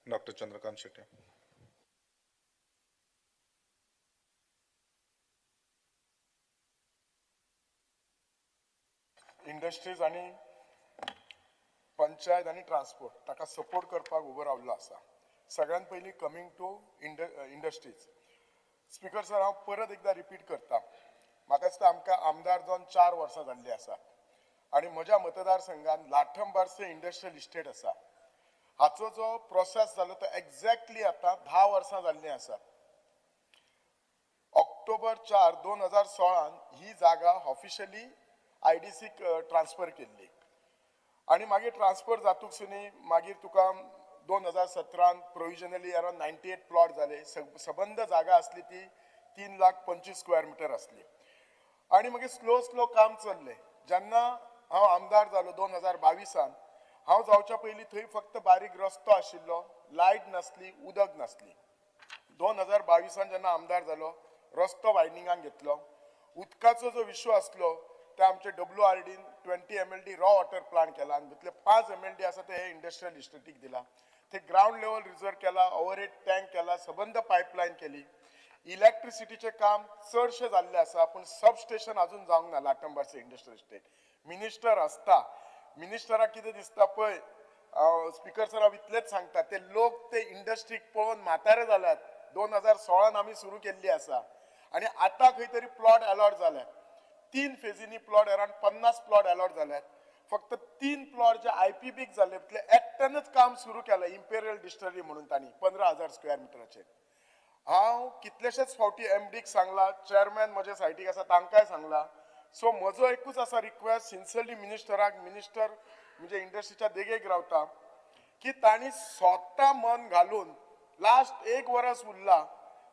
Doctor Chandrakant Shete. Industries आणि पंचायत आणि transport ताका सपोर्ट करपाक उबो रावल्लो आसा. सगळ्यात पयलीं coming to industries. Speaker sir, हांव परत एकदा रिपीट करता. म्हाका दिसता आमकां आमदार जावन 4 वर्सां जाल्ली आसा आणि म्हज्या मतदारसंघात लाठंबारसे इंडस्ट्रियल इस्टेट आसा. हाचो जो प्रोसेस जालो तो एक्झॅक्टली आता 10 वर्सां जाल्लीं आसात. ऑक्टोबर 4, 2016 ही जागा ऑफिशियली IDCक ट्रान्सफर केल्ली आणि मागीर ट्रान्सफर जातूकसुनी मागीर तुका 2017 प्रोविजनली अराउंड 98 प्लॉट जाले. सबंद जागा असली ती 3,25,000 स्क्वेअर मीटर असली आणि मागीर स्लो काम चल्लें. जेन्ना हांव आमदार जालो 2022 हांव जावच्या पयलीं थंय फक्त बारीक रस्तो आशिल्लो, लायट नासली, उदक नासली. 2022 जेन्ना आमदार जालो रस्तो वायडनिंगाक घेतलो. उदकाचो जो इश्यू आसलो ते आमचे WRDन 20 MLD रॉ वॉटर प्लांट केला आणि तितले 5 MLD आसा ते हे इंडस्ट्रियल इस्टेटीक दिला. ते ग्राउंड लेवल रिजर्व केला, ओव्हरहेड टँक केला, सबंद पायपलायन केली. इलेक्ट्रिसिटीचे काम चडशे जाल्ले आसा पण सबस्टेशन अजून जावंक ना लाटंबारचे इंडस्ट्रियल इस्टेट. मिनिस्टर आसता, मिनिस्टराक कितें दिसता पळय, स्पीकर सर हांव इतलेंच सांगता, ते लोक ते इंडस्ट्रीक पळोवन म्हातारे जाल्यात. 2016 आमी सुरू केल्ली आसा आणि आता खंय तरी प्लॉट अलॉट जाल्यात. 3 फेजींनी प्लॉट अराउंड 50 प्लॉट अलॉट जाल्यात. फक्त 3 प्लॉट जे IPBक जाले तितले एकट्यानच काम सुरू केलं. इम्पेरियल डिस्टलरी म्हणून तांणी 15,000 स्क्वेअर मिटराचेर. हांव कितलेशेच फावटी MDक सांगला, चेअरमॅन म्हज्या सायटीक आसा तांकांय सांगला. सो म्हजो एकूच आसा रिक्वेस्ट सिन्सियरली मिनिस्टराक, मिनिस्टर म्हणजे इंडस्ट्रीच्या देगेक रावता की तांणी स्वता मन घालून लास्ट 1 वर्स उरला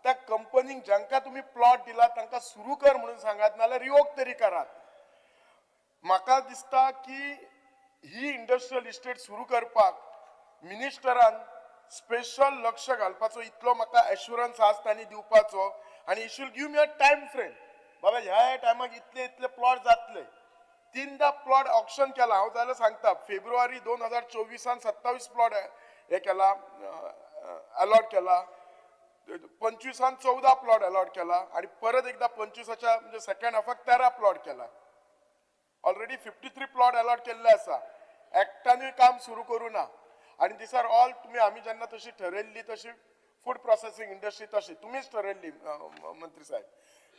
त्या कंपनीक जांकां तुम्ही प्लॉट दिला तांकां सुरू कर म्हणून सांगात, नाल्यार रिवोक तरी करात. म्हाका दिसता की ही इंडस्ट्रियल इस्टेट सुरू करपाक मिनिस्टरान स्पेशल लक्ष घालपाचो इतलो म्हाका एश्युरन्स आज तांणी दिवपाचो आणि it should give me a time frame. बाबा ह्या टायमाक इतले प्लॉट जातले. 3दा प्लॉट ऑक्शन केला. हांव जाल्यार सांगता फेब्रुवारी 2024 27 प्लॉट हे केला, अलॉट केला. 25 14 प्लॉट अलॉट केला आणि परत एकदा 25च्या म्हणजे सेकंड हाफाक 13 प्लॉट केला. ऑलरेडी 53 प्लॉट अलॉट केल्ले आसा. एकट्यानूय काम सुरू करू ना आणि दिस आर ऑल तुम्ही आम्ही जेन्ना तशी ठरयल्ली तशी फूड प्रोसेसिंग इंडस्ट्री तशी तुम्हीच ठरयल्ली मंत्री साहेब.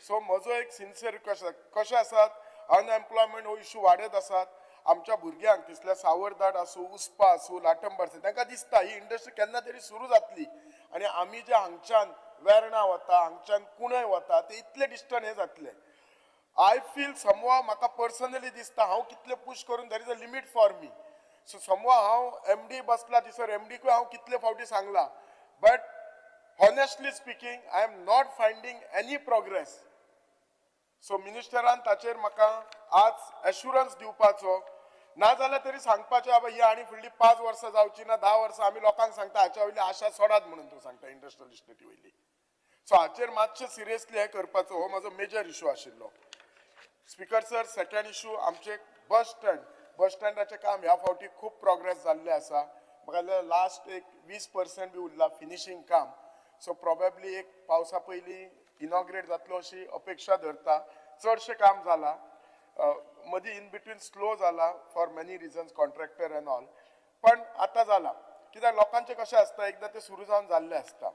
सो म्हजो एक सिन्सियर रिक्वेस्ट आसा. कशें आसात अनएम्प्लॉयमेंट हो इश्यू वाडत आसात. आमच्या भुरग्यांक तिसल्या सावरदाट आसूं, उस्पा आसूं, लाटंबारसे तांकां दिसता ही इंडस्ट्री केन्ना तरी सुरू जातली आणि आमी जे हांगच्यान वेर्णा वता, हांगच्यान कुंडय वता ते इतले डिस्टन्स हे जातले. आय फील समवा म्हाका पर्सनली दिसता हांव कितले पुश करून there is a limit for me. So समवा हांव MD बसला दिसर MDकूय हांव कितले फावटी सांगला, but honestly speaking I am not finding any progress. So मिनिस्टरान ताचेर म्हाका आज एश्युरन्स दिवपाचो, ना जाल्यार तरी सांगपाचें बाबा ही आनी फुडली 5 वर्सां जावची ना, 10 वर्सां आमी लोकांक सांगता हाच्या वयली आशा सोडात म्हणून तूं सांगता इंडस्ट्रियल इस्टेटी वयली. सो हाचेर मातशें सिरियसली हे करपाचो हो म्हजो मेजर इश्यू आशिल्लो. स्पीकर सर, सेकंड इश्यू आमचे बस स्टँडाचें काम ह्या फावटी खूब प्रोग्रेस जाल्लें आसा. म्हाका लास्ट एक 20% बी उरला फिनिशिंग काम. सो प्रोबेबली एक पावसा पयलीं इनॉग्रेट जातलो अशी अपेक्षा धरता. चडशें काम जाला. मदीं इन बिटवीन स्लो जाला for many reasons, contractor and all. पण आता जाला कित्याक लोकांचें कशें आसता एकदां तें सुरू जावन जाल्लें आसता.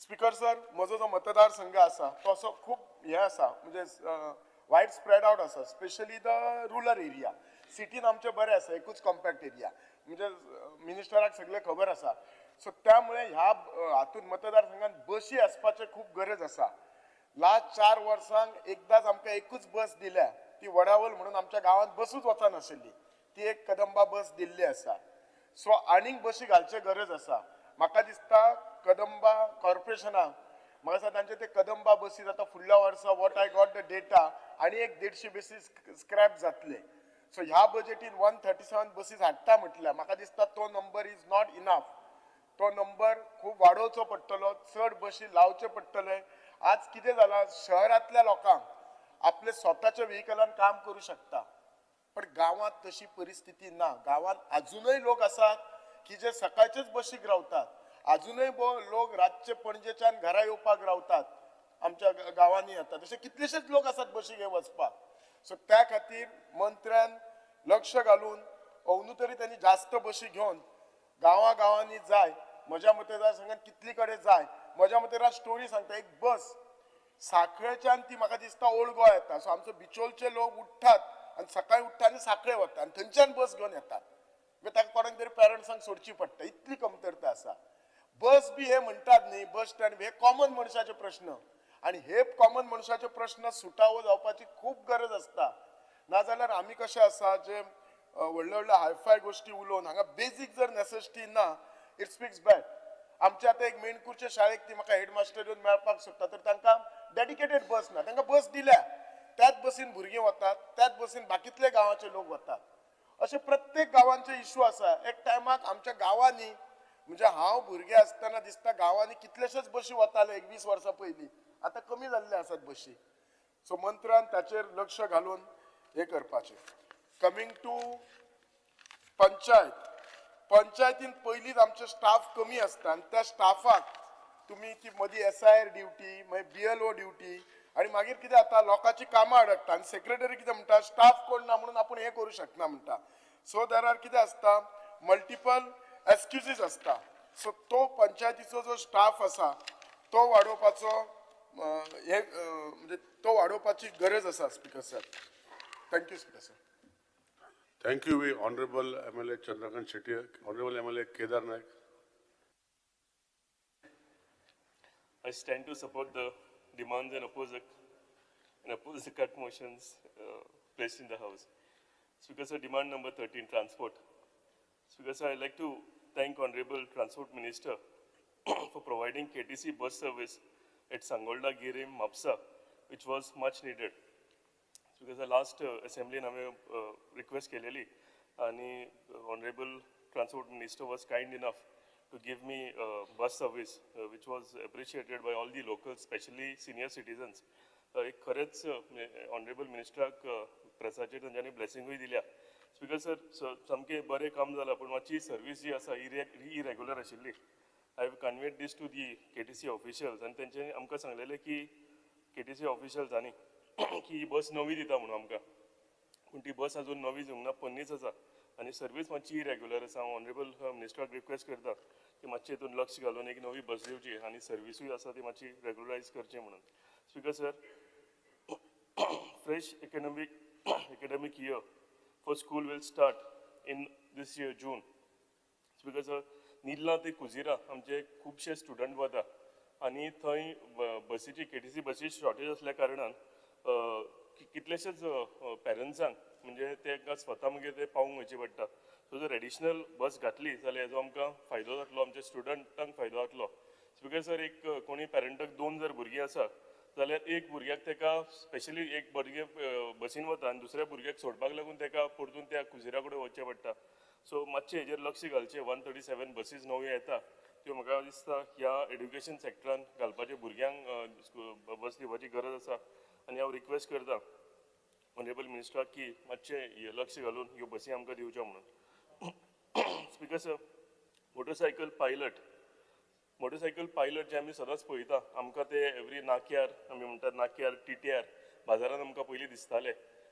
स्पीकर सर, म्हजो जो मतदारसंघ आसा तो असो खूब हे आसा म्हणजे वायड स्प्रेड आउट आसा, स्पेशली द रुरल एरिया. सिटीन आमचे बरें आसा, एकूच कॉम्पॅक्ट एरिया म्हणजे मिनिस्टराक सगळें खबर आसा. सो त्यामुळे ह्या हातून मतदारसंघात बसी आसपाचें खूब गरज आसा. लास्ट 4 वर्सांक एकदांच आमकां एकूच बस दिल्या, ती वडावल म्हणून आमच्या गांवांत बसूच वचनाशिल्ली, ती एक कदंबा बस दिल्ली आसा. सो आनीक बसी घालचे गरज आसा. म्हाका दिसता कदंबा कॉर्पोरेशनाक म्हाका दिसता तांचे ते कदंबा बसीस आतां फुडल्या वर्सा what I got the data आनी एक 150 बसीस स्क्रॅप जातले. सो ह्या बजेटीन 137 बसीस हाडटा म्हटल्यार म्हाका दिसता तो नंबर इज नॉट इनफ. तो नंबर खूब वाडोवचो पडटलो, चड बसी लावचे पडटले. आज कितें जाला, शहरांतल्या लोकांक आपले स्वताच्या व्हेइकलान काम करू शकता, पण गांवांत तशी परिस्थिती ना. गांवांत अजूनय लोक आसात की जे सकाळचेच बशीक रावतात, अजूनही लोक रातचे पणजेच्यान घरा येवपाक रावतात, आमच्या गावांनी येतात, तसे कितलेशेच लोक असतात बशीक हे वचपाक. सो त्या खातीर मंत्र्यान लक्ष घालून अवनू तरी त्यांनी जास्त बशी घेवन गावांनी जाय. म्हज्या मते जर सांगात कितली कडेन जाय, म्हज्या मते स्टोरी सांगता, एक बस साखळेच्यान ती म्हाका दिसता ओल्ड गोवा येता. सो आमचे बिचोलचे लोक उठतात आणि सकाळी उठतात आणि साखळे वतात आणि थंयच्यान बस घेवन येतात. ताका कोणाक तरी पेरंट्सांक सोडची पडटा, इतली कमतरता आसा. बस बी हे म्हणटात न्ही, बस स्टँड हे कॉमन मनशाचे प्रश्न, आणि हे कॉमन मनशाचे प्रश्न सुटावो जावपाची खूप गरज असता. नाजाल्यार आमी कशे आसा जे व्हडले व्हडले हायफाय गोष्टी उलोवन हांगा बेजीक जर नेसेसिटी ना, इट स्पीक्स बॅक. आमच्या आतां एक मेणकुरच्या शाळेक ती म्हाका हेडमास्टर येवन मेळपाक सोदता, तर तांकां डेडिकेटेड बस ना, तांकां बस दिल्या, त्याच बसीन भुरगीं वतात, त्याच बसीन बाकीतले गांवाचे लोक वतात. असे प्रत्येक गांवांचे इश्यू आसा. एक टायमाक आमच्या गांवांनी, म्हणजे हांव भुरगें आसतना दिसता गांवांनी कितलेशेच बशी वताले 21 वर्सां पयलीं, आतां कमी जाल्ले आसात बशी. सो मंत्र्यान ताचेर लक्ष घालून हे करपाचें. कमिंग टू पंचायतीन पयलींच आमचे स्टाफ कमी आसता आणि त्या स्टाफाक तुम्ही ती मदीं SIR ड्युटी, मागीर BLO ड्युटी, आणि मागीर कितें जाता, लोकांची कामां अडकता आणि सेक्रेटरी कितें म्हणटा, स्टाफ कोण ना म्हणून आपण हे करू शकना म्हणटा. सो देर आर कितें आसता, मल्टिपल एक्सक्युजीस आसता. सो तो पंचायतीचो जो स्टाफ आसा तो वाडोवपाचो हे म्हणजे तो वाडोवपाची गरज आसा. Speaker sir, thank you speaker sir. Thank you, Honorable MLA Chandrakant Shetty, Honorable MLA Kedar Naik. I stand to support the demands and oppose the cut motions placed in the House. Speaker sir, demand number 13, transport. Speaker sir, I'd like to thank Honorable Transport Minister for providing KTC bus service at Sangolda, Girim, Mapsa, which was much needed. Because the last assembly name request केलेली आणि honorable transport minister was kind enough to give me bus service which was appreciated by all the locals, especially senior citizens. एक खरेच honorable ministeraक प्रसादचे तांच्यांनी ब्लेसिंगूय दिल्या. Speaker sir, सामकें बरें काम जालां, पूण मातशी सर्वीस जी आसा इरेग्युलर आशिल्ली. I have conveyed this to the KTC officials आनी तेंच्यांनी आमकां सांगलेलें की KTC ऑफिशियल्सांनी की ही बस नवी दिता म्हणून आमकां, पूण ती बस अजून नवी येवंक ना, पन्नीच आसा आनी सर्वीस मातशी इरेग्युलर आसा. हांव ऑनरेबल मिनिस्टराक रिक्वेस्ट करता की मातशें हितून लक्ष घालून एक नवी बस दिवची आनी सर्विसूय आसा ती मातशी रेग्युलरायज करची म्हणून. Speaker sir, fresh academic year for school will start in this year June. Speaker sir, निदला ते कुजिरा आमचे खुबशे स्टुडंट वता आनी थंय बसीची KTC बसी शॉर्टेज असल्या कारणान कितलेशेच पेरंट्सांक म्हणजे तांकां स्वता मागीर ते पावूंक वयचें पडटा. सो जर एडिशनल बस घातली जाल्यार हेजो आमकां फायदो जातलो, आमच्या स्टुडंटांक फायदो जातलो. स्पीकर सर, एक कोणी पेरंटाक 2 जर भुरगीं आसा जाल्यार एक भुरग्याक ताका स्पेशली एक भुरगें बसीन वता आनी दुसऱ्या भुरग्याक सोडपाक लागून ताका परतून त्या कुजिरा कडेन वचचें पडटा. सो मातशें हेजेर लक्ष घालचें. 137 बसीस नव्यो येता, त्यो म्हाका दिसता ह्या एड्युकेशन सॅक्टरान घालपाचे, भुरग्यांक बस दिवपाची गरज आसा. आनी हांव रिक्वेस्ट करता ऑनरेबल मिनिस्टराक की मातशें लक्ष घालून ह्यो बसी आमकां दिवच्यो म्हणून. स्पीकर सर, मोटरसायकल पायलट जे आमी सदांच पळयता, आमकां ते एवरी नाक्यार आमी म्हणटात, नाक्यार TTR बाजारान आमकां पयलीं दिसताले,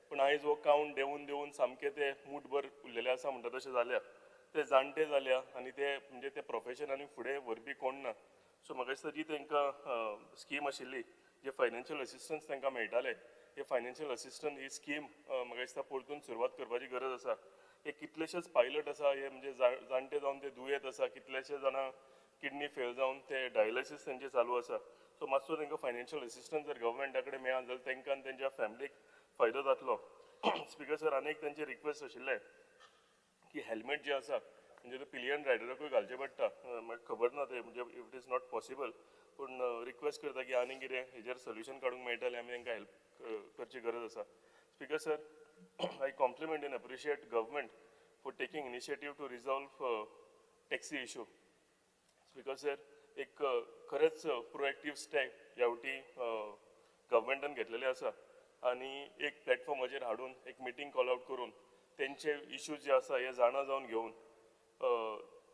पूण आयज हो कावंट देंवन सामकें ते मूठभर उरलेले आसा म्हणटा तशें जाल्या. ते जाणटे जाल्या आनी ते म्हणजे ते प्रोफेशनांनी फुडें व्हरपी कोण ना. सो म्हाका दिसता जी तांकां स्कीम आशिल्ली, जे फायनान्शियल असिस्टन्स तांकां मेळटाले, हे फायनान्शियल असिस्टन्स ही स्कीम म्हाका दिसता परतून सुरवात करपाची गरज आसा. हे कितलेशेच पायलट आसा, हे म्हणजे जाणटे जावन ते दुयेंत आसा, कितलेशे जाणां किडनी फेल जावन ते डायलिसीस तेंचे चालू आसा. सो मातसो तांकां फायनान्शियल असिस्टन्स जर गव्हर्मेंटा कडेन मेळत जाल्यार तांकां आनी तेंच्या फॅमिलीक फायदो जातलो. स्पीकर सर, आनी एक तेंचे रिक्वेस्ट आशिल्लें की हेल्मेट जे आसा म्हणजे ते पिलियन रायडराकूय घालचें पडटा. म्हाका खबर ना ते म्हणजे if it is not possible, पूण रिक्वेस्ट करता की आनी कितें हेजेर सोल्युशन काडूंक मेळटलें आमी तांकां हेल्प करची गरज आसा. Speaker sir, I compliment and appreciate government for taking initiative to resolve taxi issue. Speaker sir, एक खरेंच प्रोएक्टीव स्टेप ह्या फावटी गव्हर्मेंटान घेतलेले आसा आनी एक प्लॅटफॉर्माचेर हाडून एक मिटींग कॉल आउट करून तेंचे इश्यूज जे आसा हे जाणा जावन घेवन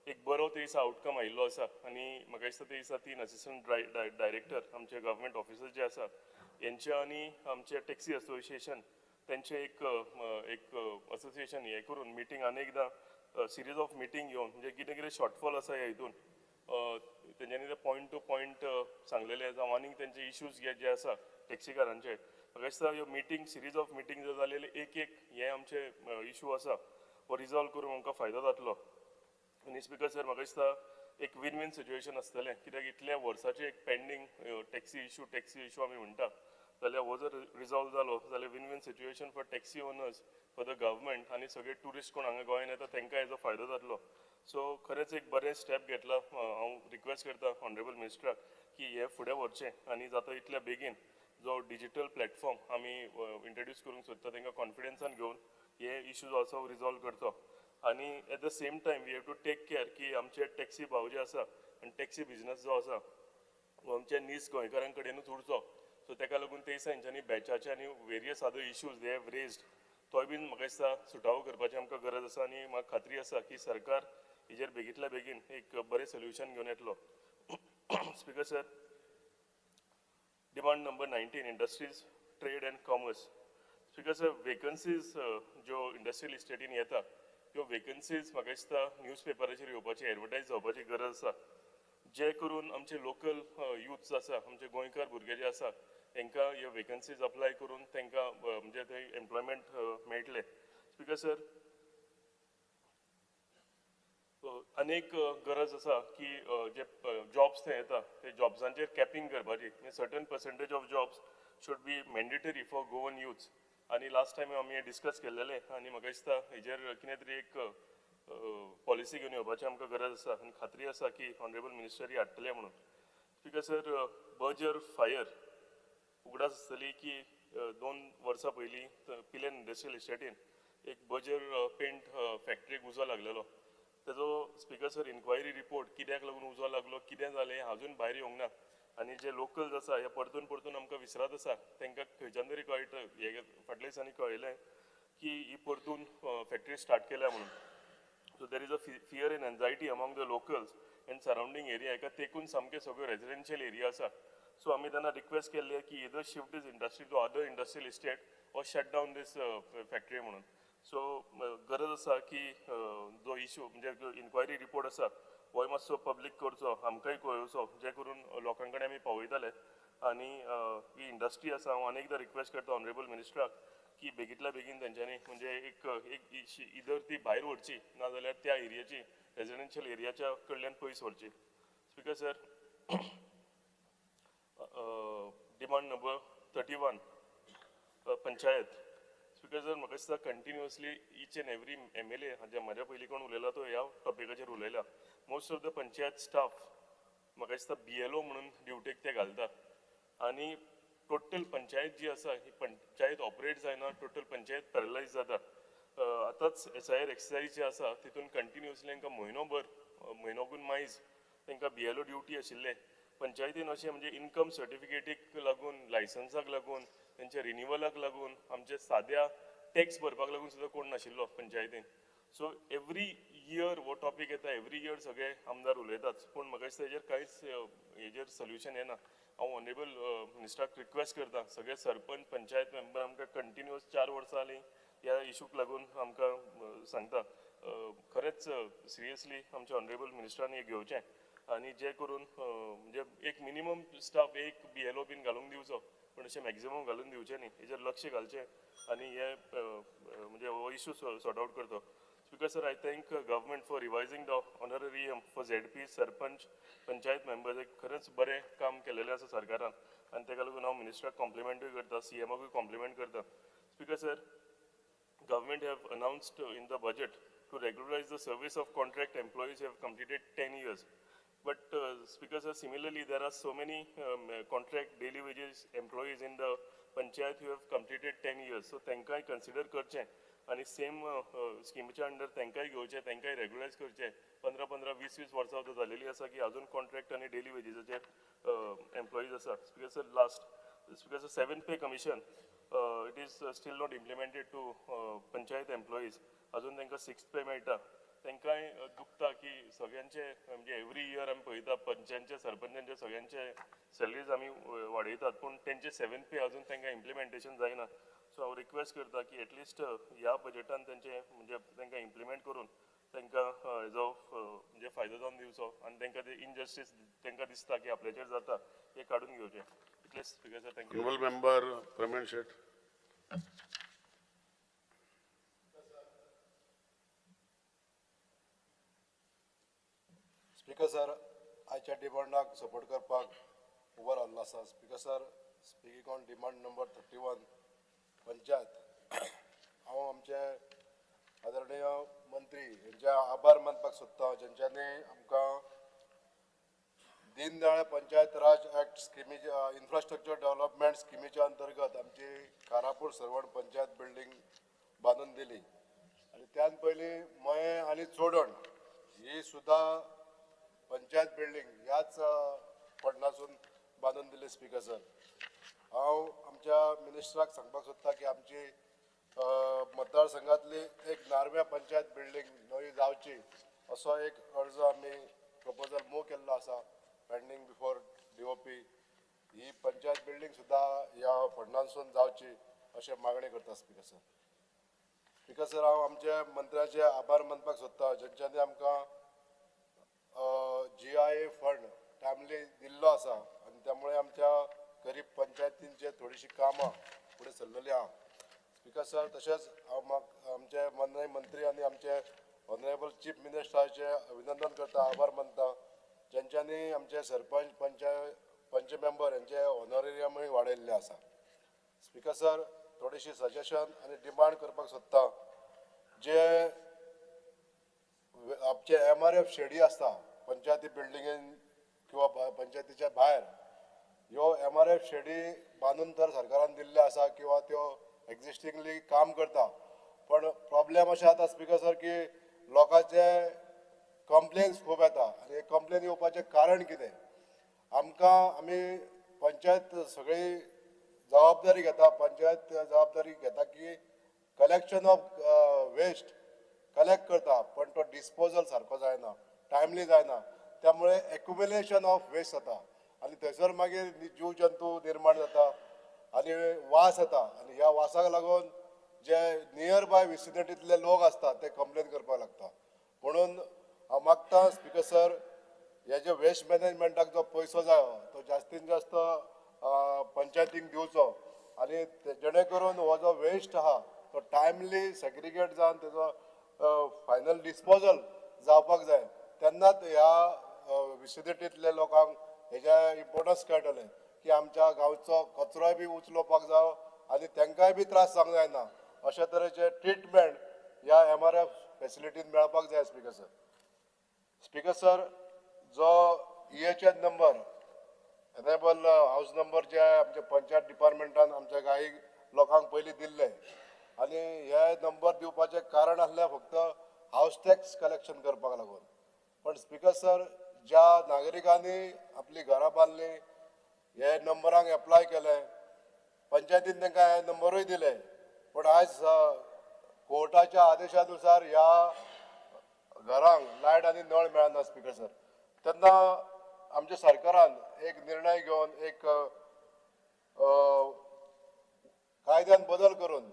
एक बरो ते दिसा आउटकम आयिल्लो आसा आनी म्हाका दिसता ते दिसा 3 असिस्टंट डायरेक्टर आमचे गव्हर्मेंट ऑफिसर्स जे आसा यांचे आनी आमचे टॅक्सी असोसिएशन त्यांचे एक असोसिएशन हे करून मिटींग आनी एकदां सिरीज ऑफ मिटींग घेवन म्हणजे कितें कितें शॉर्टफॉल आसा ह्या हितून तेंच्यांनी ते पॉयंट टू पॉयंट सांगलेले जावं आनीक तेंचे इश्यूज जे आसा टॅक्सीकारांचे म्हाका दिसता ह्यो मिटींग सिरीज ऑफ मिटींग जर जालेले एक हे आमचे इश्यू आसा हो रिजॉल्व करून आमकां फायदो जातलो आनी स्पिकर सर म्हाका दिसता एक विन विन सिच्युएशन आसतलें कित्याक इतल्या वर्साचे एक पेंडींग टॅक्सी इश्यू आमी म्हणटा जाल्यार हो जर रिजॉल्व जालो जाल्यार win win situation for taxi owners for the government आनी सगळे टुरिस्ट कोण हांगा गोंयांत येता तांकां हेजो फायदो जातलो सो खरेंच एक बरें स्टेप घेतला हांव रिक्वेस्ट करता ऑनरेबल मिनिस्टराक की हे फुडें व्हरचें आनी जाता इतल्या बेगीन जो डिजिटल प्लॅटफॉर्म आमी इंट्रोड्यूस करूंक सोदता तांकां कॉन्फिडन्सान घेवन हे इश्यूज ऑल्सो रिजॉल्व करचो आनी at the same time we have to take care की आमचे टॅक्सी भाव जे आसा आनी टॅक्सी बिजनस जो आसा हो आमच्या नीज गोंयकारां कडेनूच उरचो सो ताका लागून ते दिसा हेंच्यांनी बॅचाचे आनी various other issues they have raised तोय बीन म्हाका दिसता सुटावो करपाची आमकां गरज आसा आनी म्हाका खात्री आसा की सरकार हेजेर बेगींतल्या बेगीन एक बरें सोल्युशन घेवन येतलो speaker sir demand number 19 industries trade and commerce speaker sir vacancies ज्यो इंडस्ट्रियल इस्टेटीन येता त्यो वेकन्सीज म्हाका दिसता न्यूजपेपराचेर येवपाची एडवर्टायज जावपाची गरज आसा जे करून आमचे लोकल युथ्स आसा आमचे गोंयकार भुरगे जे आसा तांकां ह्यो वेकन्सीज अप्लाय करून तांकां म्हणजे थंय एम्प्लॉयमेंट मेळटले स्पिकर सर अनेक गरज आसा की जे जॉब्स थंय येता ते जॉब्सांचेर कॅपिंग करपाची म्हणजे certain percentage of jobs should be mandatory for Goan youths आनी लास्ट टायम आमी हे डिस्कस केल्लेले आनी म्हाका दिसता हेजेर कितें तरी एक पॉलिसी घेवन येवपाची आमकां गरज आसा आनी खात्री आसा की ऑनरेबल मिनिस्टरी हाडटले म्हणून स्पिकर सर बर्जर फायर उगडास आसतली की 2 वर्सां पयलीं पिलेन इंडस्ट्रियल इस्टेटीन एक बर्जर पेंट फॅक्टरीक उजो लागलेलो तेजो स्पिकर सर इन्क्वायरी रिपोर्ट कित्याक लागून उजो लागलो कितें जालें हें अजून भायर येवंक ना आनी जे लोकल्स आसा हे परतून परतून आमकां विसरत आसा तांकां खंयच्यान तरी कळटा हे फाटल्या दिसांनी कळयलें की ही परतून फॅक्टरी स्टार्ट केल्या म्हणून so there is a fear end anxiety among the locals end surrounding area हेका तेकून सामके सगळ्यो रेजिडेन्शियल एरिया आसा सो आमी तेन्ना रिक्वेस्ट केल्ली की either shift this industry to other industrial estate or shut down this factory म्हणून सो गरज आसा की जो इश्यू म्हणजे जो इन्क्वायरी रिपोर्ट आसा हो मातसो पब्लीक करचो आमकांय कळोवचो जे करून लोकां कडेन आमी पावयतले आनी ही इंडस्ट्री आसा हांव अनेकदां रिक्वेस्ट करता ऑनरेबल मिनिस्टराक की बेगींतल्या बेगीन तेंच्यांनी म्हणजे एक इदर ती भायर व्हरची नाजाल्यार त्या एरियाची रेजिडेन्शियल एरियाच्या कडल्यान पयस व्हरची speaker sir demand number 31 panchayat speaker sir म्हाका दिसता continuously each and every MLA जे म्हाज्या पयलीं कोण उलयला तो ह्या टॉपिकाचेर उलयला most of the panchayat staff म्हाका दिसता BLO म्हणून ड्युटेक ते घालता आनी टोटल पंचायत जी आसा ही पंचायत ऑपरेट जायना टोटल पंचायत पॅरलायज जाता आतांच SIR एक्सरसायज जे आसा तितून कंटिन्युअसली तांकां म्हयनोकून मायज तांकां BLO ड्युटी आशिल्ले पंचायतीन अशें म्हणजे इन्कम सर्टिफिकेटीक लागून लायसन्साक लागून तेंच्या रिन्युवलाक लागून आमच्या साद्या टॅक्स भरपाक लागून सुद्दां कोण नाशिल्लो पंचायतीन सो एवरी इयर हो टॉपीक येता एवरी इयर सगळे आमदार उलयतात पूण म्हाका दिसता हेजेर कांयच हेजेर सोल्युशन येना हांव ऑनरेबल मिनिस्टराक रिक्वेस्ट करता सगळे सरपंच पंचायत मेंबर आमकां कंटिन्युअस 4 वर्सां जालीं ह्या इशूक लागून आमकां सांगता खरेंच सिरियसली आमच्या ऑनरेबल मिनिस्टरान हे घेवचें आनी जे करून म्हणजे एक मिनिमम स्टाफ एक BLO बीन घालूंक दिवचो पण अशें मॅक्झिमम घालून दिवचें न्ही हेजेर लक्ष घालचें आनी हे म्हणजे हो इशू सॉर्ट आउट करतो speaker sir I thank government for revising the honorarium for ZP sarpanch panchayat members एक खरेंच बरें काम केलेलें आसा सरकारान आनी ताका लागून हांव मिनिस्टराक कॉम्प्लिमेंटूय करता CMOकूय कॉम्प्लिमेंट करता speaker sir government have announced in the budget to regularize the service of contract employees who have completed 10 years. But Speaker sir, similarly there are so many contract daily wages employees in the panchayat who have completed 10 years. So तांकांय consider करचें आनी same स्किमीच्या under तांकांय घेवचें तांकांय रेग्युलायज करचें 15-15, 20-20 वर्सां सुद्दां जालेलीं आसा की अजून कॉन्ट्रॅक्ट आनी डेली वेजीसाचेर एम्प्लॉईज आसा speaker sir last speaker sir 7th pay commission it is still not implemented to panchayat employees अजून तांकां 6th पे मेळटा तांकांय दुखता की सगळ्यांचे म्हणजे एवरी इयर आमी पळयता पंचांचे सरपंचांचे सगळ्यांचे सॅलरीज आमी वाडयतात पूण तेंचे 7th पे अजून तांकां इम्प्लिमेंटेशन जायना. सो हांव रिक्वेस्ट करता की एटलिस्ट ह्या बजेटान तेंचे म्हणजे तांकां इम्प्लिमेंट करून तांकां हेजो म्हणजे फायदो जावन दिवचो आनी तांकां ते इनजस्टीस तांकां दिसता की आपल्याचेर जाता हे काडून घेवचे. इतलेच speaker sir, thank you. Honorable Member Pramesh Seth. Speaker sir, आयच्या डिमांडाक सपोर्ट करपाक उबो रावल्लो आसा. Speaker sir, speaking on demand number 31 panchayat, हांव आमचे आदरणीय मंत्री यांचे आभार मानपाक सोदता जेंच्यांनी आमकां दीनदयाळ पंचायत राज ऍक्ट स्किमीच्या इन्फ्रास्ट्रक्चर डेव्हलपमेंट स्किमीच्या अंतर्गत आमची कारापूर सरवण पंचायत बिल्डिंग बांदून दिली आणि त्यान पयलीं मये आनी चोडण ही सुद्धा पंचायत बिल्डिंग ह्याच फंडासून बांदून दिली. स्पीकर सर, हांव आमच्या मिनिस्टराक सांगपाक सोदता की आमची मतदारसंघातली एक 11व्या पंचायत बिल्डिंग नवी जावची असो एक अर्ज आमी प्रपोजल मूव केल्लो आसा पेंडींग बिफोर DOP. ही पंचायत बिल्डिंग सुद्धा ह्या फंडासून जावची अशें मागणी करता. स्पीकर सर, स्पीकर सर, हांव आमच्या मंत्र्याचे आभार मानपाक सोदता जेंच्यांनी आमकां GIA फंड टायमली दिल्लो आसा आनी त्यामुळे आमच्या गरीब पंचायतींचे थोडीशी कामां फुडें सरलेली आहा. स्पीकर सर, तशेंच हांव आमचे माननीय मंत्री आनी आमचे ऑनरेबल चीफ मिनिस्टराचे अभिनंदन करता, आभार मानता जेंच्यांनी आमचे सरपंच पंच मेंबर यांचे ऑनरेरियमूय वाडयल्ले आसा. स्पीकर सर, थोडीशी सजेशन आनी डिमांड करपाक सोदता. जे आमचे MRF शेडी आसता पंचायती बिल्डिंगेन किंवा पंचायतीच्या भायर, ह्यो MRF शेडी बांदून तर सरकारान दिल्ले आसा किंवा त्यो एक्झिस्टिंगली काम करता, पण प्रॉब्लेम अशें जाता स्पीकर सर की लोकांचे कंप्लेन्स खूब येता आनी कंप्लेन येवपाचें कारण कितें? आमी पंचायत सगळी जबाबदारी घेता, पंचायत जबाबदारी घेता की कलेक्शन ऑफ वेस्ट कलेक्ट करता, पण तो डिस्पोजल सारको जायना, टायमली जायना, त्यामुळे एक्युमुलेशन ऑफ वेस्ट जाता आनी थंयसर मागीर जीव जंतू निर्माण जाता आनी वास येता आनी ह्या वासाक लागून जे नियर बाय विसिनिटींतले लोक आसतात ते कंप्लेन करपाक लागता. म्हणून हांव मागता स्पीकर सर, हे जे वेस्ट मॅनेजमेंटाक जो पयसो जायो तो जास्तीत जास्त पंचायतींक दिवचो आनी जेणे करून हो जो वेस्ट आहा तो टायमली सेग्रिगेट जावन तेजो फायनल डिस्पोजल जावपाक जाय. तेन्नाच ह्या विसिनिटींतल्या लोकांक हेजे इम्पोर्टन्स कळटलें की आमच्या गांवचो कचरोय बी उचलोवपाक जावो आनी तांकांय बी त्रास जावंक जायना. अशे तरेचे ट्रिटमेंट ह्या MRF फॅसिलिटीन मेळपाक जाय. स्पीकर सर, स्पीकर सर, जो EHN number enable house number जे आमच्या पंचायत डिपार्टमेंटान आमच्या काही लोकांक पयलीं दिल्ले आनी हे नंबर दिवपाचें कारण आसलें फक्त हाऊस टॅक्स कलेक्शन करपाक लागून. पण स्पीकर सर, ज्या नागरिकांनी आपली घरां बांदली, हे नंबरांक एप्लाय केले, पंचायतीन तांकां हे नंबरूय दिले, पण आयज कोर्टाच्या आदेशानुसार ह्या घरांक लायट आनी नळ मेळना. स्पीकर सर, तेन्ना आमच्या सरकारान एक निर्णय घेवन एक कायद्यान बदल करून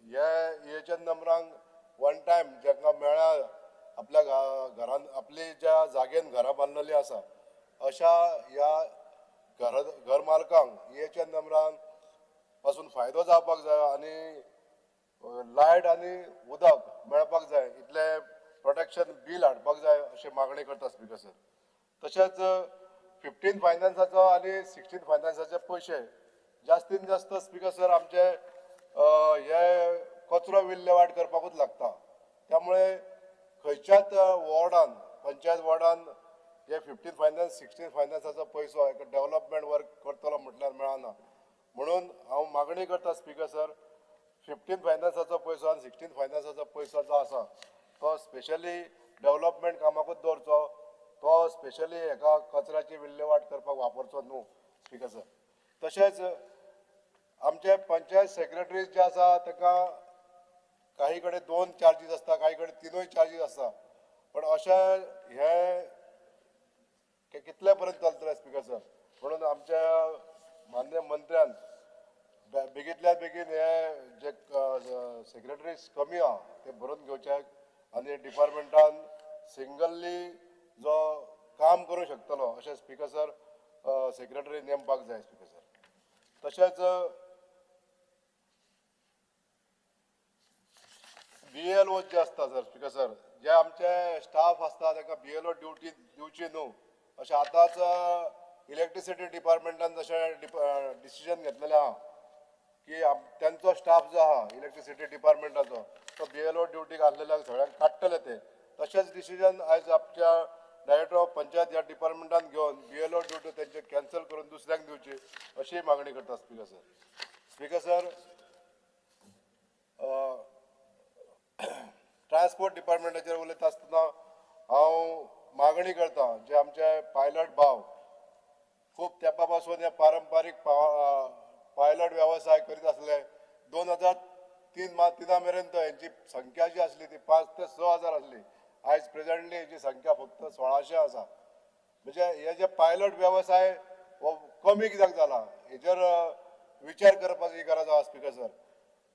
हे EHN नंबरांक वन टायम जांकां मेळ्ळा आपल्या घरान आपली ज्या जागेन घरां बांदलेली आसा अशा ह्या घर मालकांक EHN नंबरान पासून फायदो जावपाक जाय आनी लायट आनी उदक मेळपाक जाय, इतले प्रोटेक्शन बील हाडपाक जाय अशी मागणी करता. स्पीकर सर, तशेंच 15 फायनान्साचो आनी 16 फायनान्साचे पयशे जास्तीत जास्त स्पीकर सर आमचे हे कचरो विल्हेवाट करपाकूच लागता. त्यामुळे खंयच्याच वॉर्डान पंचायत वॉर्डान हे 15 फायनान्स 16 फायनान्साचो पयसो एक डेव्हलपमेंट वर्क करतलो म्हटल्यार मेळना. म्हणून हांव मागणी करता स्पीकर सर, 15 फायनान्साचो पयसो आनी 16 फायनान्साचो पयसो जो आसा तो स्पेशली डेव्हलपमेंट कामाकूच दवरचो, तो स्पेशली हेका कचऱ्याची विल्हेवाट करपाक वापरचो न्हू. स्पीकर सर, तशेंच आमचे पंचायत सेक्रेटरीज जे आसा ताका काही कडेन 2 चार्जीस आसता, काही कडेन 3 चार्जीस आसता. पण अशें हे कितले पर्यंत चलतले स्पीकर सर. म्हणून आमच्या मान्य मंत्र्यान बेगींतल्या बेगीन हे जे सेक्रेटरीज कमी आहा ते भरून घेवचे आनी डिपार्टमेंटान सिंगल्ली जो काम करूंक शकतलो अशें स्पीकर सर सेक्रेटरी नेमपाक जाय स्पीकर सर. तशेंच BLO जे आसता सर स्पीकर सर, जे आमचे स्टाफ आसता ताका BLO ड्युटी दिवची न्हू अशें आतांच इलेक्ट्रिसिटी डिपार्टमेंटान जशें डिसिजन घेतलेलें आहा की त्यांचो स्टाफ जो आहा इलेक्ट्रिसिटी डिपार्टमेंटाचो तो BLO ड्युटीक आसलेल्या सगळ्यांक काडटले ते. तशेंच डिसिजन आयज आमच्या डायरेक्टर ऑफ पंचायत ह्या डिपार्टमेंटान घेवन BLO ड्युटी तेंचे कॅन्सल करून दुसऱ्यांक दिवची अशी मागणी करता speaker sir. Speaker sir, transport डिपार्टमेंटाचेर उलयता आसतना हांव मागणी करता जे आमचे पायलट भाव खूब तेंपा पासून हे पारंपारीक पायलट वेवसाय करीत आसले. 2003 मेरेन तर हेंची संख्या जी आसली ती 5 ते 6 हजार आसली. आयज प्रेझेंटली हेची संख्या फक्त 1600 आसा. म्हणजे हे जे पायलट वेवसाय हो कमी कित्याक जाला हेजेर विचार करपाची गरज आहा स्पीकर सर.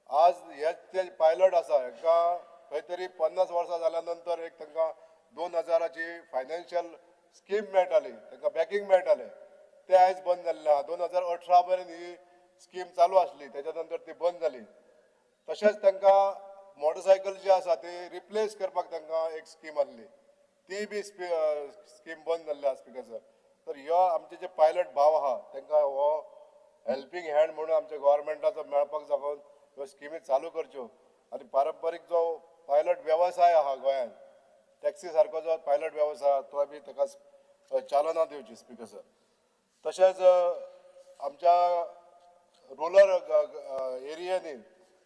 आज हे जे पायलट आसा हांकां खंय तरी 50 वर्सां जाल्या नंतर एक तांकां 2000ची फायनान्शियल स्कीम मेळटाली, तांकां बॅकींग मेळटालें, ते आयज बंद जाल्लें आहा. 2018 मेरेन ही स्कीम चालू आसली, तेच्या नंतर ती बंद जाली. तशेंच तांकां मोटरसायकल जी आसा ती रिप्लेस करपाक तांकां एक स्कीम आसली, ती बी स्कीम बंद जाल्ली आहा स्पीकर सर. तर ह्यो आमचे जे पायलट भाव आहा तांकां हो हेल्पिंग हँड म्हणून आमच्या गव्हर्मेंटाचो मेळपाक लागून ह्यो स्किमी चालू करच्यो आनी पारंपारीक जो पायलट वेवसाय आहा गोंयांत टॅक्सी सारको जो पायलट वेवसाय तो बी ताका चालना दिवची स्पीकर सर. तशेंच आमच्या रुरल एरियांनी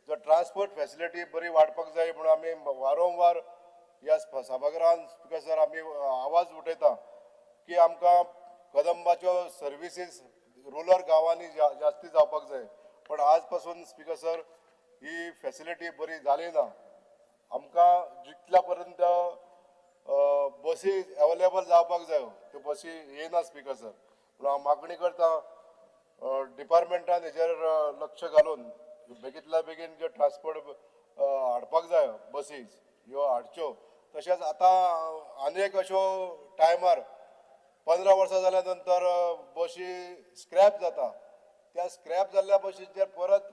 जो ट्रान्सपोर्ट फॅसिलिटी बरी वाडपाक जाय म्हणून आमी वारंवार ह्या सभागृहांत स्पीकर सर आमी आवाज उठयता की आमकां कदंबाच्यो सर्विसीस रुरल गांवांनी जास्ती जावपाक जाय. पण आज पासून स्पीकर सर ही फॅसिलिटी बरी जाली ना. आमकां जितल्या पर्यंत बसी अवेलेबल जावपाक जाय त्यो बसी येयना स्पीकर सर. म्हणून हांव मागणी करता डिपार्टमेंटान हेजेर लक्ष घालून बेगींतल्या बेगीन जे ट्रान्सपोर्ट हाडपाक जाय बसीज ह्यो हाडच्यो. तशेंच आतां आनीक अश्यो टायमार 15 वर्सां जाल्या नंतर बसी स्क्रॅप जाता. त्या स्क्रॅप जाल्ल्या बसीचेर परत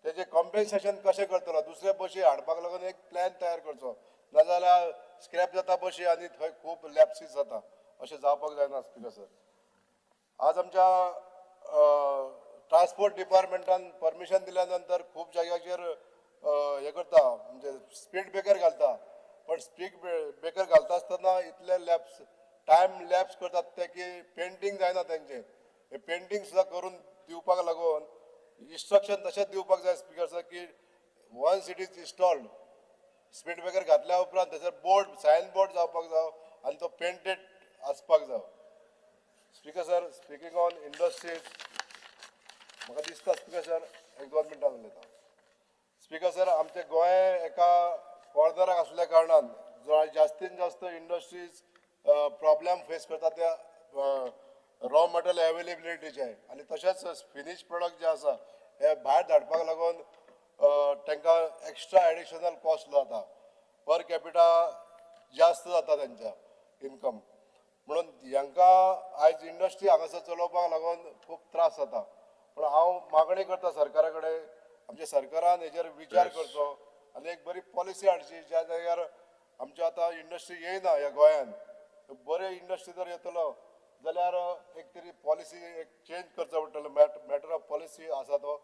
तेजे कॉम्पेन्सेशन कशें करतलो, दुसरे बसी हाडपाक लागून एक प्लॅन तयार करचो. नाजाल्यार स्क्रॅप जाता बसी आनी थंय खूब लॅप्सीस जाता, अशें जावपाक जायना स्पीकर सर. आज आमच्या ट्रान्सपोर्ट डिपार्टमेंटान परमिशन दिल्या नंतर खूब जाग्याचेर हे करता म्हणजे स्पीड ब्रेकर घालता. पण स्पीड ब्रेकर घालता आसतना इतले लॅप्स टायम लॅप्स करतात ते की पेंटींग जायना तेंचे. हे पेंटींग सुद्दां करून दिवपाक लागून इन्स्ट्रक्शन तशेंच दिवपाक जाय स्पीकर सर की once it is installed speed breaker घातल्या उपरांत तेचेर बोर्ड सायन बोर्ड जावपाक जाय आनी तो पेंटेड आसपाक जाय. Speaker sir, speaking on industries म्हाका दिसता स्पीकर सर एक 2 मिनटां उलयता. स्पीकर सर, आमचे गोंय एका कॉर्नराक आसल्या कारणान जास्तीन जास्त इंडस्ट्रीज प्रॉब्लेम फेस करता त्या रॉ मटेरियल अवेलेबिलिटीचे आनी तशेंच फिनिश प्रोडक्ट जे आसा हे भायर धाडपाक लागून तांकां एक्स्ट्रा एडिशनल कॉस्ट जाता. पर कॅपिटा जास्त जाता तेंच्या इनकम. म्हणून हांकां आयज इंडस्ट्री हांगासर चलोवपाक लागून खूब त्रास जाता. पूण हांव मागणी करता सरकारा कडेन आमच्या सरकारान हेजेर विचार करचो आनी एक बरी पॉलिसी हाडची ज्या जाग्यार आमचे आतां इंडस्ट्री येयना ह्या गोंयांत. बरे इंडस्ट्री जर येतलो जाल्यार एक तरी पॉलिसी एक चेंज करचो पडटलो. मॅटर ऑफ पॉलिसी आसा तो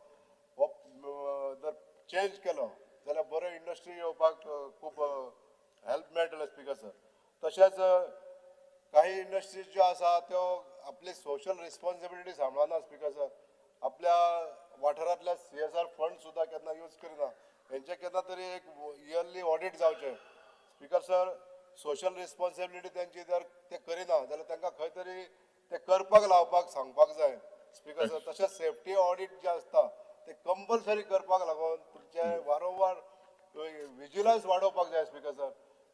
जर चेंज केलो जाल्यार बऱ्यो इंडस्ट्री येवपाक खूब हेल्प मेळटलें स्पीकर सर. तशेंच काही इंडस्ट्रीज ज्यो आसा त्यो आपली सोशल रिस्पॉन्सिबिलिटी सांबाळना स्पीकर सर. आपल्या वाठारांतल्या CSR फंड सुद्दां केन्ना यूज करिना. हेंचे केन्ना तरी एक इयरली ऑडिट जावचें स्पीकर सर. सोशल रिस्पॉन्सिबिलिटी तेंची जर ते करिना जाल्यार तांकां खंय तरी ते करपाक लावपाक सांगपाक जाय स्पीकर सर. तशेंच सेफ्टी ऑडिट जे आसता ते कंपल्सरी करपाक लागून तुमचे वारंवार विजिलन्स वाडोवपाक जाय स्पीकर सर.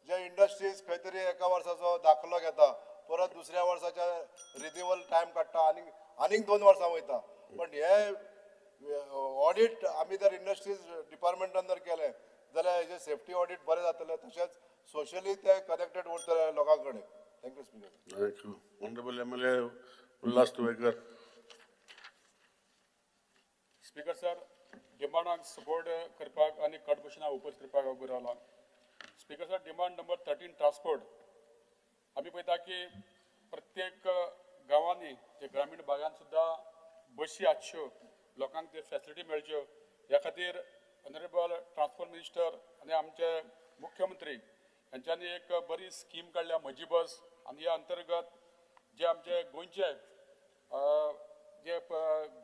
जे इंडस्ट्रीज खंय तरी एका वर्साचो दाखलो घेता परत दुसऱ्या वर्साच्या रिन्युअल टायम काडटा आनीक 2 वर्सां वयता पण हे ऑडिट आमी जर इंडस्ट्रीज डिपार्टमेंटान जर केलें जाल्यार हेजे सेफ्टी ऑडिट बरें जातलें तशेंच सोशली ते कनेक्टेड उरतले लोकां कडेन thank you speaker Thank you. Honorable MLA Ullas Tuwekar. Speaker sir डिमांडाक सपोर्ट करपाक आनी कट क्वेश्चनाक उपस्थित करपाक हांव बरो रावला speaker sir demand number 13 transport आमी पळयता की प्रत्येक गांवांनी जे ग्रामीण भागांत सुद्दां बसी आसच्यो लोकांक ते फॅसिलिटी मेळच्यो ह्या खातीर ऑनरेबल ट्रान्सपोर्ट मिनिस्टर आनी आमचे मुख्यमंत्री हांच्यांनी एक बरी स्कीम काडल्या म्हजी बस आनी ह्या अंतर्गत जे आमचे गोंयचे जे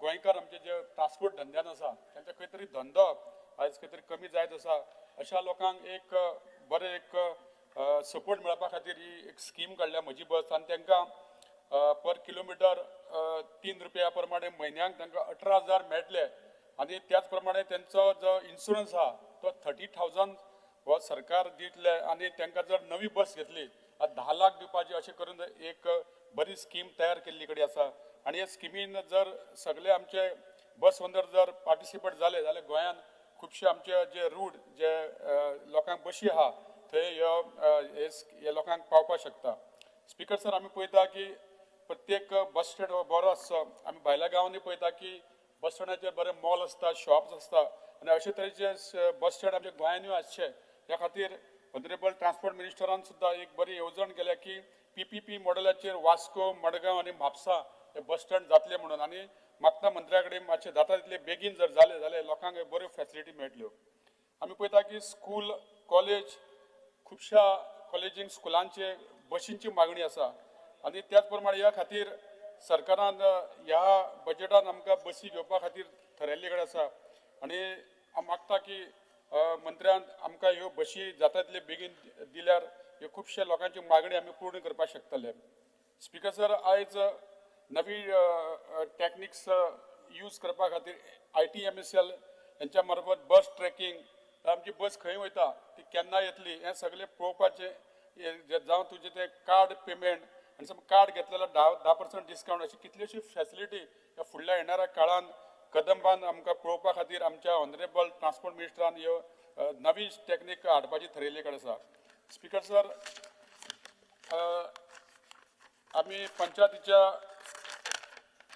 गोंयकार आमचे जे ट्रान्सपोर्ट धंद्यान आसा तांचे खंय तरी धंदो आयज खंय तरी कमी जायत आसा अशा लोकांक एक बरें एक सपोर्ट मेळपा खातीर ही एक स्कीम काडल्या म्हजी बस आनी तांकां पर किलोमिटर 3 रुपया प्रमाणे म्हयन्याक तांकां 18,000 मेळटले आनी त्याच प्रमाणे त्यांचो जो इन्शुरन्स आहा तो 30,000 हो सरकार दितले आनी तांकां जर नवी बस घेतली 10 लाख दिवपाची अशें करून एक बरी स्कीम तयार केल्ली कडेन आसा आनी ह्या स्किमीन जर सगळे आमचे बस ओनर जर पार्टिसिपेट जाले जाल्यार गोंयांत खुबशे आमचे जे रूट जे लोकांक बशी आहा थंय हे लोकांक पावपाक शकता स्पीकर सर आमी पळयता की प्रत्येक बस स्टँड हो बरो आसचो आमी भायल्या गांवांनी पळयता की बस स्टँडाचेर बरे मॉल आसता शॉप्स आसता आनी अशे तरेचे बस स्टँड आमच्या गोंयांतूय आसचे ह्या खातीर ऑनरेबल ट्रान्सपोर्ट मिनिस्टरान सुद्दां एक बरी येवजण केल्या की PPP मॉडेलाचेर वास्को मडगांव आनी म्हापसा हे बस स्टँड जातले म्हणून आनी मागता मंत्र्या कडेन मातशें जाता तितले बेगीन जर जाले जाल्यार लोकांक बऱ्यो फॅसिलिटी मेळटल्यो आमी पळयता की स्कूल कॉलेज खुबश्या कॉलेजींक स्कुलांचे बशींची मागणी आसा आनी त्याच प्रमाणे ह्या खातीर सरकारान ह्या बजेटान आमकां बसी घेवपा खातीर थारायल्ले कडेन आसा आनी हांव मागता की मंत्र्यान आमकां ह्यो बशी जाता तितले बेगीन दिल्यार ह्यो खुबशे लोकांची मागणी आमी पूर्ण करपाक शकतले स्पीकर सर आयज नवी टॅक्निक्स यूज करपा खातीर ITMSL हेंच्या मार्फत बस ट्रॅकिंग आमची बस खंय वयता ती केन्ना येतली हें सगळें पळोवपाचें जावं तुजें तें कार्ड पेमेंट आनी समज कार्ड घेतलेलो 10% डिस्कावंट अशी कितल्योशी फॅसिलिटी ह्या फुडल्या येणाऱ्या काळान कदंबान आमकां पळोवपा खातीर आमच्या ऑनरेबल ट्रान्सपोर्ट मिनिस्टरान ह्यो नवी टॅक्नीक हाडपाची थारायल्ले कडेन आसा स्पीकर सर आमी पंचायतीच्या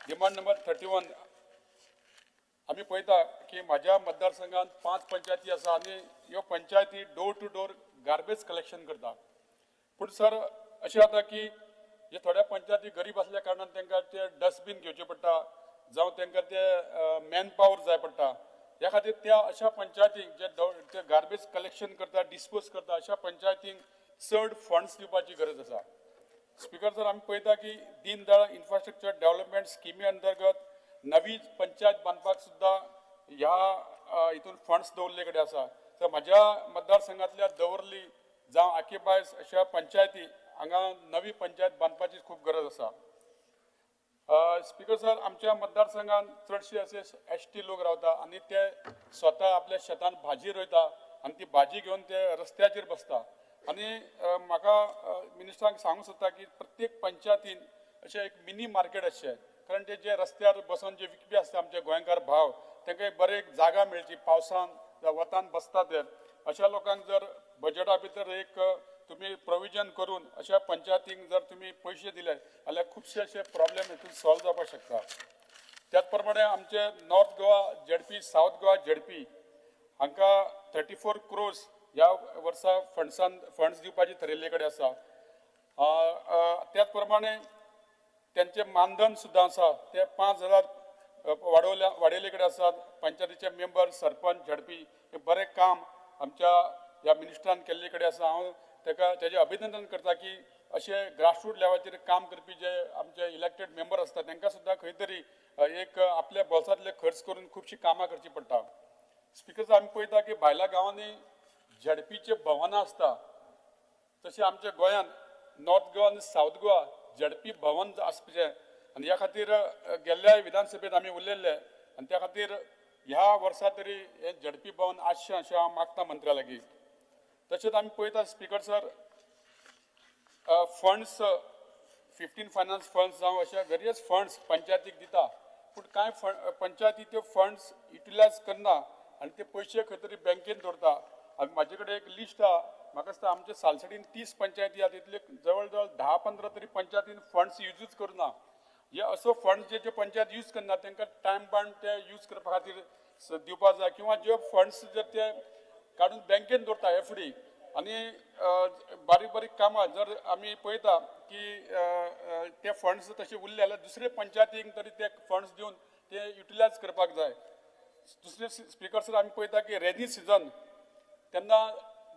डिमांड नंबर 31 आमी पळयता की म्हाज्या मतदारसंघात 5 पंचायती आसा आनी ह्यो पंचायती door to door garbage collection करता पूण सर अशें जाता की जे थोड्या पंचायती गरीब असल्या कारणान तांकां ते डस्टबीन घेवचे पडटा जावं तांकां ते मॅन पावर जाय पडटा ह्या खातीर त्या अशा पंचायतींक जे गार्बेज कलेक्शन करता डिस्पोज करता अशा पंचायतींक चड फंड्स दिवपाची गरज आसा स्पीकर सर आमी पळयता की दीन दयाळ इन्फ्रास्ट्रक्चर डेव्हलपमेंट स्किमी अंतर्गत नवी पंचायत बांदपाक सुद्दां ह्या हितून फंड्स दवरले कडेन आसा तर म्हाज्या मतदारसंघांतल्या दवर्ली जावं आकेबायज अशा पंचायती हांगा नवी पंचायत बांदपाची खूब गरज आसा स्पीकर सर आमच्या मतदारसंघात चडशे असे ST लोक रावता आनी ते स्वता आपल्या शेतान भाजी रोयता आनी ती भाजी घेवन ते रस्त्याचेर बसता आनी म्हाका मिनिस्टरांक सांगूंक सोदता की प्रत्येक पंचायतीन अशें एक मिनी मार्केट आसचें कारण ते जे रस्त्यार बसून जे विकपी आसता आमचे गोंयकार भाव तांकां एक बरें एक जागा मेळची पावसान वतान बसता ते अशा लोकांक जर बजेटा भितर एक तुम्ही प्रोविजन करून अशा पंचायतींक जर तुम्ही पैसे दिले जाल्यार खुबशे अशे प्रॉब्लेम हितून सॉल्व जावपाक शकता त्याच प्रमाणे आमचे north Goa ZP south Goa ZP हांकां 34 crores ह्या वर्सा फंड्स दिवपाची थारायल्ले कडेन आसा त्याच प्रमाणे त्यांचे मानधन सुद्दां आसा ते 5,000 वाडयल्ले कडेन आसात पंचायतीचे मेंबर सरपंच ZP हे बरें काम आमच्या ह्या मिनिस्टरान केल्ले कडेन आसा हांव तेजे अभिनंदन करता की अशे ग्रासरूट लेवलाचेर काम करपी जे आमचे इलेक्टेड मेंबर आसता तांकां सुद्दां खंय तरी एक आपल्या बोल्सांतले खर्च करून खुबशीं कामां करची पडटा स्पीकर आमी पळयता की भायल्या गांवांनी ZPचे भवनां आसता तशें आमच्या गोंयांत नॉर्थ गोवा आनी साउथ गोवा ZP भवन आसपाचें आनी ह्या खातीर गेल्ल्या विधानसभेत आमी उलयल्ले आनी त्या खातीर ह्या वर्सा तरी हे ZP भवन आसचें अशें हांव मागता मंत्र्या लागीं तशेंच आमी पळयता speaker sir funds 15 finance funds जावं अशा वेरियस फंड्स पंचायतीक दिता पूण कांय पंचायती त्यो फंड्स युटिलायज करना आनी ते पयशे खंय तरी बँकेन दवरता आनी म्हाजे कडेन एक लिस्ट आहा म्हाका दिसता आमचे सालसडीन 30 पंचायती आहा तितले जवळ जवळ 10-15 तरी पंचायतीन फंड्स यूजूच करना हे असो फंड जे पंचायत यूज करना तांकां टायम बाउंड ते यूज करपा खातीर दिवपा जाय किंवा ज्यो फंड्स जे ते काडून बँकेन दवरता एफडी आनी बारीक बारीक कामां जर आमी पळयता की ते फंड्स तशे उरले जाल्यार दुसरे पंचायतीक तरी ते फंड्स दिवन ते युटिलायज करपाक जाय दुसरे स्पीकर सर आमी पळयता की रेनी सिजन तेन्ना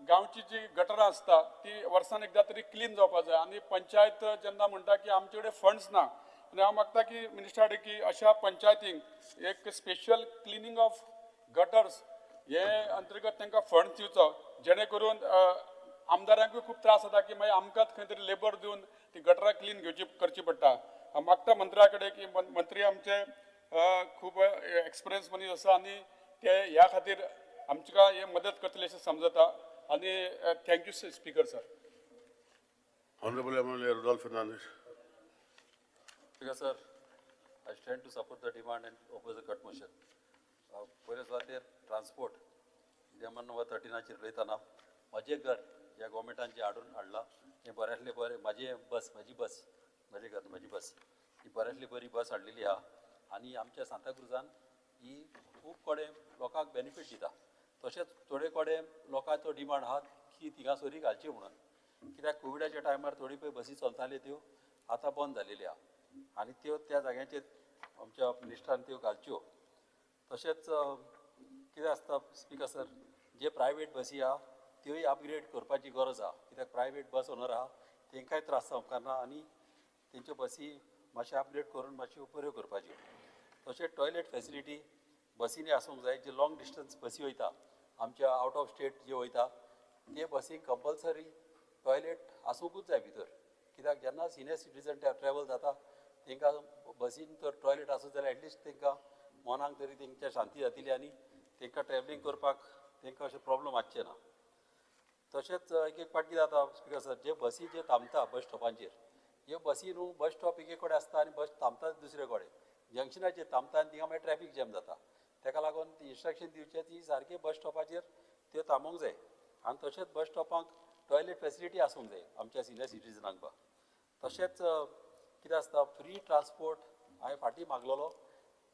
गांवची जी गटरां आसता ती वर्सान एकदा तरी क्लीन जावपाक जाय आनी पंचायत जेन्ना म्हणटा की आमचे कडेन फंड्स ना आनी हांव मागता की मिनिस्टर की अशा पंचायतींक एक स्पेशल क्लिनींग ऑफ गटर्स हे अंतर्गत तांकां फंड दिवचो जेणे करून आमदारांकूय खूब त्रास जाता की मागीर आमकांच खंय तरी लेबर दिवन ती गटरां क्लीन करची पडटा हांव मागता मंत्र्या कडेन की मंत्री आमचे खूब एक्सपिरियन्स मनीस आसा आनी ते ह्या खातीर आमकां हे मदत करतले अशें समजता आनी thank you speaker sir. Honorable MLA Rudolph Fernandez. Speaker sir, I stand to support the demand and oppose the cut motion. पहिले सुवातेर ट्रान्सपोर्ट डिमांड नंबर 13 उलयतना म्हजें घर ज्या गव्हर्मेंटान हाडून हाडलां हें बऱ्यांतलें बरें म्हजी बस म्हजें घर म्हजी बस ही बऱ्यांतली बरी बस हाडलेली आहा आनी आमच्या सांताक्रुजान ही खूब कडेन लोकांक बेनिफीट दिता तशेंच थोडे कडेन लोकांचो डिमांड आहा की थिंगा सोरी घालची म्हणून कित्याक कोविडाच्या टायमार थोडी पळय बसी चलताल्यो त्यो आतां बंद जालेल्यो आहा आनी त्यो त्या जाग्यांचेर आमच्या मिनिस्टरान त्यो घालच्यो तशेंच कितें आसता स्पीकर सर जे प्रायवेट बसी आहा त्योय अपग्रेड करपाची गरज आहा कित्याक प्रायवेट बस ओनर आहा तांकांय त्रास जावपाना आनी तेंच्यो बसी मातशें अपग्रेड करून मातश्यो बऱ्यो करपाच्यो तशेंच टॉयलेट फेसिलिटी बसींनी आसूंक जाय जे लॉंग डिस्टन्स बसी वयता आमच्या आउट ऑफ स्टेट जे वयता ते बसीक कंपल्सरी टॉयलेट आसूंकूच जाय भितर कित्याक जेन्ना सिनियर सिटीजन ट्रॅवल जाता तांकां बसीन तर टॉयलेट आसूं जाल्यार एटलिस्ट तांकां मनाक तरी तांच्या शांती जातली आनी तांकां ट्रॅवलिंग करपाक तांकां अशें प्रॉब्लम आसचें ना तशेंच एक पाटी जाता स्पीकर सर जे बसी जे थांबता बस स्टॉपांचेर ह्यो बसी न्हू बस स्टॉप एक कडेन आसता आनी बस थांबता दुसरे कडेन जंक्शनाचेर थांबता आनी थिंगा मागीर ट्रॅफीक जॅम जाता ताका लागून ती इंस्ट्रक्शन दिवचें ती सारके बस स्टॉपाचेर त्यो थांबोंक जाय आनी तशेंच बस स्टॉपांक टॉयलेट फेसिलिटी आसूंक जाय आमच्या सिनियर सिटीजनांक बा तशेंच कितें आसता फ्री ट्रान्सपोर्ट हांवें फाटीं मागलेलो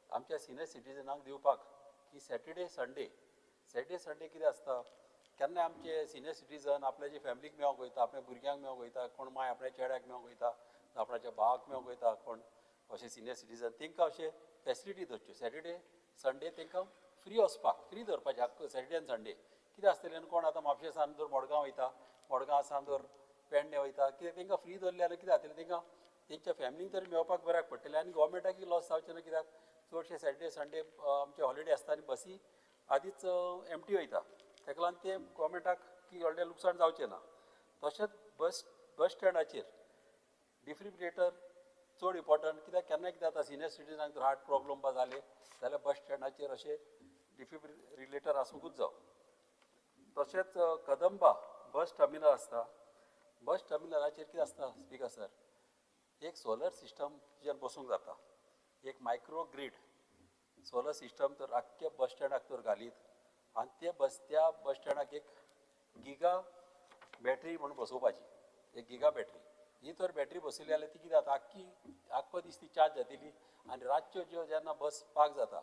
आमच्या सिनियर सिटीजनांक दिवपाक की सॅटर्डे संडे कितें आसता केन्ना आमचे सिनियर सिटीजन आपल्या जे फॅमिलीक मेळोंक वयता आपल्या भुरग्यांक मेळोंक वयता कोण माय आपल्या चेड्याक मेळोंक वयता आपणाच्या भावाक मेळोंक वयता कोण अशे सिनियर सिटीजन तांकां अशे फेसिलिटी दिवच्यो सॅटर्डे संडे तांकां फ्री वचपाक फ्री दवरपाचें सॅटर्डे आनी संडे कितें आसतलें कोण आतां म्हापशेसान जर मडगांव वयता मडगांव जर पेडणे वयता कितें तांकां फ्री दवरलें जाल्यार कितें जातलें तांकां तेंच्या फॅमिलीक तरी मेळपाक बऱ्याक पडटलें आनी गोवोरमेंटाकूय लॉस जावचें ना कित्याक चडशे सॅटर्डे संडे आमचे हॉलिडे आसता आनी बसी आदींच एमटी वयता ताका लागून ते गोवोरमेंटाक की व्हडलें लुकसाण जावचें ना तशेंच बस स्टँडाचेर डिफिब्रिलेटर चड इम्पॉर्टंट कित्याक केन्ना कितें जाता सिनियर सिटीजनाक जर हार्ट प्रॉब्लम बा जाले जाल्यार बस स्टँडाचेर अशें डिफिब्रिलेटर आसूंकूच जावं तशेंच कदंबा बस टर्मिनल आसता बस टर्मिनलाचेर कितें आसता स्पीकर सर एक सोलर सिस्टम जेर बसूंक जाता एक मायक्रो ग्रीड सोलर सिस्टम तर आख्ख्या बस स्टँडाक तर घालीत आनी त्या बस स्टँडाक एक गिगा बॅटरी म्हणून बसोवपाची एक गिगा बॅटरी ही तर बॅटरी बसयली जाल्यार ती कितें जाता आख्खो दीस ती चार्ज जातली आनी रातच्यो ज्यो जेन्ना बस पार्क जाता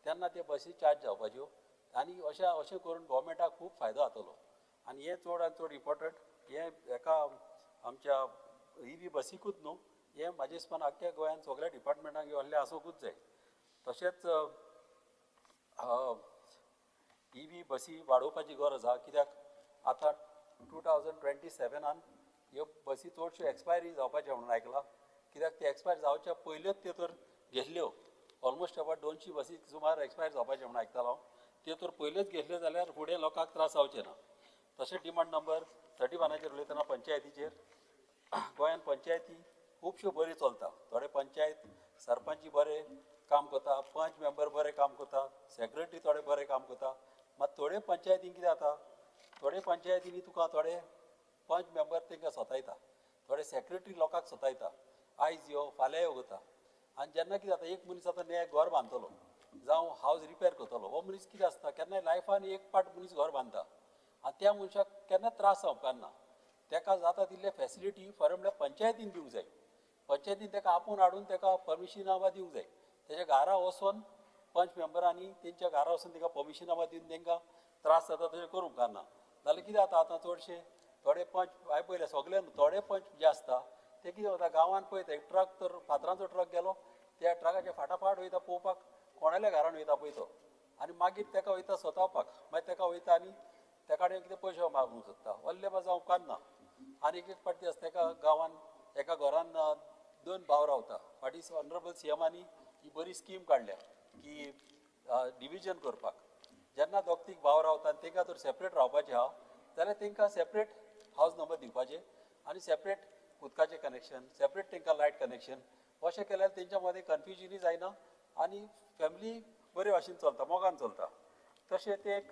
तेन्ना त्या बसी चार्ज जावपाच्यो आनी अशें करून गोवोरमेंटाक खूब फायदो जातलो आनी हें चड आनी चड इम्पॉर्टंट हें एका आमच्या ही बसीकूच न्हू हें म्हाजे हिसपान आख्ख्या गोंयांत सगळ्या डिपार्टमेंटांक व्हडलें आसूंकूच जाय तशेंच ही बसी वाडोवपाची गरज आहा कित्याक आतां 2027 ह्यो बसी चडश्यो एक्सपायरी जावपाच्यो म्हणून आयकलां कित्याक ते एक्सपायर जावच्या पयलेच त्यो तर घेतल्यो ऑलमोस्ट अबावट 200 बसी सुमार एक्सपायर जावपाचे म्हणून आयकतालो हांव त्यो तर पयलेच घेतल्यो जाल्यार फुडें लोकांक त्रास जावचे ना तशेंच डिमांड नंबर 31 उलयतना पंचायतीचेर गोंयांत पंचायती खुबश्यो बऱ्यो चलता थोडे पंचायत सरपंच बरें काम करता पंच मेंबर बरें काम करता सेक्रेटरी थोडे बरें काम करता मात थोडे पंचायतीन कितें जाता थोडे पंचायतींनी तुका थोडे पंच मेंबर तांकां स्वतायता, थोडे सेक्रेटरी लोकांक स्वतायता, आयज यो फाल्यां यो करता. आनी जेन्ना कितें जाता एक मनीस आतां नॅ घर बांदतलो जावं हावज रिपेर करतलो, हो मनीस कितें आसता केन्नाय लायफान एक पाट मनीस घर बांदता आनी त्या मनशाक केन्ना त्रास जावपाक ना. ताका जाता तितले फॅसिलिटी फॉर म्हणल्यार पंचायतीन दिवंक जाय. पंचायतीन ताका आपूण हाडून ताका परमिशनां बा दिवंक जाय. तेज्या घरा वचोन पंच मेंबरांनी तेंच्या घरा वचोन ताका परमिशनां बा दिवन तांकां त्रास जाता तशें करूंक ना. जाल्यार कितें जाता आतां चडशे थोडे पंच हांवें पळयले सगळे थोडे पंच जे आसता ते कितें जाता गांवांत पळयता एक ट्रक तर फातरांचो ट्रक गेलो त्या ट्रकाच्या फाटाफाट वयता पळोवपाक कोणाल्या घरान वयता पळय तो आनी मागीर ताका वयता सतावपाक. मागीर ताका वयता आनी ताका कडेन कितें पयशे मागूंक सोदता. व्हडले बा जावं ना. आनी एक पाटी आसता एका गांवांत एका घरान 2 भाव रावता. फाटीं ऑनरेबल सीएमांनी ही बरी स्कीम काडल्या की डिविजन करपाक. जेन्ना दोग तीग भाव रावता आनी तांकां तर सेपरेट रावपाचें आहा जाल्यार तांकां सेपरेट हावज नंबर दिवपाचे आनी सेपरेट उदकाचें कनेक्शन, सेपरेट तांकां लायट कनेक्शन अशें केल्यार तेंच्या मदें कन्फ्युजनूय जायना आनी फॅमिली बरे भाशेन चलता, मोगान चलता. तशें तें एक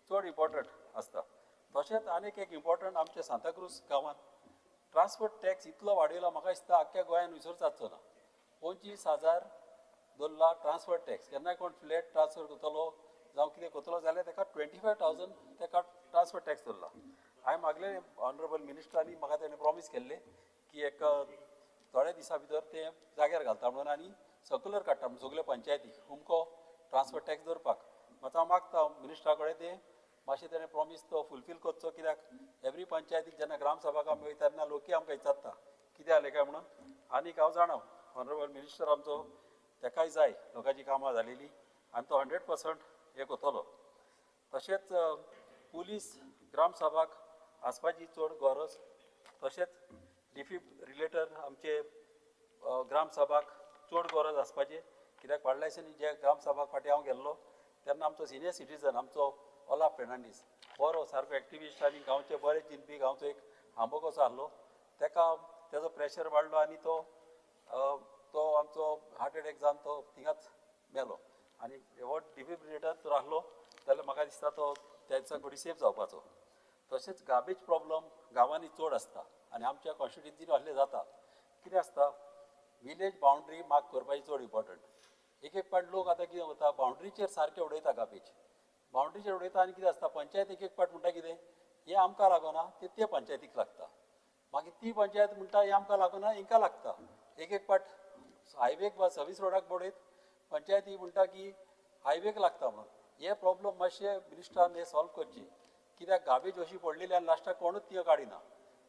चड इम्पॉर्टंट आसता. तशेंच आनीक एक इम्पॉर्टंट आमच्या सांताक्रूज गांवांत ट्रान्सपोर्ट टॅक्स इतलो वाडयला म्हाका दिसता आख्ख्या गोंयान विसरूच जाचो ना. 25,000 दवरला ट्रान्सपोर्ट टॅक्स. केन्नाय कोण फ्लॅट ट्रान्सफर करतलो जावं कितें करतलो जाल्यार ताका 25,000 ताका ट्रान्सपोर्ट टॅक्स दवरला. हांवें मागलें ऑनरेबल मिनिस्टरांनी म्हाका ताणें प्रॉमीस केल्लें की एक थोड्या दिसा भितर तें जाग्यार घालता म्हणून आनी सर्क्युलर काडटा म्हणून सगळ्या पंचायतीक हुमको ट्रान्सपोर्ट टॅक्स दवरपाक. मात हांव मागता मिनिस्टरा कडेन तें मातशें तेणें प्रॉमीस तो फुलफील करचो. कित्याक एवरी पंचायतीक जेन्ना ग्रामसभाक आमी वयता तेन्ना लोकय आमकां विचारता कितें जालें काय म्हणून. आनीक हांव जाणा ऑनरेबल मिनिस्टर आमचो ताकाय जाय लोकांची कामां जालेली आनी तो 100% हें करतलो. तशेंच पुलीस ग्रामसभाक आसपाची चड गरज. तशेंच डिफिब्रिलेटर आमचे ग्रामसभाक चड गरज आसपाचें. कित्याक फाटल्या दिसांनी जे ग्रामसभाक फाटीं हांव गेल्लो तेन्ना आमचो सिनियर सिटीजन आमचो ओला फेर्नांडीस बरो सारको एक्टिविस्ट आनी गांवचे बरे चिंतपी गांवचो एक हांबो कसो आहलो. ताका तेजो प्रेशर वाडलो आनी तो आमचो हार्ट एटॅक जावन तो थिंगाच मेलो. आनी हो डिफिब्रिलेटर जर आहलो जाल्यार म्हाका दिसता तो तेंचा कडेन सेफ जावपाचो. तशेंच गार्बेज प्रॉब्लम गांवांनी चड आसता आनी आमच्या कॉन्स्टिट्युन्सीन आहले जाता. कितें आसता विलेज बाउंड्री मार्क करपाची चड इम्पॉर्टंट. एक पाट लोक आतां कितें करता बाउंड्रीचेर सारके उडयता गार्बेज. बाउंड्रीचेर उडयता आनी कितें आसता पंचायत एक पाट म्हणटा कितें हें आमकां लागना ते पंचायतीक लागता. मागीर ती पंचायत म्हणटा हें आमकां लागना हिंकां लागता. एक पाट हायवेक वा सर्वीस रोडाक पडयत पंचायती म्हणटा की हायवेक लागता म्हणून. हे प्रॉब्लम मातशे मिनिस्टरान हे सॉल्व करचे. कित्याक गार्बेज अशी पडलेली आनी लास्टाक कोणूच ती काडिना.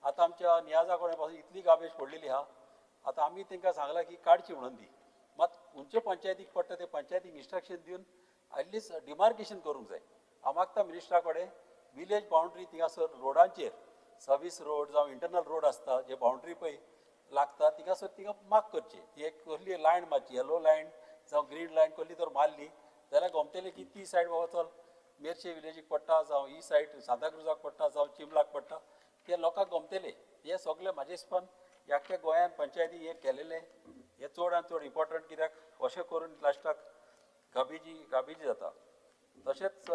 आतां आमच्या नियाजा कडेन पासून इतली गार्बेज पडलेली आहा. आतां आमी तांकां सांगलां की काडची म्हणून दी. मात खंयचे पंचायतीक पडटा ते पंचायतीक इन्स्ट्रक्शन दिवन एटलिस्ट डिमार्केशन करूंक जाय. हांव मागता मिनिस्टरा कडेन विलेज बाउंड्री थिंगासर रोडांचेर सर्वीस रोड जावं इंटरनल रोड आसता जे बाउंड्री पळय लागता थिंगासर तिका मार्क करची. ती एक कसली लायन मारची येलो लायन जावं ग्रीन लायन कसली तर मारली जाल्यार गमतलें की ती सायड बाबा चल मेर्शे विलेजीक पडटा जावं ही सायड सांताक्रुजाक पडटा जावं चिंबलाक पडटा ते लोकांक गमतलें. हे सगळें म्हाजे हिसपान ह्या गोंयान पंचायती हे केलेलें हे चड आनी चड इम्पॉर्टंट. कित्याक अशें करून लास्टाक गाबेजी जाता. तशेंच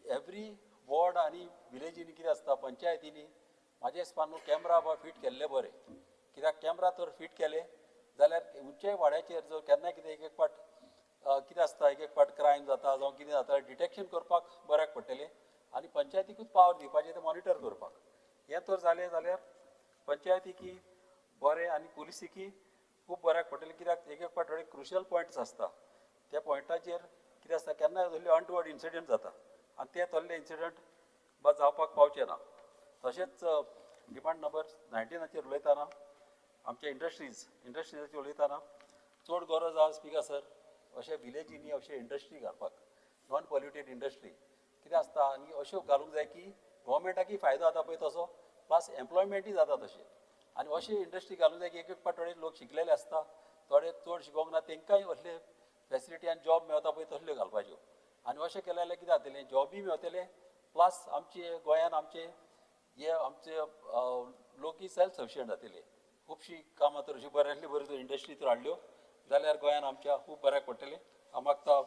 एवरी वॉर्ड आनी विलेजीनी कितें आसता पंचायतीनी म्हाजे हिसपान कॅमेरा बा फिट केल्ले बरें. कित्याक कॅमेरा तर फिट केले जाल्यार खंयच्याय वाड्याचेर जर केन्नाय कितें एक पाट कितें आसता एक पाट क्रायम जाता जावं कितें जाता डिटेक्शन करपाक बऱ्याक पडटलें आनी पंचायतीकूच पावर दिवपाचें तें मॉनिटर करपाक. हें तर जालें जाल्यार पंचायतीकी बरें आनी पुलिसीकी खूब बऱ्याक पडटलें. कित्याक एक पाट थोडे क्रुशल पॉयंट्स आसता त्या पॉयंटाचेर कितें आसता केन्नाय तसले अनटुवर्ड इन्सिडंट जाता आनी ते तसले इन्सिडंट बा जावपाक पावचे ना. तशेंच डिमांड नंबर 19 उलयतना आमच्या इंडस्ट्रीजाचेर उलयतना चड गरज आहा स्पिकर सर अशे विलेजींनी अशे इंडस्ट्री घालपाक नॉन पॉल्युटेड इंडस्ट्री. कितें आसता आनी अश्यो घालूंक जाय की गव्हर्मेंटाकय फायदो जाता पळय तसो प्लस एम्प्लॉयमेंटूय जाता तशें. आनी अशी इंडस्ट्री घालूंक जाय की एक पाट थोडे लोक शिकलेले आसता थोडे चड शिकोंक ना तांकांय असले फॅसिलिटी आनी जॉब मेळता पळय तसल्यो घालपाच्यो. आनी अशें केलें जाल्यार कितें जातलें जॉबूय मेळटलें प्लस आमचे गोंयान आमचे लोकय सेल्फ सफिशियंट जातले. खुबशीं कामां तर अशी बऱ्यांतली बऱ्यो इंडस्ट्री तर हाडल्यो जाल्यार गोंयान आमच्या खूब बऱ्याक पडटलें. हांव मागता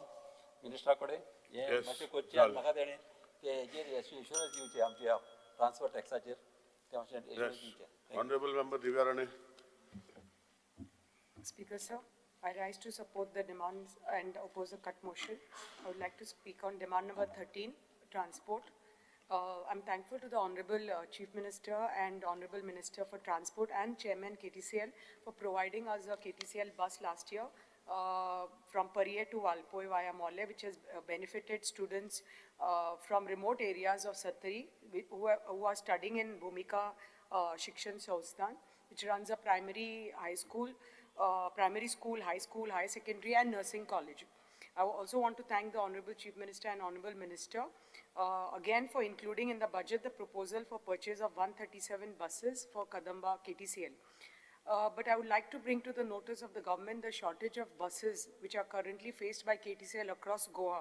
मिनिस्टरा कडेन हें मातशें करचें आनी म्हाका तेणें की हेजेर एश्युरन्स दिवचे आमच्या ट्रान्सफर टॅक्साचेर ते मातशें एश्युरन्स Yes. दिवचे. Honorable Member Divya Rane. Speaker, sir, I rise to support the demands and oppose the cut motion. I would like to speak on demand number 13, transport. I'm thankful to the Honorable Chief Minister and Honorable Minister for Transport and Chairman KTCL for providing us a KTCL bus last year from Pariye to Valpoi via Molle, which has benefited students from remote areas of Satari who are studying in Bhumika Shikshan Sansthan, which runs a primary school, high school, higher secondary and nursing college. I also want to thank the Honorable Chief Minister and Honorable Minister again for including in the budget the proposal for purchase of 137 buses for Kadamba KTCL. But I would like to bring to the notice of the government the shortage of buses which are currently faced by KTCL across Goa.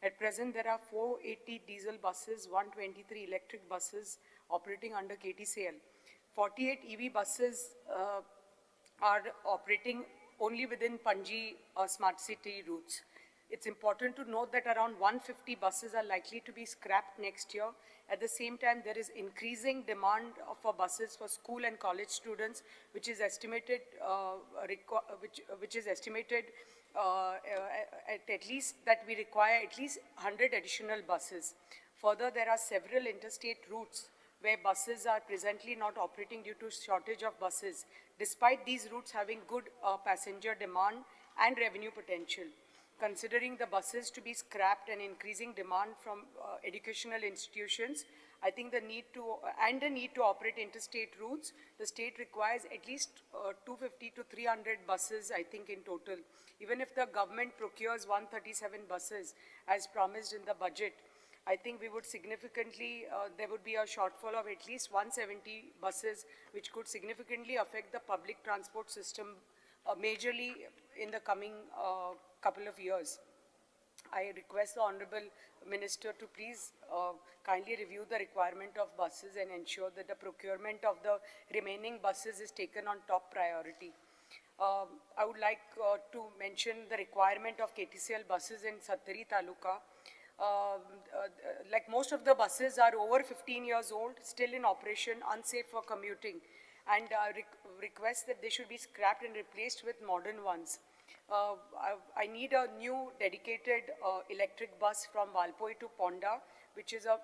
At present, there are 480 diesel buses, 123 electric buses operating under KTCL. 48 EV buses are operating only within Panji smart city routes. It's important to note that around 150 buses are likely to be scrapped next year. At the same time, there is increasing demand for buses for school and college students, which is estimated, at least that we require at least 100 additional buses. Further, there are several interstate routes where buses are presently not operating due to shortage of buses, despite these routes having good passenger demand and revenue potential. Considering the buses to be scrapped and increasing demand from educational institutions, I think the need to operate interstate routes, the state requires at least 250 to 300 buses, I think, in total. Even if the government procures 137 buses as promised in the budget, I think we would significantly, there would be a shortfall of at least 170 buses, which could significantly affect the public transport system majorly in the coming couple of years. I request the Honorable Minister to please kindly review the requirement of buses and ensure that the procurement of the remaining buses is taken on top priority. I would like to mention the requirement of KTCL buses in Satari Taluka. Like most of the buses are over 15 years old, still in operation, unsafe for commuting, and request that they should be scrapped and replaced with modern ones. I need a new dedicated electric bus from Valpoi to Ponda, which is a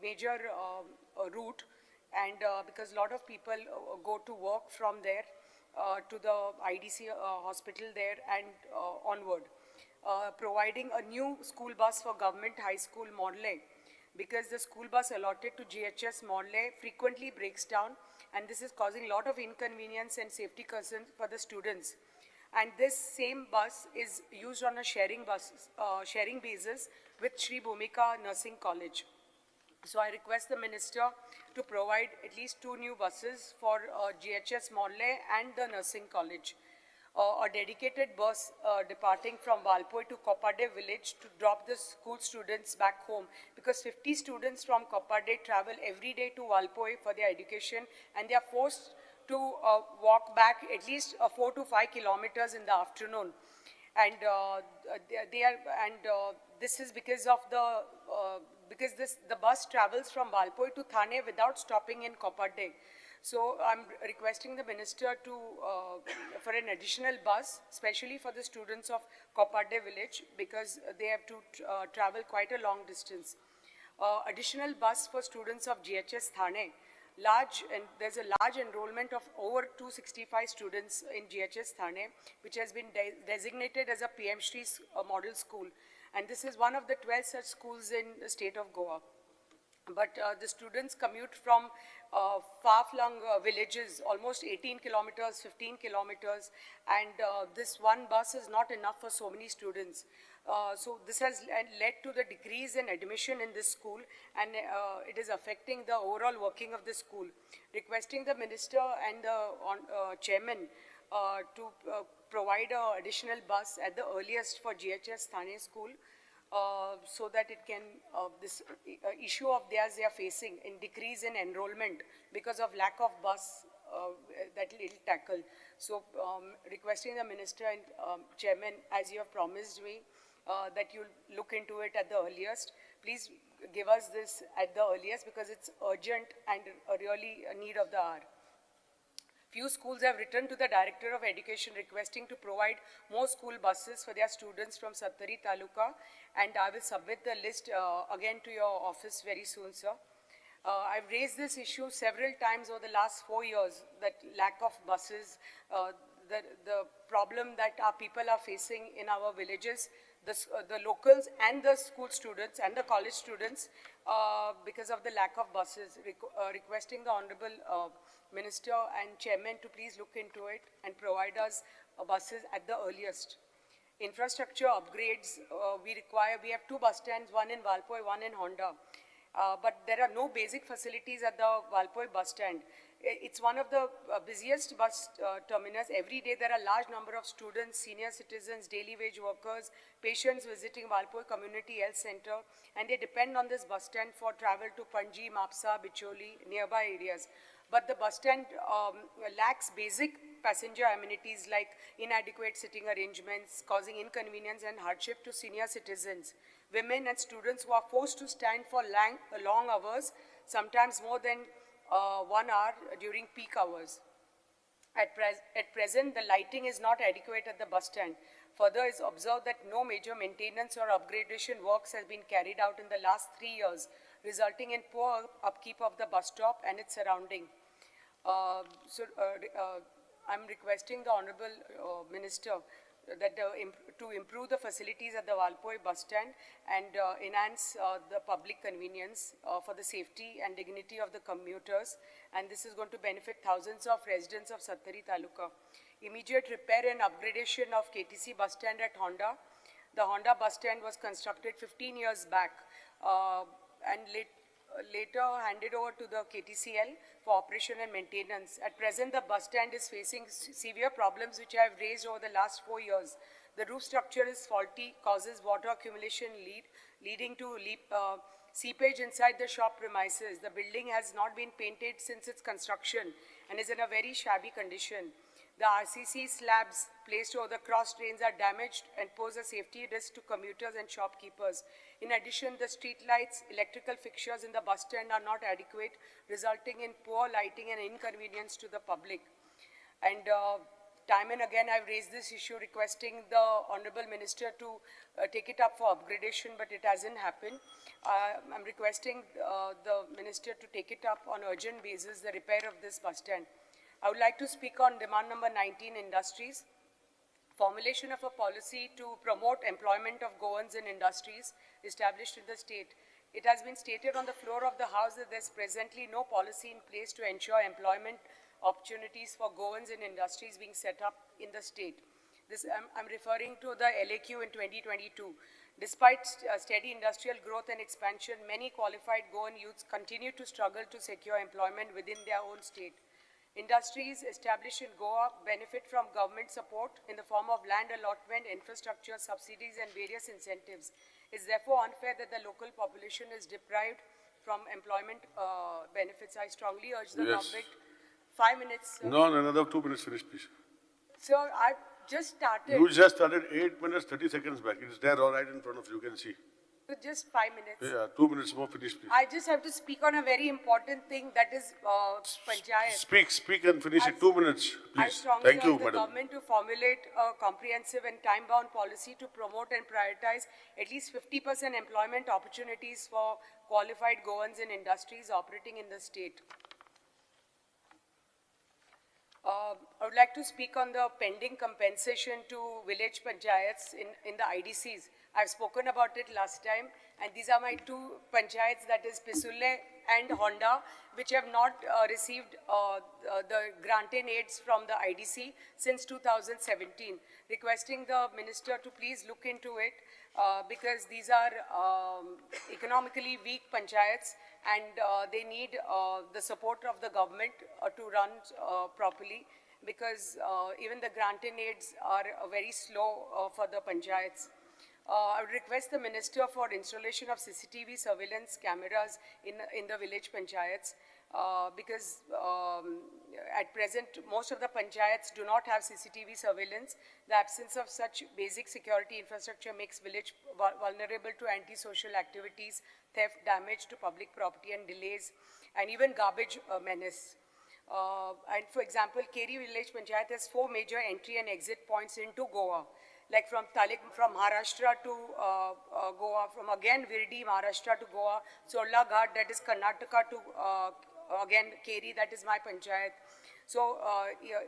major route, and because a lot of people go to work from there to the IDC hospital there and onward. Providing a new school bus for government high school Morle, because the school bus allotted to GHS Morle frequently breaks down, and this is causing a lot of inconvenience and safety concerns for the students. And this same bus is used on a sharing basis with Sri Bhumika Nursing College. So I request the Minister to provide at least 2 new buses for GHS Morle and the Nursing College. A dedicated bus departing from Valpoi to Kopade village to drop the school students back home, because 50 students from Kopade travel every day to Valpoi for their education, and they are forced to walk back at least 4 to 5 kilometers in the afternoon. And this is because of the the bus travels from Valpoi to Thane without stopping in Kopade. So I'm requesting the Minister to for an additional bus, especially for the students of Kopade village, because they have to travel quite a long distance. Additional bus for students of GHS Thane. There's a large enrollment of over 265 students in GHS Thane, which has been designated as a PM Shri's model school. And this is one of the 12 such schools in the state of Goa. But the students commute from far-flung villages, almost 18 kilometers, 15 kilometers, and this one bus is not enough for so many students. So this has led to the decrease in admission in this school, and it is affecting the overall working of the school. Requesting the Minister and the Chairman to provide an additional bus at the earliest for GHS Thane school, so that it can, this issue of theirs they are facing in decrease in enrollment because of lack of bus that it will tackle. So requesting the Minister and Chairman, as you have promised me, that you'll look into it at the earliest. please give us this at the earliest because it's urgent and really a need of the hour. Few schools have written to the Director of Education requesting to provide more school buses for their students from Sattari Taluka, and I will submit the list again to your office very soon, sir. I've raised this issue several times over the last 4 years, that lack of buses, the problem that our people are facing in our villages, the locals and the school students and the college students because of the lack of buses, requesting the Honorable Minister and Chairman to please look into it and provide us buses at the earliest. Infrastructure upgrades, we have 2 bus stands, one in Valpoi, one in Honda. But there are no basic facilities at the Valpoi bus stand. It's one of the busiest bus terminus. Every day there are large number of students, senior citizens, daily wage workers, patients visiting Valpoi Community Health Center, and they depend on this bus stand for travel to Panji, Mapsa, Bicholi, nearby areas. But the bus stand lacks basic passenger amenities like inadequate sitting arrangements, causing inconvenience and hardship to senior citizens, women and students who are forced to stand for long hours, sometimes more than 1 hour during peak hours. At present, the lighting is not adequate at the bus stand. Further, it's observed that no major maintenance or upgradation works has been carried out in the last 3 years, resulting in poor upkeep of the bus stop and its surrounding. I'm requesting the Honorable Minister that to improve the facilities at the Valpoi bus stand and enhance the public convenience for the safety and dignity of the commuters, and this is going to benefit thousands of residents of Sattari Taluka. Immediate repair and upgradation of KTC bus stand at Honda. The Honda bus stand was constructed 15 years back and later handed over to the KTCL for operation and maintenance. At present, the bus stand is facing severe problems which I have raised over the last 4 years. The roof structure is faulty, causes water accumulation leading to seepage inside the shop premises. The building has not been painted since its construction and is in a very shabby condition. The RCC slabs placed over the cross drains are damaged and pose a safety risk to commuters and shopkeepers. In addition, the street lights, electrical fixtures in the bus stand are not adequate, resulting in poor lighting and inconvenience to the public. And time and again, I've raised this issue requesting the Honorable Minister to take it up for upgradation, but it hasn't happened. I'm requesting the Minister to take it up on urgent basis, the repair of this bus stand. I would like to speak on demand number 19, industries. Formulation of a policy to promote employment of Goans in industries established in the state. It has been stated on the floor of the House that there is presently no policy in place to ensure employment opportunities for Goans in industries being set up in the state. I'm referring to the LAQ in 2022. Despite steady industrial growth and expansion, many qualified Goan youths continue to struggle to secure employment within their own state. Industries established in Goa benefit from government support in the form of land allotment, infrastructure, subsidies, and various incentives. It's therefore unfair that the local population is deprived from employment benefits. I strongly urge the government. 5 minutes. No, another 2 minutes, finish, please. Sir, I've just started. You just started 8 minutes, 30 seconds back. It's there all right in front of you, you can see. Just 5 minutes. Yeah, 2 minutes more, finish, please. I just have to speak on a very important thing, that is Panchayat. Speak and finish it. 2 minutes, I please. strongly Thank you, urge the madam. government to formulate a comprehensive and time-bound policy to promote and prioritize at least 50% employment opportunities for qualified Goans in industries operating in the state. I would like to speak on the pending compensation to village panchayats in the IDCs. I've spoken about it last time, and these are my 2 panchayats, that is Pisulle and Honda, which have not received the granted aids from the IDC since 2017. Requesting the minister to please look into it because these are economically weak panchayats and they need the support of the government to run properly, because even the granted aids are very slow for the panchayats. I would request the Minister for installation of CCTV surveillance cameras in the village panchayats. because at present, most of the panchayats do not have CCTV surveillance. The absence of such basic security infrastructure makes village vulnerable to antisocial activities, theft, damage to public property and delays, and even garbage menace. And for example, Keri village panchayat has 4 major entry and exit points into Goa, like from from Maharashtra to Goa, from again Virdi, Maharashtra to Goa, Sorla Ghat, that is Karnataka to again Keri, that is my panchayat. So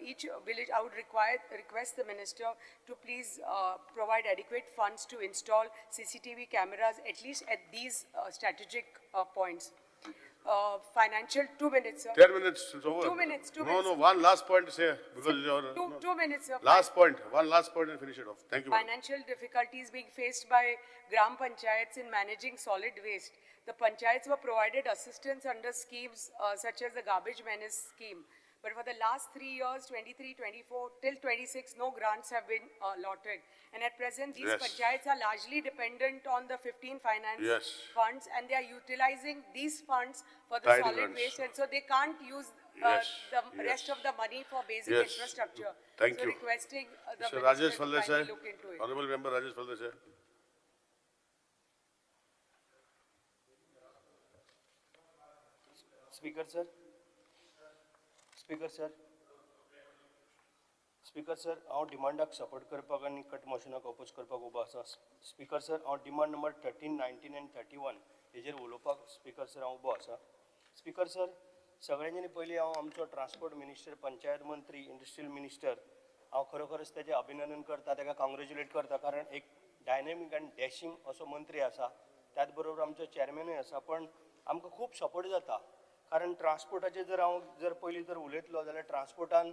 each village, I would request the minister to please provide adequate funds to install CCTV cameras, at least at these strategic points. Financial, 2 minutes, sir. 10 minutes, it's over. 2 minutes, 2 No, minutes. no, one last point to say, because your... no. 2 minutes, sir. Last point, one last point and finish it off. Thank you. madam. Financial difficulties being faced by Gram Panchayats in managing solid waste. The Panchayats were provided assistance under schemes such as the Garbage Menace scheme. But for the last 3 years, 23, 24, till 26, no grants have been allotted. And at present, these Yes. Panchayats are largely dependent on the 15 finance Yes. funds, and they are utilizing these funds for the Tidy solid grants. waste, and so they can't use Yes, the yes. rest of the money for basic Yes. infrastructure. Thank so you. requesting the Mr. minister Rajesh to Faldesai, kindly look into it. Honorable Member Rajesh Faldesai. Speaker sir. Speaker sir. Speaker sir, हांव डिमांडाक support करपाक आनी cut मोशनाक oppose करपाक उबो आसा. Speaker sir, हांव demand number 13, 19 and 31 हेजेर उलोवपाक speaker sir हांव उबो आसा. स्पीकर सर, सगळ्यांनी पयलीं हांव आमचो ट्रान्सपोर्ट मिनिस्टर, पंचायत मंत्री, इंडस्ट्रियल मिनिस्टर हांव खरोखरच तेजें अभिनंदन करता, ताका कॉंग्रेच्युलेट करता, कारण एक डायनॅमीक आनी डॅशिंग असो मंत्री आसा. त्याच बरोबर आमचो चॅरमॅनूय आसा, पण आमकां खूब सपोर्ट जाता. कारण ट्रान्सपोर्टाचेर जर पयलीं जर उलयतलो जाल्यार ट्रान्सपोर्टान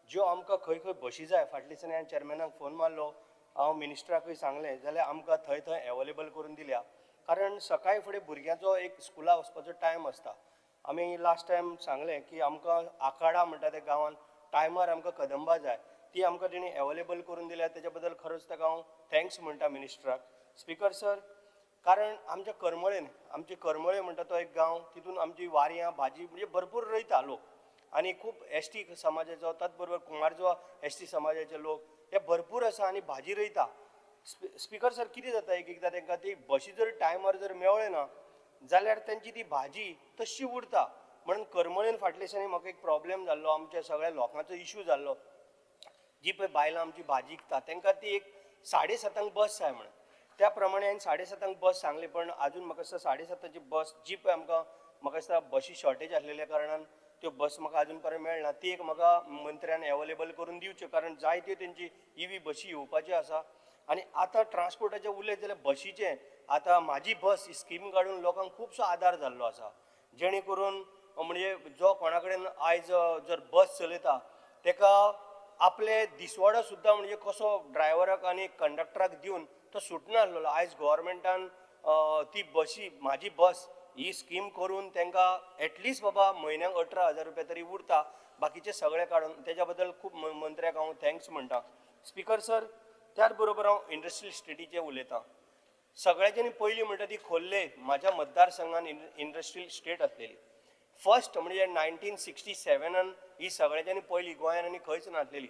ज्यो आमकां खंय खंय बशी जाय, फाटल्या दिसांनी हांवें चॅरमॅनाक फोन मारलो, हांव मिनिस्टराकूय सांगलें, जाल्यार आमकां थंय थंय एवेलेबल करून दिल्या. कारण सकाळी फुडें भुरग्यांचो एक स्कुलाक वचपाचो टायम आसता. आमी लास्ट टायम सांगलें की आमकां आखाडा म्हणटा त्या गांवांत टायमार आमकां कदंबा जाय, ती आमकां तेणी एवेलेबल करून दिल्या. तेज्या बद्दल खरोच ताका हांव थँक्स म्हणटा मिनिस्टराक. स्पीकर सर, कारण आमच्या करमळेन, आमचे करमळे म्हणटा तो एक गांव, तितून आमची वारयां भाजी म्हणजे भरपूर रोयता लोक, आनी खूब एसटी समाजाचो, त्याच बरोबर कुंभारजो एसटी समाजाचे लोक हे भरपूर आसा आनी भाजी रोयता. स्पीकर सर, कितें जाता एकदां तांकां ती बशी जर टायमार जर मेवळे ना जाल्यार तांची ती भाजी तशी उरता. म्हणून करमळेन फाटल्या दिसांनी म्हाका एक प्रॉब्लेम जाल्लो, आमच्या सगळ्या लोकांचो इश्यू जाल्लो. जी पळय बायलां आमची भाजी विकता तांकां ती एक 7:30 बस जाय म्हणून. त्या प्रमाणे हांवें 7:30 बस सांगली, पण अजून म्हाका दिसता 7:30 बस जी पळय आमकां म्हाका दिसता बशी शॉर्टेज आसलेल्या कारणान त्यो बस म्हाका अजून पर्यंत मेळना. ती एक म्हाका मंत्र्यान एवेलेबल करून दिवच्यो, कारण जायत्यो तेंची EV बशी येवपाच्यो आसा. आनी आतां ट्रान्सपोर्टाचें उलयत जाल्यार बशीचें आतां म्हाजी बस ही स्कीम काडून लोकांक खुबसो आदार जाल्लो आसा. जेणे करून म्हणजे जो कोणा कडेन आयज जर बस चलयता ताका आपले दिसवाडो सुद्दां म्हणजे कसो ड्रायव्हराक आनी कंडक्टराक दिवन तो सुटना आसलेलो. आयज गोवोरमेंटान ती बशी, म्हाजी बस ही स्कीम करून तांकां एटलिस्ट बाबा म्हयन्याक 18,000 रुपया तरी उरता, बाकीचे सगळे काडून. तेज्या बद्दल खूब मंत्र्याक हांव थँक्स म्हणटा. स्पीकर सर, त्याच बरोबर हांव इंडस्ट्रियल स्टेटीचें उलयतां. सगळ्यांनी पयलीं म्हणटा ती खोर्ले म्हाज्या मतदारसंघान इंडस्ट्रियल स्टेट आसलेली. फर्स्ट म्हणजे 1967 ही सगळ्यांनी पयली गोंयान आनी खंयच नासलेली.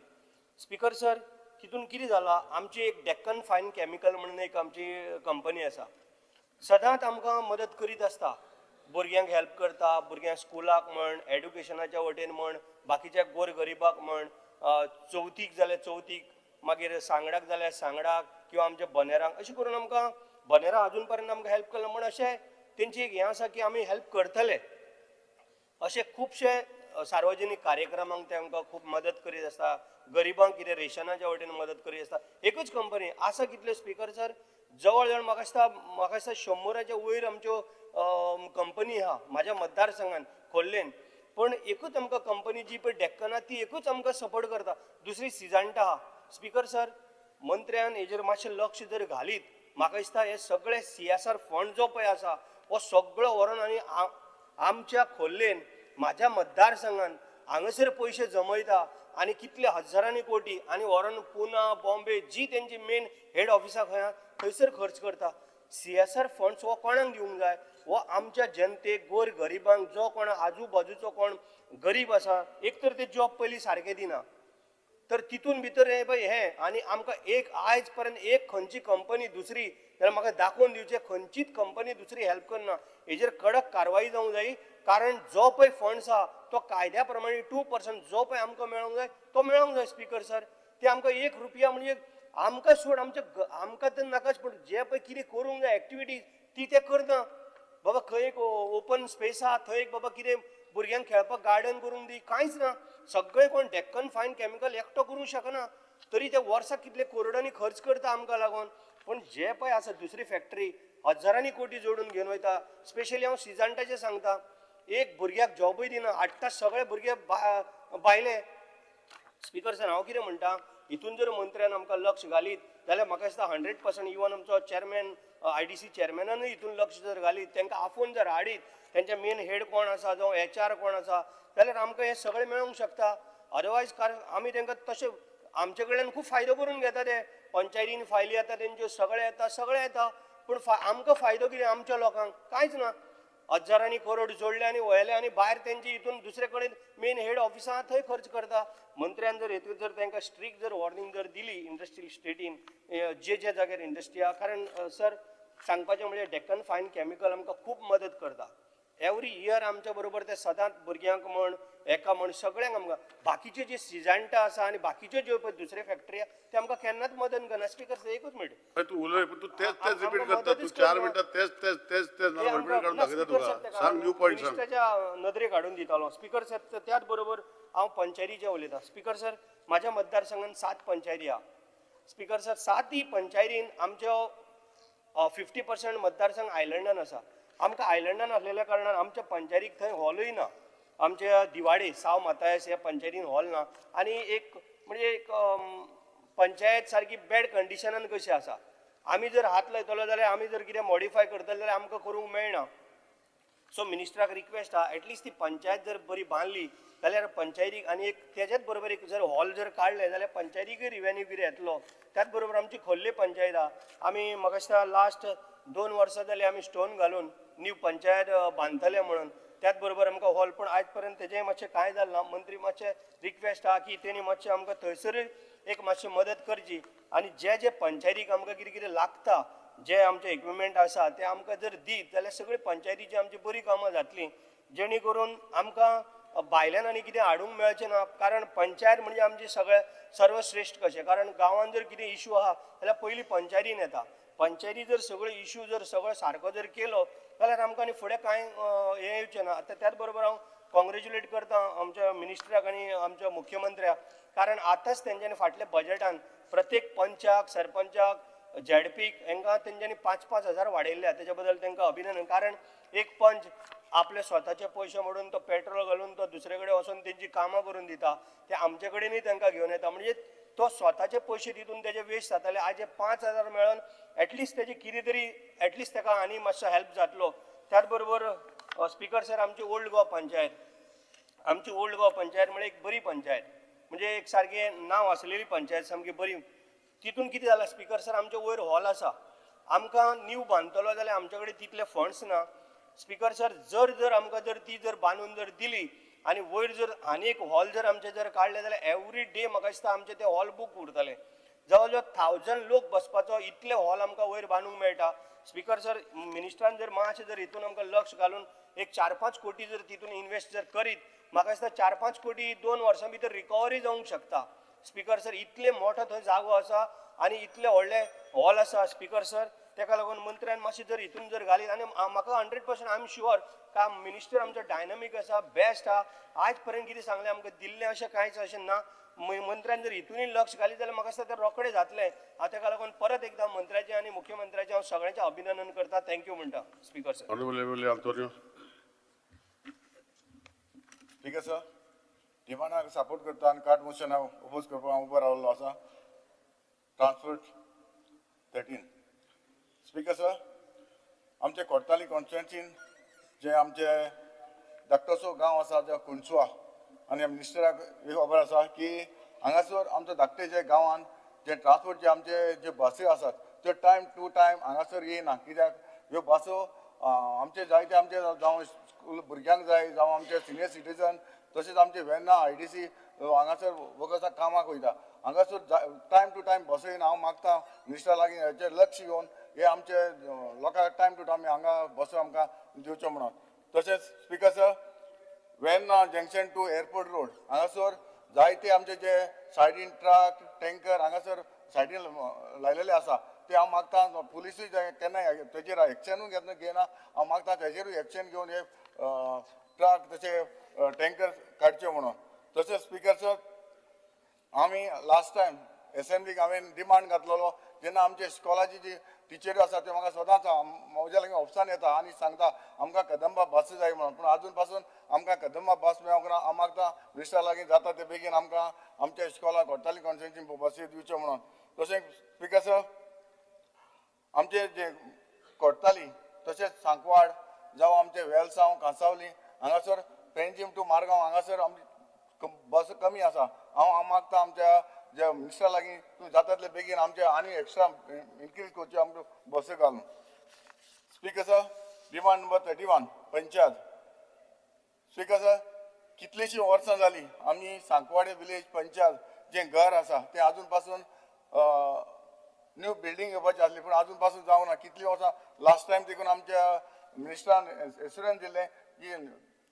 स्पीकर सर, तितून कितें जालां, आमची एक डेक्कन फायन केमिकल म्हणून एक आमची कंपनी आसा, सदांच आमकां मदत करीत आसता. भुरग्यांक हेल्प करता, भुरग्यांक स्कुलाक म्हण, एड्युकेशनाच्या वटेन म्हण, बाकीच्या गोरगरिबाक म्हण, चवथीक जाल्यार चवथीक, मागीर सांगडाक जाल्यार सांगडाक, किंवा आमच्या बनेरांक, अशें करून आमकां बनेरां अजून पर्यंत आमकां हेल्प केलां. म्हण अशें तेंची एक हें आसा की आमी हेल्प करतले. अशे खुबशे सार्वजनीक कार्यक्रमांक ते आमकां खूब मदत करीत आसता. गरिबांक कितें रेशनाच्या वटेन मदत करीत आसता. एकूच कंपनी आसा कितल्यो स्पीकर सर, जवळ जवळ म्हाका दिसता 100च्या वयर आमच्यो कंपनी आहा म्हाज्या मतदारसंघान खोर्लेन. पण एकूच आमकां कंपनी जी पळय डेक्कना ती एकूच आमकां सपोर्ट करता, दुसरी सिजांटा आहा. स्पीकर सर, मंत्र्यान हेजेर मातशें लक्ष जर घालीत, म्हाका दिसता हे सगळे CSR फंड जो पळय आसा हो सगळो व्हरून आनी आमच्या खोर्लेन म्हाज्या मतदारसंघान हांगासर पयशे जमयता आनी कितले हजारांनी कोटी आनी व्हरून पुना, बॉम्बे जी तेंची मेन हेड ऑफिसां खंय थंयसर खर्च करता. CSR फंड्स हो कोणाक दिवंक जाय हो आमच्या जनतेक गोर गरिबांक जो कोण आजूबाजूचो कोण गरीब आसा एक तर ते जॉब पयलीं सारके दिना तर तितून भितर हे पळय हे आनी आमकां एक आयज पर्यंत एक खंयची कंपनी दुसरी जाल्यार म्हाका दाखोवन दिवचे खंयचीच कंपनी दुसरी हेल्प करना हेजेर कडक कारवाई जावंक जायी कारण जो पळय फंड्स आहा तो कायद्या प्रमाणे 2% जो पळय आमकां मेळोंक जाय तो मेळोंक जाय स्पीकर सर ते आमकां 1 रुपया म्हणजे आमकां सोड आमकां तर नाकाच पूण जे पळय कितें करूंक जाय एक्टिविटीज ती ते करना बाबा खंय एक ओपन स्पेस आहा थंय एक बाबा कितें भुरग्यांक खेळपाक गार्डन करूंक दी कांयच ना सगळे कोण डेक्कन फायन केमिकल एकटो करूंक शकना तरी ते वर्साक कितले करोडांनी खर्च करता आमकां लागून पण जे पळय आसा दुसरी फॅक्टरी हजारांनी कोटी जोडून घेवन वयता स्पेशली हांव सिजांटाचें सांगता एक भुरग्याक जॉबूय दिना 8 तास सगळे भुरगे भायले स्पीकर सर हांव कितें म्हणटा हितून जर मंत्र्यान आमकां लक्ष घालीत जाल्यार म्हाका दिसता 100% इवन आमचो चेअरमॅन IDC चेअरमॅनानूय हितून लक्ष जर घालीत तांकां आफोवन जर हाडीत तेंचे मेन हेड कोण आसा जावं HR कोण आसा जाल्यार आमकां हें सगळें मेळोंक शकता अदरवायज कारण आमी तांकां तशें आमचे कडल्यान खूब फायदो करून घेता ते पंचायतीन फायली येता तेंच्यो सगळे येता पूण आमकां फायदो कितें आमच्या लोकांक कांयच ना हजारांनी करोड जोडले आनी वयले आनी भायर तेंची हितून दुसरे कडेन मेन हेड ऑफिसां थंय खर्च करता मंत्र्यान जर हेतून जर तांकां स्ट्रिक्ट जर वॉर्निंग जर दिली इंडस्ट्रियल स्टेटीन जे जाग्यार इंडस्ट्री आहा कारण सर सांगपाचें म्हणजे डेक्कन फायन केमिकल आमकां खूब मदत करता एवरी इयर आमच्या बरोबर ते सदांच भुरग्यांक म्हण एका म्हण सगळ्यांक आमकां बाकीचे जे सिजांटा आसा आनी बाकीच्यो ज्यो पळय दुसरे फॅक्टरी आहा ते आमकां केन्नाच मदत करना स्पीकर एकूच मिनट तू उलय पण तू तेच रिपीट करता तू 4 मिनिटात तेच रिपीट काढून दाखयता तुका सांग न्यू पॉइंट सांग मिनिस्टराच्या नदरेक हाडून दितालो स्पीकर सर त्याच बरोबर हांव पंचायतीचें उलयतां स्पीकर सर म्हाज्या मतदारसंघान 7 पंचायती आहा स्पीकर सर 7 पंचायतीन आमच्यो 50% मतदारसंघ आयलंडान आसा आमकां आयलंडान आसलेल्या कारणान आमच्या पंचायतीक थंय हॉलूय ना आमच्या दिवाडे साव मातायस ह्या पंचायतीन हॉल ना आनी एक म्हणजे एक पंचायत सारकी बॅड कंडिशनान कशी आसा आमी जर हात लायतलो जाल्यार आमी जर कितें मॉडिफाय करतले जाल्यार आमकां करूंक मेळना सो मिनिस्टराक रिक्वेस्ट आहा एटलिस्ट ती पंचायत जर बरी बांदली जाल्यार पंचायतीक आनी एक तेच्याच बरोबर एक जर हॉल जर काडले जाल्यार पंचायतीकूय रिवेन्यू कितें येतलो त्याच बरोबर आमची खोर्ले पंचायत आहा आमी म्हाका दिसता लास्ट 2 वर्सां जाली आमी स्टोन घालून न्यू पंचायत बांदतले म्हणून त्याच बरोबर आमकां हॉल पूण आयज पर्यंत तेजें मातशें कांय जालें ना मंत्री मातशें रिक्वेस्ट आहा की तेणी मातशें आमकां थंयसरूय एक मातशी मदत करची आनी जे पंचायतीक आमकां कितें कितें लागता जे आमचे इक्विपमेंट आसा ते आमकां जर दीत जाल्यार सगळी पंचायतीची आमची बरी कामां जातलीं जेणे करून आमकां भायल्यान आनी कितें हाडूंक मेळचें ना कारण पंचायत म्हणजे आमची सगळे सर्वश्रेश्ठ कशें कारण गांवांत जर कितें इशू आहा जाल्यार पयलीं पंचायतीन येता पंचायती जर सगळो इशू जर सगळो सारको जर केलो जाल्यार आमकां आनी फुडें कांय हें येवचें ना आतां त्याच बरोबर हांव कॉंग्रेच्युलेट करता आमच्या मिनिस्टराक आनी आमच्या मुख्यमंत्र्याक कारण आतांच तेंच्यांनी फाटल्या बजेटान प्रत्येक पंचाक सरपंचाक झेडपीक हांकां तेंच्यांनी 5-5 हजार वाडयल्ल्या तेच्या बद्दल तांकां अभिनंदन कारण एक पंच आपले स्वताचे पयशे मोडून तो पेट्रोल घालून तो दुसरे कडेन वचून तेंची कामां करून दिता ते आमचे कडेनूय तांकां घेवन येता म्हणजे तो स्वताचे पयशे दितून तेजे वेस्ट जाताले आज 5,000 मेळोन एटलिस्ट तेजी कितें तरी एटलिस्ट ताका आनी मातसो हेल्प जातलो त्याच बरोबर स्पीकर सर आमची ओल्ड गोवा पंचायत म्हणजे एक बरी पंचायत म्हणजे एक सारकें नांव आसलेली पंचायत सामकी बरी तितून कितें जालां स्पीकर सर आमचे वयर हॉल आसा आमकां न्यू बांदतलो जाल्यार आमचे कडेन तितले फंड्स ना स्पीकर सर जर आमकां जर ती जर बांदून जर दिली आनी वयर जर आनी एक हॉल जर आमचे जर काडले जाल्यार एवरी डे म्हाका दिसता आमचे ते हॉल बूक उरतले जवळ जवळ 1000 लोक बसपाचो इतले हॉल आमकां वयर बांदूंक मेळटा स्पीकर सर मिनिस्टरान जर मातशें जर हितून आमकां लक्ष घालून एक 4-5 कोटी जर तितून इन्वेस्ट जर करीत म्हाका दिसता 4-5 कोटी 2 वर्सां भितर रिकवरी जावंक शकता स्पीकर सर इतले मोठो थंय जागो आसा आनी इतले व्हडले हॉल आसा स्पीकर सर तेका लागून मंत्र्यान मातशें जर हितून जर घालीत आनी म्हाका 100% आय एम शुअर का मिनिस्टर आमचो डायनामीक आसा बेस्ट आहा आयज पर्यंत कितें सांगलें आमकां दिल्लें अशें कांयच अशें ना मंत्र्यान जर हितूनय लक्ष घालीत जाल्यार म्हाका दिसता तें रोखडें जातलें हांव तेका लागून परत एकदां मंत्र्याचें आनी मुख्यमंत्र्याचें हांव सगळ्यांचें अभिनंदन करता थँक्यू म्हणटा speaker sir honourable Antonio speaker sir डिमांडाक सपोर्ट करता आनी कार्ड मोशन हांव ओपोज करपाक हांव उबो रावल्लो आसा ट्रान्सपोर्ट 13 स्पीकर सर आमचे कोर्ताली कॉन्स्टिट्युएन्सीन जे आमचे धाकटोसो गांव आसा जो कुंचवा आनी मिनिस्टराक ही खबर आसा की हांगासर आमचे धाकटे जे गांवान जे ट्रान्सपोर्टचे आमचे जे बसी आसात त्यो टायम टू टायम हांगासर येयना कित्याक ह्यो बसो आमचे जायते आमचे जावं स्कूल भुरग्यांक जाय जावं आमचे सिनियर सिटीजन तशेंच आमचे वेन्ना IDC हांगासर वर्कर्साक कामाक वयता हांगासर टायम टू टायम बसो येयना. हांव मागता मिनिस्टरा लागीं हेचेर लक्ष घेवन हे आमचे लोकांक टायम टू टायम हांगा बसो आमकां दिवच्यो म्हणून. तशेंच speaker sir Verna junction to airport road हांगासर जायते आमचे जे सायडीन ट्रक टँकर हांगासर सायडीन लायलेले आसा ते हांव मागता पुलिसूय केन्नाय तेजेर एक्शनूय घेना. हांव मागता तेजेरूय एक्शन घेवन हे ट्रक तशे टँकर काडचे म्हणून. तशेंच स्पिकर सर आमी लास्ट टायम एसेंब्लीक हांवें डिमांड घातलेलो जेन्ना आमचे इस्कॉलाची जी टिचऱ्यो आसा त्यो म्हाका सदांच म्हज्या लागीं ऑफिसान येता आनी सांगता आमकां कदंबा बस जाय म्हणून. पूण आजून पासून आमकां कदंबा बस मेळोंक ना. हांव मागता मिनिस्टरा लागीं जाता ते बेगीन आमकां आमच्या इस्कॉलाक कोर्ताली कॉन्स्टिट्युन्सी बसी दिवच्यो म्हणून. तशेंच स्पिकर सर आमचे जे कोर्ताली तशेंच सांकवाड जावं आमचे वेलसांव कांसावली हांगासर पेंजीम टू मारगांव हांगासर आमची बस कमी आसा. हांव मागता आमच्या जे मिनिस्टरा लागीं तूं जाता तितले बेगीन आमचे आनी एक्स्ट्रा इन्क्रीज करच्यो आमच्यो बसी घालून. Speaker sir demand number 31 panchayat. Speaker sir कितलीशीं वर्सां जालीं आमी सांकवाडे विलेज पंचायत जें घर आसा तें आजून पासून न्यू बिल्डींग येवपाची आसली पूण आजून पासून जावंक ना. कितलीं वर्सां लास्ट टायम देखून आमच्या मिनिस्टरान एश्युरन्स दिलें की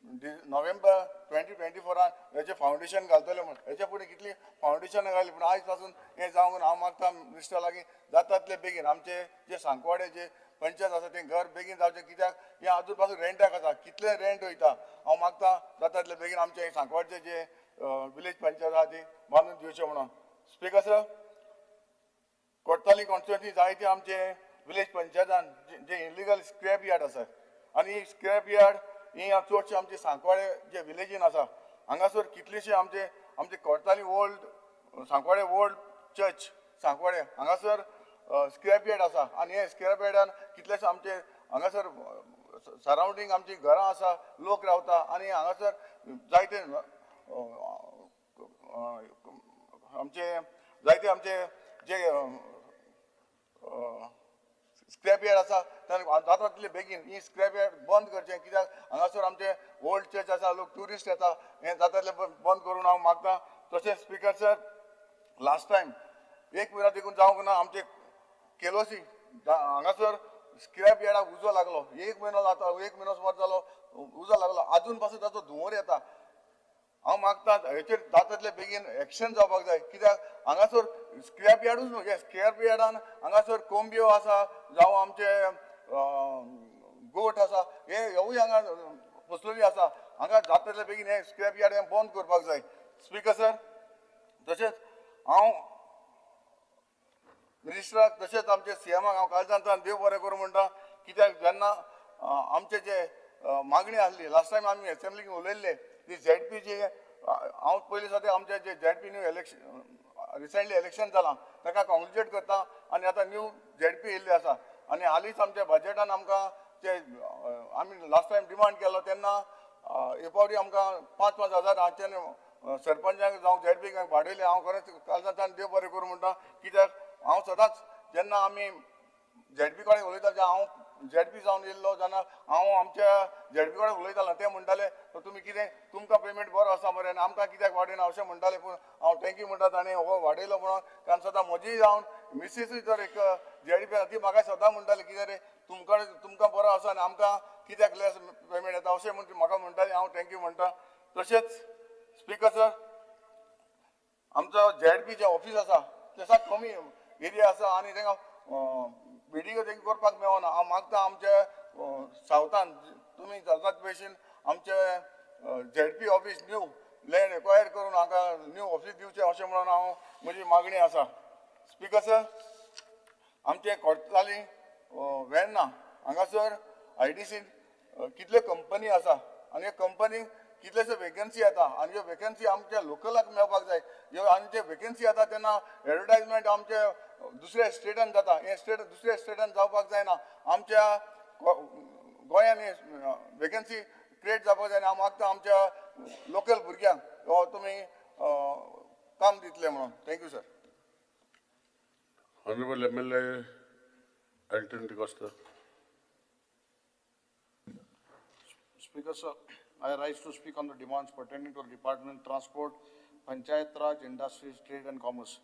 नोव्हेंबर 2024 हेचें फावंडेशन घालतले म्हणून. हेचे फुडें कितलीं फावंडेशनां घाली पूण आयज पासून हें जावंक ना. हांव मागता मिनिस्टरा लागीं जाता तितले बेगीन आमचे जे सांकवाडे जे पंचायत आसा तें घर बेगीन जावचें कित्याक हें आजून पासून रेंटाक आसा. कितले रेंट वयता. हांव मागता जाता तितले बेगीन आमचे सांकवाडचे जे विलेज पंचायत आसा ती बांदून दिवचे म्हणून. स्पिकर सर कोर्ताली कॉन्स्टिट्युन्सी जायते आमचे विलेज पंचायतान जे इलिगल स्क्रॅप यार्ड आसात आनी स्क्रॅप यार्ड ही चडशे आमचे सांकवाडे जे विलेजीन आसा हांगासर कितलेशे आमचे कोर्ताली ओल्ड सांकवाडे ओल्ड चर्च सांकवाडे हांगासर स्क्रॅप यार्ड आसा आनी हे स्क्रॅप यार्डान कितलेशे आमचे हांगासर सरावंडींग आमची घरां आसा लोक रावता आनी हांगासर जायते आमचे जे स्क्रॅप यार्ड आसा जाता तितले बेगीन ही स्क्रॅप यार्ड बंद करचें कित्याक हांगासर आमचे ओल्ड चर्च आसा लोक ट्युरिस्ट येता हें जाता तितलें बंद करून हांव मागता. तशेंच स्पिकर सर लास्ट टायम एक म्हयनो देखून जावंक ना आमचे केलोसी हांगासर स्क्रॅप यार्डाक उजो लागलो. एक म्हयनो जाता एक म्हयनो सुमार जालो उजो लागलो आजून पासून ताचो धुंवर येता. हांव मागता हेचेर जाता तितले बेगीन एक्शन जावपाक जाय कित्याक हांगासर स्क्रॅप यार्डूच न्हू हे स्क्रॅप यार्डान हांगासर कोंबयो आसा जावं आमचे गोट आसा हेवूय हांगा फसलेली आसा. हांगा जाता तितले बेगीन हे स्क्रॅप यार्ड हें बंद करपाक जाय. स्पिकर सर तशेंच हांव मिनिस्टराक तशेंच आमचे CMाक हांव कालच्यान देव बरें करूं म्हणटा कित्याक जेन्ना आमचे जे मागणी आसली लास्ट टायम आमी एसेंब्लीक उलयल्ले ती ZP जी हांव पयलीं सद्या आमचे जे ZP new election recently election जालां ताका कॉंग्रेच्युलेट करता आनी आतां न्यू ZP येयल्ली आसा आनी हालींच आमच्या बजेटान आमकां ते आमी लास्ट टायम डिमांड केलो तेन्ना हे फावटी आमकां 5-5 हजार हांचे सरपंचाक जावं ZP वाडयले. हांव खरेंच कालच्यान देव बरें करूं म्हणटा कित्याक हांव सदांच जेन्ना आमी ZP कडेन उलयता जेन्ना हांव ZP जावन येयल्लो जेन्ना हांव आमच्या ZP कडेन उलयतालो ते म्हणटाले तुमी कितें तुमकां पेमेंट बरो आसा मरे आनी आमकां कित्याक वाडयना अशें म्हणटाले. पूण हांव थँक्यू म्हणटा ताणें हो वाडयलो म्हणून कारण सदां म्हजी जावन मिसीसूय तर एक ZP ती म्हाका सदां म्हणटाली कितें रे तुमकां बरो आसा आनी आमकां कित्याक लेस पेमेंट येता अशें म्हण म्हाका म्हणटाली. हांव थँक्यू म्हणटा. तशेंच स्पिकर सर आमचो ZP जे ऑफीस आसा तें कमी एरिया आसा आनी तांकां बिल्डिंग तांकां करपाक मेळना. हांव मागता आमच्या सावथान तुमी जाता भशेन आमचे ZP office new land acquire करून हांकां न्यू ऑफीस दिवचें अशें म्हणून हांव म्हजी मागणी आसा. स्पिकर सर आमचे कोर्ताली वेन्ना हांगासर IDC कितल्यो कंपनी आसा आनी ह्या कंपनीक कितलेशे वेकन्सी येता आनी ह्यो वेकन्सी आमच्या लोकलाक मेळपाक जाय. ह्यो आनी जे वेकन्सी येता तेन्ना एडवर्टायजमेंट आमचे दुसऱ्या स्टेटान जाता हे दुसऱ्या स्टेटान जावपाक जायना. आमच्या गोंयान वेकन्सी क्रिएट जावपाक जाय. हांव मागता आमच्या लोकल भुरग्यांक तुमी काम दितले म्हणून. Thank you sir. Honorable MLA Anthony Costa. Speaker, sir, I rise to speak on the demands pertaining to Department of Transport, Panchayat Raj, Industries, Trade and Commerce.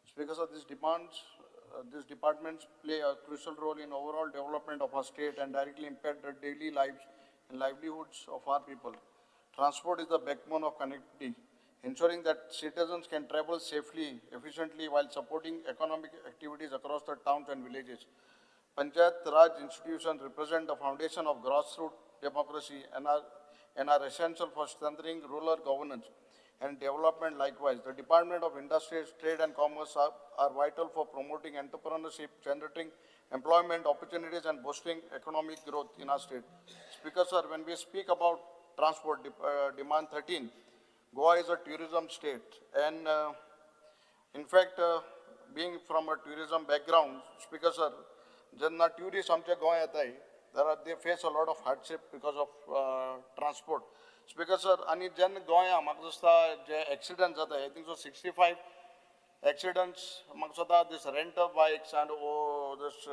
Speaker, sir, these departments play a crucial role in overall development of our state and directly impact the daily lives and livelihoods of our people. Transport is the backbone of connectivity, ensuring that citizens can travel safely, efficiently while supporting economic activities across the towns and villages. Panchayat Raj institutions represent the foundation of grassroots democracy and are essential for strengthening rural governance and development. Likewise, the Department of Industries, Trade and Commerce are vital for promoting entrepreneurship, generating employment opportunities and boosting economic growth in our state. Speaker, sir, when we speak about transport, demand 13, Goa is a tourism state and in fact, being from a tourism background, Speaker, sir, जेन्ना tourists आमच्या गोंय येताय, they face a lot of hardship because of transport. Speaker, sir, आणि जेन्ना गोंया म्हाका दिसता जे accidents जाता, I think so 65 accidents, म्हाका दिसता this renter bikes and this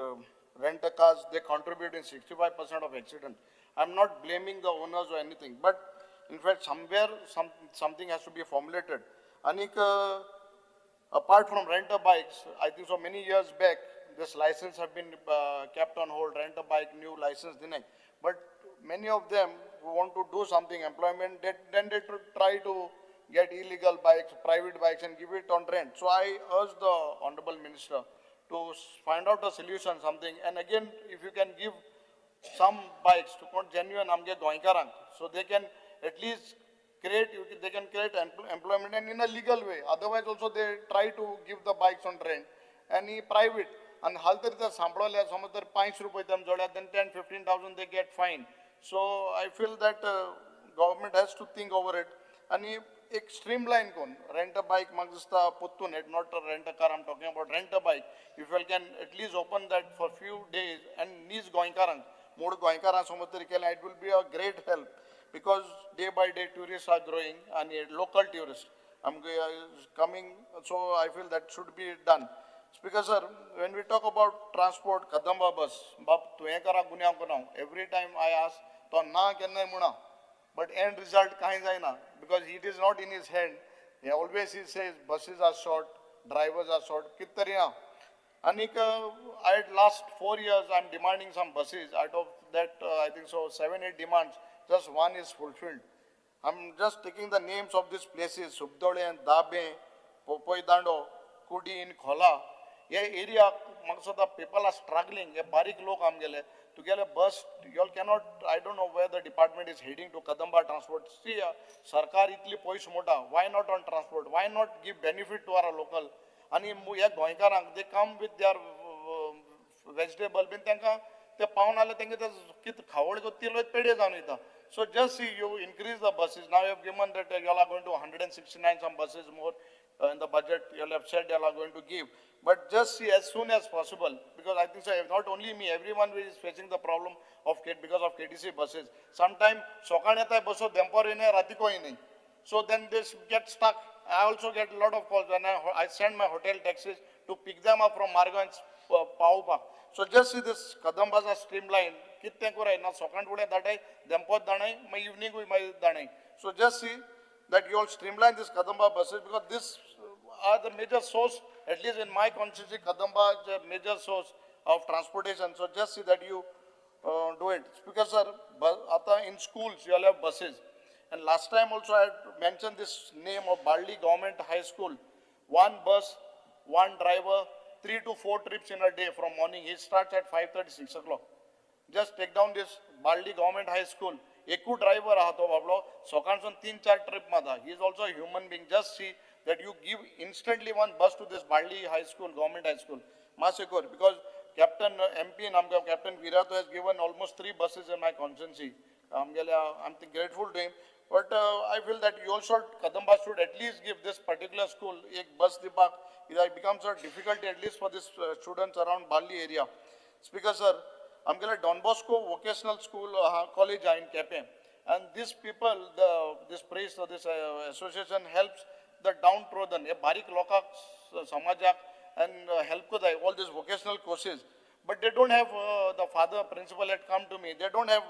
renter cars, they contribute in 65% of accidents. I'm not blaming the owners or anything, but in fact somewhere something has to be formulated. And apart from renter bikes, I think so many years back, this license have been kept on hold, rent a bike, new license denied. But many of them who want to do something, employment, then they try to get illegal bikes, private bikes and give it on rent. So I urge the Honorable Minister to find out a solution, something. And again, if you can give some bikes to genuine amge goinkarang, so they can at least create employment and in a legal way. Otherwise also they try to give the bikes on rent and private. And हाल तरी तर सांभाळल्या समज तर ₹5 them जोड्या, then 10-15,000 they get fined. So I feel that government has to think over it. आणि एक streamline कोण rent a bike म्हाका दिसता पोत्तून it, not a rent a car, I'm talking about rent a bike. If you can at least open that for few days and नीज गोंयकारांक मोड गोंयकारांक समज तरी केलें, it will be a great help because day by day tourists are growing and local tourists coming, so I feel that should be done. Speaker, sir, when we talk about transport, Kadamba bus, Bab Tuekara Gunya Kunau, every time I ask, to na kenna muna, but end result kahin jaina, because it is not in his hand. He always says buses are short, drivers are short, kittariya. And I last 4 years I'm demanding some buses. Out of that, I think so 7-8 demands, just one is fulfilled. I'm just taking the names of these places: Subdole and Dabe, Popoi Dando, Kudi in Khola. ये area, people are struggling. ये बारीक लोग आम गेले. To get a bus, you all cannot. I don't know where the department is heading to. Kadamba transport. See, Sarkar itli pois mota. Why not on transport? Why not give benefit to our local? Ani ye goinkarang, they come with their vegetable. Bin tenka te paun ale tenke te kit khawad ko tilo pede janu ita. So just see, you increase the buses. Now you have given that you all are going to 169 some buses more in the budget. You all have said you all are going to give. But just see as soon as possible, because I think so, not only me, everyone is facing the problem of because of KTC buses. Sometimes sokaneta buso dempor ine ratiko ine. So then they get stuck. I also get a lot of calls when I send my hotel taxis to pick them up from Margo and Paupa. So just see this Kadambas are streamlined. Kitne kurai na sokand bude datai dempor danai, my evening we my danai. So just see that you all streamline this Kadamba buses, because this are the major source, at least in my constituency, Kadamba is a major source of transportation. So just see that you do it. Speaker, sir, in schools you all have buses. And last time also I had mentioned this name of Baldi Government High School. One bus, one driver, 3 to 4 trips in a day from morning. He starts at 5:30, 6 o'clock. Just take down this Baldi Government High School. Eku driver rahato bablo, sokanson 3-4 trip mada. He is also a human being. Just see that you give instantly one bus to this Baldi High School, Government High School. Masekor, because Captain MP Namdev, Captain Virato has given almost 3 buses in my constituency. I'm grateful to him. But I feel that you also, Kadamba should at least give this particular school a bus dipak. It becomes a difficulty at least for these students around Baldi area. Speaker, sir, I'm going to Don Bosco Vocational School College in Kepe. And these people, this priest or this association helps the downtrodden, a barik loka samajak, and help all these vocational courses. but they don't have, the father principal had come to me, they don't have,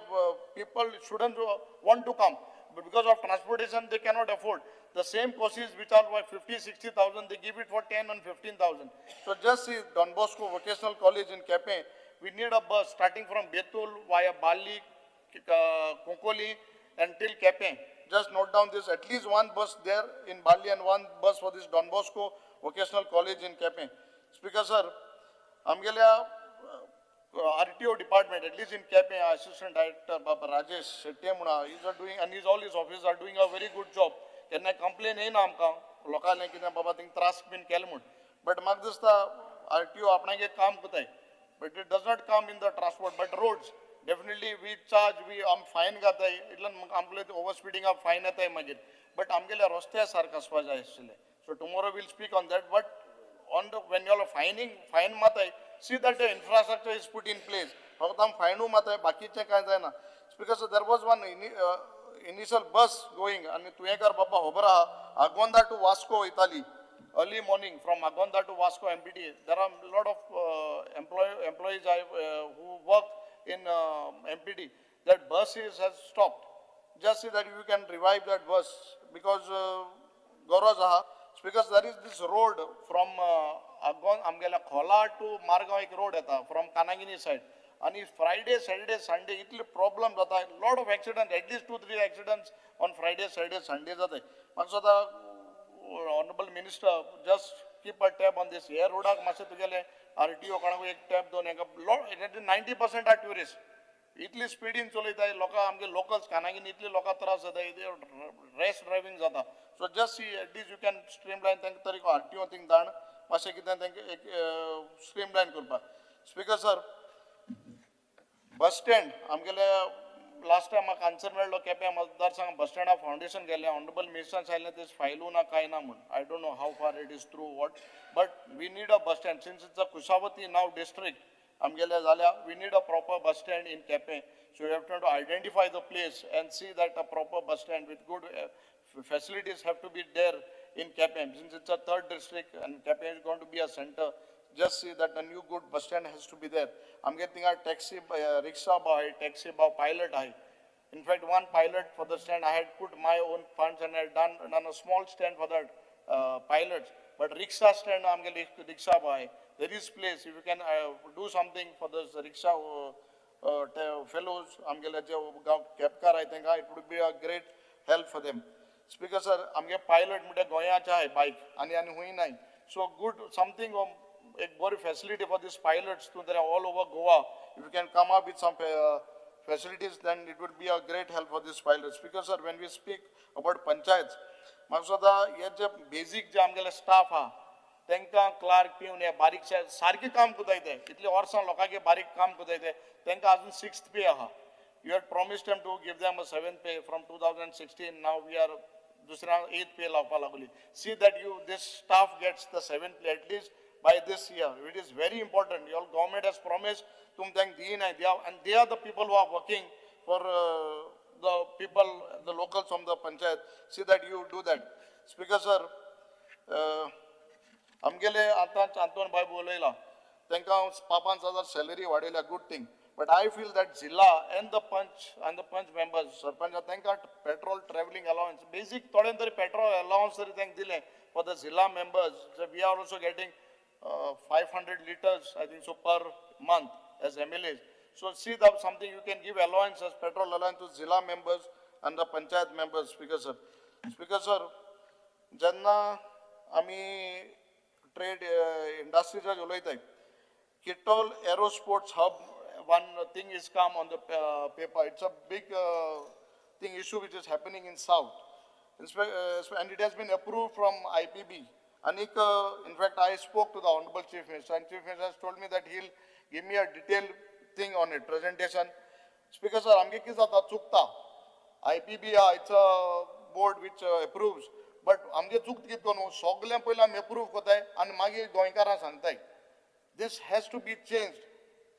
people, students who want to come, but because of transportation, they cannot afford. The same courses which are by 50, 60,000, they give it for 10 and 15,000. So just see Don Bosco Vocational College in Kepe, we need a bus starting from Betul via Bali, Kokoli until Kepe. Just note down this, at least one bus there in Bali and one bus for this Don Bosco Vocational College in Kepe. Speaker sir, Amgelia RTO department, at least in Kepe, Assistant Director Baba Rajesh Shettyamuna, he's all his officers are doing a very good job. Can I complain in Amka? Local Baba think Trask bin Kelmund. But Magdista RTO apna काम kutai. But it does not come in the transport, but roads. Definitely we charge, fine gatai, itlan ample overspeeding of fine atai magir. But amgele roste sarkas waja isle. So tomorrow we'll speak on that. But on the, when you are fine matai, see that the infrastructure is put in place. Bhagam fine matai, baki che kai na. Because there was one initial bus going, and Tuyekar Baba Hobra, Agonda to Vasco, Italy. Early morning from Agonda to Vasco MPD. There are a lot of employees who work in MPD. That bus has stopped. Just see that you can revive that bus because Gaurav Jaha, because there is this road from Amgela Khola to Margaon ek road eta from Kanagini side. And if Friday, Saturday, Sunday, it will problem jata. A lot of accidents, at least 2-3 accidents on Friday, Saturday, Sunday jate. So the Honorable Minister, just keep a tab on this. Here, road mashe tugele RTO kanago ek tab do nega. 90% are tourists. Itli speed in chole tai loka amge locals kanagin itli loka taras jata. Race driving jata. So just see at least you can streamline thank tariko RTO thing dan mashe kitan thank streamline kurpa. Speaker sir, bus stand amgele last time a concern well Kepe Mazdar Sang bus stand foundation gale Honorable Minister silent is filuna kaina mun. I don't know how far it is through what, but we need a bus stand since it's a Kushavati now district. Amgele Zalia, we need a proper bus stand in Kepe. So we have to identify the place and see that a proper bus stand with good facilities have to be there in Kepe. Since it's a third district and Kepe is going to be a center, just see that a new good bus stand has to be there. I'm getting a taxi, rickshaw boy, taxi boy, pilot high. In fact, one pilot for the stand, I had put my own funds and I had done a small stand for that pilots. But rickshaw stand, I'm getting rickshaw boy. There is place, if you can do something for those rickshaw fellows, I'm getting Kepkar, I think it would be a great help for them. Speaker sir, I'm getting pilot, mute goya chai bike, ani hui nai. So good, something a good facility for these pilots to all over Goa. If you can come up with some facilities, then it would be a great help for these pilots. Because sir, when we speak about panchayats, Maksoda, ye basic staff ha, tenka clerk peon ya barik sarki काम कुदाई दे, इतने और San लोका के बारीक काम कुदाई दे, tenka आज 6th pay ha. You had promised them to give them a 7th pay from 2016. Now we are दूसरा 8th pay लापा लागली. See that this staff gets the 7th pay at least by this year. It is very important. Your government has promised, and they are the people who are working for the people, the locals from the panchayat. See that you do that. Speaker sir, amgele Anton bhai bolela, tenka 5,000 salary vadela, good thing. But I feel that Zilla and the Punch members, Sarpanch, tenka petrol traveling allowance, basic thodentari petrol allowance thank dile for the Zilla members. So we are also getting 500 liters, I think so, per month as MLAs. So see that something you can give allowance as petrol allowance to Zilla members and the Panchayat members, Speaker sir. Speaker sir, Janna, Ami trade industries are Jolaitai. Kitol Aerosports Hub, one thing is come on the paper. It's a big thing issue which is happening in South. And it has been approved from IPB. Anik, in fact, I spoke to the Honorable Chief Minister, and Chief Minister has told me that he'll give me a detailed thing on it, presentation. Speaker sir, amge kisa ta chukta. IPB, it's a board which approves, but amge chukt kit kono, soglem pehla approve kotay, and magi goinkara sangtay. This has to be changed.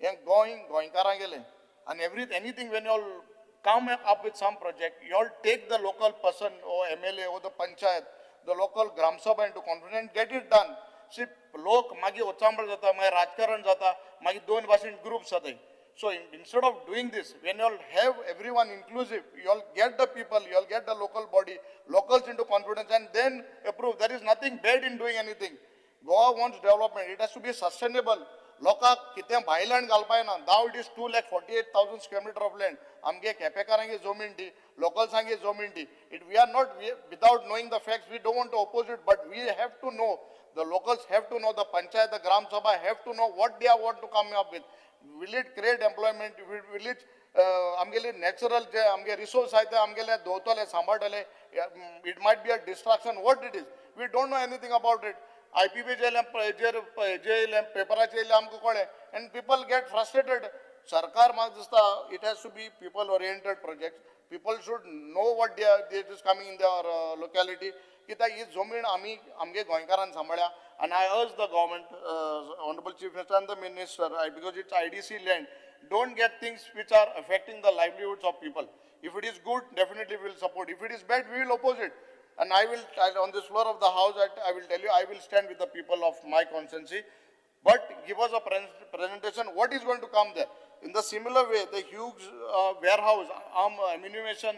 Yang goinkara gele, and anything when you all come up with some project, you all take the local person or MLA or the panchayat, the local Gram Sabha into confidence, get it done. लोक मागीर वचांबळ जाता मागीर राजकारण जाता मागीर दोन भाशेन groups जाताय. So instead of doing this, when you all have everyone inclusive, you all get the people, you all get the local body, locals into confidence and then approve. There is nothing bad in doing anything. Goa wants development. It has to be sustainable. लोकांक कितें भायल्यान घालपाक ना. Now it is 2,48,000 square meter of land. आमगे केपेकारांगे जमीन दी, localsange जमीन दी. We are not without knowing the facts. We don't want to oppose it, but we have to know. The locals have to know. The panchayat, the gram sabha have to know what they want to come up with. Will it create employment? Will it आमगेले natural जे आमगे resource आहे ते आमगेले दोतले सांभाळटले? It might be a distraction. What it is? We don't know anything about it. IPB jail paperaचे येयले आमकां कळ्ळें and people get frustrated. Sarkar म्हाका दिसता it has to be people oriented projects. People should know what it is coming in their locality. कित्याक ही जमीन आमी आमगे गोंयकारान सांबाळ्या and I urge the government, Honorable Chief Minister and the Minister, because it's IDC land, don't get things which are affecting the livelihoods of people. If it is good, definitely we will support. If it is bad, we will oppose it. And I will, on this floor of the house, I will tell you, I will stand with the people of my constituency. But give us a presentation, what is going to come there. In the similar way, the huge warehouse, ammunition,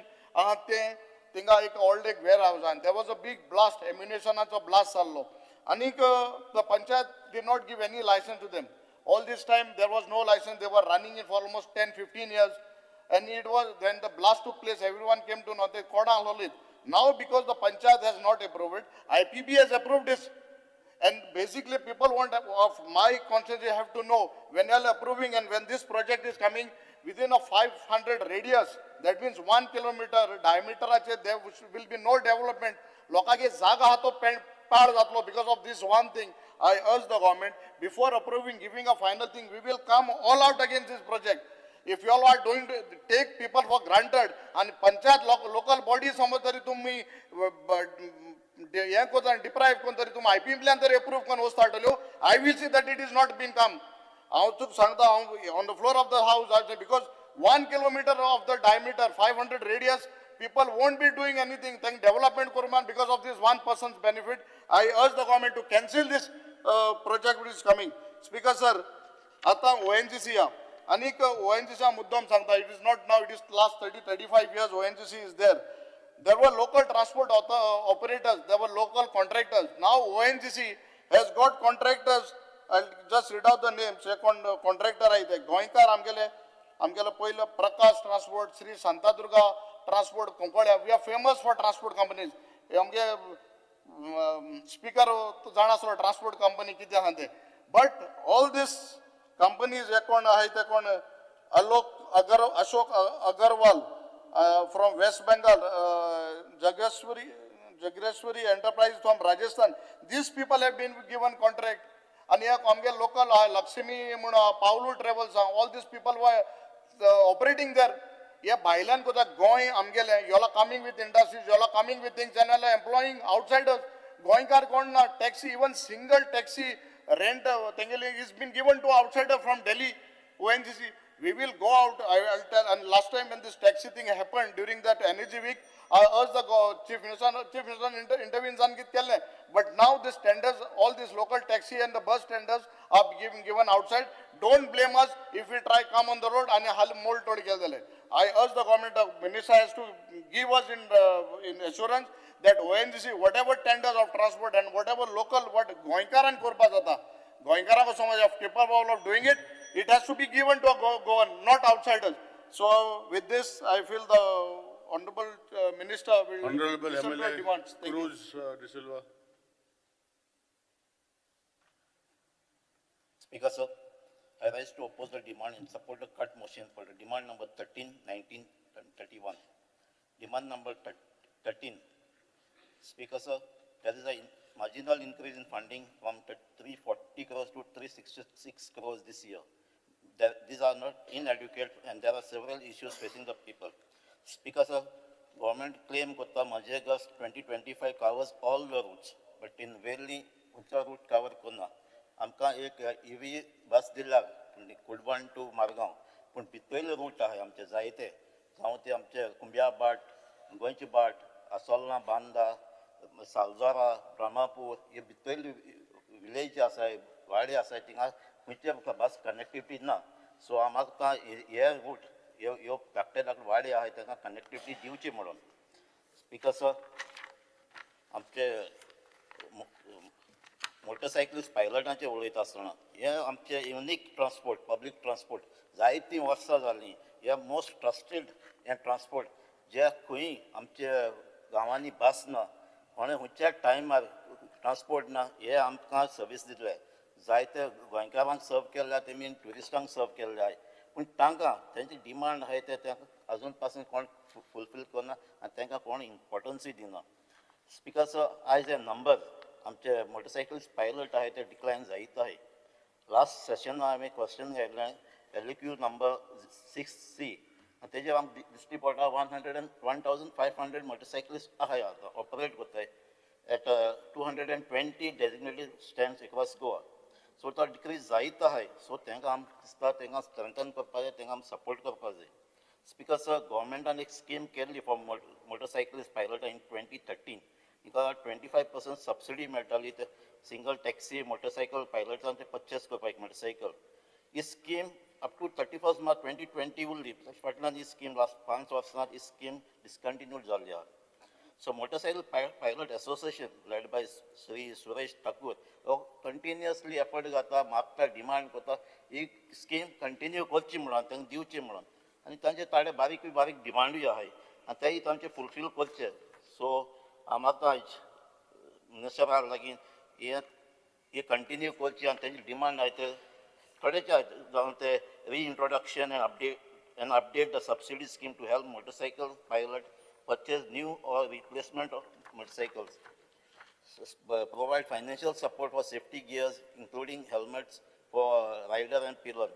tinga ek old ek warehouse, and there was a big blast, ammunition a blast sallo. Anik, the panchayat did not give any license to them. All this time, there was no license. They were running it for almost 10-15 years. And it was, when the blast took place, everyone came to know, they koda lolit. Now, because the panchayat has not approved it, IPB has approved this. And basically, people want, of my constituency have to know, when you are approving and when this project is coming within a 500 radius, that means 1 kilometer diameter, there will be no development. Lokage zaga hato because of this one thing. I urge the government, before approving, giving a final thing, we will come all out against this project. If you all are doing to take people for granted and panchayat local bodies samajtari tummi deprive kontari tum IPM plan tari approve kon startalo, I will see that it is not been come. On the floor of the house, because 1 kilometer of the diameter, 500 radius, people won't be doing anything. Thank development Kurman because of this one person's benefit. I urge the government to cancel this project which is coming. Speaker sir, आता ONGC या, अनेक ONGC चा मुद्दाम सांगता. It is not now. It is last 30-35 years ONGC is there. There were local transport operators. There were local contractors. Now ONGC has got contractors. I'll just read out the names. Second contractor आहे ते गोंयकार आमगेले पहिलं Prakash transport, Shri Shantadurga transport Concordia. We are famous for transport companies. आमगे speaker जाणा so transport company किती आहांते. But all these companies एकूण आहे ते कोण Ashok Agarwal from West Bengal, Jageshwari Enterprise from Rajasthan. These people have been given contract. And here आमगे local Lakshmi Paulu Travels, all these people were operating there. Yeah, Bailan ko the going amgele, you are coming with industries, you are coming with things, and you are employing outsiders. Going car konna taxi, even single taxi rent is been given to outsider from Delhi, ONGC. We will go out, I will tell, and last time when this taxi thing happened during that energy week, I urged the Chief Minister intervenes on it. But now these tenders, all these local taxi and the bus tenders are given outside. Don't blame us if we try come on the road and mold todi keldele. I urge the government, the minister has to give us in assurance that ONGC, whatever tenders of transport and whatever local, what Goinkaran Korpa Jata, Goinkara ko samaj of capable of doing it, it has to be given to a Goan, not outsiders. So with this, I feel the Honorable Minister will Honorable listen to our MLA demands. Thank you. Cruz De Silva. Speaker sir, I rise to oppose the demand in support of cut motion for the demand number 13, 19 and 31. Demand number 13. Speaker sir, there is a marginal increase in funding from 340 crores to 366 crores this year. These are not inadequate and there are several issues facing the people. Speaker sir, government claim Kotta Majegas 2025 covers all the routes, but in Valley, Ucha route cover Kona. आमकां एक EV बस दिला कुडवण to Margao पूण भितरले route आहाय आमचे जायते जावं ते आमचे कुंब्या बाट गोंयची बाट आसोलना बांदा सालजोरा ब्रह्मापूर हे भितरले विलेज आसाय वाडे आसाय थिंगा खंयचे बस कनेक्टिविटी ना. सो म्हाका हे रूट ह्यो धाकटे धाकटे वाडे आहाय तांकां कनेक्टिविटी दिवची म्हणून. बिकॉज आमचे मोटरसायकलिस्ट पायलटांचे उलयता आसतना हे आमचे युनीक ट्रान्सपोर्ट पब्लीक ट्रान्सपोर्ट जायतीं वर्सां जालीं. हे मोस्ट ट्रस्टेड हें ट्रान्सपोर्ट जे खंय आमच्या गांवांनी बस ना कोणें खंयच्या टायमार ट्रान्सपोर्ट ना हे आमकां सर्वीस दितले. जायते गोंयकारांक सर्व केल्या तेमी ट्युरिस्टांक सर्व केल्ले आहाय. पूण तांकां तेंची डिमांड आहाय ते तांकां आजून पासून कोण फुलफील करना आनी तांकां कोण इम्पॉर्टन्सूय दिना. बिकॉज आयज हे नंबर आमचे मोटरसायकल्स पायलट आहाय ते डिक्लायन जायत आहाय. लास्ट सेशन हांवें क्वेश्चन घातलें LQ नंबर 6C आनी तेजेर आमकां दिश्टी पडटा 1,500 मोटरसायकलिस्ट आहाय आतां ऑपरेट करताय at 220 designated stands across Goa. So तो डिक्रीज जायत आहाय. सो तांकां आमकां दिसता तांकां स्ट्रेंथन करपा जाय, तांकां आमी सपोर्ट करपा जाय. बिकॉज गव्हर्मेंटान एक स्कीम केल्ली फॉर मोटरसायकलिस्ट पायलट इन 2013. तिका 25% सबसिडी मेळटाली ते सिंगल टॅक्सी मोटरसायकल पायलटांक ते परचेस करपाक एक मोटरसायकल. ही स्कीम अप टू 31 मार्च 2020 उरली. फाटल्यान ही स्कीम लास्ट 5 वर्सांत ही स्कीम डिस्कंटिन्यूड जाल्ली आहा. So motorcycle pilot association led by Shri Suresh Thakur हो कंटिन्युअसली एफर्ट घाता, मागता, डिमांड करता ही स्कीम कंटिन्यू करची म्हणून तांकां दिवची म्हणून. आनी तांचे ताडे बारीक डिमांडूय आहाय आनी तेय तांचे फुलफील करचे. सो म्हाका आयज मिनिस्टरा लागीं हे कंटिन्यू करची आनी तेंची डिमांड आहाय ते थोडेचे जावन ते reintroduction and update the subsidy scheme to help motorcycle pilot purchase new or replacement of motorcycles, provide financial support for safety gears including helmets for rider and pillion,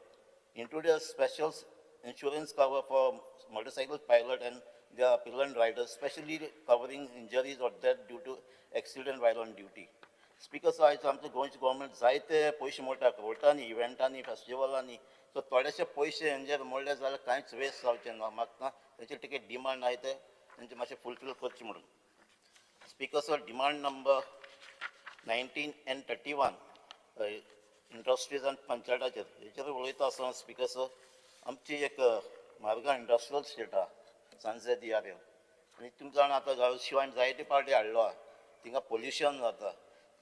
introduce special insurance cover for motorcycle pilot and their pillion riders, especially covering injuries or death due to accident while on duty. Speakers आयज आमचो गोंयचो government जायते पयशे मोडटा कोर्टांनी, इव्हेंटांनी, फेस्टिवलांनी. So थोडेशे पयशे हेंचेर मोडले जाल्यार कांयच वेस्ट जावचें ना. म्हाका तेंचे टिकेट डिमांड आहाय ते तेंचे मातशें फुलफील करचें म्हणून. Speakers demand number 19 and 31 industries आनी पंचायताचेर हेचेर उलयता आसतना स्पिकर्स आमची एक मारगांव इंडस्ट्रियल स्टेट आहा सांजे दियार आनी तुमकां जाणा आतां गांव शिवाय जायते पार्टी हाडलो आहा. थिंगा पोल्युशन जाता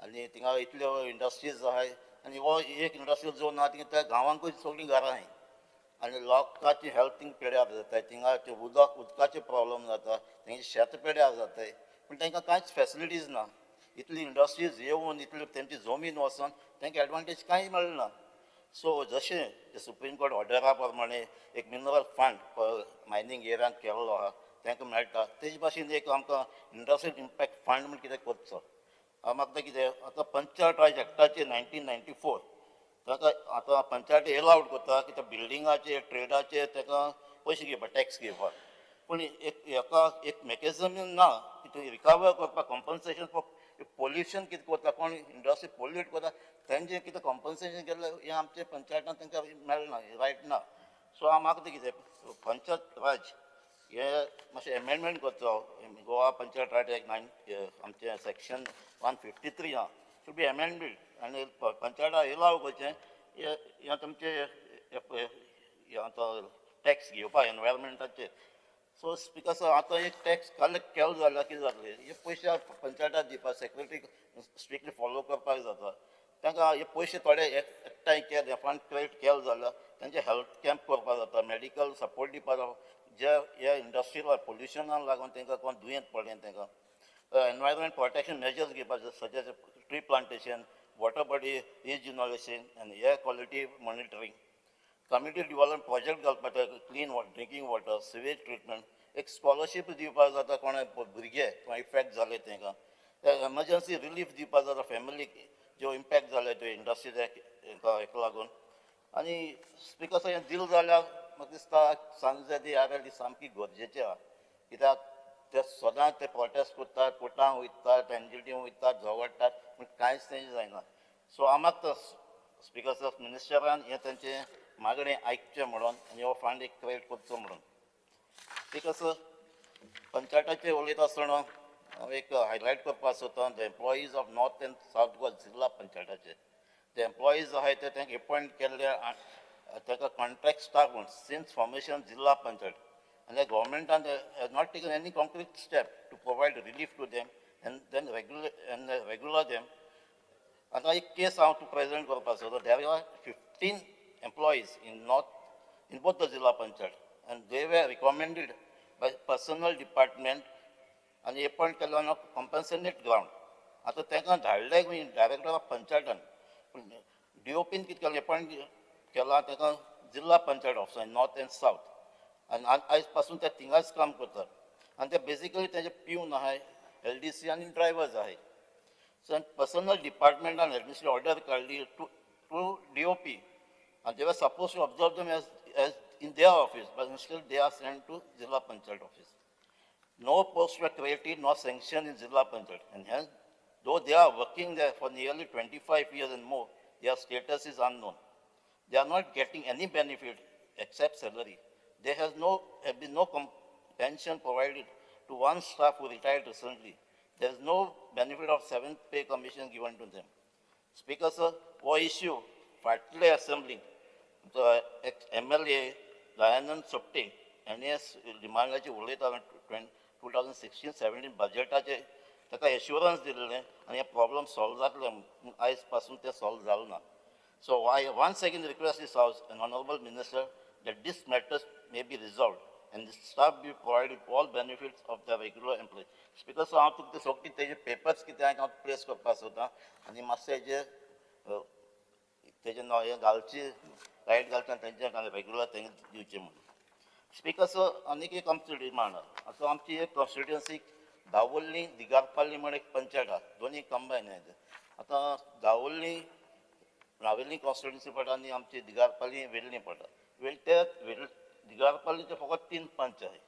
आनी थिंगा इतल्यो इंडस्ट्रीज आहाय आनी हो एक इंडस्ट्रियल झोन आहा थिंगा त्या गांवांकूय सगळीं घरां आहाय आनी लोकांची हेल्थ थिंगा पेड्यार जाताय. थिंगा ते उदकाचे प्रॉब्लम जाता, तेंचे शेत पेड्यार जाताय. पूण तांकां कांयच फॅसिलिटीज ना. इतली इंडस्ट्रीज येवन इतली तेंची जमीन वचोन तांकां एडवांटेज कांय मेळना. सो जशें सुप्रीम कोर्ट ऑर्डरा प्रमाणे एक मिनरल फंड मायनींग एरियांत केल्लो आहा तांकां मेळटा तेजे भाशेन एक आमकां इंडस्ट्रियल इम्पॅक्ट फंड म्हण कितें करचो. म्हाका कितें आतां पंचायत राज एक्टाचे 1994 ताका आतां पंचायती एलावड करता की त्या बिल्डिंगाचे ट्रेडाचे ताका पयशे घेवपाक टॅक्स घेवपाक. पूण हेका एक मेकॅनिझम ना की रिकवर करपाक कॉम्पन्सेशन फॉर पोल्युशन कितें करता कोण इंडस्ट्री पोल्यूट करता तेंचें कितें कॉम्पन्सेशन केलें हें आमच्या पंचायतान तांकां मेळना, रायट ना. सो हांव म्हाका कितें पंचायत राज हे मातशें एमेंडमेंट करचो. गोवा पंचायत राज एक्ट आमचें सेक्शन 153 आहा शूड बी एमेंडेड आनी पंचायता एलाव करचें हें तुमचें आतां टॅक्स घेवपाक एनवायरमेंटाचेर. सो बिकॉज आतां एक टॅक्स कलेक्ट केलो जाल्यार कितें जातलें हे पयशे पंचायताक दिवपाक सेक्रेटरी स्ट्रिक्टली फॉलो करपाक जाता. तांकां हे पयशे थोडे एकठांय केले फंड क्रिएट केलो जाल्यार तांचे हेल्थ कॅम्प करपाक जाता, मेडिकल सपोर्ट दिवपाक जाता. जे हे इंडस्ट्रियल पोल्युशनाक लागून तांकां कोण दुयेंत पडलें तांकां एनवायरमेंट प्रोटेक्शन मेजर्स घेवपाक such as tree plantation, water body rejuvenation आनी air quality monitoring, community development project घालपाक clean drinking water, sewage treatment, एक स्कॉलरशीप दिवपाक जाता कोणा भुरगे कोण इफेक्ट जाले तांकां, एमर्जन्सी रिलीफ दिवपाक जाता फॅमिलीक ज्यो इम्पॅक्ट जाले त्यो इंडस्ट्रीज हेका लागून. आनी बिकॉज हें दिल जाल्यार म्हाका दिसता सांजे ती आरएल सामकी गरजेची आहा. कित्याक ते सदांच ते प्रोटेस्ट करतात, कोर्टांत वयतात, एनजीटी वयतात, झगडटात पूण कांयच तेंचें जायना. सो हांव मागता स्पिकर्स ऑफ मिनिस्टरान हें तेंचें मागणें आयकचें म्हणून आनी हो फंड एक क्रिएट करचो म्हणून. बिकॉज पंचायताचेर उलयता आसतना हांव एक हायलायट करपाक सोदतां the employees of north end south Goa जिल्हा पंचायताचे ते एम्प्लॉईज आहाय ते तांकां अपॉयंट केल्ले ताका कॉन्ट्रॅक्ट स्टाफ म्हूण सिन्स फॉर्मेशन जिल्हा panchayat and the government has not taken any concrete step to provide relief to them and then regular them. And I case out to President Gorpaso, there were 15 employees in both the Zilla Panchayat, and they were recommended by personal department and appoint on a compensate ground. आता तांकां धाडले director of पंचायतान DOPन कितें appoint केला ताका जिल्हा panchayat officer north end south आनी आयज पासून ते थिंगाच काम करतात आनी ते बेसिकली तेजे पिवन आहाय LDC आनी ड्रायव्हर्स आहाय सो पर्सनल डिपार्टमेंटान एडमिनिस्ट्रेटिव्ह ऑर्डर काडली to DOP and they were supposed to observe them as in their office, but instead they are sent to Zilla Panchayat office. No posts were created nor sanctioned in Zilla Panchayat, and hence, though they are working there for nearly 25 years and more, their status is unknown. They are not getting any benefit except salary. There have been no pension provided to one staff who retired recently. There is no benefit of 7th pay commission given to them. Speaker, sir, for issue, Fatle Assembly, the MLA Dayanand Sopte, NAS demandaची उलयता 2016-17 बजेटाचे ताका assurance दिल्लें आनी हे problem solve जातले आयज पासून ते solve जालें ना. So I once again request this House and Honourable Minister that this matters may be resolved and the staff be provided all benefits of the regular employees. Speaker, so हांव तुका सोगती तेजे papers कितें हांव place करपाक सोदतां आनी मातशें तेजे नांव हें घालची रायट घालता तेंचे रेग्युलर तेंगे दिवचें म्हणून. स्पीकर, सो आनीक एक आमची डिमांड आहा. आतां आमची एक कॉन्स्टिट्युएन्सी दावोळी दिगारपाली म्हण एक पंचायत आहा, दोनी कंबायन आहाय. आतां दावोळी नावेली कॉन्स्टिट्युएन्सी पडटा आनी आमची दिगारपाली वेल्ली पडटा. दिगारपालीचे फकत 3 पंच आहाय.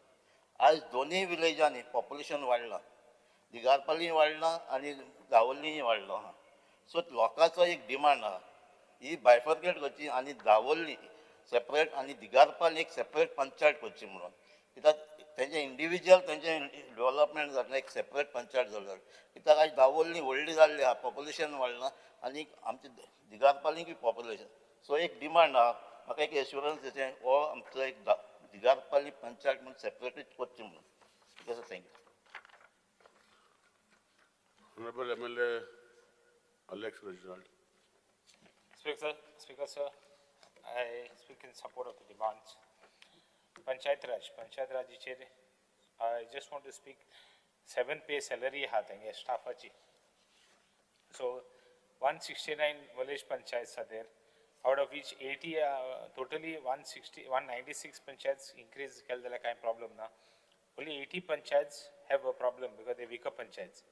आयज दोनूय विलेजांनी पॉप्युलेशन वाडलां, दिगारपाली वाडलां आनी दावोळीय वाडलो आहा. सो लोकांचो एक डिमांड आहा ही बायफर्केट करची आनी दावोळी सेपरेट आनी दिगारपाल एक सेपरेट पंचायत करची म्हणून. कित्याक तेंचे इंडिविज्युअल तेंचे डेव्हलपमेंट जातलें एक सेपरेट पंचायत जाल्यार. कित्याक आयज दावोळी व्हडली जाल्ली आहा, पॉप्युलेशन वाडलां आनी आमचे दिगारपालींकूय पॉप्युलेशन. सो एक डिमांड आहा म्हाका एक एश्युरन्स दिवचें हो आमचो एक दिगारपाली पंचायत म्हणून सेपरेटूच करची म्हणून. Thank you. Honorable MLA Alex Reginald. Speaker, sir, I speak in support of the demands. Panchayat Raj chair, I just want to speak 7 pay salary hathenge staffachi. So 169 village panchayats are there, out of which 80 totally 196 panchayats increase keldala kind problem na. Only 80 panchayats have a problem because they weaker panchayats.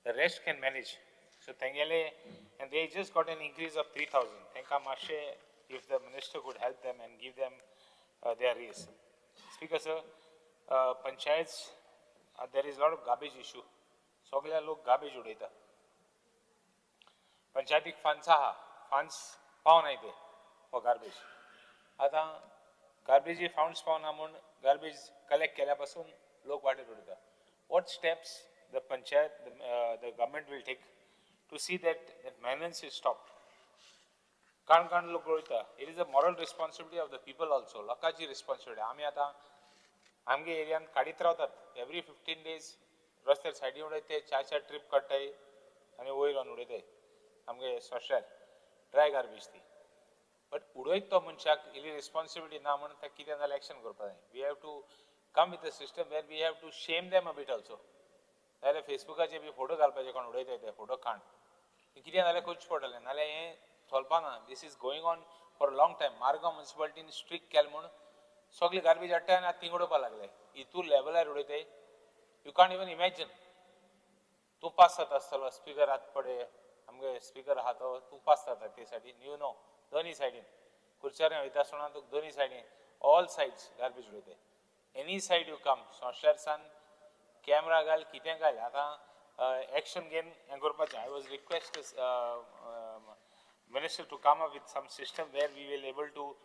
The rest can manage. So Tengele, and they just got an increase of 3,000. Thanka Mashe, if the minister could help them and give them their raise. Speaker, sir, panchayats, there is a lot of garbage issue. Sogla log garbage udeta. Panchayatik funds pawn nahi the for garbage. Ata garbage funds pawn amun garbage collect kela pasun log water udeta. What steps the panchayat, the government will take to see that maintenance is stopped? Can't look at it. Is a moral responsibility of the people also. Lakaji responsibility. Amge area kaditra every 15 days. Raster side udete, cha trip katai, and oil on udete. Amge social dry garbage thi. But udoit to munchak irresponsibility na man ta kitan election korpa. We have to come with a system where we have to shame them a bit also. नाले फेसबुकाचे बी photo घालपाचे कोण उडयता ते photo काण कितें जाल्यार करचें पडटलें नाल्यार हें चलपाना. This is going on for a long time. Margao म्युनिसिपालिटीन स्ट्रिक्ट केलें म्हूण सगळी गार्बेज हाडटा आनी आतां थिंग उडोवपाक लागले. हितू लेवलार उडयताय. You can't even imagine. तूं पास जाता आसतलो स्पिकर हात पडे आमगे स्पिकर आहा तो तूं पास जाता ते सायडीन. यू नो दोनी सायडीन खुर्च्यार वयता आसतना तुका दोनी सायडीन ऑल सायड्स गार्बेज उडयताय. एनी सायड यू कम सोंशारसान camera gal kiten gal ata action game engorpacha. I was requested minister to come up with some system where we will able to,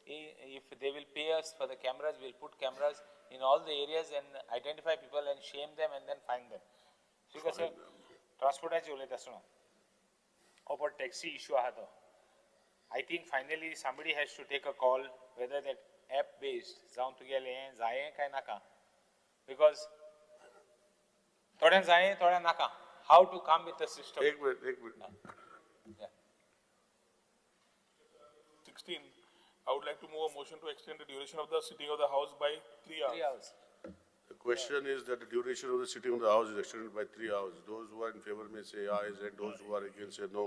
if they will pay us for the cameras, we'll put cameras in all the areas and identify people and shame them and then fine them. Speaker sir ट्रान्सपोर्टाची उलयता आसतना हो पण taxi issue आहा तो I think finally somebody has to take a call whether that app based जावन तुगेलें हें जायें काय नाका because थोड्यांक जायें थोड्यांक नाका how to come with the system. एक minute. Yeah. 16, I would like to move a motion to extend the duration of the sitting of the House by 3 hours. 3 hours. The question is that the duration of the sitting of the House is extended by 3 hours. Those who are in favor may say ayes and those who are against say no.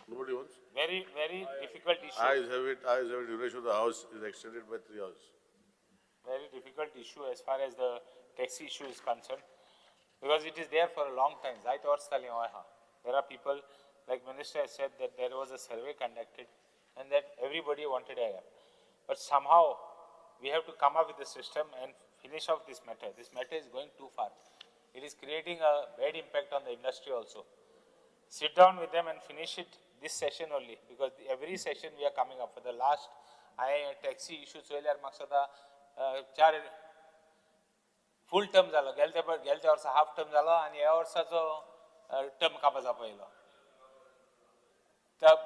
Nobody wants? Very, very difficult issue. Ayes have it, duration of the House is extended by 3 hours. Very difficult issue as far as the taxi issue is concerned because it is there for a long time. There are people, like Minister has said, that there was a survey conducted and that everybody wanted a app. But somehow we have to come up with a system and finish off this matter. This matter is going too far. It is creating a bad impact on the industry also. Sit down with them and finish it this session only because every session we are coming up. For the last taxi issue चोयल्यार म्हाका सदां 4 full term जालो गेल्या वर्सा half term जालो आनी ह्या वर्साचो term कापा जावपायलो term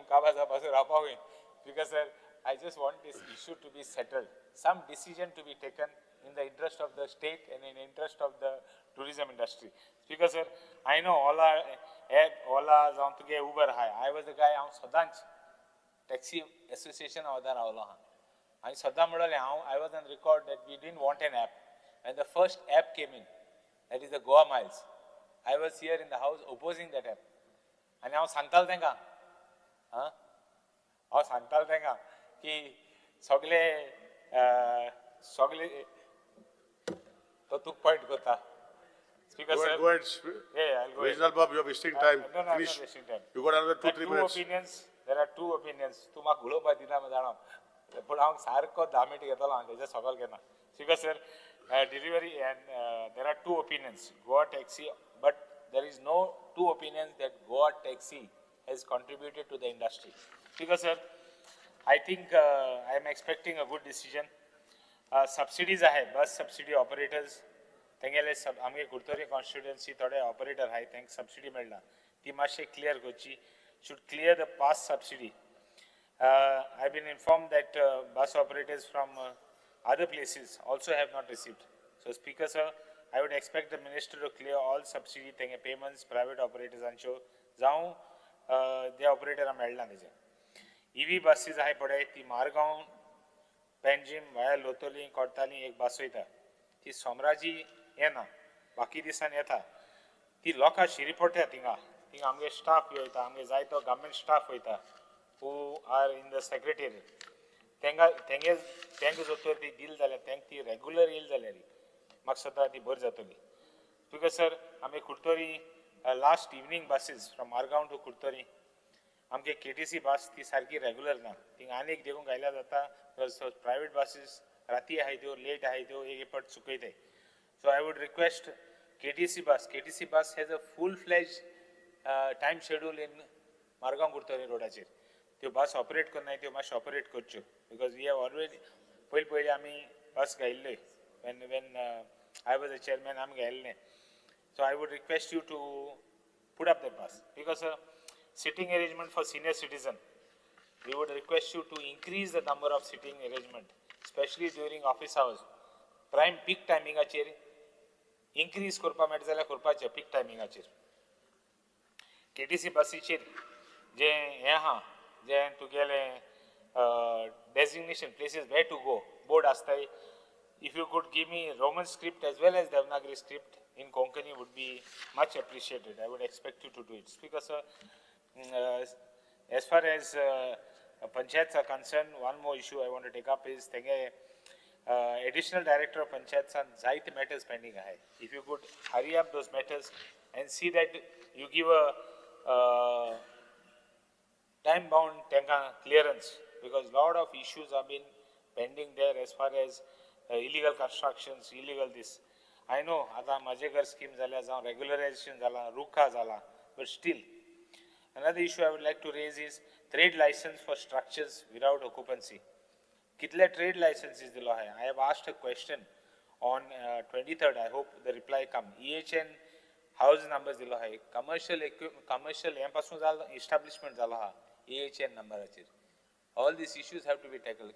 कापा जावपाचो रावपाक because sir I just want this issue to be settled, some decision to be taken in the interest of the state and in the interest of the tourism industry. Speaker sir, I know Ola जावन तुगे Uber आहाय. I was the guy हांव सदांच taxi association वांगडा रावलो आहा. हांवें सदां म्हणलें I was on record that we didn't want an app. And the first app came in, that is the Goa Miles. I was here in the house opposing that app. आनी हांव सांगतालो तेंकां की सगळे तो तुक पॉइंट करता. Speaker Go sir. ahead, go ahead. Yeah, I'll go ahead. Regional Bob, you are wasting time. No, I'm Finish. not wasting time. You got another 2-3 minutes. There are two opinions. तू म्हाका उलोवपाक दिना म्हण जाणा. पूण हांव सारको 10 minute घेतलो हांव तेजे सकयल घेना. Speaker sir, delivery and there are two opinions. Goa taxi, but there is no two opinions that Goa taxi has contributed to the industry. Speaker sir, I think I am expecting a good decision. Subsidies आहे, bus subsidy operators. तेंगेले आमगे Curtorim constituency थोडे operator आहाय, तेंक subsidy मेळना. ती मातशे clear करची. Should clear the past subsidy. I've been informed that bus operators from other places also have not received. So Speaker sir, I would expect the minister to clear all subsidy तेंगे payments, private operators ancho जाऊं the operator मेळना तेजे. EV buses आहाय पडे, ती मारगांव, पेंजिम, वाया लोतोली, कोर्ताली एक बस वयता. ती सोमराजी येना, बाकी दिसान येता. ती लोकां शिरीपोट्या थिंगा आमगे स्टाफ वयता, आमगे जायतो गव्हर्मेंट स्टाफ वयता, who are in the secretariat. तेंगे जोतर ती डील जाल्या, तेंक ती रेग्युलर येयल जाल्यार म्हाका सदां ती बरी जातली. बिकॉज सर आमी Curtorim last evening buses from Margao to Curtorim आमगे KTC बस ती सारकी रेग्युलर ना. थिंग आनी एक देखून गायल्या जाता प्रायवेट बसीस राती आहाय त्यो लेट आहाय त्यो एक पट चुकयताय. So I would request KTC bus has a full-fledged time schedule in Margaon Kurtari roadachir. त्यो bus operate करनाय त्यो मातशे operate करच्यो because we have already पहिले आमी bus गायल्ले when I was a chairman आमी गायल्ले. So I would request you to put up that bus because sitting arrangement for senior citizen, we would request you to increase the number of sitting arrangement, especially during office hours. Prime peak timing achir increase करपा मेळटा जाल्यार करपाचें peak timing achir. KTC बसीचेर जे हें आहा जे तुगेले designation places where to go board आसताय. If you could give me Roman script as well as Devanagari script in Konkani would be much appreciated. I would expect you to do it. Speaker sir, as far as panchayats are concerned, one more issue I want to take up is additional director of panchayats and Zait matters pending ahead. If you could hurry up those matters and see that you give a time-bound clearance because lot of issues have been pending there as far as illegal constructions, illegal this. I know आता Majegar scheme zala, regularization zala, Ruka zala, but still. Another issue I would like to raise is trade license for structures without occupancy. कितले trade लायसन्सीस दिलो आहाय? I have asked a question on 23rd. I hope the reply come. EHN house numbers दिलो आहाय. Commercial हे पासून जाल establishment जालो आहा. EHN numberचेर. All these issues have to be tackled.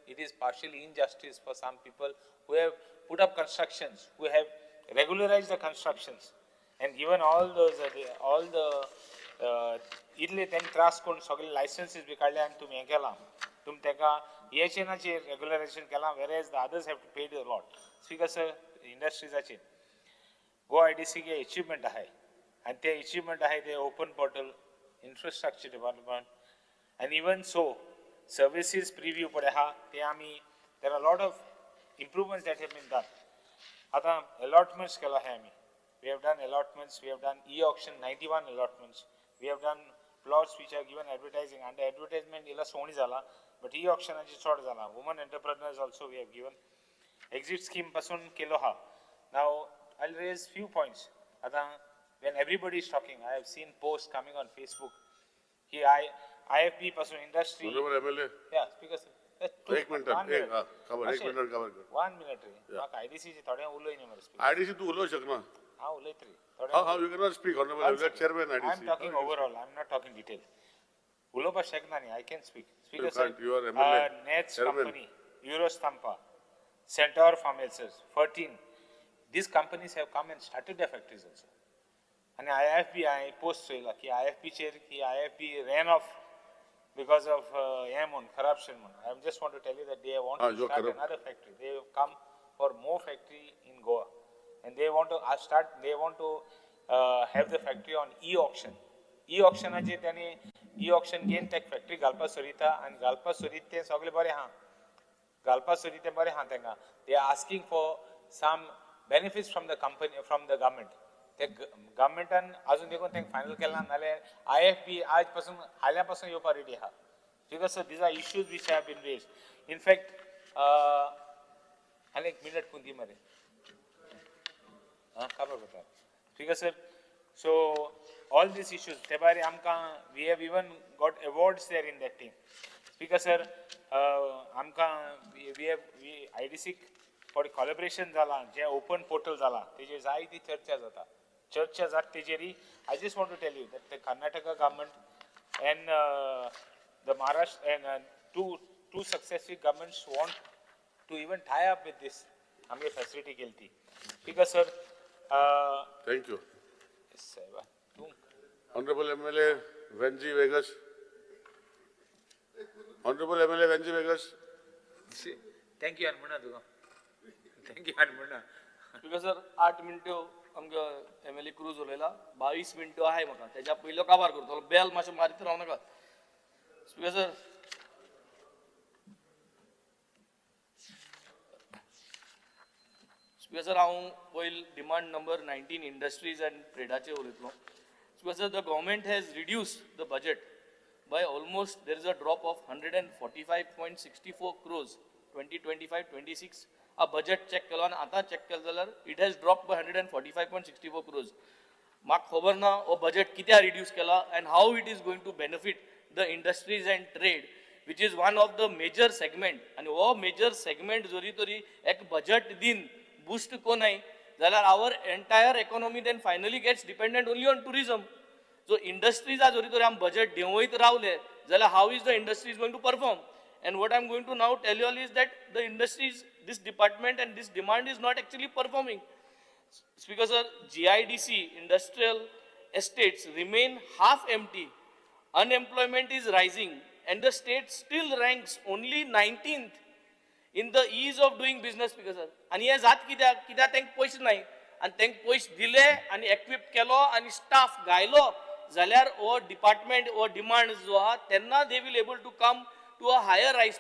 It is partially injustice for some people who have put up constructions, who have regularized the constructions, and given all the इतले त्यांनी त्रास करून सगळे लायसन्सीस बी काढले आणि तुम्ही हे केला तुम्ही तेका EHNाचे रेग्युलरायझेशन केला whereas the others have to pay a lot. Speaker sir, इंडस्ट्रीजाचे गोवा IDC के अचीवमेंट आहे आणि ते अचीवमेंट आहे ते open portal infrastructure development and even so services preview पडे हा ते आम्ही there are a lot of improvements that have been done. आता allotments केला आहे आम्ही. We have done allotments, we have done e-auction 91 allotments. We have done plots which are given advertising. Under advertisement ila soni zala, but e-auction aji chod zala. Women entrepreneurs also we have given. Exit scheme pasun kelo ha. Now I'll raise few points. Ata when everybody is talking, I have seen posts coming on Facebook. Here IFB pasun industry. Honorable MLA. Yeah, speaker sir. एक minute cover 1 minute cover कर. 1 minute रे. माका IDC चे थोडे उलोय नाही मरे. IDC तू उलो शकना. हाँ उलोय तरी. How you cannot speak, Honorable. You are chairman IDC. I am talking overall. I am not talking detail. Uloba Sheknani, I can speak. Speaker sir, you are MLA. Nets Chairman. company, Eurostampa, Centaur Pharmaceuticals, 14. These companies have come and started their factories also. And IFB, I post so ki IFB chair ki IFB ran off because of corruption. I just want to tell you that they want to start another factory. They have come for more factory in Goa. And they want to have the factory on e-auction. E-auction aje tani e-auction gain tech factory Galpa Sorita and Galpa Sorite sagle bare ha. Galpa Sorite bare ha tenga. They are asking for some benefits from the company, from the government. The government and azun dekho teng final kela nale IFB aaj pasun halya pasun yo parity ha. Because these are issues which have been raised. In fact, एक minute kundi mare. Speaker sir, so all these issues, we have even got awards there in that team. Speaker sir, we IDC for collaboration zala, open portal zala, church I just want to tell you that the Karnataka government and the Maharashtra and two successive governments want to even tie up with this facility guilty. Speaker sir, thank you. Yes, Honorable MLA Venji Vegas. Honorable MLA Venji Vegas. Thank you, Anmuna. Thank you, Anmuna. Speaker sir, 8 मिनिटं आमका MLA cruise उरलेला 22 मिनिटं आहे म्हाका त्याच्या पयलो काबार करतलो बेल मातशें मारीत राव नाका. Speaker sir, Speaker sir, हांव पयल demand number 19 industries and trade उलयतलो. Speaker sir, the government has reduced the budget by almost, there is a drop of 145.64 crores 2025-26. A budget check केलो आनी आतां check केलो जाल्यार it has dropped by 145.64 crores. म्हाका खबर ना हो budget कित्याक reduce केला and how it is going to benefit the industries and trade, which is one of the major segment. And हो major segment जरी तरी एक budget दिन boost को नाही जाल्यार our entire economy then finally gets dependent only on tourism. So industries are जरी तरी आम budget देवयत रावले जाल्यार how is the industries going to perform? And what I'm going to now tell you all is that the industries, this department and this demand is not actually performing. Speaker sir, GIDC industrial estates remain half empty. Unemployment is rising and the state still ranks only 19th in the ease of doing business. Speaker sir, आणि हे जात कित्याक तेंक पैसे नाही आणि तेंक पैसे दिले आणि equip केलो आणि staff गायलो जाल्यार ओ department ओ demand जो हा तेन्ना they will able to come to a higher rise.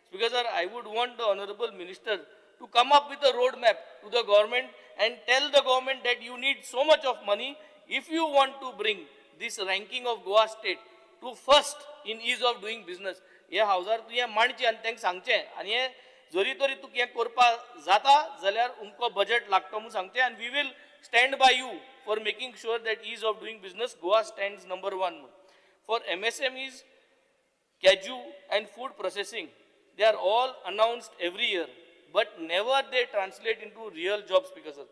Speaker sir, I would want the honorable minister to come up with a roadmap to the government and tell the government that you need so much of money if you want to bring this ranking of Goa state to first in ease of doing business. हे हावजार तू हे मांडचे आनी तेंक सांगचे आनी हे जरी तरी तू हे करपा जाता जाल्यार उमको बजेट लागता म्हणून सांगचे and we will stand by you for making sure that ease of doing business Goa stands number 1. For MSMEs, Kaju and food processing, they are all announced every year, but never they translate into real job, Speaker sir.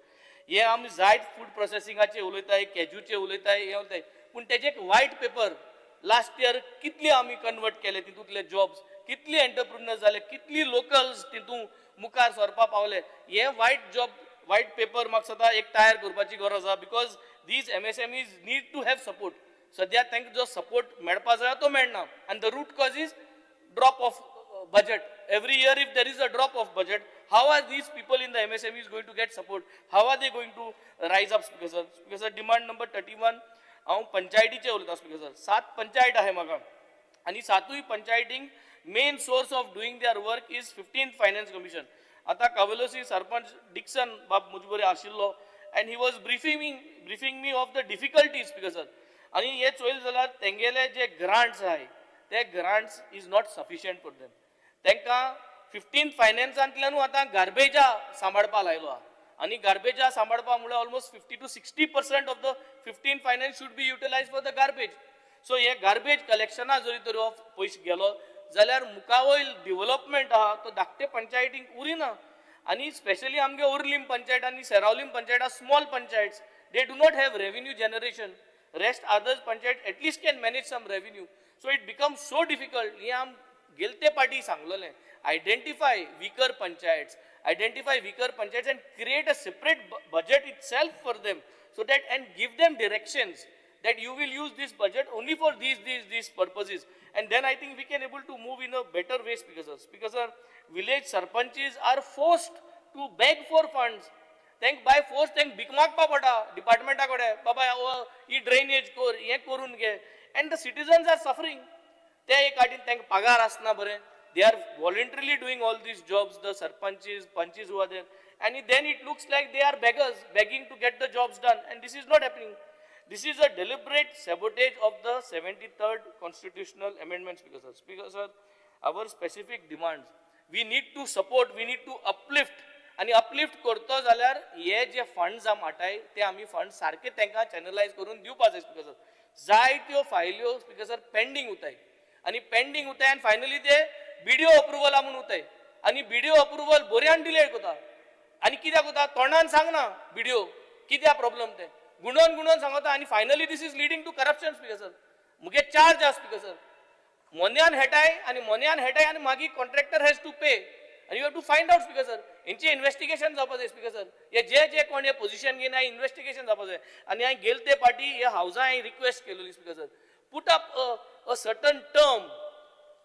हे आमी जायत food प्रोसेसिंगाचे उलयताय, कॅज्यूचे उलयताय, हे उलयताय, पूण तेजे एक white paper last year कितले आमी convert केले तितूंतले जॉब्स, कितले एंटरप्रिन्युअर्स जाले, कितली लोकल्स तितून मुखार सरपा पावले, हे व्हाईट पेपर म्हाका सदां एक तयार करपाची गरज आहा, because these MSMEs need to have support. सद्या तांकां जो सपोर्ट मेळपा जाय तो मेळना, आनी the root cause is drop of budget. Every year if there is a drop of budget, how are these people in the MSMEs going to get support? How are they going to rise up, Speaker sir? Speaker sir, demand number 31, हांव पंचायतीचे उलयता Speaker sir. 7 panchayat आहे म्हाका, आनी 7य पंचायतींक main source of doing their work is 15th finance commission. आतां Cavelossim sarpanch Dixon बाब मुजबरे आशिल्लो, and he was briefing me of the difficulties, Speaker sir. आनी हे चोयल जाल्यार तेंगेले जे ग्रांट्स आहाय, ते grants is not sufficient for them. तांकां 15th फायनान्सांतल्यानू आतां गार्बेजा सांबाळपा लायलो आहा, आनी गार्बेजा सांबाळपा म्हळ्यार almost 50 to 60% of the 15th finance should be utilise for the garbage. So हे गार्बेज कलेक्शना जरी तर हो पयशे गेलो जाल्यार मुखावयल डेव्हलपमेंट आहा तो धाकटे पंचायतींक उरिना. आनी स्पेशली आमगे उर्लीम पंचायत आनी Seraulim panchayat are small panchayats, they do not have revenue generation. Rest others panchayat at least can manage some revenue. So it becomes so difficult. हे आम गेलते पार्टी सांगलोलें, identify weaker panchayats and create a separate budget itself for them, so that and give them directions that you will use this budget only for these purposes, and then I think we can able to move in a better way, Speaker sir. Village sarpanches are forced to beg for funds. By force भीक मागपा पडटा डिपार्टमेंटा कडेन, बाबा ही drainage कर, हें करून घे, and the citizens are suffering. ते एक आटीन तांकां पगार आसना बरें. They are voluntarily doing all these jobs, the sarpanches, punches who are there, and then it looks like they are beggars, begging to get the jobs done, and this is not happening. This is a deliberate sabotage of the 73rd constitutional amendment, Speaker sir. Our specific demands, we need to support, we need to uplift, आणि uplift करतो जाल्यार हे जे funds आम आटाय ते आमी funds सारखे तांकां चॅनलायज करून दिवपा जाय, Speaker sir. जायत्यो फायल्यो, Speaker sir, पेंडींग उताय, आणि पेंडींग उताय, आनी फायनली ते BDO अप्रुवला म्हणून उताय, आणि BDO अप्रुवल बऱ्यान डिले कोता, आणि कित्याक कोता तोंडान सांगना BDO कित्या प्रॉब्लेम ते गुणोन सांगता, आणि finally this is leading to corruption, Speaker sir. मुगे चार्ज आसा, Speaker sir. मोन्यान हेटाय आणि मागीर contractor has to pay, and you have to find out, Speaker sir. इंचे इन्व्हेस्टिगेशन जावपा जाय, Speaker sir. हे जे कोण हे पोझिशन घेवन इन्व्हेस्टिगेशन जावपा जाय, आणि हांवें गेलते पार्टी हे हावजा हांवें रिक्वेस्ट केलेली, Speaker sir. Put up a certain term,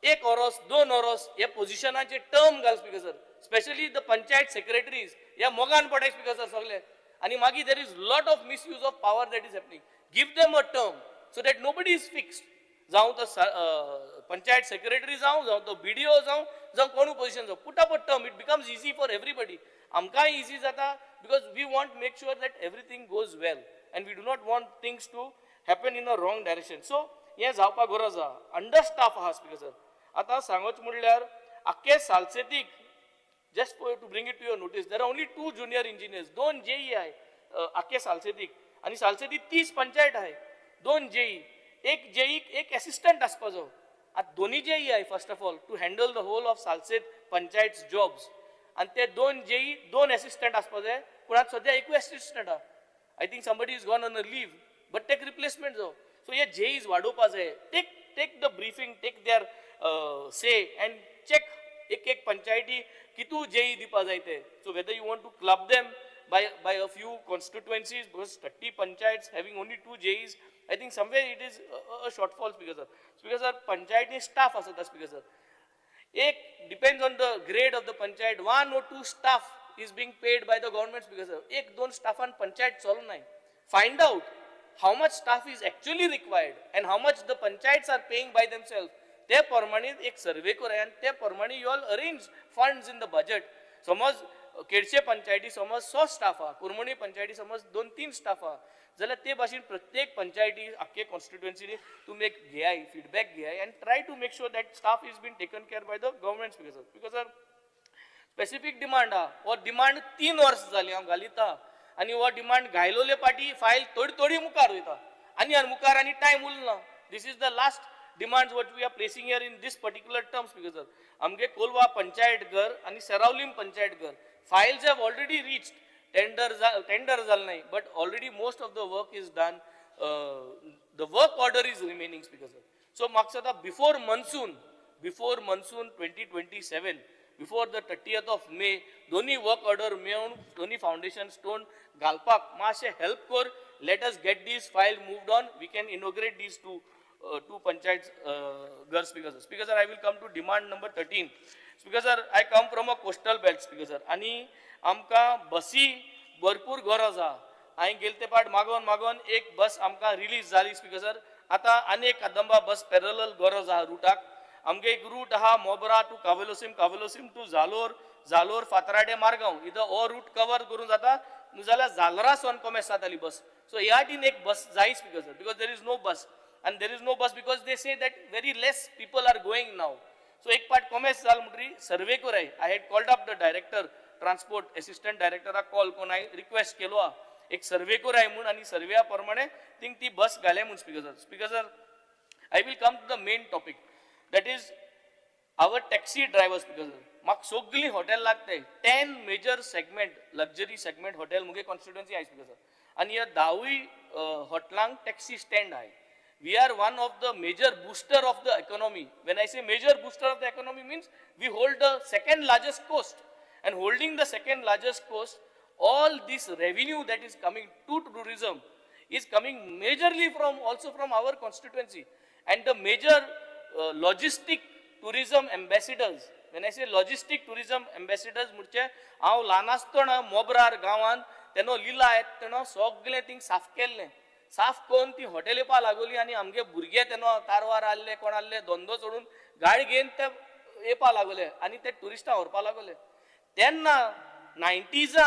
1 वर्स 2 वर्स हे पोझिशनाचे टर्म घाल, Speaker sir. Specially the panchayat secretaries हे मोगान पडाय, Speaker sir, सगळे, आणि मागीर there is lot of misuse of power that is happening. Give them a term so that nobody is fixed. जावं तो पंचायत सेक्रेटरी जावं तो BDO जावं कोणू पोझिशन जावं, put up a term, it becomes easy for everybody. आमकांय easy जाता, because we want make sure that everything goes well, and we do not want things to happen in a wrong direction. सो हें जावपाक गरज आहा. Under staff आहा, Speaker sir. आतां सांगोच म्हणल्यार आख्खे सालसेतीक, just to bring it to your notice, there are only 2 junior engineers, 2 JE आहाय आख्खे सालसेतीक, आनी सालसेतीक 30 पंचायत आहाय, 2 JE, एक JE एक असिस्टंट आसपाचो. आतां दोन्ही JE आहाय first of all to handle the whole of Salcete panchayat jobs, आनी ते 2 JE 2 असिस्टंट आसपा जाय, पूण आतां सद्या एकूय असिस्टंट आहा. I think somebody is gone on a leave, but take replacement जावं. सो हे JEs वाडोवपा जाय. Take the briefing, take their say and check एक पंचायती कितू JE दिवपा जाय ते. So whether you want to club them by a few constituencies, because 30 panchayats having only 2 JEs, I think somewhere it is a shortfall, Speaker sir. Speaker sir, panchayat staff asata, Speaker sir. Ek depends on the grade of the panchayat, 1 or 2 staff is being paid by the government, Speaker sir. 1-2 staff on panchayat solve nahi. Find out how much staff is actually required and how much the panchayats are paying by themselves. ते प्रमाणे एक सर्वे कराय, आणि ते प्रमाणे you all arrange funds in the budget. समज केडशे पंचायती समज 100 staff आहा, कुरमणी पंचायती समज 2-3 स्टाफ आहा, जाल्यार ते भाशेन प्रत्येक पंचायती आख्खे कॉन्स्टिट्युएन्सीनी तुमी एक घेयाय, फीडबॅक घेयाय, and try to make sure that staff is been taken care by the government, Speaker sir. Because sir, specific demand आहा, हो डिमांड 3 वर्स जाली हांव घालिता, आनी हो डिमांड घायलोले पाटी फायल तोडी मुखार वयता, आनी मुखार आनी टायम उरना. This is the last demands what we are placing here in this particular term, Speaker sir. Amge Kolwa Panchayat Ghar and Seraulim Panchayat Ghar. Files have already reached, tender zal nahi, but already most of the work is done. The work order is remaining, Speaker sir. So Maksada, before monsoon 2027, before the 30th of May, Doni work order meon, Doni foundation stone, Galpak, Mashe help kor, let us get this file moved on. We can inaugurate these two panchayats, Ghar, Speaker sir. Speaker sir, I will come to demand number 13. Speaker sir, I come from a coastal belt, Speaker sir. Ani amka basi भरपूर गरज हा. हांवें गेलते पाट मागोन एक बस आमकां release जाली, Speaker sir. आतां आनी एक कदंबा बस पॅरलल गरज आहा रुटाक. आमगे एक रूट आहा मोबरा टू कावेलोसीम टू जालोर फातराडे मारगांव. इथं हो रूट कवर करून जाता जाल्यार जालरा सोन कॉमेस जाताली बस. सो ह्या वाटेन एक बस जाय, Speaker sir, because there is no bus. And there is no bus because they say that very less people are going now. So एक पाट कॉमेस जाल म्हणटरी सर्वे कोराय. I had called up the director, transport assistant director call कोन हांवें request केलो हा. एक सर्वे कोराय म्हणून आनी सर्वेया प्रमाणे थिंग ती बस घाले म्हणून, Speaker sir. Speaker sir, I will come to the main topic. That is our taxi drivers, Speaker sir. म्हाका सगळीं hotel लागताय. 10 major segment, luxury segment hotel मुगे constituency आहे, Speaker sir. आणि ह्या 10 हॉटेलांक taxi stand आहे. We are one of the major booster of the economy. When I say major booster of the economy means we hold the second largest coast. And holding the second largest coast, all this revenue that is coming to tourism is coming majorly also from our constituency. And the major logistic tourism ambassadors, when I say logistic tourism ambassadors, मुझे हांव ल्हान आसतना मोबरार गांवान तेनो लिला आहेत तेनो सगळे thing साफ केल्ले. साफ करून ती हॉटेल येवपा लागली आनी आमगे भुरगे तेनो कारवार आसले कोण आसले धंदो सोडून गाडी घेवन ते येवपा लागले आनी ते टुरिस्टांक व्हरपा लागले. तेन्ना 90s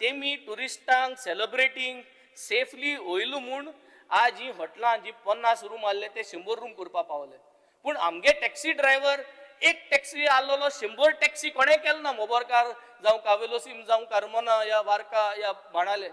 तेमी टुरिस्टांक सेलिब्रेटींग सेफली वयलो म्हूण आज ही हॉटेलां जी 50 रूम आसले ते 100 रूम करपा पावले. पूण आमगे टॅक्सी ड्रायव्हर एक टॅक्सी आसलेलो 100 टॅक्सी कोणें केलो ना. मोबरकार जावं कावेलोसीम जावं कार्मोना या वार्का या बाणाले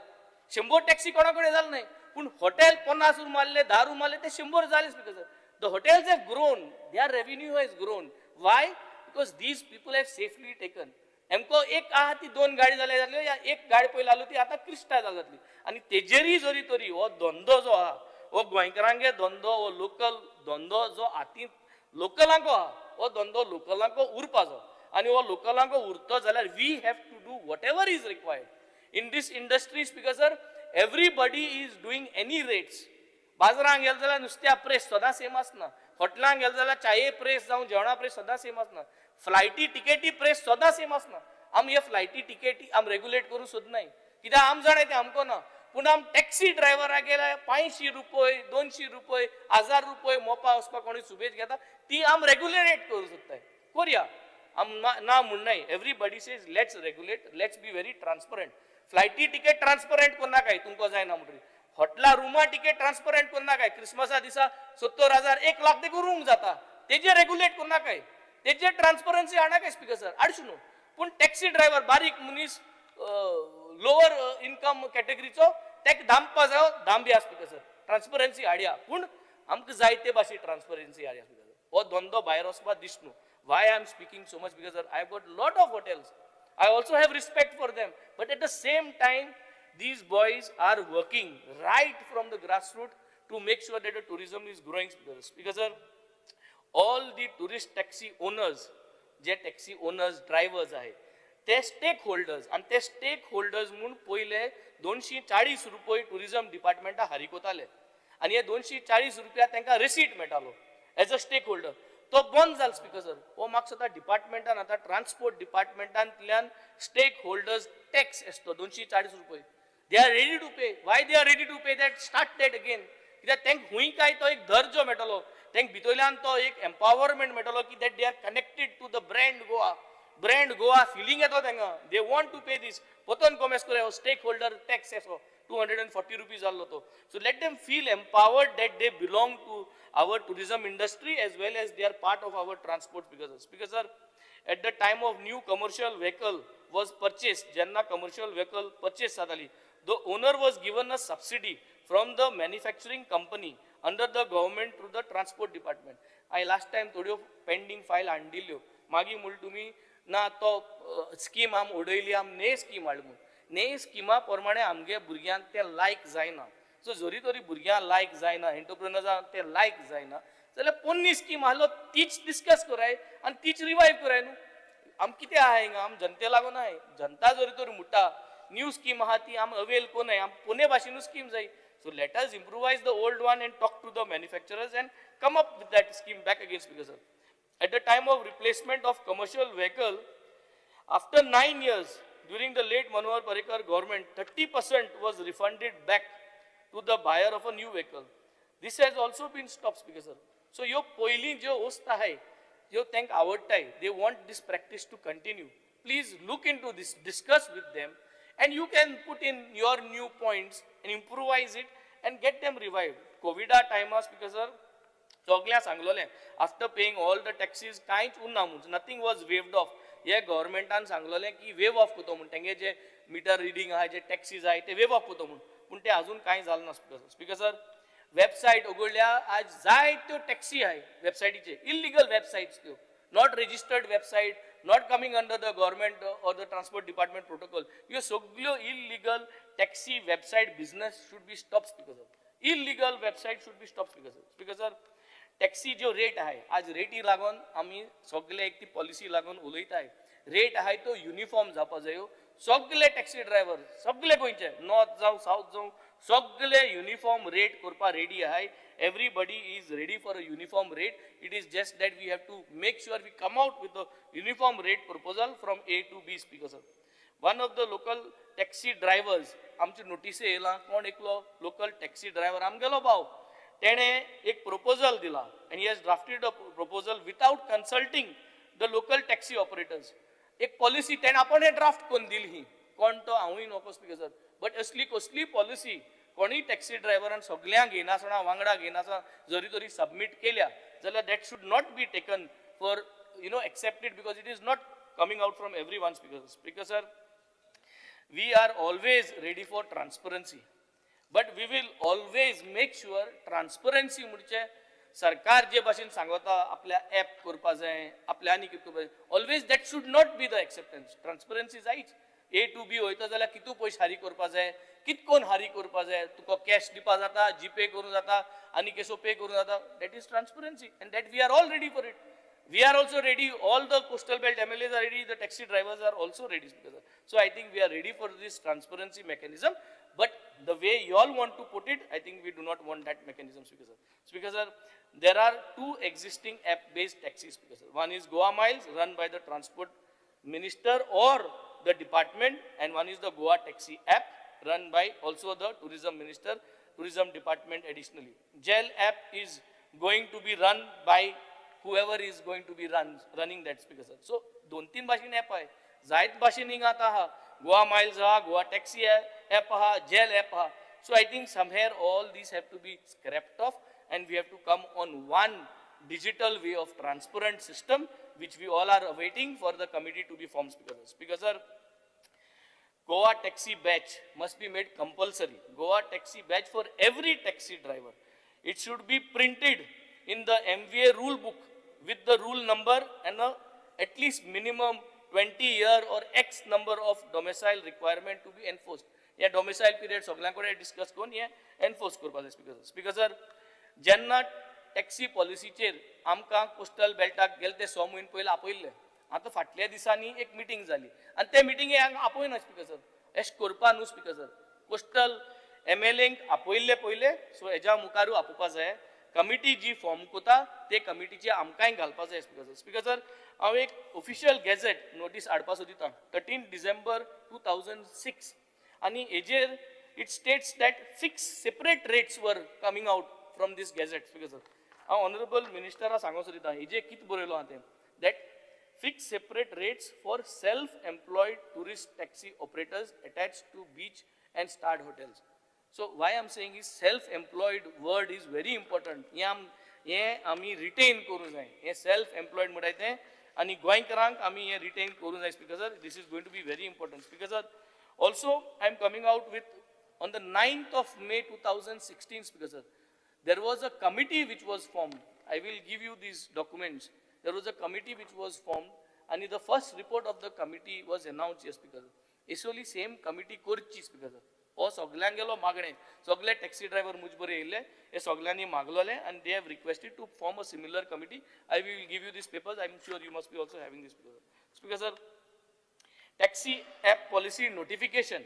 100 टॅक्सी कोणा कडेन जाले नाही. पूण हॉटेल 50 रूम आसले 10 रूम आसले ते 100 जाले, Speaker sir. The hotels have grown, their revenue has grown. Why? Because these people have safely taken. एमको एक आहा ती 2 गाडी जाले जातल्यो या एक गाडी पयली आसली ती आतां क्रिस्टा जातली. आनी तेजेरी जरी तरी हो धंदो जो आहा हो गोंयकारांगे धंदो, हो लोकल धंदो जो हातीन लोकलांको आहा हो धंदो लोकलांको उरपाचो. आनी हो लोकलांको उरतो जाल्यार we have to do whatever is required in this industry, Speaker sir. Everybody is doing any rates. बाजारांत गेले जाल्यार नुस्त्या प्रेस सदां सेम आसना. हॉटेलांत गेले जाल्यार चाये प्रेस जावं जेवणा प्रेस सदां सेम आसना. फ्लायटी टिकेटी प्रेस सदां सेम आसना. आम हे फ्लायटी टिकेटी आम रेग्युलेट करूं सोदनाय कित्याक आम जाणाय ते आमको ना. पूण आम टॅक्सी ड्रायव्हराक गेले 500 रुपये 200 रुपये 1000 रुपये मोपा वचपाक कोणी सुबेज घेता ती आम रेग्युलेट करूं सोदताय. करया आम ना म्हणनाय. Everybody says let's regulate, let's be very transparent. फ्लायटी टिकेट ट्रान्सपरंट कोन्ना काय तुमको जायना म्हणटरी. हॉटेला रुमा टिकेट ट्रान्सपरंट कोन्ना काय. क्रिसमसा दिसा 70,000 1 लाख देखून रूम जाता तेजे रेग्युलेट कोन्ना काय. तेजे ट्रान्सपरन्सी हाडा काय, Speaker sir. हाडचो न्हू. पूण टॅक्सी ड्रायव्हर बारीक मनीस लोअर इन्कम कॅटेगरीचो तेका दामपा जायो दांबिया, Speaker sir. ट्रान्सपरन्सी हाडया. पूण आमकां जाय ते भाशेन ट्रान्सपरन्सी हाडया, Speaker sir. हो धंदो भायर वचपाक दिसना. Why I am speaking so much, Speaker sir? I have got lot of hotels. I also have respect for them. But at the same time, these boys are working right from the grassroots to make sure that the tourism is growing, Speaker sir. All the tourist taxi owners, जे taxi owners, drivers आहे, ते stakeholders आणि ते stakeholders म्हणून पहिले 240 रुपये tourism डिपार्टमेंटा हारिकोताले आणि हे 240 रुपया त्यांना रिसीट मेळटालो एज अ स्टेक होल्डर. तो बंद जालो, Speaker sir. हो म्हाका सुद्दां डिपार्टमेंटान आतां ट्रान्सपोर्ट डिपार्टमेंटांतल्यान स्टेक होल्डर्स टॅक्स येतो 240 रुपये. They are ready to pay. Why they are ready to pay that? Start that again. कित्याक तांकां हुंय काय तो एक दर्जो मेळटलो. तांकां भितरल्यान तो एक एम्पावरमेंट मेळटलो की that they are connected to the brand Goa. Brand Goa feeling येतो तांकां. दे वॉन्ट टू पे दीस. पोतोन कॉमेस करे स्टेक होल्डर टॅक्स येसो 240 रुपीज जाल्लो तो. So let them feel empowered that they belong to our tourism industry as well as they are part of our transport, Speaker sir. At the time of new commercial vehicle was purchased, jenna commercial vehicle purchase zadali, the owner was given a subsidy from the manufacturing company under the government through the transport department. I last time थोड्यो pending file हाडिल्ल्यो मागीर म्हणून तुमी ना तो scheme आम उडयली आम ने स्कीम हाड म्हणून ने स्किमा प्रमाणे आमगे भुरग्यांक ते लायक जायना. सो जरी तरी भुरग्यांक लायक जायना एंटरप्रेनर्सांक ते लायक जायना जाल्यार पोन्नी स्कीम आसलो तीच डिस्कस कराय आनी तीच रिवायव कराय न्हू. आम कितें आहा हिंगा आम जनते लागून आहाय. जनता जरी तरी म्हणटा न्यू स्कीम आहा ती आम अवेल कोनाय आम पोने भाशेनू स्कीम जाय. So let us improvise the old one and talk to the manufacturers and come up with that scheme back again, Speaker sir. At the time of replacement of commercial vehicle, after 9 years, during the late Manohar Parrikar government, 30% was refunded back to the buyer of a new vehicle. This has also been stopped, Speaker sir. So yo poili jo host hai, yo thank आवडताय, they want this practice to continue. Please look into this, discuss with them, and you can put in your new points and improvise it and get them revived. COVID time was because sir, सगळ्या सांगलोले after paying all the taxes कांयच उरना म्हणून nothing was waived off. हे गव्हर्मेंटान सांगलोले की wave of करतो म्हणून तेंगे जे मिटर रिडिंग आहा जे टॅक्सीज आहाय ते वेव ऑफ करतो म्हणून पूण ते अजून कांय जालें ना स्पीकर सर. वेबसायट उगडल्या आज जायत्यो टॅक्सी आहाय वेबसायटीचे इल्लीगल वेबसायट्स त्यो not registered website, not coming under the government or the transport department protocol. You सगळ्यो illegal taxi website business should be stopped, Speaker sir. Illegal website should be stopped, Speaker sir. Speaker sir, taxi जो rate आहे आज रेटी लागून आम्ही सगळे एक ती पॉलिसी लागून उलयताय. रेट आहे तो युनिफॉर्म जावपा जायो. सगळे टॅक्सी ड्रायव्हर सगळे गोंयचे नॉर्थ जावं साऊथ जावं सगळे युनिफॉर्म रेट करपा रेडी आहाय. Everybody is ready for a uniform rate. It is just that we have to make sure we come out with the uniform rate proposal from A to B, Speaker sir. One of the local taxi drivers, आमची notice येयला कोण एकलो local taxi driver आमगेलो भाव तेणे एक proposal दिला and he has drafted a proposal without consulting the local taxi operators. एक policy तेणे आपण draft कोण दिली ही कोण तो हांवूय नको Speaker sir. But असली कसली policy कोणी टॅक्सी ड्रायव्हरान सगळ्यांक घेनासतना वांगडा घेनासतना जरी तरी सबमिट केल्या जाल्यार that should not be taken for accepted because it is not coming out from every one speaker sir. We are always ready for transparency but we will always make sure transparency म्हणजे सरकार जे भाशेन सांगता आपल्या app करपा जाय आपल्या आनी कितें करपा जाय always that should not be the acceptance. Transparency जायच. A to B वयता जाल्यार कितू पयशे हारी करपा जाय कितकोन हारी करपा जाय तुका कॅश दिवपा जाता जीपे करूं जाता आनी केसो पे करूं जाता. That is transparency and that we are all ready for it. We are also ready, all the coastal belt MLAs are ready, the taxi drivers are also ready. So I think we are ready for this transparency mechanism, but the way you all want to put it, I think we do not want that mechanism, Speaker sir. Speaker sir, there are two existing app-based taxis, Speaker sir. One is Goa Miles, run by the transport minister or the department, and one is the Goa Taxi app, run by also the tourism minister, tourism department additionally. GEL app is going to be run by whoever is going to be running that, Speaker sir. So, दोन-तीन भाषेन app आहे. जायत भाषेन हिंगा आता हा. Goa Miles हा, Goa Taxi app हा, GEL app हा. So, I think somewhere all these have to be scrapped off and we have to come on one digital way of transparent system which we all are awaiting for the committee to be formed, Speaker sir. Speaker sir, Goa Taxi badge must be made compulsory. Goa Taxi badge for every taxi driver. It should be printed in the MVA rule book with the rule number and at least minimum 20-year or X number of domicile requirement to be enforced. या domicile period सगळ्यांकडे discuss करून हे enforce करपा जाय Speaker sir. Speaker sir, जेन्ना taxi पॉलिसीचेर आमकां coastal बेल्टाक गेले ते 6 म्हयने पयलीं आपयल्ले. आता फाटल्या दिसांनी एक मिटींग जाली आनी ते मिटींगे आपयना Speaker sir. एश करपा न्हू Speaker sir. कोस्टल MLAंक आपयल्ले पयले सो हेज्या मुखारू आपोवपा जाय. कमिटी जी फॉर्म कोता ते कमिटीचे आमकांय घालपा जाय Speaker sir. Speaker sir, हांव एक ऑफिशियल गॅझेट नोटीस हाडपा सोदिता 13 डिसेंबर 2006 आनी हेजेर it states that fix separate rates वर coming out from these gazette Speaker sir. हांव ऑनरेबल मिनिस्टरा सांगो सोदिता हेजे कितें बरयलो हांवें that fixed separate rates for self-employed tourist taxi operators attached to beach and starred hotels. So why I'm saying is self-employed word is very important. ये आमी retain करू जाय. ये self-employed म्हणटाय तें आनी गोंयकारांक आमी ये retain करू जाय Speaker sir. This is going to be very important Speaker sir. Also I'm coming out with on the 9th of May 2016 Speaker sir. there was a committee which was formed. I will give you these documents. There was a committee which was formed, and the first report of the committee was announced, yes, Speaker. Actually, same committee करची, Speaker. हो सगळ्यांक गेलो मागणे सगळे taxi driver मुझ बरे येयले हे सगळ्यांनी मागलोले and they have requested to form a similar committee. I will give you these papers. I am sure you must be also having these papers. Speaker sir, taxi app policy notification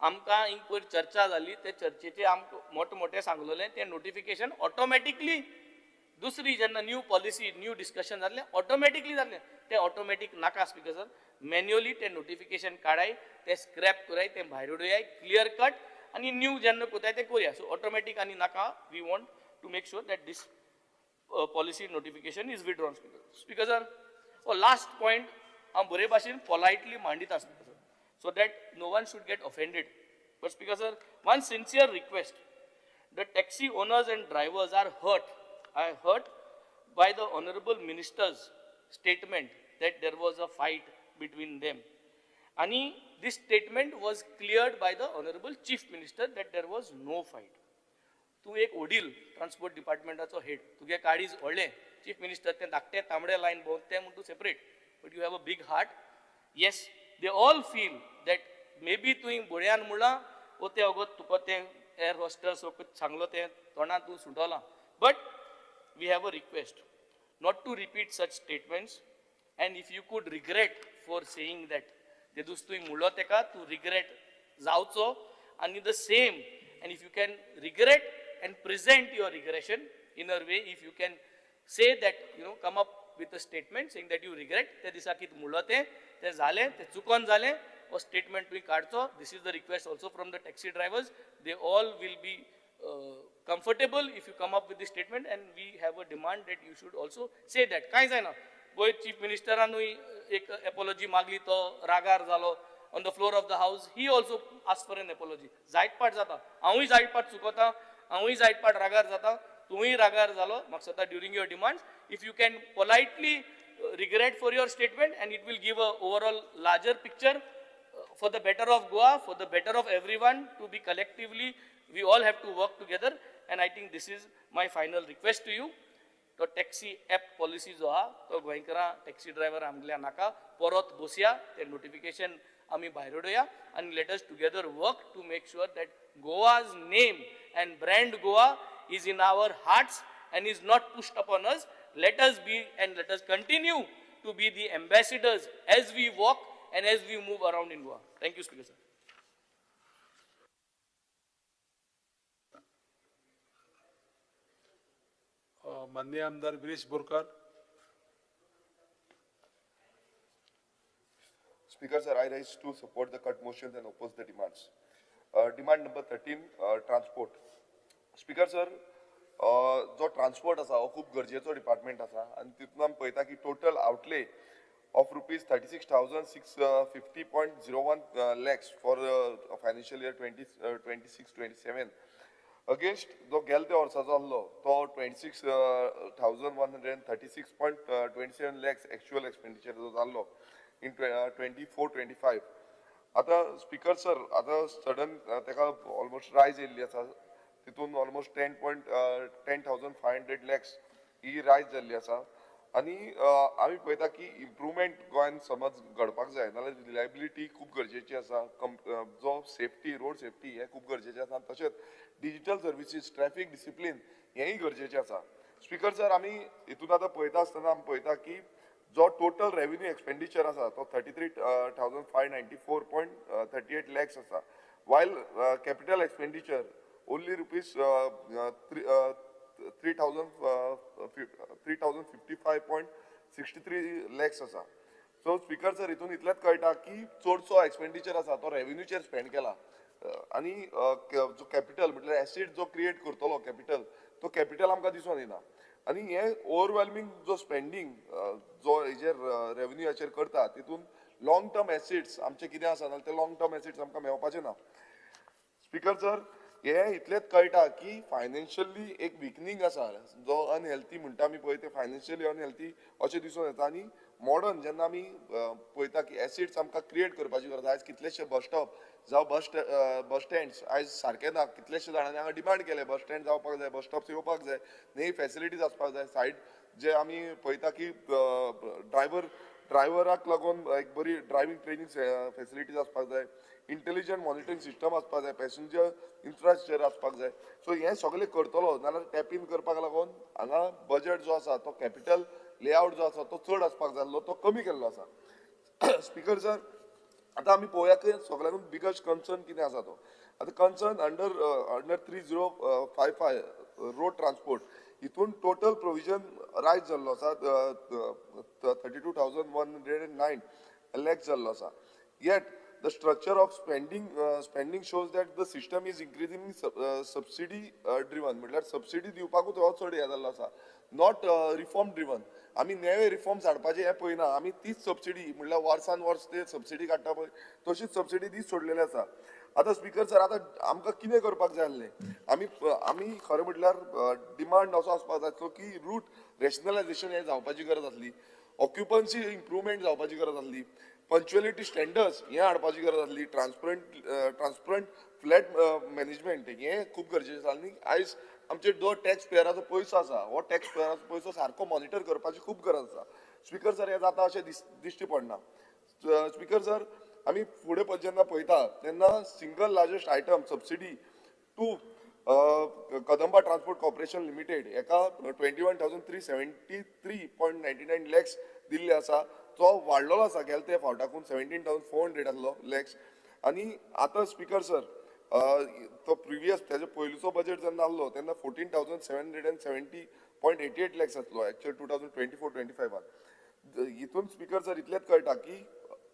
आमकां हिंग पयर चर्चा जाली ते चर्चेचे आमकां मोठमोठे सांगलोले ते नोटिफिकेशन ऑटोमॅटिकली दुसरी जेन्ना न्यू पॉलिसी न्यू डिस्कशन जातलें ऑटोमॅटिकली जातलें ते ऑटोमॅटिक नाका स्पीकर सर मॅन्युअली ते नोटिफिकेशन काडाय ते स्क्रॅप कराय ते भायर उडयाय क्लियर कट आनी न्यू जेन्ना कोताय ते करूया सो ऑटोमॅटिक आनी नाका we want to make sure that this policy notification is withdrawn speaker sir last point हांव बरे भाशेन पोलायटली मांडिता speaker sir so that no one should get offended. But Speaker sir, one sincere request. The taxi owners and drivers are hurt. Hurt by the Honorable Minister's statement that there was a fight between them. And this statement was cleared by the Honorable Chief Minister that there was no fight. तू एक ओडील transport डिपार्टमेंटाचो head तुगे काडीज व्हडले chief minister ते धाकटे तांबडे lion भोंवता ते म्हणून तूं separate but you have a big heart yes they all feel that maybe तुवें बोड्यान म्हणला वो ते अगोत तुका ते एअर होस्टस सांगलो ते तोंडान तूं सुटोला but we have a request not to repeat such statements and if you could regret for saying that ते दीस तुवें म्हणलो तेका तूं रिग्रेट जावचो आनी the same and if you can regret and present your regression in a way if you can say that come up with a statement saying that you regret ते दिसा कित म्हणलो ते झाले ते चुकोन झाले वो स्टेटमेंट तुवें काडचो this is the request also from the taxi drivers they all will be comfortable if you come up with this statement and we have a demand that you should also say that कांय जायना गोय chief मिनिस्टरानूय एक apiology मागली तो रागार जालो on the floor of the house he also ask for an apology जायत पाट जाता हांवूय जायत पाट चुकता हांवूय जायत पाट रागार जाता तुवेंय रागार जालो म्हाका सद्दा during your demands if you can politely regret for your statement and it will give a overall larger picture for the better of Goa, for the better of everyone to be collectively, we all have to work together and I think this is my final request to you. तो taxi app policy जो हा तो गोंयकारां taxi driver आमगल्या नाका परत बसया ते notification आमी भायर उडोया and let us together work to make sure that Goa's name and brand Goa is in our hearts and is not pushed upon us. Let us be and let us continue to be the ambassadors as we walk and as we move around in Goa. Thank you, Speaker sir. माननीय आमदार Girish Borkar. Speaker sir, I rise to support the cut motions and oppose the demands. Demand number 13, transport. Speaker sir, जो transport आसा हो खूब गरजेचो department आसा आनी तितून आमी पळयता की total outlay of rupees 36,650.01 lakhs for financial year 26-27 against जो गेल्या त्या वर्साचो आसलो तो 26,136.27 lakhs एक्चुअल एक्सपेंडिचर जो जाल्लो इन 24-25. आतां स्पीकर सर आतां सडन तेका ऑलमोस्ट रायज येयल्ली आसा तितून ऑलमोस्ट 10,500 lakhs ही रायज जाल्ली आसा आनी आमी पळयता की इम्प्रुवमेंट गोंयान समज घडपाक जाय नाल्यार रिलायबिलिटी खूब गरजेची आसा जो सेफ्टी रोड सेफ्टी हे खूब गरजेचें आसा तशेंच डिजिटल सर्विसीस ट्रॅफिक डिसिप्लीन हेंय गरजेचें आसा. स्पीकर सर आमी हितून आतां पळयता आसतना आमी पळयता की जो टोटल रेव्हेन्यू एक्सपेंडिचर आसा तो 33,594.38 lakhs आसा वायल capital expenditure only rupees 3,055.63 lakhs आसा. सो स्पीकर सर हितून इतलेंच कळटा की चडसो एक्सपेंडिचर आसा तो रेव्हेन्यूचेर स्पेंड केला आनी जो कॅपिटल म्हटल्यार एसेट जो क्रिएट करतलो कॅपिटल तो कॅपिटल आमकां दिसून येना आनी हे ओवरवेल्मींग जो स्पेंडींग जो हेजेर रेव्हेन्यूचेर करता तितून लॉंग टर्म एसेट्स आमचे कितें आसा नाल्यार ते लॉंग टर्म एसेट्स आमकां मेळपाचे ना. स्पीकर सर हे इतलेच कळटा की फायनान्शियली एक विकनिंग आसा जो अनहेल्थी म्हणटा आमी पळय ते फायनान्शियली अनहेल्थी अशें दिसून येता आनी मॉडर्न जेन्ना आमी पळयता की एसिड्स आमकां क्रिएट करपाची गरज आयज कितलेशे बस स्टॉप जावं बस स्टँड्स आयज सारके ना कितलेशे जाणांनी हांगा डिमांड केले बस स्टँड जावपाक जाय बस स्टॉप्स येवपाक जाय न्ही फॅसिलिटीज आसपाक जाय सायड जे आमी पळयता की ड्रायव्हराक लागून एक बरी ड्रायव्हिंग ट्रेनिंग फॅसिलिटीज आसपाक जाय इंटेलिजंट मॉनिटरींग सिस्टम आसपाक जाय पॅसेंजर इन्फ्रास्ट्रक्चर आसपाक जाय सो हे सगळे करतलो नाल्यार टॅप इन करपाक लागून हांगा बजेट जो आसा तो कॅपिटल लेआउट जो आसा तो चड आसपाक जाल्लो तो कमी केल्लो आसा स्पीकर सर आतां आमी पळोवया की सगळ्यांकून बिगस्ट कन्सर्न कितें आसा तो आतां कन्सर्न अंडर 3055 रोड ट्रान्सपोर्ट हितून टोटल प्रोविजन रायज जाल्लो आसा 32,109 लॅक्स जाल्लो आसा eight the structure of spending shows that the system is increasingly subsidy driven म्हटल्यार सबसिडी दिवपाकूच हो चड हे जाल्लो आसा नॉट रिफॉर्म ड्रिवन आमी नवे रिफॉर्म्स हाडपाचे हे पळयना आमी तीच सबसिडी म्हटल्यार वर्सान वर्स ते सबसिडी काडटा पळय तशीच सबसिडी दीस सोडलेली आसा आतां स्पीकर सर आतां आमकां कितें करपाक जाय आसलें आमी खरें म्हटल्यार डिमांड असो आसपाक जाय की रूट रॅशनलायझेशन हे जावपाची गरज आसली ऑक्युपन्सी इम्प्रुवमेंट जावपाची गरज आसली पंच्युअलिटी स्टँडर्ड्स हे हाडपाची गरज आसली ट्रान्सपरंट फ्लॅट मॅनेजमेंट हे खूब गरजेचें आसा आनी आयज आमचे जो टॅक्स पेयराचो पयसो आसा हो टॅक्स पेयराचो पयसो सारको मॉनिटर करपाची खूब गरज आसा स्पीकर सर हे जाता अशें दिश्टी पडना स्पीकर सर आमी फुडें जेन्ना पळयता तेन्ना single largest item subsidy to Kadamba transport corporation limited हेका 21,373.99 लॅक्स दिल्ले आसा जो वाडलेलो आसा गेल्या त्या फावटाकून 17,400 आसलो लॅक्स आनी आतां स्पीकर सर तो प्रिवियस तेजो पयलीचो बजेट जेन्ना आसलो तेन्ना 14,770.88 लॅक्स आसलो एक्चुअल 2024-25 हितून स्पीकर सर इतलेंच कळटा की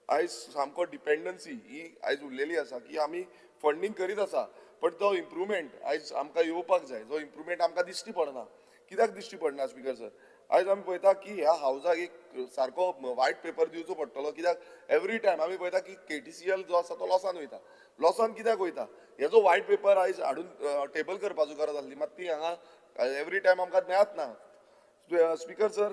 आयज सामको डिपेंडन्सी ही आयज उरलेली आसा की आमी फंडींग करीत आसा पण तो इम्प्रुवमेंट आयज आमकां येवपाक जाय जो इम्प्रुवमेंट आमकां दिश्टी पडना कित्याक दिश्टी पडना स्पीकर सर आयज आमी पळयता की ह्या हावजाक एक सारको व्हायट पेपर दिवचो पडटलो कित्याक एवरी टायम आमी पळयता की KTCL जो आसा तो लॉसान वयता लॉसान कित्याक वयता हेजो व्हायट पेपर आयज हाडून टेबल करपाचो गरज आसली मात ती हांगा एवरी टायम आमकां मेळत ना स्पीकर सर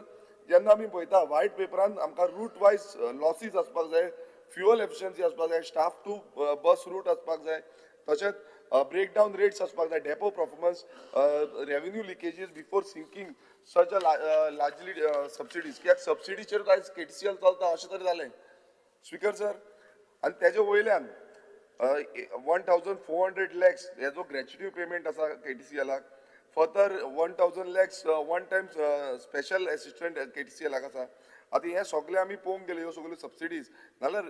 जेन्ना आमी पळयता व्हायट पेपरान आमकां रूट वायज लॉसीस आसपाक जाय फ्युअल एफिशियन्सी आसपाक जाय स्टाफ टू बस रूट आसपाक जाय तशेंच ब्रेकडावन रेट्स आसपाक जाय depot performance revenue leakages before sinking such a largely subsidies कित्याक सबसिडीचेर आयज KTCL चलता अशें तरी जालें स्पीकर सर आनी तेजे वयल्यान 1,400 लॅक्स हेजो ग्रॅच्युटी पेमेंट आसा KTCLाक further 1,000 lakhs one time special assistant KTCLाक आसा आतां हे सगळे आमी पळोवंक गेले ह्यो सगळ्यो सबसिडीज नाल्यार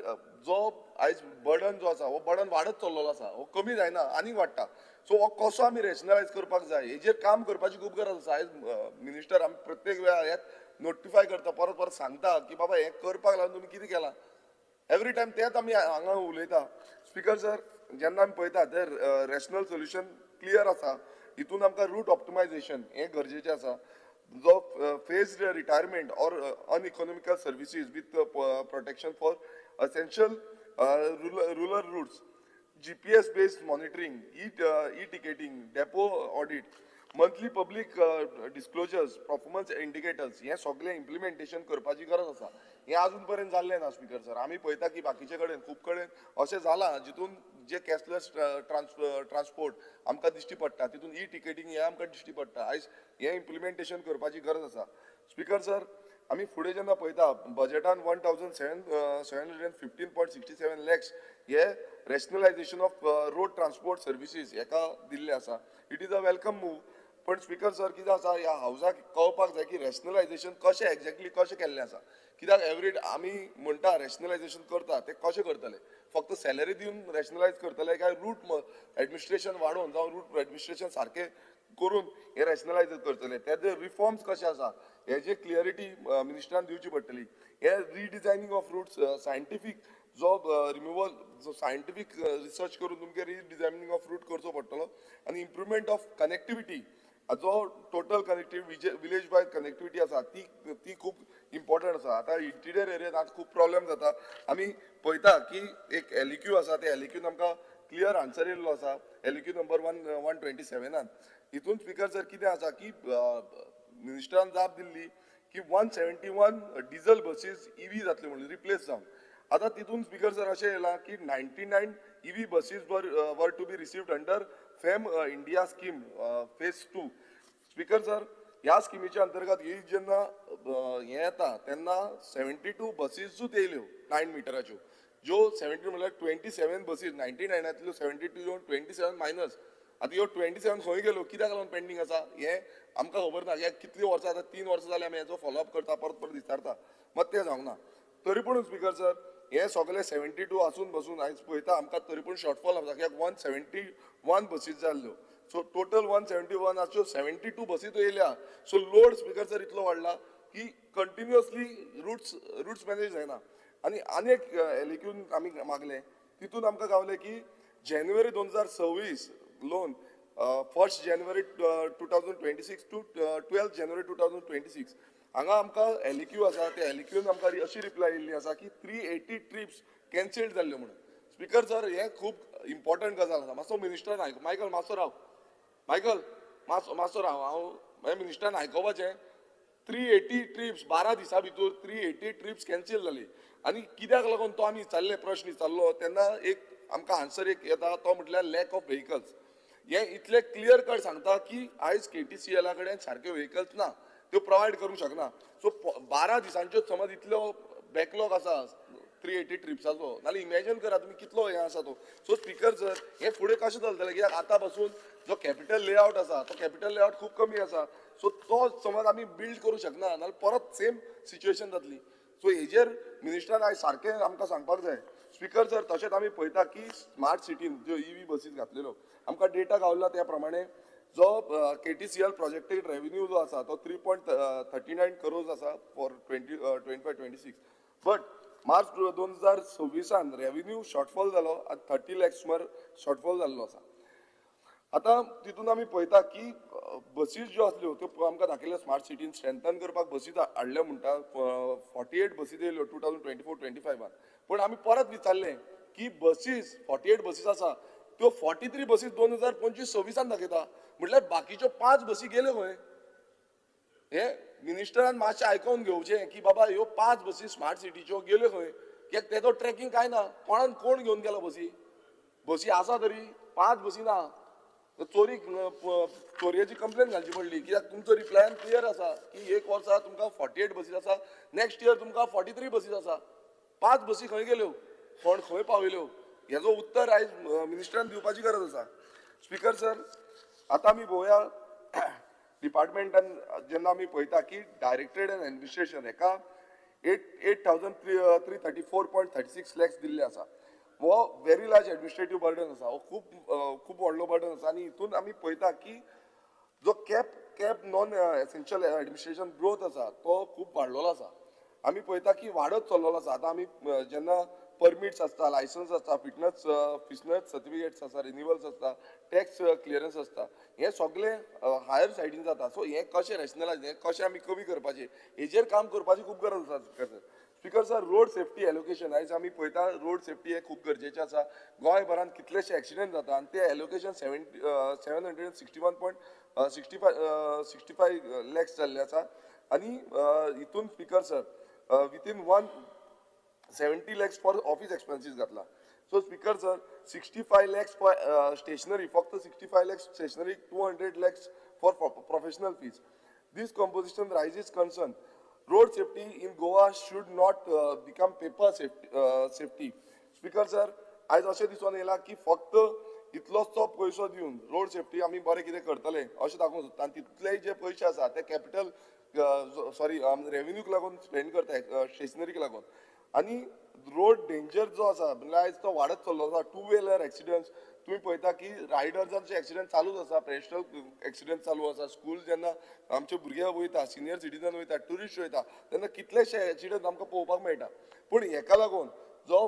जो आयज बर्डन जो आसा हो बर्डन वाडत चल्लेलो आसा हो कमी जायना आनीक वाडटा सो हो कसो आमी रॅशनलायज करपाक जाय हेजेर काम करपाची खूब गरज आसा आयज मिनिस्टर आमी प्रत्येक वेळार हें नोटिफाय करता परत परत सांगता की बाबा हें करपाक लागून तुमी कितें केलां एवरी टायम तेच आमी हांगा उलयता स्पीकर सर जेन्ना आमी पळयता ते रॅशनल सोल्युशन क्लियर आसा हितून आमकां रूट ऑप्टिमायझेशन हें गरजेचें आसा जो phased retirement or uneconomical services with protection for essential rural routes GPS based monitoring e ticketing depot audit monthly public disclosures performance indicators हे सगळे इम्प्लिमेंटेशन करपाची गरज आसा हे अजून पर्यंत जाल्लें ना स्पीकर सर आमी पळयता की बाकीचे कडेन खूब कडेन अशें जालां जितून जे कॅशलेस ट्रान्सपोर्ट आमकां दिश्टी पडटा तितून ई टिकेटींग हे आमकां दिश्टी पडटा आयज हे इम्प्लिमेंटेशन करपाची गरज आसा स्पीकर सर आमी फुडें जेन्ना पळयता बजेटान 1,715.67 लॅक्स हे rationalisation of road transport services हेका दिल्ले आसा it is a welcome move पण स्पीकर सर कितें आसा ह्या हावजाक कळपाक जाय की रॅशनलायझेशन कशें एक्झॅक्टली कशें केल्लें आसा कित्याक एवरी आमी म्हणटा रॅशनलायझेशन करता ते कशें करतले फक्त सॅलरी दिवन रॅशनलायज करतले काय रूट एडमिनिस्ट्रेशन वाडोवन जावं रूट एडमिनिस्ट्रेशन सारकें करून हे रॅशनलायज करतले तेजे रिफॉर्म्स कशे आसा हेजी क्लियरिटी मिनिस्टरान दिवची पडटली हे रिडिजायनींग ऑफ रूट्स सायंटिफीक जो रिमुवल जो सायंटिफीक रिसर्च करून तुमकां रिडिजायनींग ऑफ रूट करचो पडटलो आनी इम्प्रुवमेंट ऑफ कनेक्टिविटी जो total connectivity village wise connectivity आसा ती खूब इम्पॉर्टंट आसा आतां इंटिरियर एरियात आतां खूब प्रॉब्लेम जाता आमी पळयता की एक LEQ आसा ते LEQन आमकां क्लियर आन्सर येयल्लो आसा एलक्यू नंबर 127 हितून स्पीकर सर कितें आसा की मिनिस्टरान जाप दिल्ली की 171 डिझल बसीस ईव्ही जातल्यो म्हणून रिप्लेस जावन आतां तितून स्पीकर सर अशें येयलां की 99 ईव्ही बसीस वर to be received under FAME India scheme phase 2 speaker sir ह्या स्किमीच्या अंतर्गत ही जेन्ना हे येता तेन्ना 72 बसीसूच येयल्यो 9 मिटराच्यो ज्यो 72 म्हळ्यार 27 बसीस 99तल्यो 72 येवन 27 मायनस आतां ह्यो 27 खंय गेलो कित्याक लागून पेंडींग आसा हे आमकां खबर ना हे कितली वर्सां आतां 3 वर्सां जाली आमी हेचो फॉलोअप करता परत विचारता मात तें जावंक ना तरी पूण स्पीकर सर हे सगळे 72 आसून बसून आयज पळयता आमकां तरी पूण शॉर्टफॉल आसा कित्याक 171 बसीस जाल्ल्यो सो टोटल 171 आच्यो 72 बसीस येयल्या सो लोड स्पीकर सर इतलो वाडला की कंटिन्युअसली रूट्स मॅनेज जायना आनी एक एलक्यून आमी मागले तितून आमकां गावले की जानेवारी 2026 लोन 1 जानेवारी 2026 टू 12 जानेवारी 2026 हांगा आमकां एलक्यू आसा त्या एलक्यून आमकां अशी रिप्लाय येयल्ली आसा की 380 ट्रिप्स कॅन्सल्ड जाल्ल्यो म्हणून स्पीकर सर हे खूब इम्पॉर्टंट गजाल आसा मातसो मिनिस्टरान आयक मायकल मातसो राव मातसो राव हांव मिनिस्टरान आयकोपाचें 380 ट्रिप्स 12 दिसां भितर 380 ट्रिप्स कॅन्सल जाली आनी कित्याक लागून तो आमी विचारले प्रश्न विचारलो तेन्ना एक आमकां आन्सर एक येता तो म्हटल्यार लॅक ऑफ व्हेकल्स हे इतले क्लियर कट सांगता की आयज KTCL कडेन सारक्यो व्हेकल्स ना त्यो प्रोवायड करूंक शकना सो 12 दिसांच्यो समज इतलो बॅकलॉग आसा 380 ट्रिप्साचो नाल्यार इमॅजिन करा तुमी कितलो हे आसा तो सो स्पीकर सर हे फुडें कशें चलतलें कित्याक आतां पासून जो कॅपिटल लेआउट आसा तो कॅपिटल लेआउट खूब कमी आसा सो तो समज आमी बिल्ड करूंक शकना नाल्यार परत सेम सिच्युएशन जातली सो हेजेर मिनिस्टरान आयज सारकें आमकां सांगपाक जाय स्पीकर सर तशेंच आमी पळयता की स्मार्ट सिटीन ज्यो ईव्ही बसीस घातलेल्यो आमकां डेटा गावला त्या प्रमाणे जो KTCL प्रोजेक्टेड रेव्हेन्यू जो आसा तो 3.39 करोर्स आसा for 25-26 but March 2026 revenue shortfall जालो आनी 30 लॅक्स सुमार शॉर्टफॉल जाल्लो आसा आतां तितून आमी पळयता की बसीस ज्यो आसल्यो त्यो आमकां दाखयल्या स्मार्ट सिटीन स्ट्रेंथन करपाक बसीस हाडल्या म्हणटा 48 बसीस येयल्यो 2024-25 पूण आमी परत विचारलें की बसीस 48 बसीस आसा त्यो 43 बसीस 2025-26 दाखयता म्हटल्यार बाकीच्यो 5 बसी गेल्यो खंय हे मिनिस्टरान मातशें आयकोवन घेवचें की बाबा ह्यो 5 बसी स्मार्ट सिटीच्यो गेल्यो खंय कित्याक तेजो ट्रॅकिंग काय ना कोण घेवन गेलो बसी आसा तरी 5 बसी ना चोरयेची कंप्लेन घालची पडली कित्याक तुमचो रिप्लायन क्लियर आसा की एक वर्सा तुमकां 48 बसीस आसा नेक्स्ट इयर तुमकां 43 बसीस आसा 5 बसी खंय गेल्यो कोण खंय पावयल्यो हेजो उत्तर आयज मिनिस्टरान दिवपाची गरज आसा स्पीकर सर आतां आमी पळोवया डिपार्टमेंटान जेन्ना आमी पळयता की डायरेक्टरेट एंड एडमिनिस्ट्रेशन हेका 8,334.36 लॅक्स दिल्ले आसा हो व्हेरी लार्ज एडमिनिस्ट्रेटीव बर्डन आसा हो खूब व्हडलो बर्डन आसा आनी हितून आमी पळयता की जो cap non essential administration growth आसा तो खूब वाडलेलो आसा आमी पळयता की वाडत चल्लेलो आसा आतां आमी जेन्ना परमिट्स आसता लायसन्स आसता फिटनेस सर्टिफिकेट्स आसता रिन्युअल्स आसता टॅक्स क्लियरन्स आसता हे सगळे हायर सायडीन जाता सो हे कशें रॅशनलायज हे कशें आमी कमी करपाचें हेजेर काम करपाची खूब गरज आसा speaker sir road safety allocation आयज आमी पळयता रोड सेफ्टी हे खूब गरजेचें आसा गोंयभरांत कितलेशे एक्सिडेंट जाता आनी ते एलोकेशन 761.65 लॅक्स जाल्ले आसा आनी हितून speaker sir within 170 lakhs for office expenses घातला so speaker sir 65 lakhs for stationery फक्त 65 lakhs stationery 200 lakhs for professional fees this composition raises concern road safety in Goa should not become paper safety speaker sir आयज अशें दिसून येयला की फक्त इतलोसो पयसो दिवन रोड सेफ्टी आमी बरें कितें करतले अशें दाखोवंक सोदता आनी तितलेय जे पयशे आसा ते कॅपिटल रेव्हेन्यूक लागून स्पेंड करता स्टेशनरीक लागून आनी रोड डेंजर जो आसा म्हणल्यार आयज तो वाडत चल्लो आसा 2 व्हिलर एक्सिडेंट्स तुमी पळयता की रायडर्सांचे एक्सिडेंट चालूच आसा पेस्ट्रल एक्सिडेंट चालू आसा स्कूल जेन्ना आमचे भुरगे वयता सिनियर सिटीजन वयता ट्युरिस्ट वयता तेन्ना कितलेशे एक्सिडेंट आमकां पळोवपाक मेळटा पूण हेका लागून जो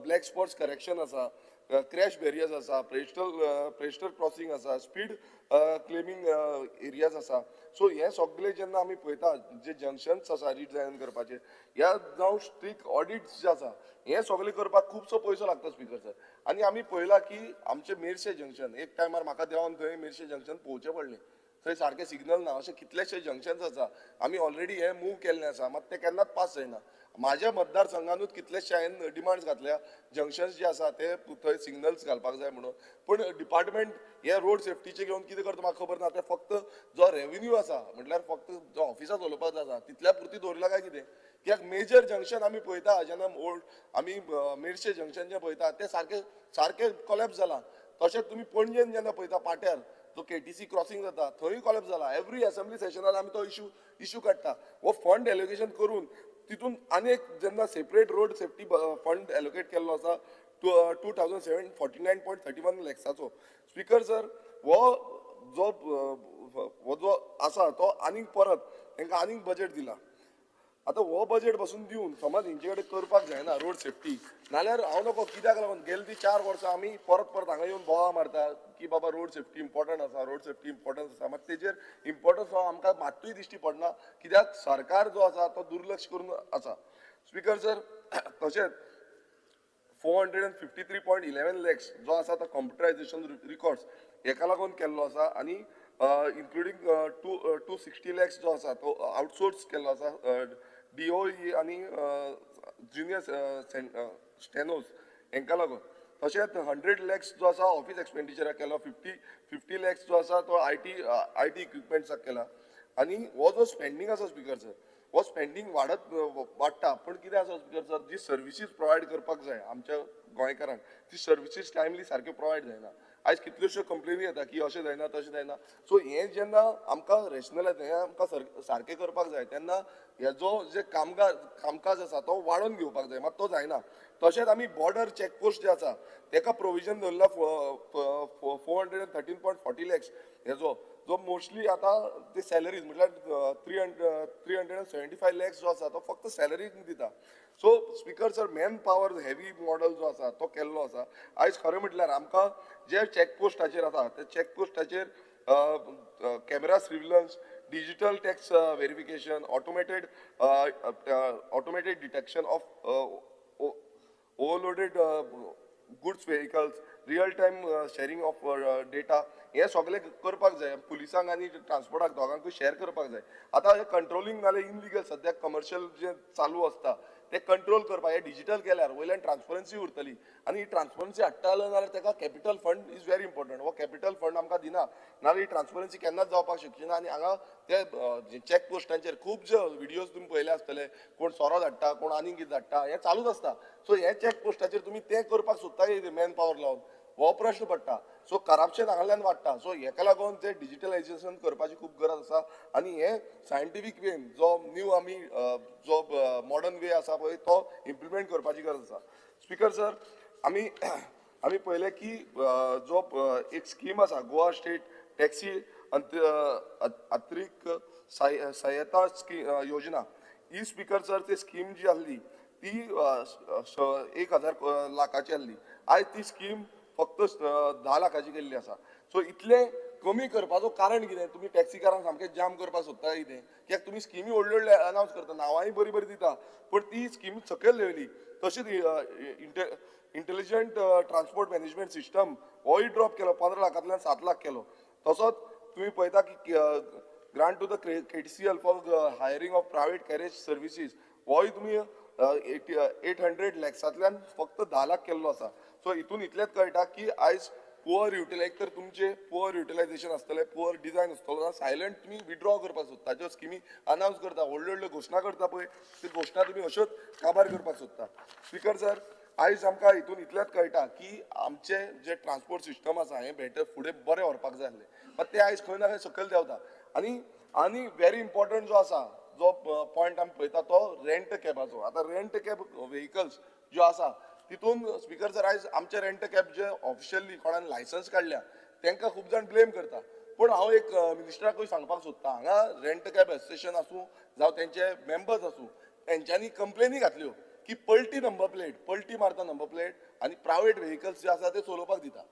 ब्लॅक स्पॉट्स करेक्शन आसा क्रॅश बॅरियर्स आसा, पेस्टल क्रॉसिंग आसा, स्पीड क्लेमिंग एरियाज आसा. सो हे सगळे जेन्ना आमी पळयता जे जंक्शन्स आसा रिडिझायन करपाचे, ह्या जावं स्ट्रिक्ट ऑडिट्स जे आसा, हे सगळे करपाक खुबसो पयसो लागता स्पीकर सर. आनी आमी पळयला की आमचे मेर्शे जंक्शन एक टायमार म्हाका देंवन थंय मेर्शे जंक्शन पोवचें पडलें. थंय सारकें सिग्नल ना, अशे कितलेशे जंक्शन्स आसा आमी ऑलरेडी हे मूव केल्ले आसा, मात ते केन्नाच पास जायना. म्हाज्या मतदारसंघानूच कितलेशे हांवें डिमांड्स घातल्या जंक्शन्स जे आसा ते थंय सिग्नल्स घालपाक जाय म्हणून. पूण डिपार्टमेंट हे रोड सेफ्टीचे घेवन कितें करता म्हाका खबर ना. ते फक्त जो रेव्हेन्यू आसा म्हटल्यार फक्त जो ऑफिसांत चलोवपाक आसा तितल्या पुरती दवरला काय कितें. कित्याक मेजर जंक्शन आमी पळयता जेन्ना आमी मेर्शे जंक्शन जे पळयता ते सारके कॉलेप्स जाला. तशेंच तुमी पणजेन जेन्ना पळयता पाट्यार जो केटीसी क्रॉसिंग जाता थंय कॉलेप्स जाला. एवरी असेंब्ली सेशनार आमी तो इश्यू काडटा. हो फंड एलोकेशन करून तितून आनीक जेन्ना separate road safety fund allocate केल्लो आसा 2749.31 लॅक्साचो. स्पीकर सर हो जो आसा तो आनीक परत तांकां आनीक बजेट दिला. आतां हो बजेट बसून दिवन समज हेंचे कडेन करपाक जायना रोड सेफ्टी, नाल्यार हांव नको कित्याक लागून गेली ती 4 वर्सां आमी परत हांगा येवन बोवाळ मारता की बाबा रोड सेफ्टी इम्पॉर्टंट आसा, रोड सेफ्टी इम्पॉर्टंट आसा. मात तेजेर इम्पॉर्टन्स हो आमकां मात्तूय दिश्टी पडना, कित्याक सरकार जो आसा तो दुर्लक्ष करून आसा. स्पीकर सर तशेंच 453.11 लॅक्स जो आसा तो कम्प्युटरायझेशन रिकॉर्ड्स हेका लागून केल्लो आसा. आनी इन्क्लुडींग 260 लॅक्स जो आसा तो आउटसोर्स केल्लो आसा DOE आनी ज्युनियर स्टेनोज हेंका लागून. तशेंच 100 लॅक्स जो आसा ऑफिस एक्सपेंडिचराक केलो, 50 लॅक्स जो आसा तो IT इक्विपमेंट्साक केला. आनी हो जो स्पेंडींग आसा स्पीकर सर हो स्पेंडींग वाडटा. पूण कितें आसा स्पीकर सर जी सर्विसीस प्रोवायड करपाक जाय आमच्या गोंयकारांक ती सर्विसीस टायमली सारक्यो प्रोवायड जायना. आयज कितल्योश्यो कंप्लेनी येता की अशें जायना तशें जायना. सो हें जेन्ना आमकां रॅशनलायज हें आमकां सारकें करपाक जाय तेन्ना हेजो जे कामकाज आसा तो वाडोवन घेवपाक जाय, मात तो जायना. तशेंच आमी बॉर्डर चॅकपोस्ट जे आसा तेका प्रोविजन दवरला 413.40 लॅक्स हेजो जो मोस्टली आतां ते सॅलरीज म्हटल्यार 375 लॅक्स जो आसा तो फक्त सॅलरीक दिता. So speaker sir man power heavy model जो आसा तो केल्लो आसा. आयज खरें म्हटल्यार आमकां जे चॅकपोस्टाचेर आसा ते चॅकपोस्टाचेर camera surveillance, digital tax verification, automated detection of overloaded goods vehicles, real time sharing of data हे सगळे करपाक जाय. पुलिसांक आनी ट्रान्सपोर्टाक दोगांकूय शेअर करपाक जाय. आतां हे कंट्रोलिंग नाल्यार इनलिगल सद्याक कमर्शियल जे चालू आसता ते कंट्रोल करपाक हे डिजिटल केल्यार वयल्यान ट्रान्सपरन्सी उरतली. आनी ही ट्रान्सपरन्सी हाडटालो नाल्यार ताका capital fund is very important. हो कॅपिटल फंड आमकां दिना नाल्यार ही ट्रान्सपरन्सी केन्नाच जावपाक शकची ना. आनी हांगा ते चॅक पोस्टांचेर खूब जे व्हिडियोज तुमी पळयले आसतले, कोण सोरो धाडटा, कोण आनीक कितें धाडटा, हें चालूच आसता. सो हे चॅक पोस्टाचेर तुमी तें करपाक सोदता मॅन पावर लावन हो प्रश्न पडटा. सो करप्शन हांगाल्यान वाडटा. सो हेका लागून ते डिजिटलायझेशन करपाची खूब गरज आसा. आनी हे सायंटिफीक वेन जो न्यू आमी जो मॉडर्न वे आसा पळय तो इम्प्लिमेंट करपाची गरज आसा. स्पीकर सर आमी पळयलें की जो एक स्कीम आसा गोवा स्टेट टॅक्सी अतिरिक्त सहायता योजना ही स्पीकर सर ती स्कीम जी आसली ती 1,000 लाखाची आसली. आयज ती स्कीम फक्त 10 लाखाची केल्ली आसा. सो इतले कमी करपाचो कारण कितें? तुमी टॅक्सीकारांक सामकें जाम करपाक सोदता कितें? कित्याक तुमी स्किमी व्हडल्यो अनावन्स करता, नांवांय बरी दिता, पूण ती स्कीम सकयल देंवली. तशीच इंटेलिजंट ट्रान्सपोर्ट मॅनेजमेंट सिस्टम होय ड्रॉप केलो, 15 लाखांतल्यान 7 लाख केलो. तसोच तुम्ही पळयता की grant to the KTCL for hiring of private carriage services होय तुम्ही 800 लॅक्सांतल्यान फक्त 10 लाख केल्लो आसा. सो हितून इतलेंच कळटा की आयज पुअर युटिलायज तर तुमचे पुअर युटिलायझेशन आसतलें, पुअर डिझायन आसतलो, सायलंट तुमी विड्रॉ करपाक सोदता. ज्यो स्किमी अनावन्स करता, व्हडल्यो घोशणा करता पळय ती घोशणा तुमी अश्योच काबार करपाक सोदता. स्पीकर सर आयज आमकां हितून इतलेंच कळटा की आमचे जे ट्रान्सपोर्ट सिस्टम आसा हें बेटर फुडें बरें व्हरपाक जाय आसलें, बट तें आयज खंय ना खंय सकयल देंवता. आनी व्हेरी इम्पॉर्टंट जो आसा जो पॉयंट आमी पळयता तो रेंट कॅबाचो. आतां रेंट कॅब व्हेकल्स ज्यो आसा तितून स्पीकर सर आयज आमचे रेंट कॅब जे ऑफिशियली कोणान लायसन्स काडल्या तांकां खूब जाण ब्लेम करता. पूण हांव एक मिनिस्टराकूय सांगपाक सोदता, हांगा रेंट कॅब एसोसिएशन आसूं जावं तेंचे मेंबर्स आसूं तेंच्यांनी कंप्लेनी घातल्यो की पलटी नंबर प्लेट पलटी मारता नंबर प्लेट आनी प्रायव्हेट व्हेकल्स जे आसा ते चलोवपाक दिता.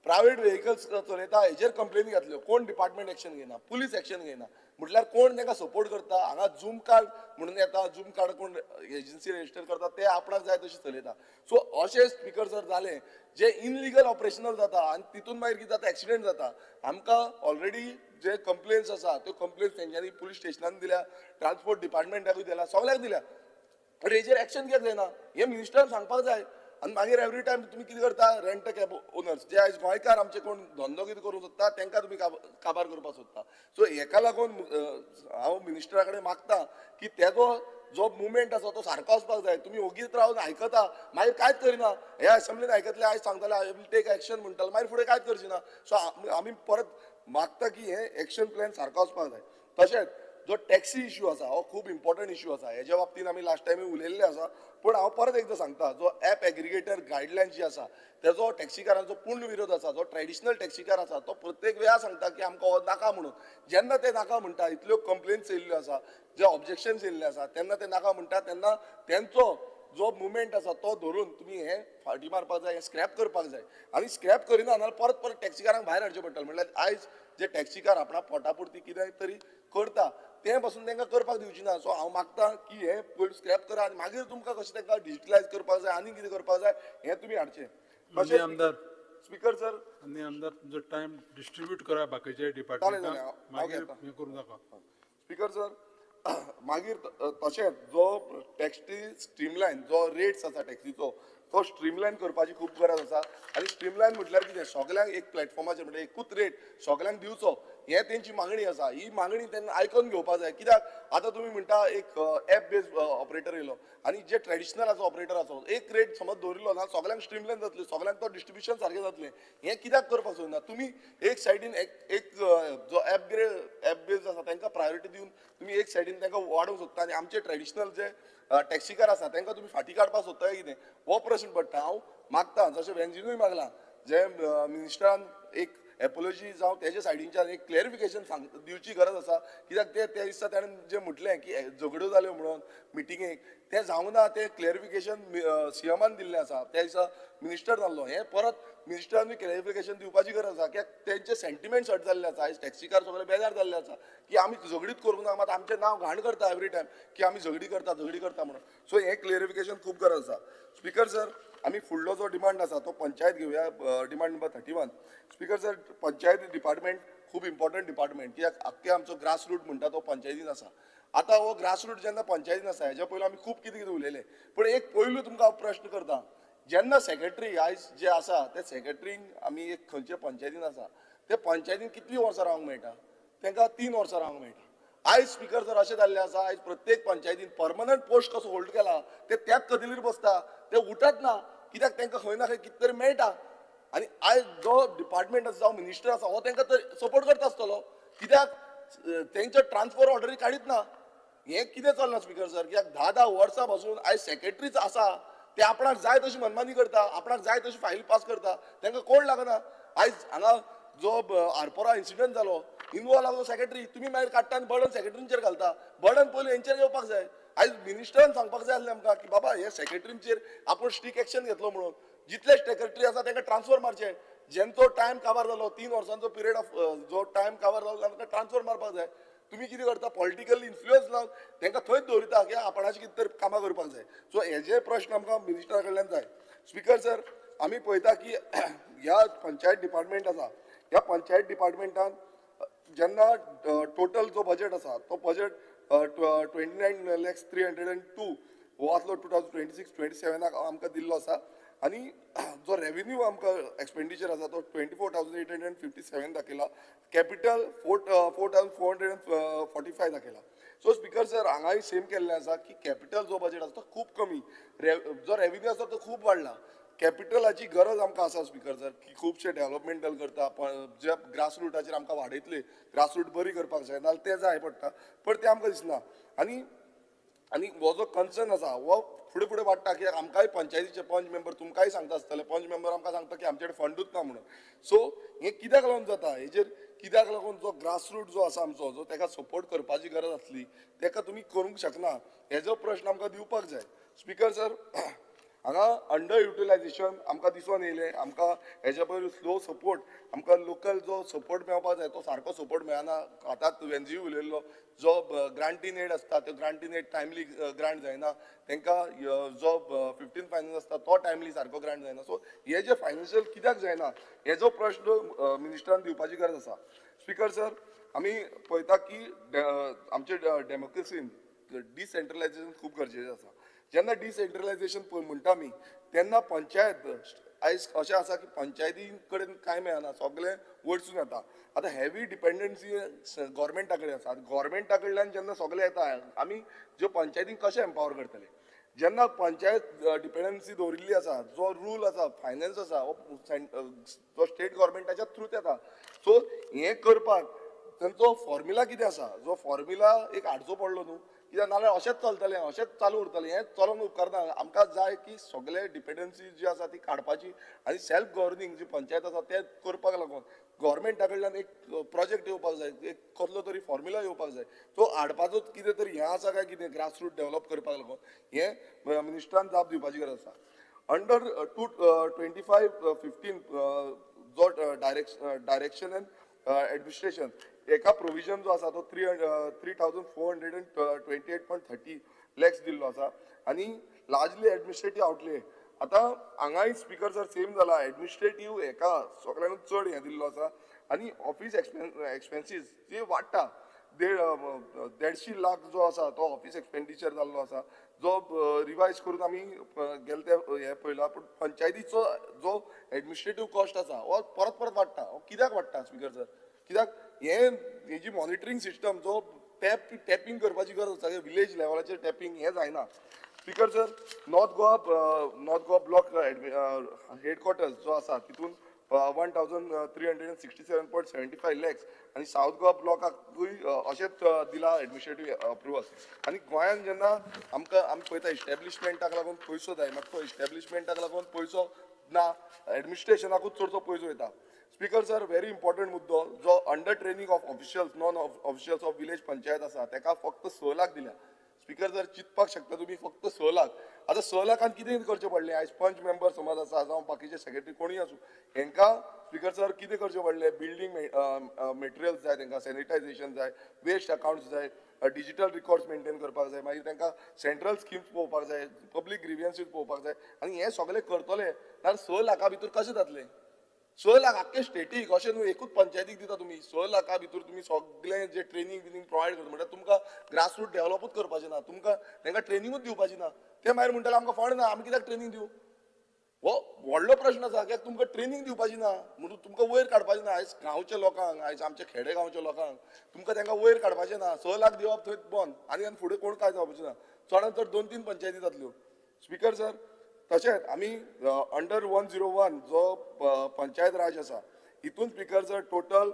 प्रायव्हेट व्हेकल्स चलयता हेजेर कंप्लेनी घातल्यो, कोण डिपार्टमेंट एक्शन घेयना, पुलीस एक्शन घेयना. म्हटल्यार कोण तांकां सपोर्ट करता, हांगा झूम कार्ड म्हणून येता, झूम कार्ड कोण एजन्सी रजिस्टर करता ते आपणाक जाय तशें चलयता. सो अशें स्पीकर जर जालें जे इनलिगल ऑपरेशनल जाता आनी तितून मागीर कितें जाता एक्सिडेंट जाता. आमकां ऑलरेडी जे कंप्लेन्स आसा त्यो कंप्लेन्स तेंच्यांनी पुलीस स्टेशनान दिल्या, ट्रान्सपोर्ट डिपार्टमेंटाकूय दिल्या, सगळ्याक दिल्या. पण हेजेर एक्शन कित्याक जायना हें मिनिस्टरान सांगपाक जाय. आनी मागीर एवरी टायम तुमी कितें करता, रेंट कॅब ओनर्स जे आयज गोंयकार आमचे कोण धंदो कितें करूंक सोदता तांकां तुमी काबार करपाक सोदता. सो हेका लागून हांव मिनिस्टरा कडेन मागतां की तेजो जो मुवमेंट आसा तो सारको आसपाक जाय. तुमी ओगीच रावन आयकता मागीर कांयच करिना, हे असेंब्लीन आयकतले आयज सांगतले आय विल टेक एक्शन म्हणटाले मागीर फुडें कांयच करचिना. सो आमी परत मागता की हे एक्शन प्लॅन सारको आसपाक जाय. तशेंच जो टॅक्सी इश्यू आसा हो खूब इम्पॉर्टंट इश्यू आसा. हेज्या बाबतींत आमी लास्ट टायमूय उलयल्ले आसा. पूण हांव परत एकदां सांगता, जो ॲप एग्रिगेटर गायडलायन जी आसा तेजो टॅक्सीकारांचो पूर्ण विरोध आसा. जो ट्रेडिशनल टॅक्सीकार आसा तो प्रत्येक वेळा सांगता की आमकां हो नाका म्हणून. जेन्ना ते नाका म्हणटा, इतल्यो कंप्लेन्स येयल्ल्यो आसा, जे ऑब्जेक्शन्स येयल्ले आसा, तेन्ना ते नाका म्हणटा तेन्ना तेंचो जो मुवमेंट आसा तो धरून तुमी हे फाटी मारपाक जाय, हे स्क्रॅप करपाक जाय. आनी स्क्रॅप करिना जाल्यार परत परत टॅक्सीकारांक भायर हाडचें पडटलें. म्हणल्यार आयज जे टॅक्सीकार आपणा पोटा पुरती कितें तरी करता ते पासून तांकां करपाक दिवची ना. सो हांव मागतां की हे पयलीं स्क्रॅप करा आनी मागीर तुमकां कशें तांकां डिजिटलायज करपाक जाय आनी कितें करपाक जाय हें तुमी हाडचें. आमदार स्पीकर सर आनी आमदार तुमचो टायम डिस्ट्रीब्यूट करा बाकीचे जालें, डिपार्टमेंटाक मागीर हें करूं नाका. स्पीकर सर मागीर तशेंच जो टॅक्सी स्ट्रीमलायन जो रेट्स आसा टॅक्सीचो तो स्ट्रीमलायन करपाची खूब गरज आसा. आनी स्ट्रीमलायन म्हटल्यार कितें, सगल्यांक एक प्लॅटफॉर्माचेर म्हणजे एकूच रेट सगल्यांक दिवचो हें तेंची मागणी आसा. ही मागणी तेन्ना आयकून घेवपाक जाय. कित्याक आतां तुमी म्हणटा एक ॲप बेस्ड ऑपरेटर येयलो आनी जे ट्रेडिशनल आसा ऑपरेटर आसा एक रेट समज दवरिल्लो ना सगल्यांक स्ट्रीमलायन जातलें, सगल्यांक तो डिस्ट्रिब्युशन सारकें जातलें. हें कित्याक करपाक सोदना तुमी? एक सायडीन एक जो ॲप बेस्ड आसा तांकां प्रायोरिटी दिवन तुमी एक सायडीन तांकां वाडोवंक सोदता आनी आमचे ट्रेडिशनल जे टॅक्सीकार आसा तांकां तुमी फाटीं काडपाक सोदता काय कितें हो प्रश्न पडटा. हांव मागतां जशें वेंजिनूय मागलां जे मिनिस्टरान एक एपोलॉजी जावं तेजे सायडीनच्यान एक क्लॅरिफिकेशन दिवची गरज आसा. कित्याक ते दिसता ताणें जे म्हटलें की झगड्यो जाल्यो म्हणून मिटिंगेक तें जावंक ना, तें क्लॅरिफिकेशन सीएमान दिल्लें आसा. त्या दिसा मिनिस्टर जाल्लो. हें परत मिनिस्टरानूय क्लॅरिफिकेशन दिवपाची गरज आसा. कित्याक तेंचे सेंटिमेंट्स हट जाल्ले आसा. आयज टॅक्सीकार सगळे बेजार जाल्ले आसा की आमी झगडीत करूंक ना, मात आमचें नांव घाण करता एवरी टायम की आमी झगडी करता म्हणून. सो हें क्लॅरिफिकेशन खूब गरज आसा. स्पीकर सर आमी फुडलो जो डिमांड आसा तो पंचायत घेवया, demand number 31. Speaker sir panchayat department खूब इम्पॉर्टंट डिपार्टमेंट. कित्याक आख्खे आमचो ग्रास रूट म्हणटा तो पंचायतीन आसा. आतां हो ग्रास रूट जेन्ना पंचायतीन आसा हेज्या पयलीं आमी खूब कितें कितें उलयलें. पूण एक पयलू तुमकां हांव प्रश्न करता, जेन्ना सेक्रेटरी आयज जे आसा ते सेक्रेटरींक आमी एक खंयचे पंचायतीन आसा ते पंचायतीन कितलीं वर्सां रावंक मेळटा? तांकां 3 वर्सां रावंक मेळटा. आयज स्पीकर जर अशें जाल्लें आसा आयज प्रत्येक पंचायतीन परमनंट पोस्ट कसो होल्ड केला ते त्याच कदेलीर बसता, ते उठत ना. कित्याक तांकां खंय ना खंय कितें तरी मेळटा. आनी आयज जो डिपार्टमेंट आसा जावं मिनिस्टर आसा हो तांकां तर सपोर्ट करता आसतलो. कित्याक तेंच्यो ट्रान्सफर ऑर्डरी काडीत ना. हें कितें चलना स्पीकर सर? कित्याक 10 वर्सां पासून आयज सेक्रेटरीच आसा ते आपणाक जाय तशी मनमानी करता, आपणाक जाय तशी फायल पास करता, तांकां कोण लागना. आयज हांगा जो आरपोरा इन्सिडंट जालो इनवॉल्व आसा सेक्रेटरी, तुमी मागीर काडटा आनी बर्डन सेक्रेटरींचेर घालता. बर्डन पयलीं हेंचेर येवपाक जाय. आयज मिनिस्टरान सांगपाक जाय आसलें आमकां की बाबा हे सेक्रेटरींचेर आपूण स्ट्रीक एक्शन घेतलो म्हणून. जितले सेक्रेटरी आसा तांकां ट्रान्सफर मारचे. जेंचो टायम काबार जालो 3 वर्सांचो पिरियड ऑफ जो टायम काबार जालो तांकां ट्रान्सफर मारपाक जाय. तुमी कितें करता पॉलिटिकल इन्फ्लुयन्स लावन तांकां थंयच दवरिता की आपणाची कितें तरी कामां करपाक जाय. सो हेजे प्रश्न आमकां मिनिस्टरा कडल्यान जाय. स्पीकर सर आमी पळयता की ह्या पंचायत डिपार्टमेंट आसा ह्या पंचायत डिपार्टमेंटान जेन्ना टोटल जो बजेट आसा तो बजेट 29,302 हो आसलो 2026-27 आमकां दिल्लो आसा. आनी जो रेव्हेन्यू आमकां एक्सपेंडिचर आसा तो 24,857 दाखयला. कॅपिटल 4,445 दाखयला. सो स्पीकर सर हांगाय सेम केल्लें आसा की कॅपिटल जो बजेट आसा तो खूब कमी, जो रेव्हेन्यू आसा तो खूब वाडला. कॅपिटलाची गरज आमकां आसा स्पीकर सर की खुबशे डेव्हलपमेंटल करता पण जे ग्रास रुटाचेर आमकां वाडयतले ग्रास रूट बरी करपाक जाय नाल्यार ते जाय पडटा पण ते आमकां दिसना. आनी हो जो कन्सर्न आसा हो फुडें फुडें वाडटा कित्याक आमकांय पंचायतीचे पंच मेंबर तुमकांय सांगता आसतले पंच मेंबर आमकां सांगता की आमचे कडेन फंडूच ना म्हणून. सो हें कित्याक लागून जाता हेजेर कित्याक लागून जो ग्रास रूट जो आसा आमचो जो ताका सपोर्ट करपाची गरज आसली ताका तुमी करूंक शकना हेजो प्रश्न आमकां दिवपाक जाय. स्पीकर सर, हांगा अंडर युटिलायझेशन आमकां दिसून येयलें. आमकां हेच्या पयलीं स्लो सपोर्ट, आमकां लोकल जो सपोर्ट मेळपाक जाय तो सारको सपोर्ट मेळना. आतांच तुवें उलयल्लो जो ग्रांटीन एड आसता त्यो ग्रांटीन एड टायमली ग्रांट जायना. तांकां जो 15 फायनान्स आसता तो टायमली सारको ग्रांट जायना. सो हे जे फायनान्शियल कित्याक जायना हेजो प्रश्न मिनिस्टरान दिवपाची गरज आसा. स्पीकर सर, आमी पळयता की आमचे डेमोक्रेसीन डिसेंट्रलायझेशन खूब गरजेचें आसा. जेन्ना डिसेंट्रलायझेशन म्हणटा आमी तेन्ना पंचायत आयज अशें आसा की पंचायती कडेन कांय मेळना, सगळें वयरसून येता. आतां हेवी डिपेंडन्सी गोवोरमेंटा कडेन आसा. गोवोरमेंटा कडल्यान जेन्ना सगळें येता आमी ज्यो पंचायतींक कशें एम्पावर करतले. जेन्ना पंचायत डिपेंडन्सी दवरिल्ली आसा, जो रूल आसा, फायनान्स आसा, तो स्टेट गोवोरमेंटाच्या थ्रूच येता. सो हें करपाक तांचो फॉर्म्युला कितें आसा, जो फॉर्म्युला एक हाडचो पडलो न्हू, कित्याक नाल्यार अशेंच चलतलें, अशेंच चालू उरतलें. हें चलोवन उपकारना. आमकां जाय की सगळे डिपेंडन्सी जी आसा ती काडपाची आनी सेल्फ गव्हर्निंग जी पंचायत आसा तें करपाक लागून गोवोरमेंटा कडल्यान एक प्रोजेक्ट येवपाक जाय, एक कसलो तरी फॉर्म्युला येवपाक जाय. तो हाडपाचो कितें तरी हें आसा काय कितें ग्रासरूट डेव्हलप करपाक लागून हें मिनिस्टरान जाप दिवपाची गरज आसा. अंडर 25-15 जो डायरेक्शन एंड एडमिनिस्ट्रेशन एका प्रोविजन जो आसा तो 3,428.30 लॅक्स दिल्लो आसा. आनी लार्जली एडमिनिस्ट्रेटीव आउटले आतां हांगाय स्पीकर सर सेम जाला. एडमिनिस्ट्रेटीव हेका सगळ्यांत चड हें दिल्लो आसा. आनी ऑफिस एक्सपेन्सीस जे वाडटा. 150 लाख जो आसा तो ऑफिस एक्सपेंडिचर जाल्लो आसा, जो रिवायज करून आमी गेले ते हे पळयला. पूण पंचायतीचो जो एडमिनिस्ट्रेटीव कॉस्ट आसा हो परत परत वाडटा. हो कित्याक वाडटा स्पीकर सर? कित्याक हेजी मॉनिटरींग सिस्टम जो टॅपिंग करपाची गरज आसा, विलेज लेवलाचेर टॅपिंग हें जायना. Speaker sir, north Goa block headquarters जो आसा तितून 1,367.75 लॅक्स आनी साऊथ गोवा ब्लॉकाकूय अशेंच दिला एडमिनिस्ट्रेटीव अप्रुवल. आनी गोंयांत जेन्ना आमी पळयता इस्टॅब्लिशमेंटाक लागून पयसो जाय, मात तो इस्टॅब्लिशमेंटाक लागून पयसो ना, एडमिनिस्ट्रेशनाकूच चडसो पयसो येता. स्पीकर सर, व्हेरी इम्पॉर्टंट मुद्दो जो under training of officials, non officials of village panchayat आसा ताका फक्त 6 लाख दिल्या. स्पीकर सर, चिंतपाक शकता तुमी, फक्त 6 लाख. आतां 6 लाखान कितें करचें पडलें? आयज पंच मेंबर समज आसा जावं बाकीचे सेक्रेटरी कोणूय आसूं, हांकां स्पीकर सर कितें करचें पडलें? बिल्डींग मटेरियल्स जाय, तांकां सॅनिटायझेशन जाय, वेस्ट अकाउंट्स जाय, डिजिटल रिकॉर्ड्स मेंटेन करपाक जाय, मागीर तांकां सेंट्रल स्किम्स पळोवपाक जाय, पब्लीक ग्रिव्हन्सीस पळोवपाक जाय. आनी हें सगळें करतले जाल्यार 6 लाखा भितर कशें जातलें? 6 लाख आख्खे स्टेटीक अशें न्हू एकूच पंचायतीक दिता तुमी. 6 लाखा भितर तुमी सगळें जे ट्रेनींग प्रोवायड करता म्हणल्यार तुमकां ग्रासरूट डेव्हलपूच करपाचें ना, तुमकां तांकां ट्रेनिंगूच दिवपाची ना. ते मागीर म्हणटाले आमकां फंड ना, आमी कित्याक ट्रेनिंग दिवं? हो व्हडलो प्रश्न आसा. कित्याक तुमकां ट्रेनिंग दिवपाची ना म्हणून तुमकां वयर काडपाचें ना. आयज गांवच्या लोकांक, आयज आमच्या खेडे गांवच्या लोकांक तुमकां तांकां वयर काडपाचें ना. 6 लाख दिवप थंय बंद आनी फुडें कोण काय जावपाचें ना. चडांत चड 2-3 पंचायती जातल्यो. स्पीकर सर, तशेंच आमी अंडर 101 जो पंचायत राज आसा हितून स्पीकर सर टोटल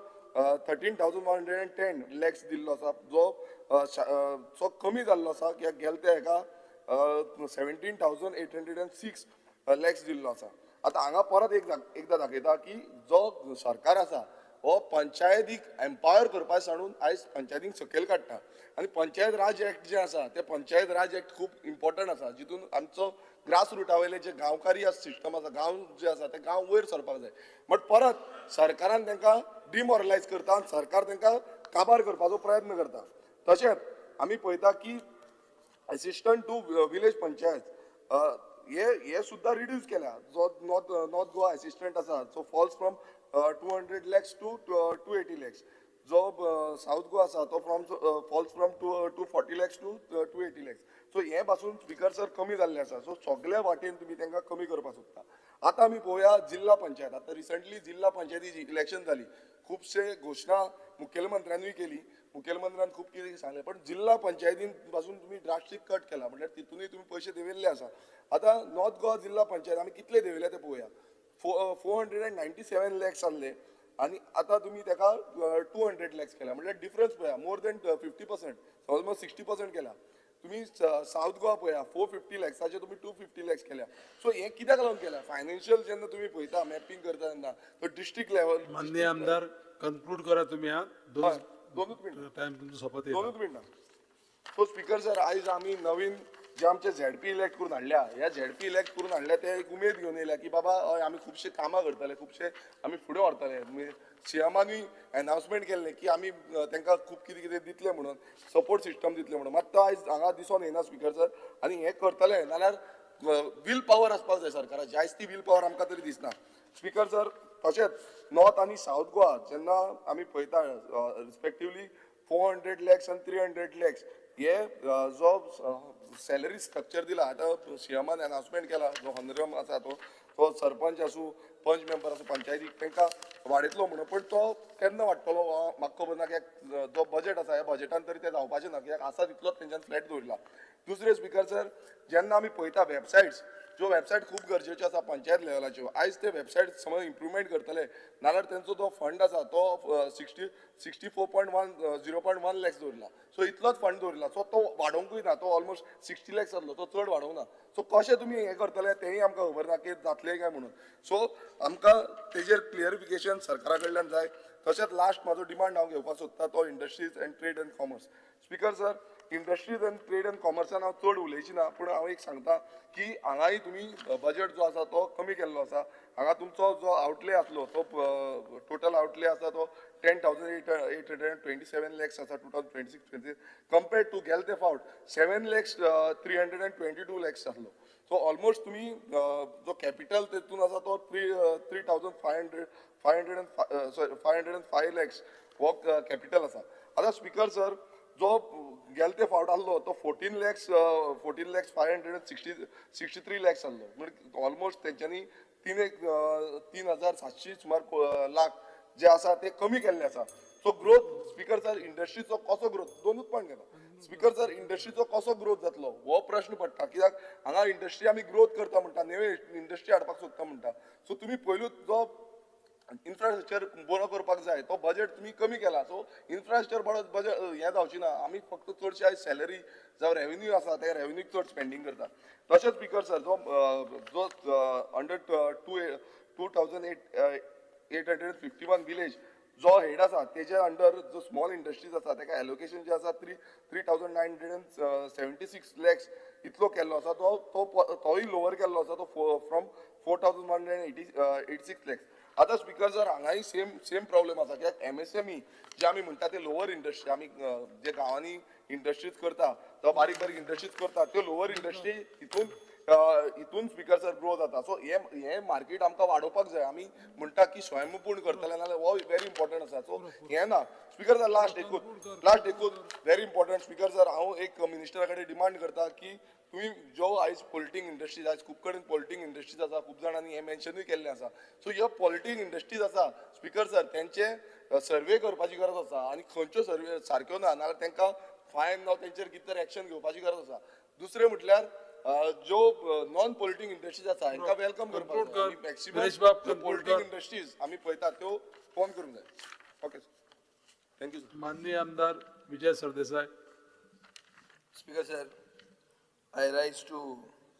13,110 लॅक्स दिल्लो आसा, जो कमी जाल्लो आसा. कित्याक गेले ते हेका 17,806 लॅक्स दिल्लो आसा. आतां हांगा परत एकदां दाखयता की जो सरकार आसा हो पंचायतीक एम्पावर करपा सांडून आयज पंचायतीक सकयल काडटा. आनी पंचायत राज एक्ट जे आसा ते पंचायत राज एक्ट खूब इम्पॉर्टंट आसा, जितून आमचो ग्रास रुटा वयले जे गांवकारी सिस्टम आसा, गांव जे आसा ते गांव वयर सरपाक जाय. बट परत सरकारान तांकां डिमोरलायज करता आनी सरकार तांकां काबार करपाचो प्रयत्न करता. तशेंच आमी पळयता की असिस्टंट टू विलेज पंचायत हे सुद्दां रिड्यूस केल्या. जो नॉर्थ गोवा असिस्टंट आसा so falls from 200 lakhs to 280 lakhs. जो साऊथ गोवा आसा तो falls from 240 lakhs to 280 lakhs. So हे पासून स्पीकर सर कमी जाल्ले आसा. सो सगळ्या वाटेन तुमी तांकां कमी करपाक सोदता. आतां आमी पळोवया जिल्हा पंचायत. आतां रिसंटली जिल्हा पंचायतीची इलेक्शन जाली. खुबशे घोशणा मुखेलमंत्र्यानूय केली, मुखेलमंत्र्यान खूब कितें सांगलें, पण जिल्हा पंचायतीन पासून तुमी ड्रास्टीक कट केला. म्हटल्यार तितूनय तुमी पयशे देंविल्ले आसा. आतां नॉर्थ गोवा जिल्हा पंचायत आमी कितले देंविल्ले ते पळोवया. 497 लॅक्स आसले आनी आतां तुमी ताका 200 लॅक्स केल्या. म्हटल्यार डिफरन्स पळया, मोर दॅन 50%, ऑलमोस्ट 60% केल्या. तुम्ही साऊथ गोवा पळया 450 लॅक्साचे तुम्ही 250 लॅक्स केल्या. सो हे कित्याक लागून केल्या? फायनान्शियल जेन्ना तुम्ही पळयता मॅपिंग करता तेन्ना तो डिस्ट्रिक्ट लेवल. माननीय आमदार कन्क्लूड करा तुम्ही. दोनूच मिनटां. टाइम तुमचो सोंपत दोनूच मिनटां. सो स्पीकर सर, आयज आमी नवीन जे आमचे झेडपी इलेक्ट करून हाडल्या ह्या झेडपी इलेक्ट करून हाडल्या ते एक उमेद घेवन येयल्या की बाबा हय आमी खुबशे कामां करतले खुबशे आमी फुडें व्हरतले सीएमानूय अनाउन्समेंट केल्लें की आमी तांकां खूब कितें कितें दितले म्हणून सपोर्ट सिस्टम दितले म्हणून मात तो आयज हांगा दिसून येना स्पिकर सर आनी हें करतले नाल्यार वील पॉवर आसपाक जाय सरकाराची जायती वील पॉवर आमकां तरी दिसना स्पिकर सर तशेंच नॉर्थ आनी सावथ गोवा जेन्ना आमी पळयता रिस्पेक्टिवली 400 lakhs आनी 300 lakhs हे जो सॅलरी स्ट्रक्चर दिला आतां सीएमान अनाउन्समेंट केला जो हॉनरेबल आसा तो सरपंच आसूं पंच मेंबर आसूं पंचायतीक तांकां वाडयतलो म्हणून पण तो केन्ना वाडटलो म्हाका खबर ना कित्याक जो बजेट आसा ह्या बजेटान तरी ते जावपाचें ना कित्याक आसा तितलोच तेंच्यान फ्लॅट दवरला दुसरें स्पिकर सर जेन्ना आमी पळयता वेबसायट्स ज्यो वेबसायट खूब गरजेच्यो आसा पंचायत लेवलाच्यो आयज ते वेबसायट समज इम्प्रुवमेंट करतले नाल्यार तेंचो जो फंड आसा तो 0.1 lakhs दवरला सो इतलोच फंड दवरला सो तो वाडोवंकूय ना तो ऑलमोस्ट 60 lakhs जातलो तो चड वाडोवंक ना सो कशें तुमी हें करतले तेंय आमकां खबर ना की जातलें काय म्हणून सो आमकां तेजेर क्लियरिफिकेशन सरकारा कडल्यान जाय तशेंच लास्ट म्हाजो डिमांड हांव घेवपाक सोदता तो industries and trade and commerce speaker sir industries and trade and कॉमर्सान हांव चड उलयची ना पूण हांव एक सांगता की हांगाय तुमी बजेट जो आसा तो कमी केल्लो आसा हांगा तुमचो जो आउटले आसलो तो टोटल आउटले आसा तो 10,827 lakhs आसा 2026-26 कंपेर्ड टू गेल ते फावट 7,322 lakhs आसलो सो ऑलमोस्ट तुमी जो कॅपिटल तेतून आसा तो 3,505 lakhs हो कॅपिटल आसा आतां स्पिकर सर जो गेल ते फावट आसलो तो 14 lakhs 563 lakhs आसलो म्हणजे ऑलमोस्ट तेंच्यांनी 3,700 सुमार लाख जे आसा ते कमी केल्ले आसा सो ग्रोथ स्पिकर सर इंडस्ट्रीचो कसो ग्रोथ दोनूच पॉयंट घेता स्पिकर सर इंडस्ट्रीचो कसो ग्रोथ जातलो हो प्रश्न पडटा कित्याक हांगा इंडस्ट्री आमी ग्रोथ करता म्हणटा नवे इंडस्ट्री हाडपाक सोदता म्हणटा सो तुमी पयलूच जो इन्फ्रास्ट्रक्चर बरो करपाक जाय तो बजेट तुमी कमी केला सो इन्फ्रास्ट्रक्चर बरो बजेट हें जावची ना आमी फक्त चडशे आयज सॅलरी जावं रेव्हेन्यू आसा ते रेव्हेन्यूक चड स्पेंडींग करता तशेंच स्पिकर सर जो अंडर 2,851 विलेज जो हेड आसा तेजे अंडर जो स्मॉल इंडस्ट्रीज आसा ताका एलोकेशन जे आसा 3,976 lakhs इतलो केल्लो आसा तोय लोवर केल्लो आसा तो फ्रॉम 4,186 lakhs आतां स्पिकर सर हांगाय सेम प्रॉब्लेम आसा कित्याक MSME जे आमी म्हणटा ते लोवर इंडस्ट्री आमी जे गांवांनी इंडस्ट्रीज करता तो बारीक बारीक इंडस्ट्रीज करता त्यो लोवर इंडस्ट्री हितून स्पिकर सर ग्रो जाता सो हे मार्केट आमकां वाडोवपाक जाय आमी म्हणटा की स्वयंपूर्ण करतले नाल्यार हो व्हेरी इम्पॉर्टंट आसा सो हें ना स्पिकर सर लास्ट एकूच व्हेरी इम्पॉर्टंट स्पिकर सर हांव एक मिनिस्टरा कडेन डिमांड करता की तुमी जो आयज पोल्टिंग इंडस्ट्रीज आयज खूब कडेन पोल्टिंग इंडस्ट्रीज आसा खूब जाणांनी हें मेन्शनूय केल्लें आसा सो ह्यो पोल्टिंग इंडस्ट्रीज आसा स्पिकर सर तेंचे सर्वे करपाची गरज आसा आनी खंयच्यो सर्वे सारक्यो ना नाल्यार तांकां फायन जावं तेंचेर कितें तरी एक्शन घेवपाची गरज आसा दुसरें म्हटल्यार ज्यो नॉन पोल्टिंग इंडस्ट्रीज आसा हांकां वेलकम करपाक जाय मॅक्सिमम पोल्टिंग इंडस्ट्रीज आमी पळयतात त्यो बंद करूंक जाय ओके थँक्यू सर माननीय आमदार Vijay Sardesai Speaker sir, I rise to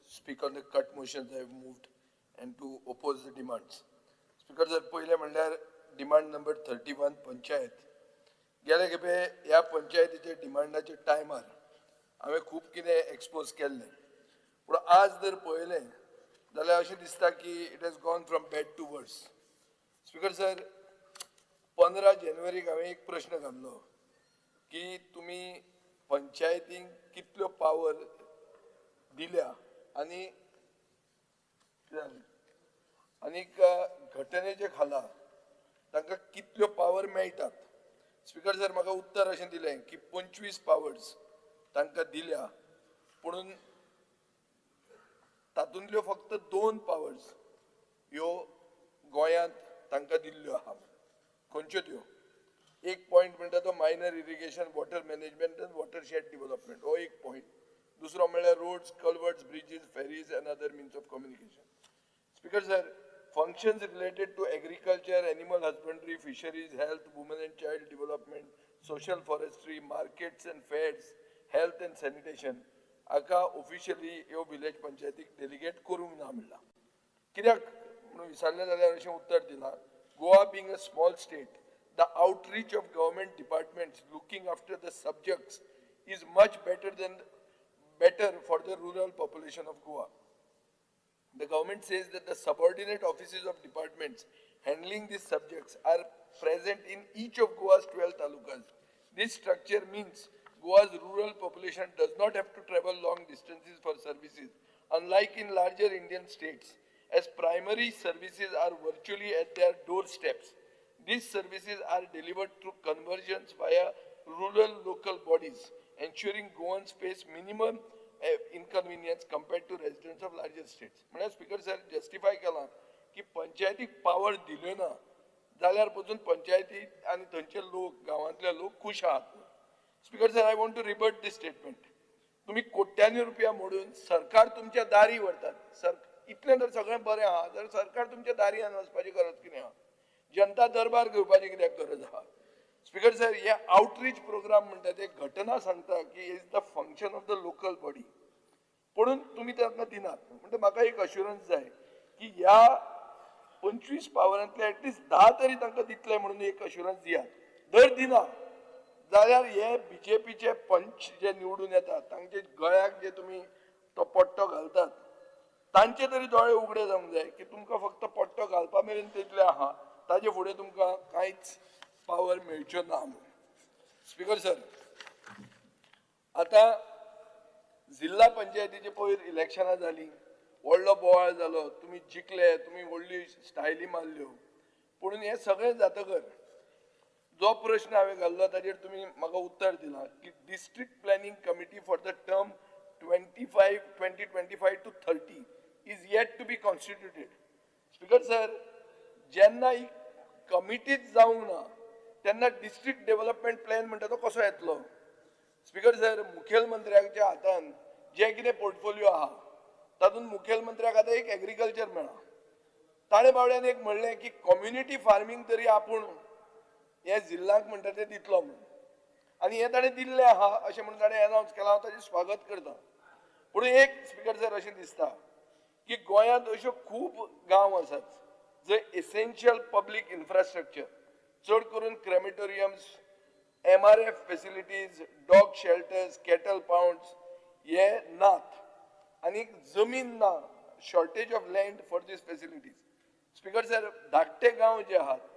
speak on the cut motions I have moved and to oppose the demands. Speaker sir, पहिले म्हणल्यार डिमांड नंबर 31 पंचायत गेले खेपे ह्या पंचायतीचे डिमांडाचे टायमार हांवें खूब कितें एक्सपोज केल्लें पूण आज जर पळयलें जाल्यार अशें दिसता की it has gone from bad to worse. Speaker sir 15 जानेवारीक हांवें एक प्रश्न घाल्लो की तुमी पंचायतींक कितल्यो पावर दिल्या आनीक घटनेचे खाला तांकां कितल्यो पावर मेळटात. स्पिकर सर म्हाका उत्तर अशें दिलें की 25 पावर्स तांकां दिल्या पुणून तातूंतल्यो फक्त 2 पावर्स ह्यो गोंयांत तांकां दिल्ल्यो आहा. खंयच्यो त्यो? एक पॉयंट म्हणटा तो minor irrigation water management and watershed development हो एक पॉयंट. दुसरो म्हणल्यार roads culverts bridges ferries and other means of communication. Speaker sir functions related to agriculture, animal husbandry, fisheries, health, women and child development, social forestry, markets and fairs, health and sanitation हाका officially ह्यो village पंचायतीक delegate करूंक ना म्हणला. कित्याक म्हणून विचारलें जाल्यार अशें उत्तर दिलां Goa being a small state, the outreach of government departments looking after the subjects is much better than better for the rural population of Goa. The government says that the subordinate offices of departments handling these subjects are present in each of Goa's 12 talukas. This structure means Goa's rural population does not have to travel long distances for services, unlike in larger Indian states, as primary services are virtually at their doorsteps. These services are delivered through conversions via rural local bodies, ensuring Goans face minimum inconvenience compared to residents of larger states. म्हणजे speaker sir justify केला की पंचायतीक power दिल्यो ना जाल्यार पसून पंचायती आनी थंयचे लोक गांवांतले लोक खुश आहात. Speaker sir, I want to rebut this statement. तुम्ही कोट्यांनी रुपया मोडून सरकार तुमच्या दारी व्हरतात. इतलें जर सगळें बरें आहा जाल्यार सरकार तुमच्या दारी वचपाची गरज कितें आहा? जनता दरबार घेवपाची कित्याक गरज आहा? स्पीकर सर, हे आउटरीच प्रोग्राम म्हणटा ते घटना सांगता की is the function of the local body, म्हणून तुम्ही तांकां दिनात. म्हणजे म्हाका एक अश्युरन्स जाय की ह्या 25 पावरांतले एटलीस्ट 10 तरी तांकां दितले म्हणून एक अश्युरन्स दियात. जर दिना जाल्यार हे बीजेपीचे पंच जे निवडून येतात तांचे गळ्याक जे तुम्ही तो पट्टो घालतात तांचे तरी दोळे उगडे जावंक जाय की तुमकां फक्त पट्टो घालपा मेरेन तितले आहा, ताजे फुडें तुमकां कांयच पावर मेळच्यो ना म्हणून. स्पीकर सर, आता जिल्हा पंचायतीचे पयर इलेक्शनां जाली, व्हडलो बोवाळ जालो, तुम्ही जिखले, तुम्ही व्हडली स्टायली मारल्यो, पूण हे सगळें जातकर जो प्रश्न हांवें घाल्लो ताजेर तुम्ही म्हाका उत्तर दिलां की district planning committee for the term 2025 to 30 is yet to be constituted. Speaker sir, जेन्ना ही कमिटीच जावंक ना तेन्ना डिस्ट्रिक्ट डेव्हलपमेंट प्लॅन म्हणटा तो कसो येतलो? स्पीकर सर, मुखेलमंत्र्याच्या हातान जे कितें पोर्टफोलिओ आहा तातूंत मुखेलमंत्र्याक आतां एक एग्रीकल्चर मेळ्ळा. ताणे बावड्यान एक म्हणलें की कम्युनिटी फार्मिंग तरी आपूण हे जिल्ल्यांक म्हणटा ते दितलो म्हणून, आनी हे ताणें दिल्लें आहा अशें म्हणून ताणें अनावन्स केलां. हांव ताचें स्वागत करता. पूण एक स्पीकर सर अशें दिसता की गोंयांत अश्यो खूब गांव आसात जंय एसेन्शियल पब्लीक इन्फ्रास्ट्रक्चर, चड करून crematoriums, MRF facilities, dog shelters, cattle pounds हे नात आनी जमीन ना, shortage of land for these facilities. Speaker sir, धाकटे गांव जे आहात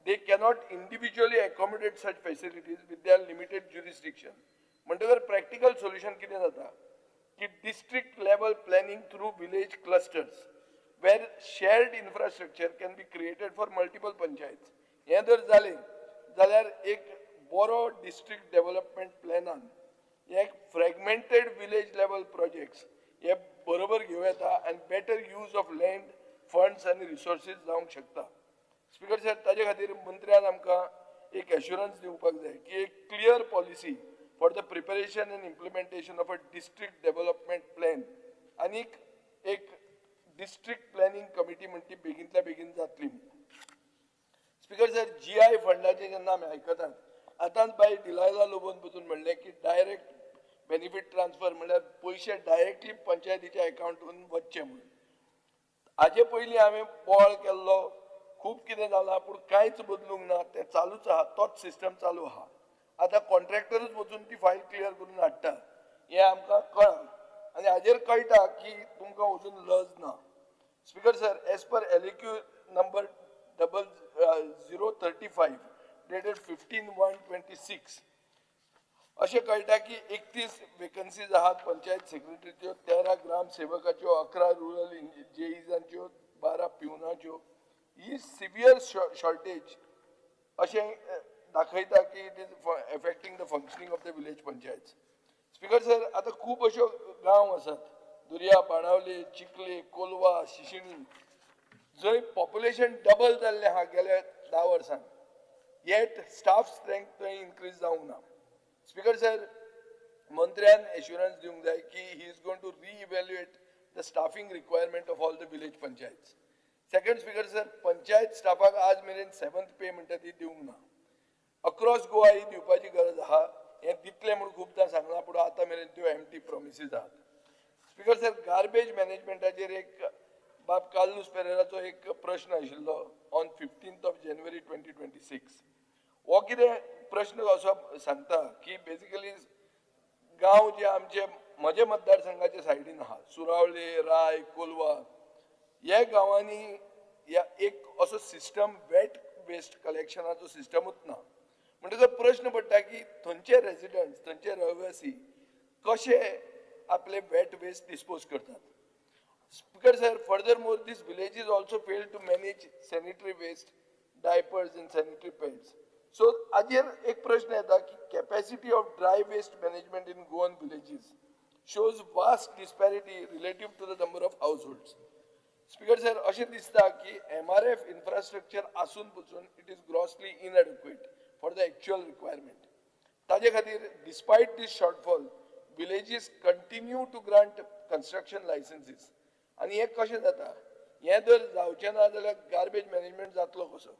they cannot individually accommodate such facilities with their limited jurisdiction. म्हणटकर practical solution कितें जाता की district level planning through village clusters where shared infrastructure can be created for multiple panchayats. हे जर जालें जाल्यार एक बरो district development planan एक fragmented village level projects हे बरोबर घेवं येता and better use of land, funds and resources जावंक शकता. स्पीकर सर, ताजे खातीर मंत्र्यान आमकां एक एश्युरन्स दिवपाक जाय की एक clear policy for the preparation end implementation of a district development plan आनी एक डिस्ट्रिक्ट प्लॅनिंग कमिटी म्हणटा ती बेगींतल्या बेगीन जातली. स्पीकर सर, GI फंडाचे जेन्ना आमी आयकतात आतांच बाय डिलायला लोबोन पसून म्हणलें की डायरेक्ट बेनिफीट ट्रान्सफर म्हणल्यार पयशे डायरेक्टली पंचायतीच्या अकाउंटांत वचचे म्हणून. हाजे पयलीं हांवें बोवाळ केल्लो, खूब कितें जालां, पूण कांयच बदलूंक ना, तें चालूच आहा, तोच सिस्टम चालू आहा. आतां कॉन्ट्रॅक्टरूच वचून ती फायल क्लियर करून हाडटा हें आमकां कळ्ळां आनी हाजेर कळटा की तुमकां अजून लज ना. Speaker sir, as per LAQ number 0035 dated 15/1/26 अशें कळटा की 31 वेकन्सीज आहात पंचायत सेक्रेटरीच्यो, 13 ग्राम सेवकाच्यो, 11 रुरल JEजांच्यो, 12 पिवनाच्यो. ही सिवियर शॉर्टेज अशें दाखयता की it is affecting the functioning of the village panchayat. Speaker sir, आतां खूब अश्यो गांव आसात, दुर्या, बाणावले, चिखले, कोलवा, शिशिणी, जंय पॉप्युलेशन डबल जाल्लें आहा गेल्या 10 वर्सांत, येट स्टाफ स्ट्रेंथ थंय इन्क्रीज जावंक ना. स्पीकर सर, मंत्र्यान एश्युरन्स दिवंक जाय की he is going to reevaluate the staffing requirement of all the village panchayat. Second speaker sir, panchayat स्टाफाक आज मेरेन 7th पे म्हणटा ती दिवंक ना. अक्रॉस गोवा ही दिवपाची गरज आहा. हें दितलें म्हणून खूबदां सांगलां, पूण आतां मेरेन त्यो एम्प्टी प्रॉमिसीस आहात. स्पीकर सर, गार्बेज मॅनेजमेंटाचेर एक बाब कार्लोस पेरेराचो एक प्रश्न आशिल्लो ऑन 15th January 2026. हो कितें प्रश्न असो सांगता की बेसिकली गांव जे आमचे म्हजे मतदारसंघाच्या सायडीन आहा सुरावळे राय कोलवा ह्या गांवांनी ह्या एक असो सिस्टम वेट वेस्ट कलेक्शनाचो सिस्टमूच ना म्हणटकर प्रश्न पडटा की थंयचे रेजिडेंट्स थंयचे रहिवासी कशे आपले वेट वेस्ट डिस्पोज करतात. Speaker sir, furthermore, these villages also fail to manage sanitary waste, diapers and sanitary pads. So, हाजेर एक प्रश्न येता की capacity of dry waste management in Goan villages shows vast disparity relative to the number of households. Speaker sir, अशें दिसता की MRF infrastructure आसून पसून it is grossly inadequate for the actual requirement. ताजे खातीर, despite this shortfall, villages continue to grant construction licenses. आणि हे कशें जाता हे जर जावचें ना जाल्यार गार्बेज मॅनेजमेंट जातलो कसो.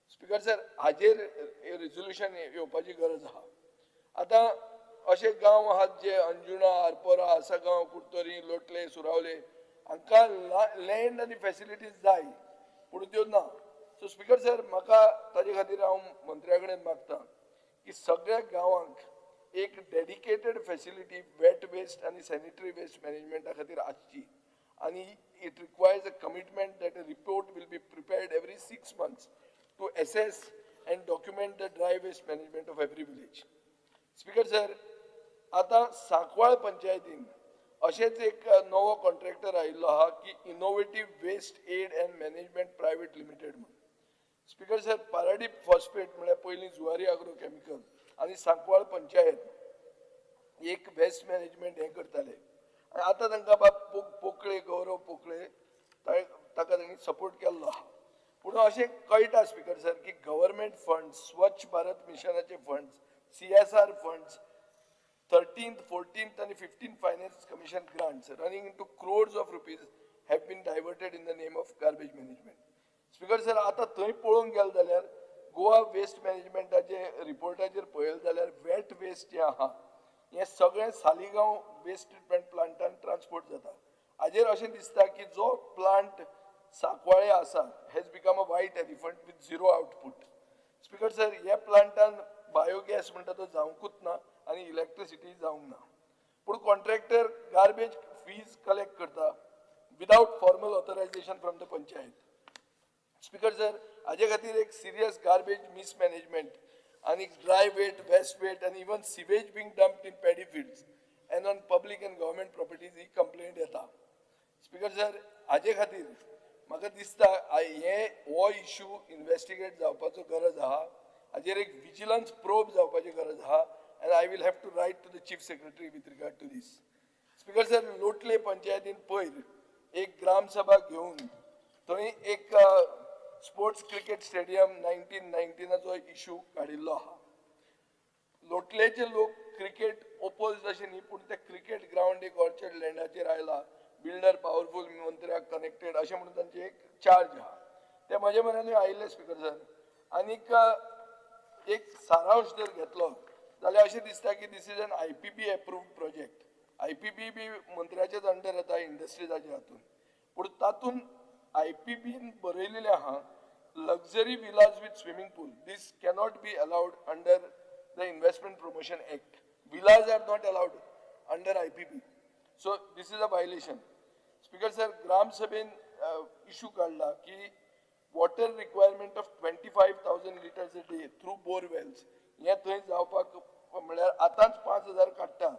स्पीकर सर हाजेर रिझोल्युशन येवपाची गरज आहा. आतां अशे गांव आहात जे अंजुणा आरपोरा आसागांव कुर्तोरी लोटले सुरावले हांकां लँड आनी फॅसिलिटीज जाय पूण त्यो ना. सो स्पीकर सर म्हाका ताजे खातीर हांव मंत्र्या कडेन मागतां की सगळ्या गांवांक एक डेडिकेटेड फॅसिलिटी वेट वेस्ट आनी सॅनिटरी वेस्ट मॅनेजमेंटा खातीर आसची. And it requires a commitment that a report will be prepared every 6 months to assess and document the dry waste management of every village. Speaker sir, आता सांकवाळ पंचायतीन अशेच एक नवो contractor आयिल्लो आहा की innovative waste aid and management private limited म्हणून. Speaker sir Paradeep Phosphate म्हळ्यार पयलीं जुवारी अॅग्रो केमिकल आनी सांकवाळ पंचायत एक वेस्ट मॅनेजमेंट हें करताले. आता तांकां बाब पोकळे गौरव पोकळे ताका तांणी सपोर्ट केल्लो आहा. पूण अशें कळटा स्पीकर सर की गव्हर्मेंट फंड्स स्वच्छ भारत मिशनाचे funds CSR funds 13th, 14th and 15th finance commission grants running into crores of rupees have been diverted in the name of garbage management. Speaker sir, आता थंय पळोवंक गेले जाल्यार गोवा वेस्ट मॅनेजमेंटाचे रिपोर्टाचेर पळयलें जाल्यार wet waste जे आहा हे सगळें सालिगांव वेस्ट ट्रिटमेंट प्लांटान ट्रान्सपोर्ट जाता. हाजेर अशें दिसता की जो प्लांट सांकवाळे आसा has become a white elephant with zero output. Speaker sir ह्या प्लांटान बायोगॅस म्हणटा तो जावंकूच ना आनी इलेक्ट्रिसिटी जावंक ना. पूण कॉन्ट्रॅक्टर गार्बेज फीज कलेक्ट करता without formal authorisation from the panchayat. Speaker sir हाजे खातीर एक serious garbage mismanagement and dry weight, waste weight, and even sewage being dumped in paddy fields and on public and government properties he complaint येता. Speaker sir, हाजे खातीर म्हाका दिसता हो issue investigate जावपाचो गरज आहा. हाजेर एक विजिलन्स प्रोब जावपाची गरज आहा and I will have to write to the chief secretary with regard to this. Speaker sir, लोटले पंचायतीन पयर एक ग्राम सभा घेवन थंय एक स्पोर्ट्स क्रिकेट स्टेडियम 1919 इश्यू काडिल्लो आहा. लोटलेचे लोक क्रिकेट ओपोज अशें न्ही पूण ते क्रिकेट ग्राउंड एक ऑर्चर्ड लँडाचेर आयला बिल्डर पावरफूल मंत्र्याक कनेक्टेड अशें म्हणून तांचे एक चार्ज आहा. ते म्हजे मनानूय आयिल्ले स्पीकर सर. आनीक एक सारांश जर घेतलो जाल्यार अशें दिसता की this is an IPP approved project. IPP B मंत्र्याचेच अंडर येता इंडस्ट्रीजाच्या हातून. पूण तातून IPPन बरयलेलें आहा luxury villas with swimming pool. This cannot be allowed under the Investment Promotion Act. Villas are not allowed under IPP. So this is a violation. Speaker sir, Gram Sabhin issue काढला की water requirement of 25,000 liters a day through bore wells. हे थंय जावपाक म्हळ्यार आतांच 5,000 काडटा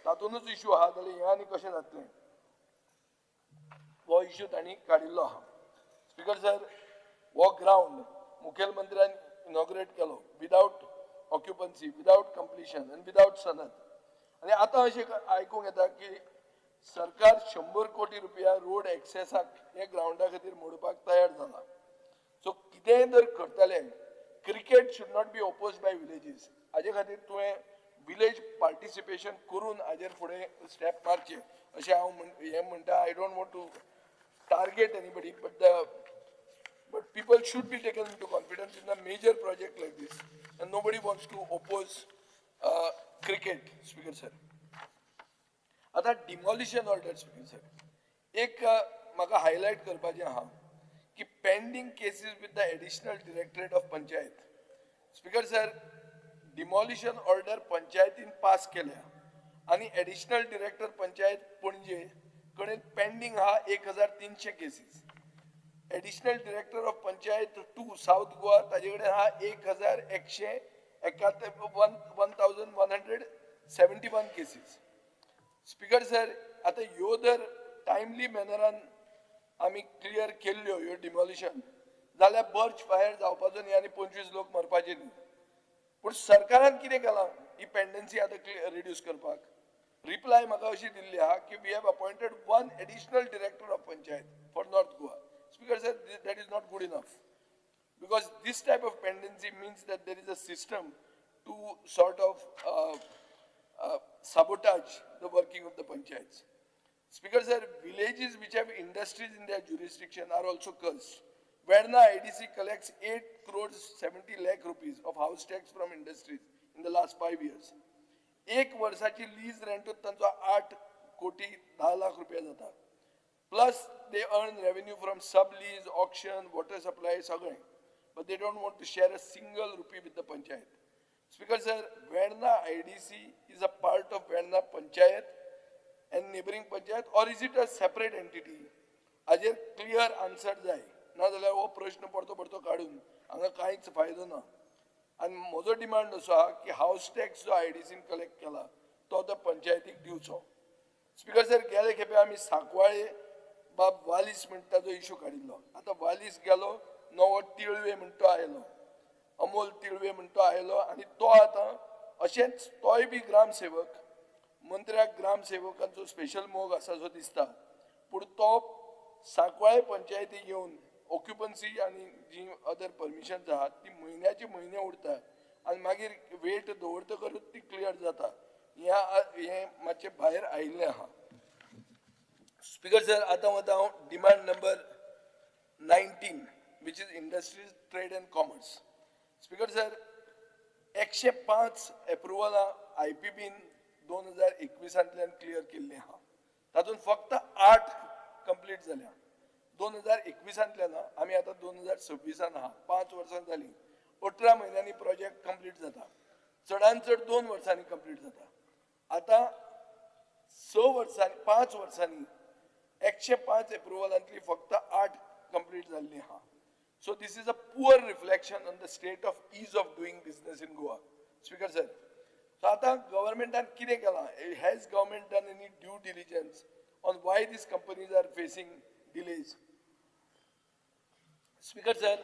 तातूनच issue आहा जाल्यार हें आनी कशें जातलें. वो इश्यू तांणी काडिल्लो आहा. स्पीकर सर वो ग्राउंड मुखेलमंत्र्यान इनॉग्रेट केलो विदाउट ऑक्युपन्सी विदाउट कंप्लिशन आनी विदाउट सनद. आनी आतां अशें आयकूंक येता की सरकार 100 कोटी रुपया रोड एक्सेसाक हे ग्राउंडा खातीर मोडपाक तयार जाला. सो कितेंय जर करतले cricket should not be oppose by villages. हाजे खातीर तुवें विलेज पार्टिसिपेशन करून हाजेर फुडें स्टेप मारचें अशें हांव हें म्हणटा. I don't want to target anybody, but people should be taken into confidence in a major project like this, and nobody wants to oppose cricket, Speaker sir. आता demolition order, Speaker sir. एक म्हाका highlight करपाचें आहा की pending cases with the additional directorate of panchayat. Speaker sir, demolition order पंचायतीन pass केल्या आणि additional director panchayat पणजे कडेन पेंडिंग आहा 1300 cases. Additional director of panchayat 2 south Goa ताजे कडेन आहा 1171 केसीस. स्पीकर सर, आता ह्यो जर टायमली मॅनरान आमी क्लियर केल्ल्यो ह्यो डिमॉलिशन जाल्यार बर्च फायर जावपाचो न्ही आनी 25 लोक मरपाचे न्ही. पूण सरकारान कितें केलां ही पेंडन्सी आतां रिड्यूस करपाक? रिप्लाय म्हाका अशी दिल्ली आहा की we have appointed 1 additional director of panchayat for north Goa. Speaker sir, that is not good enough, because this type of pendency means that there is a system to sort of sabotage the working of the panchayats. Speaker sir, villages which have industries in their jurisdiction are also cursed. Verna IDC collects 8 crores 70 lakh rupees of house tax from industries in the last 5 years. एक वर्षाची lease rent तांचो 8 कोटी 10 लाख रुपया जाता. Plus, they earn revenue from sub-lease, auction, water supply, सगळें. But they don't want to share a single rupee with the panchayat. Speaker sir, Verna IDC is a part of Verna Panchayat and neighboring panchayat, or is it a separate entity? हाजेर clear answer जाय. नाजाल्यार हो प्रश्न परतो काडून हांगा कांयच फायदो ना. आनी म्हजो डिमांड असो आहा की हाऊस टॅक्स जो IDCन कलेक्ट केला तो त्या पंचायतीक दिवचो. स्पीकर सर, गेले खेपे आमी सांकवाळे बाब वालीस म्हणटा जो इशू काडिल्लो. आतां वालीस गेलो, नवो तिळवे म्हणटो आयलो, अमोल तिळवे म्हणटो आयलो, आनी तो आतां अशेंच तोय बी ग्रामसेवक, मंत्र्याक ग्रामसेवकांचो स्पेशल मोग आसा सो दिसता. पूण तो सांकवाळे पंचायतीक येवन ऑक्युपन्सी आनी जी अदर परमिशन्स आहात ती म्हयन्याचे म्हयने उरता आनी मागीर वेट दवरतकच ती क्लियर जाता. हें मातशें भायर आयिल्लें आहा. स्पीकर सर, आता वता हांव demand number 19 which is industries, trade and commerce. Speaker sir, 105 एप्रुवलां IPBन 2021तल्यान क्लियर केल्लीं आहा. तातूंत फक्त 8 कंप्लीट जाल्या. 2021तल्यान आमी आतां 2026 आहा, 5 वर्सां जालीं. 18 म्हयन्यांनी प्रोजेक्ट कंप्लीट जाता. चडांत चड 2 वर्सांनी कंप्लीट जाता. आतां 5 वर्सांनी 105 एप्रुवलांतली फक्त 8 कंप्लीट जाल्लीं आहा. So this is a poor reflection on the state of ease of doing business in Goa. Speaker sir, so आता governmentan कितें केलां? Has government done any due diligence on why these companies are facing delays? Speaker sir,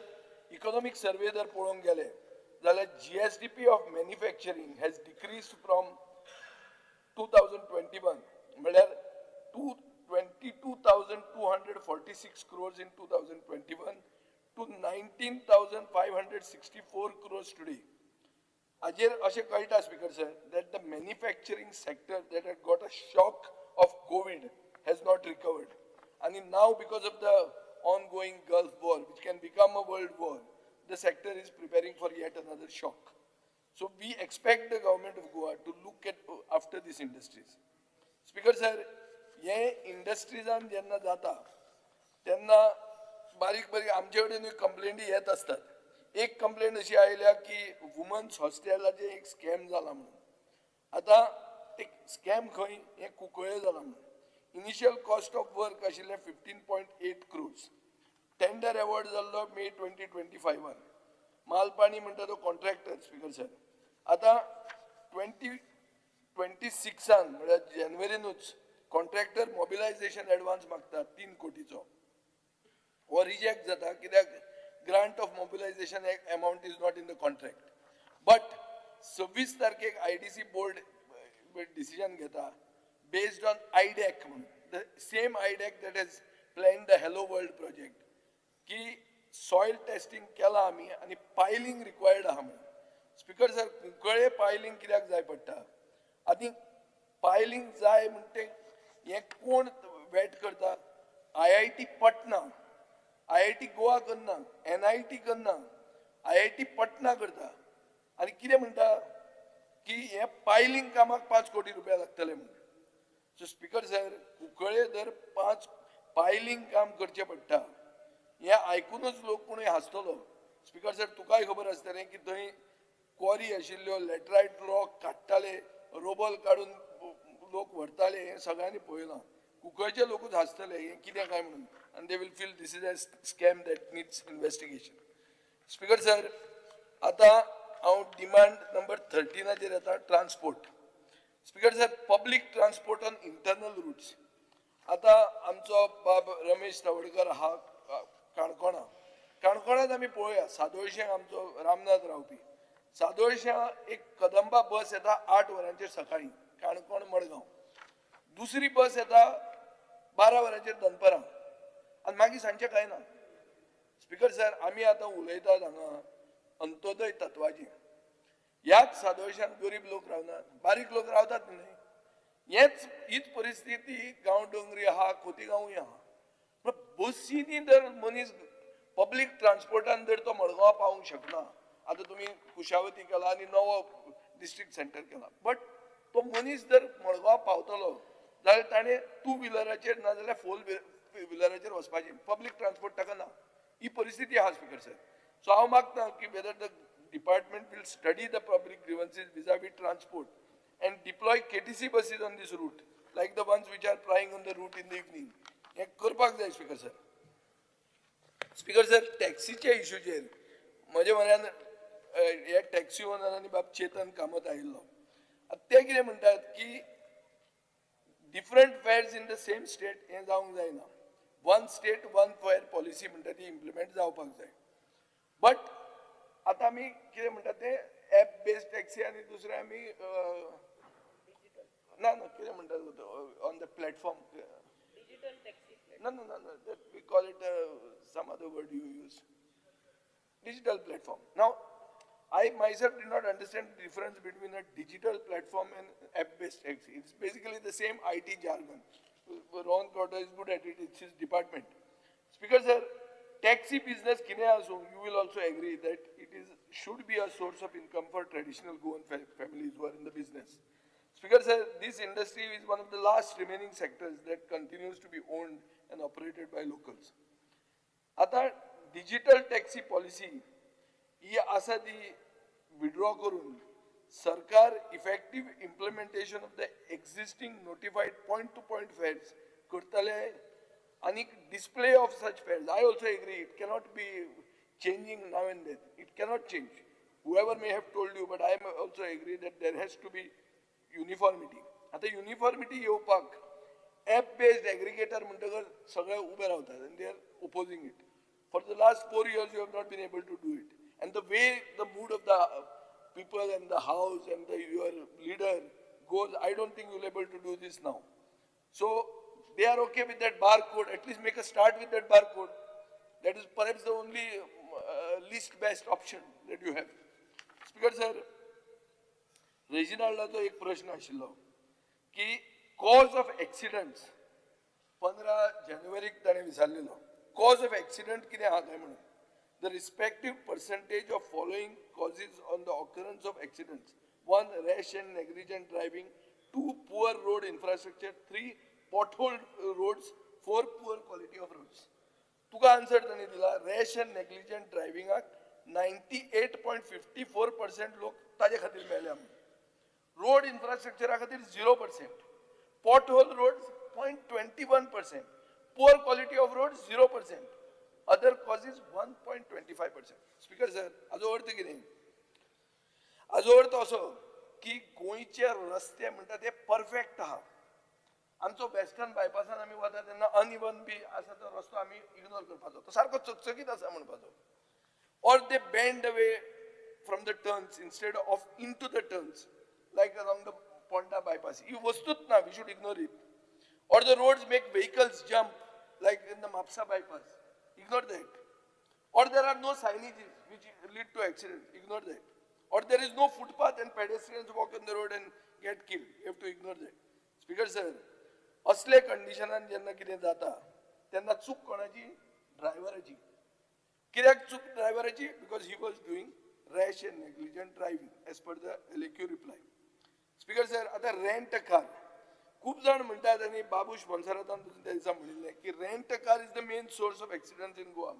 economic survey जर पळोवंक गेले जाल्यार GSDP of manufacturing has decreased from 2021 म्हळ्यार 22,246 crores in 2021 to 19,564 crores today. Ajir अशें कळटा speaker sir that the manufacturing sector that had got a shock of COVID has not recovered. And now because of the ongoing Gulf War, which can become a world war, the sector is preparing for yet another shock. So we expect the government of Goa to look at after these industries. Speaker sir, हे इंडस्ट्रीजान जेन्ना जाता तेन्ना बारीक आमचे कडेन कंप्लेंटी येत असतात. एक कंप्लेंट अशी आयल्या की वुमन्स हॉस्टेलाचे एक स्कॅम जाला म्हणून. आतां एक स्कॅम खंय, हे कुंकळे जाला म्हणून. इनिशियल कॉस्ट ऑफ वर्क आशिल्ले 15.8 crores. टेंडर अवॉर्ड जाल्लो मे 2025. मालपाणी म्हणटा तो कॉन्ट्रॅक्टर. स्पीकर सर, आतां 2026 म्हळ्यार जानेवारीनूच कॉन्ट्रॅक्टर मोबिलायझेशन एडवान्स मागता 3 कोटीचो. हो रिजेक्ट जाता कित्याक grant of mobilisation amount is not in the contract. But 26 तारखेक IDC बोर्ड डिसिजन घेता बेस्ड ऑन IDEC म्हणून, the same IDEC that has planned the Hello World project, की सॉयल टेस्टिंग केला आमी आनी पायलिंग रिक्वायर्ड आहा म्हणून. स्पीकर सर, कुंकळे पायलिंग कित्याक जाय पडटा? आनी पायलिंग जाय म्हणटे हे कोण वेट करता? IIT पटना, IIT गोवा करना, NIT करना, IIT पटना करता. आनी कितें म्हणटा की हे पायलिंग कामाक 5 कोटी रुपया लागतले म्हणून. सो स्पीकर सर, कुंकळे जर 5 पायलिंग काम करचें पडटा हे आयकूनच लोक कोणूय हांसतलो. स्पीकर सर, तुकाय खबर आसतलें की थंय क्वॉरी आशिल्ल्यो, लॅटरायट रॉक काडटाले, रोबल काडून लोक व्हरताले हे सगळ्यांनी पळयलां. कुंकळचे लोकूच हांसतले हे कितें काय म्हणून, आनी they will feel this is a scam that needs investigation. Speaker sir, आतां हांव डिमांड नंबर 13 येता, transport. Speaker sir, public transport on internal routes. आतां आमचो बाब रमेश तवडकर आहा काणकोणा. काणकोणांत आमी पळोवया, सादोळशें आमचो रामनाथ रावपी. सादोळशें एक कदंबा बस येता 8 वरांचेर सकाळीं काणकोण मडगांव. दुसरी बस येता 12 वरांचेर दनपारां आनी मागीर सांजचें कांय ना. स्पीकर सर, आमी आतां उलयतात हांगा अंत्योदय तत्वाचेर. ह्याच सादोळशान गरीब लोक रावनात, बारीक लोक रावतात न्ही. हीच परिस्थिती गांव डोंगरी आहा, खोतीगांवूय आहा. बसींनी जर मनीस पब्लीक ट्रान्सपोर्टान जर तो मडगांव पावूंक शकना, आतां तुमी कुशावती केला आनी नवो डिस्ट्रिक्ट सेंटर केला, बट तो मनीस जर मडगांव पावतलो जाल्यार ताणें 2 व्हिलराचेर ना जाल्यार 4 व्हिलराचेर वचपाचें. पब्लीक ट्रान्सपोर्ट ताका ना. ही परिस्थिती आहा स्पीकर सर. सो हांव मागतां की whether the department will study the public grievances vis-a-vis transport and deploy KTC buses on this route, like the ones which are plying on the route in the evening. हे करपाक जाय speaker sir. Speaker sir, टॅक्सीच्या इश्यूचेर म्हजे म्हऱ्यान हे taxi ओनरांनी बाब चेतन कामत आयिल्लो. ते कितें म्हणटात की different fares in the same state हें जावंक जायना. 1 state 1 fare पॉलिसी म्हणटा ती इम्प्लिमेंट जावपाक जाय. बट आतां आमी कितें म्हणटा ते ऍप बेस्ड टॅक्सी आनी दुसरे आमी ना कितें म्हणटात on the platform. No, we call it some other word you use. Digital platform. Now, I myself did not understand the difference between a digital platform and app-based taxi. It's basically the same IT jargon. Ron Carter is good at it. It's his department. Speaker sir, taxi business kine aso, you will also agree that it should be a source of income for traditional Goan families who are in the business. Speaker sir, this industry is one of the last remaining sectors that continues to be owned and operated by locals. आता digital taxi policy ही आसा ती withdraw करून सरकार effective implementation of the existing notified point to point fares करतले आणि display of such fares. I also agree it cannot be changing now and then. It cannot change. whoever may have told you, but I also agree that there has to be uniformity. आता uniformity येवपाक app based aggregator म्हणटकर सगळे उबे रावतात and they are opposing it. For the last 4 years you have not been able to do it. And the way the mood of the people and the house and your leader goes, I don't think you'll be able to do this now. So they are okay with that barcode. At least make a start with that barcode. That is perhaps the only least best option that you have. Speaker sir, रेजिनाल्डाचो एक प्रश्न आशिल्लो की cause of एक्सिडंट्स 15 जानेवारीक ताणें विचारलेलो. Cause of accident कितें आहा काय म्हणून. The respective percentage of following causes on the occurrence of accidents. 1 rash and negligent driving, 2 poor road infrastructure, 3 pothole roads, 4 poor quality of roads. तुका आन्सर ताणें दिला रॅश एंड नेग्लिजंट ड्रायव्हिंगाक 98.54% लोक ताजे खातीर मेळ्या. रोड इन्फ्रास्ट्रक्चरा खातीर 0%, pothole roads 0.21%, poor quality of road 0%, other causes 1.25%. Speaker sir, हाजो अर्थ कितें. हाजो अर्थ असो की गोंयचे रस्ते म्हणटा ते परफेक्ट आहा. आमचो वेस्टर्न बायपासान आमी वता तेन्ना अनइवन बी आसा तो रस्तो आमी इग्नोर करपाचो, तो सारको चकचकीत आसा म्हणपाचो. Or they bend away from the turns instead of into the turns, like along the Ponda bypass. You vastut na, we should ignore it. Or the roads make vehicles jump, like in the Mapsa bypass. Ignore that. Or there are no signages which lead to accidents. Ignore that. Or there is no footpath and pedestrians walk on the road and get killed. You have to ignore that. Speaker sir, असले कंडिशनान जेन्ना कितें जाता तेन्ना चूक कोणाची. ड्रायव्हराची. कित्याक चूक ड्रायव्हराची. Because he was doing rash and negligent driving as per the LAQ reply. Speaker sir, आता रेंट अ कार खूप जाण म्हणटात आनी बाबूश मनसरातान त्या दिसा म्हणिल्लें की rent a car is the main source of एक्सिडंट्स in Goa.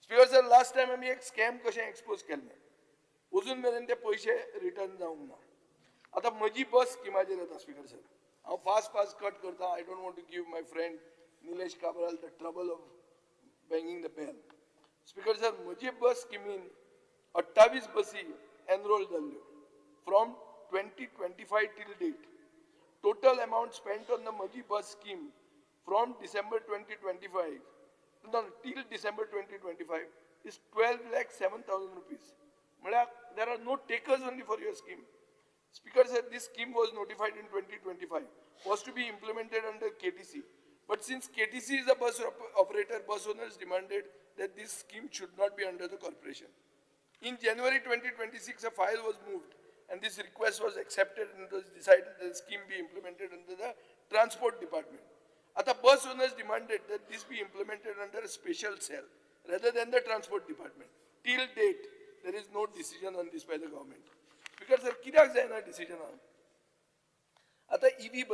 Speaker sir, last time आमी एक स्कॅम कशें एक्सपोज केल्लें, अजून मेरेन ते पयशे रिटर्न जावंक ना. आता म्हजी बस स्किमाचेर येता स्पीकर सर. हांव फास्ट कट करता. I don't want to give my friend Nilesh Kabral the trouble of banging the bell. Speaker sir, म्हजी बस स्किमीन 28 बसी एनरोल जाल्ल्यो from 2025 till date. Total amount spent on the Maji bus scheme from December 2025 till December 2025 is 12,07,000 rupees. There are no takers only for your scheme. Speaker said this scheme was notified in 2025, was to be implemented under KTC. But since KTC is a bus operator, bus owners demanded that this scheme should not be under the corporation. In January 2026, a file was moved and this request was accepted and it was decided that the scheme be implemented under the transport department. Other bus owners demanded that this be implemented under a special cell rather than the transport department. Till date, there is no decision on this by the government. Because sir, कित्याक जायना decision on? आता EV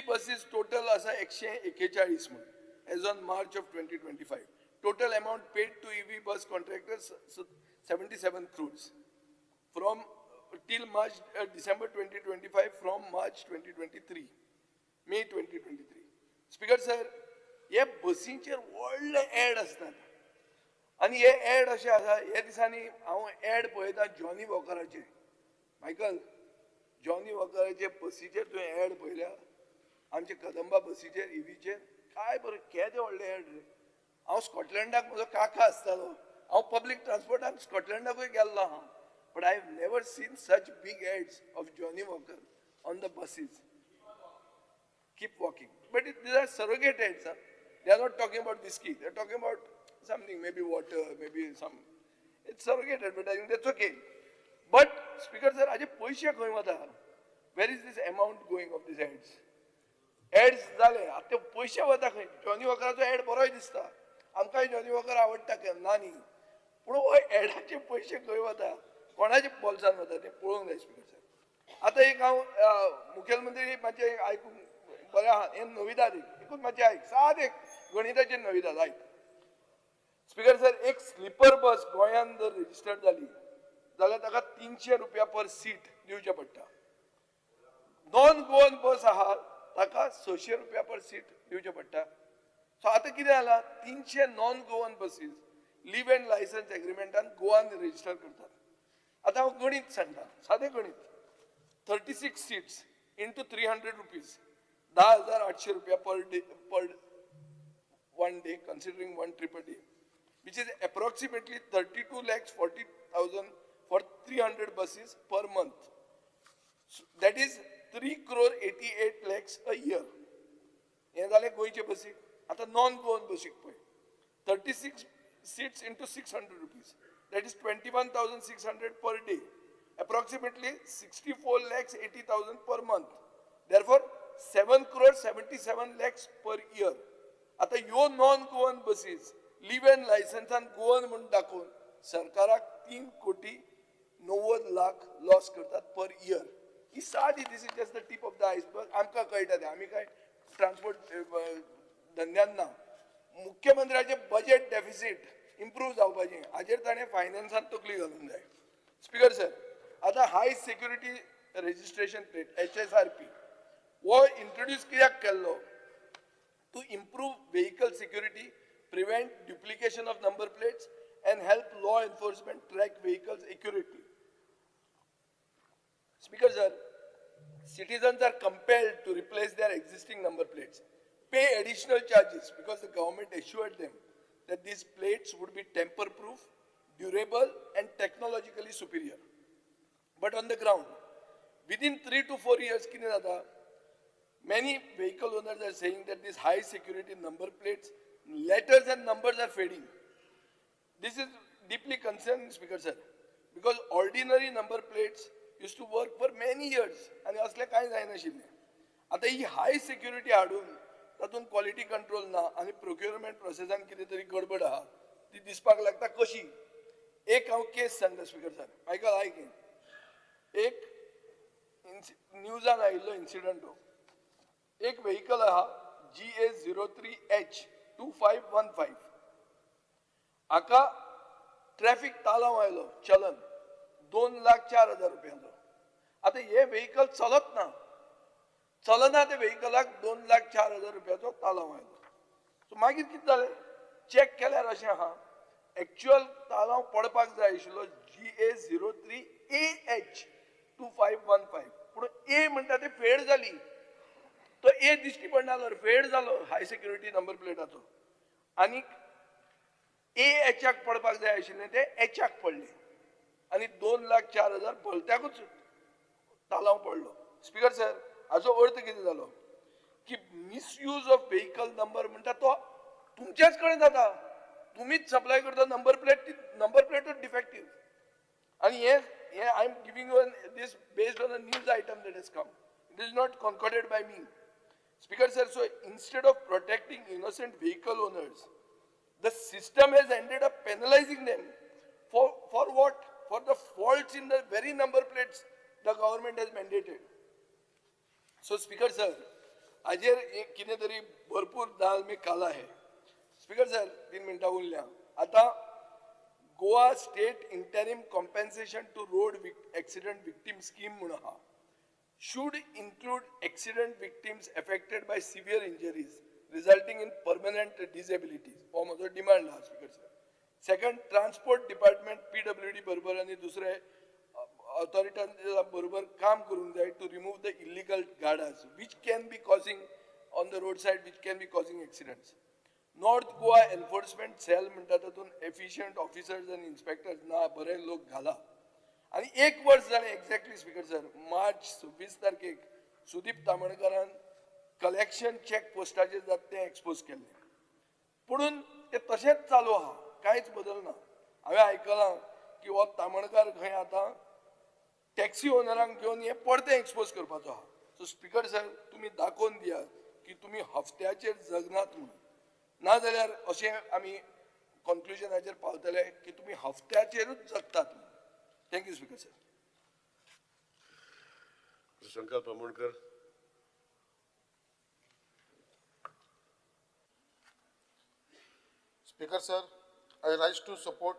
buses total असा 141 म्हणून as on March of 2025. Total amount paid to EV bus contractors 77 crores from till December 2025 from March 2023, May 2023. Speaker sir, हे बसींचेर व्हडले add असतात आणि हे ऍड अशें आसा हे दिसांनी हांव ऍड पळयता जॉनी वॉकराचे. मायकल, जॉनी वॉकराचे बसीचेर तुवें ऍड पळयल्या? आमचे कदंबा बसीचेर ईव्हीचेर काय बरें केदे व्हडले ऍड रे. हांव स्कॉटलँडाक म्हजो काका आसतालो, हांव पब्लीक ट्रान्सपोर्टान स्कॉटलँडाकूय गेल्लो आहा. But I have never seen such big ads of Johnny Walker on the buses. Keep walking. But these are surrogate ads. Huh? They are not talking about whiskey. They are talking about something, maybe water, maybe some. It's surrogate advertising. That's okay. But, Speaker sir, aje paise khoi wata? Where is this amount going of these ads? Ads zale. Ate paise wata khoi? Johnny Walker to ad boroy dista. Amkai Johnny Walker आवडटा के नानी. पण हो एडाचे पैसे खंय वता? कोणाच्या बोल्सान वता ते पळोवंक जाय. स्पीकर सर, आता एक हांव मुखेलमंत्री मातशें आयकून बरें आहा. हें नविदाद एकूच मातशें आयक, साद एक गणिताचें नविदाद आयक. स्पीकर सर, एक स्लीपर बस गोंयांत जर रजिस्टर्ड जाली जाल्यार ताका 300 रुपया पर सीट दिवचें पडटा. नॉन गोवन बस आहा ताका 600 रुपया पर सीट दिवचें पडटा. सो आतां कितें जालां, 300 non Goan buses leave and licence एग्रीमेंटान गोवान रजिस्टर करतात. आता हांव गणित सांगता, सादें गणित. 36 सीट्स इंटू 300 रुपीज, 10,800 रुपया per day, per 1 day, considering 1 trip a day, which is approximately 32,40,000 for 300 buses per month. So that is 3,88 lakhs a year. हे जालें गोंयचे बसीक. आता नॉन गोवन बसीक पळय, 36 seats into 600 rupees. That is 21,600 per day. Approximately 64,80,000 per month. Therefore, 7,77 lakhs per year. आता ह्यो non Goan buses leave and लायसन्सान Goan म्हणून दाखोवन सरकाराक 3,90,00,000 लॉस करतात पर इयर. ही सादी, this is just the tip of the iceberg. आमकां कळटा ते, आमी काय ट्रान्सपोर्ट धंद्यान ना. मुख्यमंत्र्याचे बजेट डेफिसीट इम्प्रूव जावपाचें, हाजेर ताणें फायनान्सान तकली घालूंक जाय. स्पीकर सर, आतां high security registration plate HSRP हो इंट्रोड्यूस कित्याक केल्लो? To improve vehicle security, prevent duplication of number plates and help law enforcement track vehicles accurately. Speaker sir, citizens are compelled to replace their existing number plates, pay additional charges because the government assured them that these plates would be tamper-proof, durable and technologically superior. But on the ground, within 3 to 4 years, many vehicle owners are saying that these high security number plates, letters and numbers are fading. This is deeply concerning, Speaker sir, because ordinary number plates used to work for many years and असले कांय जायनाशिल्ले. आता ही हाय security हाडून तातून quality control ना आणि procurement प्रोसेसान कितें तरी गडबड आहा ती दिसपाक लागता कशी. एक हांव केस सांगता स्पीकर सर, आयकल आयक. एक न्यूजान आयिल्लो इन्सिडंट हो. एक व्हेकल आहा GA03H2515 हाका ट्रॅफिक तालाव आयलो चलन 2,04,000 रुपयांचो. आता हे व्हेकल चलत ना. चलना त्या व्हेकलाक 2,04,000 रुपयाचो तालाव आयलो. सो मागीर कितें जालें, चॅक केल्यार अशें आहा, एक्च्युअल तालाव पडपाक जाय आशिल्लो GA03AH2515, पूण ए म्हणटा ती फेड जाली. तो ए दिश्टी पडना, फेड जालो हाय सिक्युरिटी नंबर प्लेटाचो. आनी एचाक पडपाक जाय आशिल्लें ते एचाक पडलें आनी 2,04,000 भलत्याकूच तालाव पडलो. स्पीकर सर, हाचो अर्थ कितें जालो की मिसयूज ऑफ व्हेकल नंबर म्हणटा तो तुमचेच कडेन जाता. तुम्हीच सप्लाय करता नंबर प्लेटूच डिफेक्टिव्ह. आनी हे I am giving you this based on a news item that has come. It is not concorded by me. Speaker sir, so instead of protecting innocent vehicle owners, the system has ended up penalizing them. For what? For the faults in the very number plates the government has mandated. So Speaker sir, हाजेर कितें तरी भरपूर दाल में काला है. Speaker sir, 3 मिनटां उरल्या. आता Goa state interim compensation to road accident victim scheme म्हणून आहा. should include accident victims affected by severe injuries resulting in permanent disabilities. हो माझो डिमांड हा speaker sir. Second, transport department PWD बरोबर आनी दुसरे ऑथॉरिटी बरोबर काम करूंक जाय टू रिमूव द इल्लीगल गार्डास which can be causing on the roadside, which can be causing accidents. North Goa enforcement cell म्हणटा तातून एफिशियंट ऑफिसर्स आनी इन्स्पेक्टर्स ना, बरे लोक घाला. आणि 1 वर्ष झाले एक्झॅक्टली स्पीकर सर. मार्च 26 तारखेक सुदीप तामणकरान कलेक्शन चेक पोस्टाचेर जाता तें एक्सपोज केल्लें. पुणून ते तशेंच चालू आहा, कांयच बदलना. हांवें आयकलां की हो तामणकार खंय आतां टॅक्सी ओनरांक घेवन हे परतें एक्सपोज करपाचो आहा. सो स्पीकर सर, तुमी दाखोवन दियात की तुमी हफ्त्याचेर जगनात म्हणून. ना जाल्यार अशें आमी कन्क्लुजनाचेर पावतले की तुमी हफ्त्याचेरूच जगतात. Thank you, Speaker sir. Shankar Pamonkar. Speaker sir, I rise to support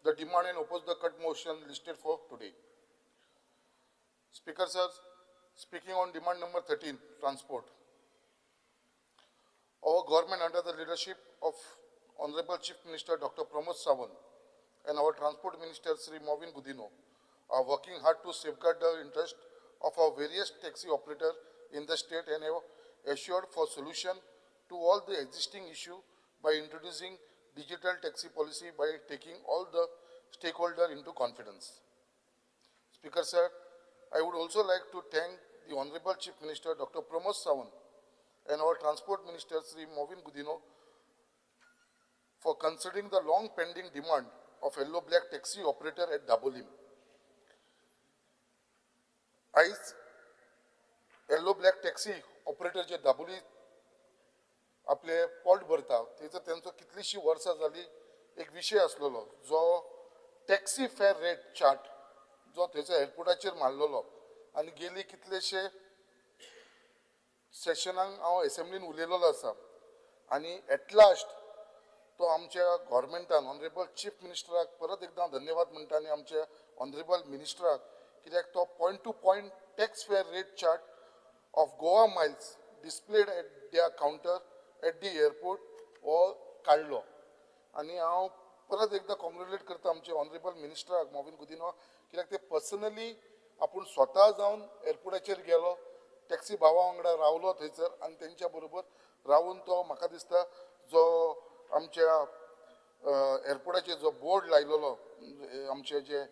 the demand and oppose the cut motion listed for today. Speaker sir, speaking on demand number 13, transport. Our government under the leadership of Honorable Chief Minister Dr. Pramod Sawant and our Transport Minister Sri Movin Gudino are working hard to safeguard the interest of our various taxi operators in the state and have assured for solution to all the existing issue by introducing digital taxi policy by taking all the stakeholders into confidence. Speaker sir, I would also like to thank the Honorable Chief Minister Dr. Pramod Sawant and our Transport Minister Sri Movin Gudino for considering the long pending demand of yellow black taxi operator at Dabolim. As yellow black taxi operator जे दाबोली आपले पोट भरता तेजो त्यांचो कितलीशी वर्सां जाली एक विषय आसलेलो जो टॅक्सी फेअर रेट चार्ट जो थंयसर एअरपोर्टाचेर मारलेलो आनी गेली कितलेशे सेशनाक हांव असेंब्लीन उलयलेलो आसा आनी एट लास्ट तो आमच्या गव्हर्मेंटान ऑनरेबल चीफ मिनिस्टराक परत एकदां धन्यवाद म्हणटा आनी आमच्या ऑनरेबल मिनिस्टराक कित्याक तो point to point taxi fare rate chart of Goa Miles displayed at their counter at the airport हो काडलो आनी हांव परत एकदां कॉंग्रेच्युलेट करता आमचे ऑनरेबल मिनिस्टराक मोविन गुदिनो कित्याक ते पर्सनली आपूण स्वता जावन एअरपोर्टाचेर गेलो टॅक्सी भावा वांगडा रावलो थंयसर आनी तेंच्या बरोबर रावून तो म्हाका दिसता जो आमच्या एअरपोर्टाचेर जो बोर्ड लायलेलो आमचे जे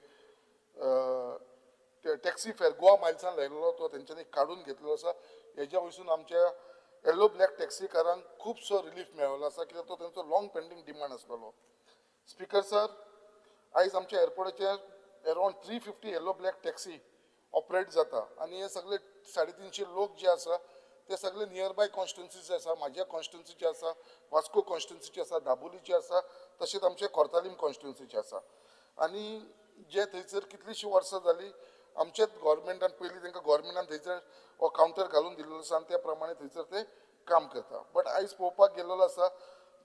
टॅक्सी फेअर गोवा मायल्सान लायलेलो तो तेंच्यांनी काडून घेतलेलो आसा. हेज्या वयसून आमच्या येलो ब्लॅक टॅक्सीकारांक खूबसो रिलीफ मेळ्ळो आसा कित्याक तो तेंचो लॉंग पेंडींग डिमांड आसलेलो. स्पीकर सर, आयज आमच्या एअरपोर्टाचेर around 350 yellow black taxi operate जाता आनी हे सगळे 350 लोक जे आसा ते सगळे नियर बाय कॉन्स्टिट्युन्सीचे आसा. म्हाज्या कॉन्स्टिट्युन्सीचे आसा, वास्को कॉन्स्टिट्युन्सीचे आसा, दाबोलीचे आसा, तशेंच आमचे कोर्तालीम कॉन्स्टिट्युन्सीचे आसा. आनी जे थंयसर कितलीशीं वर्सां जालीं आमच्याच गव्हर्मेंटान पयलीं तांकां गव्हर्मेंटान थंयसर हो कावंटर घालून दिल्लो आसा आनी त्या प्रमाणे थंयसर ते काम करता. बट आयज पळोवपाक गेल्लो आसा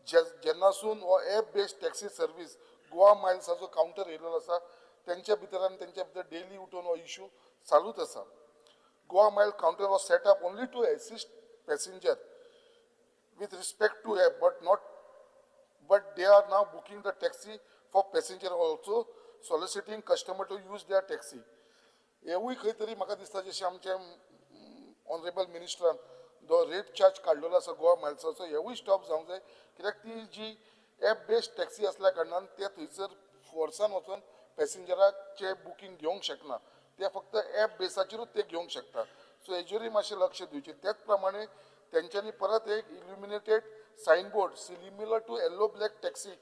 जेन्नासून हो app based taxi service Goa मायल्साचो कावंटर येयल्लो आसा तेंच्या भितर डेली उठून हो इशू चालूच आसा. Goa Mile counter was set up only to assist passenger with respect to app, but they are now booking the taxi for passenger also, soliciting customer to use their taxi. हेवूय खंय तरी म्हाका दिसता जशें आमचे honourable मिनिस्टरान जो rate charge काडलेलो आसा गोवा मायल्साचो हेवूय स्टॉप जावंक जाय कित्याक ती जी एप बेस्ड टॅक्सी असल्या कारणान ते थंयसर फोर्सान वचून पॅसेंजराचे बुकींग घेवंक शकना ते फक्त एप बेसाचेरूच ते घेवंक शकता सो हेजेरूय मातशें लक्ष दिवचें त्याच प्रमाणे तेंच्यांनी परत एक illuminated signboard similar to yellow black taxi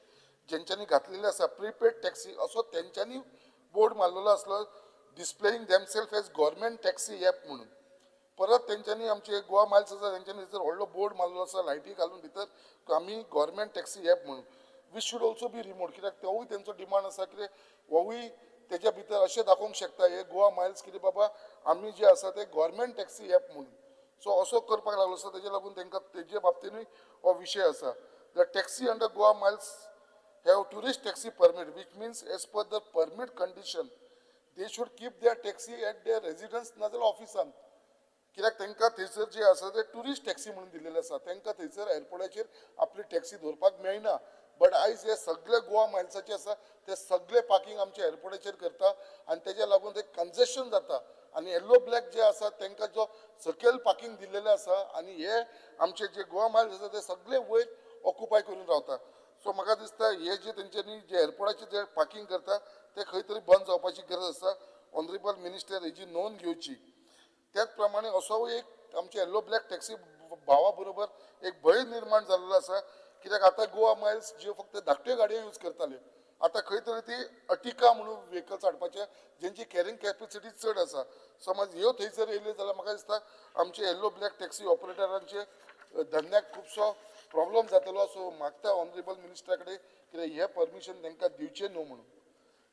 जेंच्यांनी घातलेले आसा प्रीपेड टॅक्सी असो तेंच्यांनी बोर्ड मारलेलो आसलो displaying themselves as government taxi app म्हणून परत तेंच्यांनी आमचे गोवा मायल्स आसा तेंच्यांनी थंयसर व्हडलो बोर्ड मारलेलो आसा लायटी घालून भितर आमी गव्हर्मेंट टॅक्सी एप म्हणून which should also be remote कित्याक तेवूय तेंचो डिमांड आसा कितें होवूय तेच्या भितर अशें दाखोवंक शकता हे गोवा मायल्स कितें बाबा आमी जे आसा ते गव्हर्मेंट टॅक्सी एप म्हणून सो असो करपाक लागलो आसा तेजे लागून तेंकां तेजे बाबतीनूय हो विशय आसा the taxi under Goa Miles have tourist taxi permit which means age per the permit condition they should keep their taxi at their residence नाजाल्यार ऑफिसान कित्याक तेंकां थंयसर जे आसा ते टुरिस्ट टॅक्सी म्हणून दिलेले आसा तेंकां थंयसर एअरपोर्टाचेर आपली टॅक्सी दवरपाक मेळना बट आयज हे सगळे गोवा मायल्साचे आसा ते सगळे पार्किंग आमच्या एअरपोर्टाचेर करता आनी तेज्या लागून ते कंजेशन जाता आनी येलो ब्लॅक जे आसा तेंकां जो सकयल पार्किंग दिल्लेले आसा आनी हे आमचे जे गोवा मायल्स आसा ते सगळे वयर ऑक्युपाय करून रावता सो म्हाका दिसता हे जे तेंच्यांनी जे एअरपोर्टाचेर जे पार्किंग करता ते खंय तरी बंद जावपाची गरज आसा ऑनरेबल मिनिस्टर हेजी नोंद घेवची त्याच प्रमाणे असो एक आमचे येलो ब्लॅक टॅक्सी भावा बरोबर एक भंय निर्माण जाल्लो आसा कित्याक आतां गोवा मायल्स ज्यो फक्त धाकट्यो गाडयो यूज करताल्यो आतां खंय तरी ती अर्टिका म्हणून व्हेकल्स हाडपाचे जेंची कॅरिंग कॅपेसिटी चड आसा समज ह्यो थंयसर येयल्यो जाल्यार म्हाका दिसता आमचे येलो ब्लॅक टॅक्सी ऑपरेटरांचे धंद्याक खुबसो प्रॉब्लम जातलो सो मागता ऑनरेबल मिनिस्टरा कडेन कित्याक हे परमिशन तेंकां दिवचें न्हू म्हणून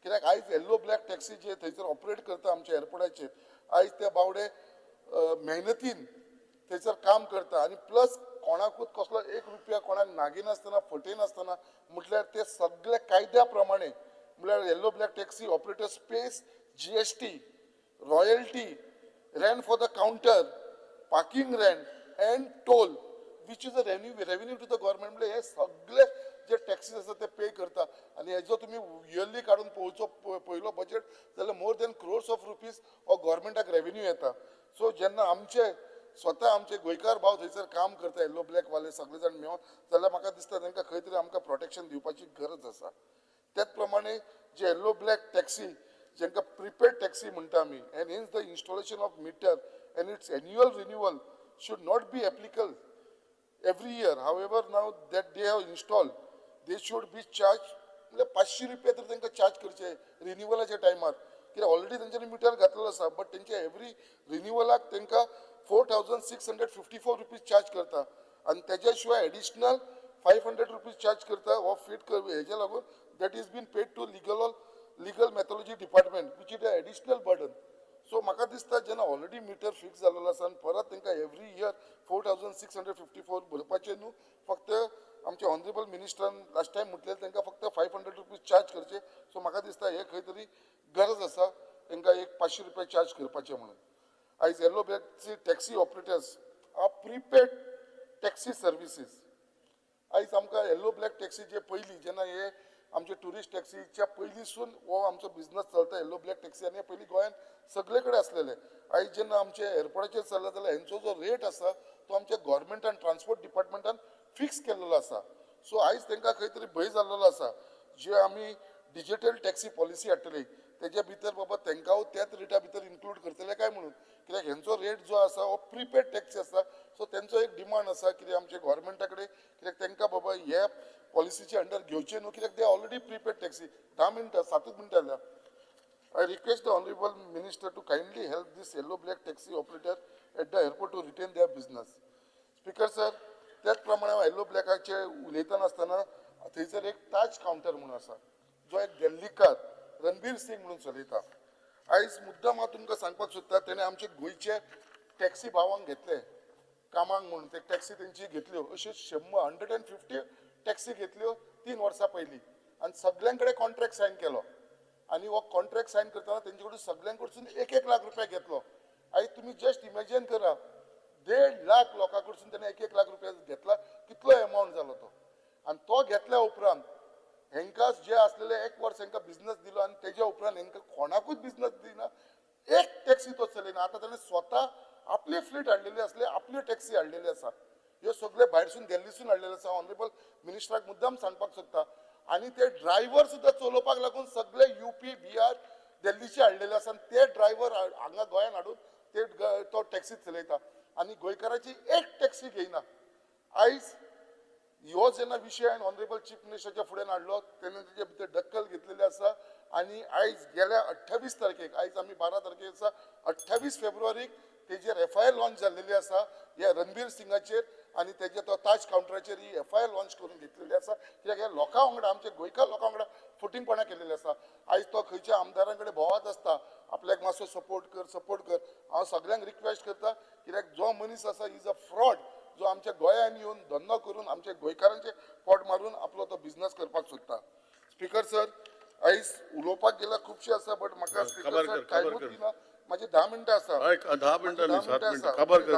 कित्याक आयज येल्लो ब्लॅक टॅक्सी जे थंयसर ऑपरेट करता आमच्या एअरपोर्टाचेर आयज ते बावडे मेहनतीन थंयसर काम करता आनी प्लस कोणाकूच कसलो एक रुपया कोणाक नागिनासतना फटयनासतना म्हटल्यार ते सगळे कायद्या प्रमाणे म्हळ्यार yellow black taxi operators pays GST royalty rent for the counter parking rent and toll which is a revenue to the government म्हणजे हे सगळे जे टॅक्सीस आसा ते पे करता आनी हेजो तुमी इयरली काडून पळोवचो पयलो बजेट जाल्यार more than crores of rupees हो गव्हर्मेंटाक रेव्हेन्यू येता सो जेन्ना आमचे स्वता आमचे गोंयकार भाव थंयसर काम करता येल्लो ब्लॅक वाले सगळे जाण मेळोन जाल्यार म्हाका दिसता तांकां खंय तरी आमकां प्रोटेक्शन दिवपाची गरज आसा त्याच प्रमाणे जे येल्लो ब्लॅक टॅक्सी जेंकां प्रिपेड टॅक्सी म्हणटा आमी and hence the installation of meter and its annual renewal should not be applicable every year. However, now that they have installed, they should be charged. म्हणजे 500 रुपया तर तांकां charge करचे रिन्युअलाच्या टायमार कित्याक ऑलरेडी तेंच्यांनी मिटर घातलेलो आसा बट तेंचे एवरी रिन्युअलाक तांकां 4654 रुपीज चार्ज करता आनी तेज्या शिवाय एडिशनल 500 रुपीज चार्ज करता हो फिट कर हेजे लागून that is been paid to legal metrology department which is a additional burden so म्हाका दिसता जेन्ना ऑलरेडी मिटर फिक्स जाल्लो आसा आनी परत तांकां एवरी इयर 4654 भरपाचें न्हू फक्त आमचे ऑनरेबल मिनिस्टरान लास्ट टायम म्हटलें तांकां फक्त 500 रुपीज चार्ज करचे सो म्हाका दिसता हे खंय तरी गरज आसा तांकां एक 500 रुपया चार्ज करपाचें म्हणून आयज येलो ब्लॅकची taxi operators are prepaid taxi services आयज आमकां येलो ब्लॅक टॅक्सी जे पयलीं जेन्ना हे आमचे टुरिस्ट टॅक्सीच्या पयलींसून हो आमचो बिझनस चलता येलो ब्लॅक टॅक्सी आनी पयलीं गोंयांत सगळे कडेन आसलेले आयज जेन्ना आमचे एअरपोर्टाचेर चल्ला जाल्यार हेंचो जो रेट आसा तो आमच्या गव्हर्मेंटान ट्रान्सपोर्ट डिपार्टमेंटान फिक्स केल्लो आसा सो आयज तांकां खंय तरी भंय जाल्लो आसा जे आमी डिजिटल टॅक्सी पॉलिसी हाडटली तेज्या भितर बाबा तांकां त्याच रेटा भितर इन्क्लूड करतले काय म्हणून कित्याक हेंचो रेट जो आसा हो प्रिपेड टॅक्सी आसा सो तेंचो एक डिमांड आसा कित्याक आमच्या गव्हर्मेंटा कडेन कित्याक तांकां बाबा हे पॉलिसीचे अंडर घेवचे न्हू कित्याक दे ऑलरेडी प्रिपेड टॅक्सी 10 मिनटां 7 मिनटां जाल्या I request the Honorable Minister to kindly help this yellow black taxi operator at the airport to retain their business. Speaker sir, त्याच प्रमाणे येलो ब्लॅकाचे उलयतना आसतना थंयसर एक ताज काउंटर म्हणून आसा जो एक दिल्लीकार रणबीर सिंग म्हणून चलयता आयज मुद्दाम हांव तुमकां सांगपाक सोदता तेणे आमचे गोंयचे टॅक्सी भावांक घेतले कामाक म्हणून ते टॅक्सी तेंची घेतल्यो अश्यो 150 टॅक्सी घेतल्यो 3 वर्सां पयलीं आनी सगळ्यां कडेन कॉन्ट्रॅक्ट सायन केलो आनी हो कॉन्ट्रॅक्ट सायन करतना तेंचे कडून सगळ्यां कडसून 1 लाख रुपया घेतलो आयज तुम्ही जस्ट इमॅजिन करा 1.5 लाख लोकां कडसून त्याने 1 लाख रुपया घेतला कितलो अमावंट जालो तो आणि तो घेतल्या उपरांत हेंकां जे असलेले 1 वर्स हेंकां बिझनेस दिलो आणि तेज्या उपरांत हेंकां कोणाकूच बिझनेस दिना एक टॅक्सी तो चलयना आता ताणें स्वता आपली फ्लीट हाडलेली असले आपली टॅक्सी हाडलेली आसा ह्यो सगळे भायरसून दिल्लीसून हाडलेले आसा ऑनरेबल मिनिस्टराक मुद्दाम सांगपाक सोदता आणि ते ड्रायव्हर सुद्धा चलोवपाक लागून सगळे UP बिहार दिल्लीचे हाडलेले आसा आणि ते ड्रायव्हर हांगा गोंयान हाडून ते तो टॅक्सी चलयता आणि गोंयकाराची एक टॅक्सी घेयना आयज ह्यो जेन्ना विशय हांवें ऑनरेबल चीफ मिनिस्टराच्या फुड्यान हाडलो तेन्ना तेजे भितर दखल घेतलेली आसा आणि आयज गेल्या 28 तारखेक आयज आमी 12 तारखेक आसा 28 फेब्रुवारीक तेजेर FIR लॉन्च जाल्लेली आसा ह्या रणबीर सिंगाचेर आणि तेजे तो ताज कावंटराचेर ही FIR लॉन्च करून घेतलेली आसा कित्याक ह्या लोकां वांगडा आमचे गोंयकार लोकां वांगडा फुटींगपणां केलेली आसा आयज तो खंयच्या आमदारां कडेन भोंवत आसता आपल्याक मातसो सपोर्ट कर हांव सगळ्यांक रिक्वेस्ट करता कित्याक जो मनीस आसा इज अ फ्रॉड जो आमच्या गोंयान येवन धंदो करून आमच्या गोंयकारांचे पोट मारून आपलो तो बिझनेस करपाक सोदता स्पीकर सर आयज उलोवपाक गेल्यार खुबशे आसा बट म्हाका स्पीकर सर टायमूच दिना माझे 10 मिनटां आसा 10 मिनटां न्ही 7 मिनटां खबर कर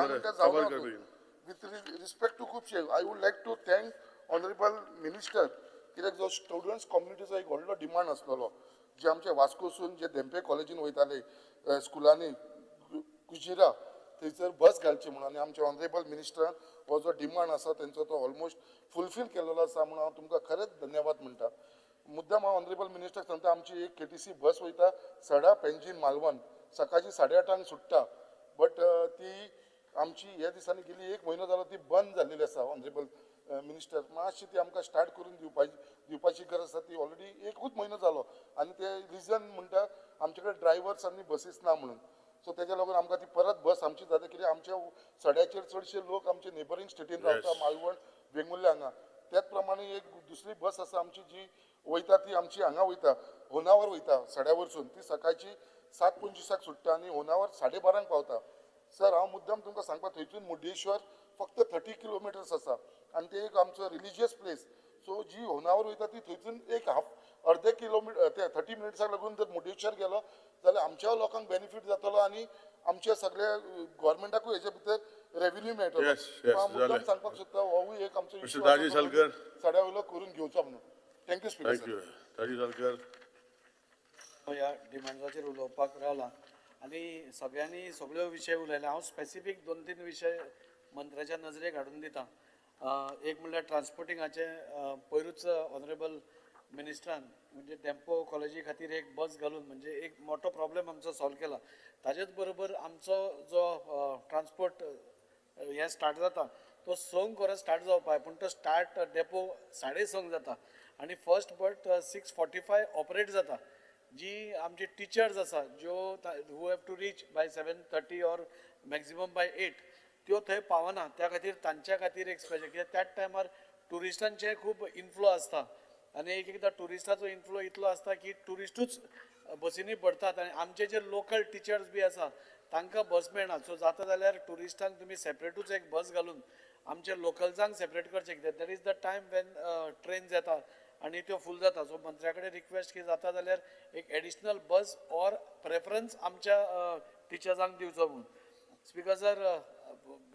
with respect to खुबशे I would like to thank honorable minister कित्याक जो स्टुडंट्स कम्युनिटीचो एक व्हडलो डिमांड आसलेलो जे आमचे वास्कोसून जे धेंपे कॉलेजीन वयताले स्कुलांनी कुजिरा थंयसर बस घालची म्हणून आनी आमच्या ऑनरेबल मिनिस्टरान हो जो डिमांड आसा तेंचो तो ऑलमोस्ट फुलफील केलेलो आसा म्हणून हांव तुमकां खरेंच धन्यवाद म्हणटा मुद्दाम हांव ऑनरेबल मिनिस्टराक सांगता आमची एक KTC बस वयता सडा पेंजीन मालवण सकाळची 8:30 सुट्टा बट ती आमची ह्या दिसांनी गेली 1 म्हयनो जालो ती बंद जाल्लेली आसा ऑनरेबल मिनिस्टर मातशी ती आमकां स्टार्ट करून दिवपाची गरज आसा ती ऑलरेडी 1 म्हयनो जालो आनी ते रिजन म्हणटा आमचे कडेन ड्रायव्हर्स आनी बसीस ना म्हणून सो तेज्या लागून आमकां ती परत बस आमची जाता कित्याक आमच्या सड्याचेर चडशे लोक आमचे नेबरींग स्टेटीन रावता मालवण वेंगुर्ल्या हांगा त्याच प्रमाणे एक दुसरी बस आसा आमची जी वयता ती आमची हांगा वयता होनावर वयता सड्या वरसून ती सकाळची 7:25 सुट्टा आनी होनावर 12:30 पावता सर हांव मुद्दाम तुमकां सांगपाक थंयसून मुर्डेश्वर फक्त 30 किलोमिटर्स आसा आनी ते एक आमचो रिलिजियस प्लेस सो जी होनावर वयता ती थंयसून एक अर्दे किलोमिटर ते 30 मिनिट्साक लागून जर मुर्डेश्वर गेलो जाल्यार आमच्या लोकांक बेनिफीट जातलो आनी आमच्या सगळ्या गव्हर्मेंटाकूय हेजे भितर रेव्हेन्यू मेळटलो हांव मुद्दाम सांगपाक सोदता होवूय एक आमचो इश्यू सड्या वयलो करून घेवचो म्हणून थँक्यू स्पीकर ताजी सालकर ह्या डिमांडाचेर उलोवपाक रावला आनी सगळ्यांनी सगळ्यो विशय उलयले हांव स्पेसिफीक 2-3 विशय मंत्र्याच्या नजरेक हाडून दिता एक म्हणल्यार ट्रान्सपोर्टिंगाचे पयरूच ऑनरेबल मिनिस्टरान म्हणजे टेम्पो कॉलेजी खातीर एक बस घालून म्हणजे एक मोठो प्रॉब्लेम आमचो सॉल्व केला ताजेच बरोबर आमचो जो ट्रान्सपोर्ट हे स्टार्ट जाता तो 9 वरां स्टार्ट जावपाक पूण तो स्टार्ट डेपो 6:30 जाता आनी फर्स्ट बट 6:45 ऑपरेट जाता जी आमची टिचर्स आसा ज्यो who have to reach by 7:30 or maximum by 8 त्यो थंय पावना त्या खातीर तांच्या खातीर एक स्पेशल कित्याक त्याच टायमार टुरिस्टांचे खूब इन्फ्लो आसता आनी एक एकदां टुरिस्टाचो इन्फ्लो इतलो आसता की टुरिस्टूच बसींनी पडटात आनी आमचे जे लोकल टिचर्स बी आसा तांकां बस मेळना सो जाता जाल्यार टुरिस्टांक तुमी सेपरेटूच एक बस घालून आमच्या लोकल्सांक सेपरेट करचें कित्याक that is the time Wien trains येता आनी त्यो फूल जाता सो मंत्र्या कडेन रिक्वेस्ट की जाता जाल्यार एक एडिशनल बस ऑर प्रेफरन्स आमच्या टिचर्सांक दिवचो म्हणून स्पीकर सर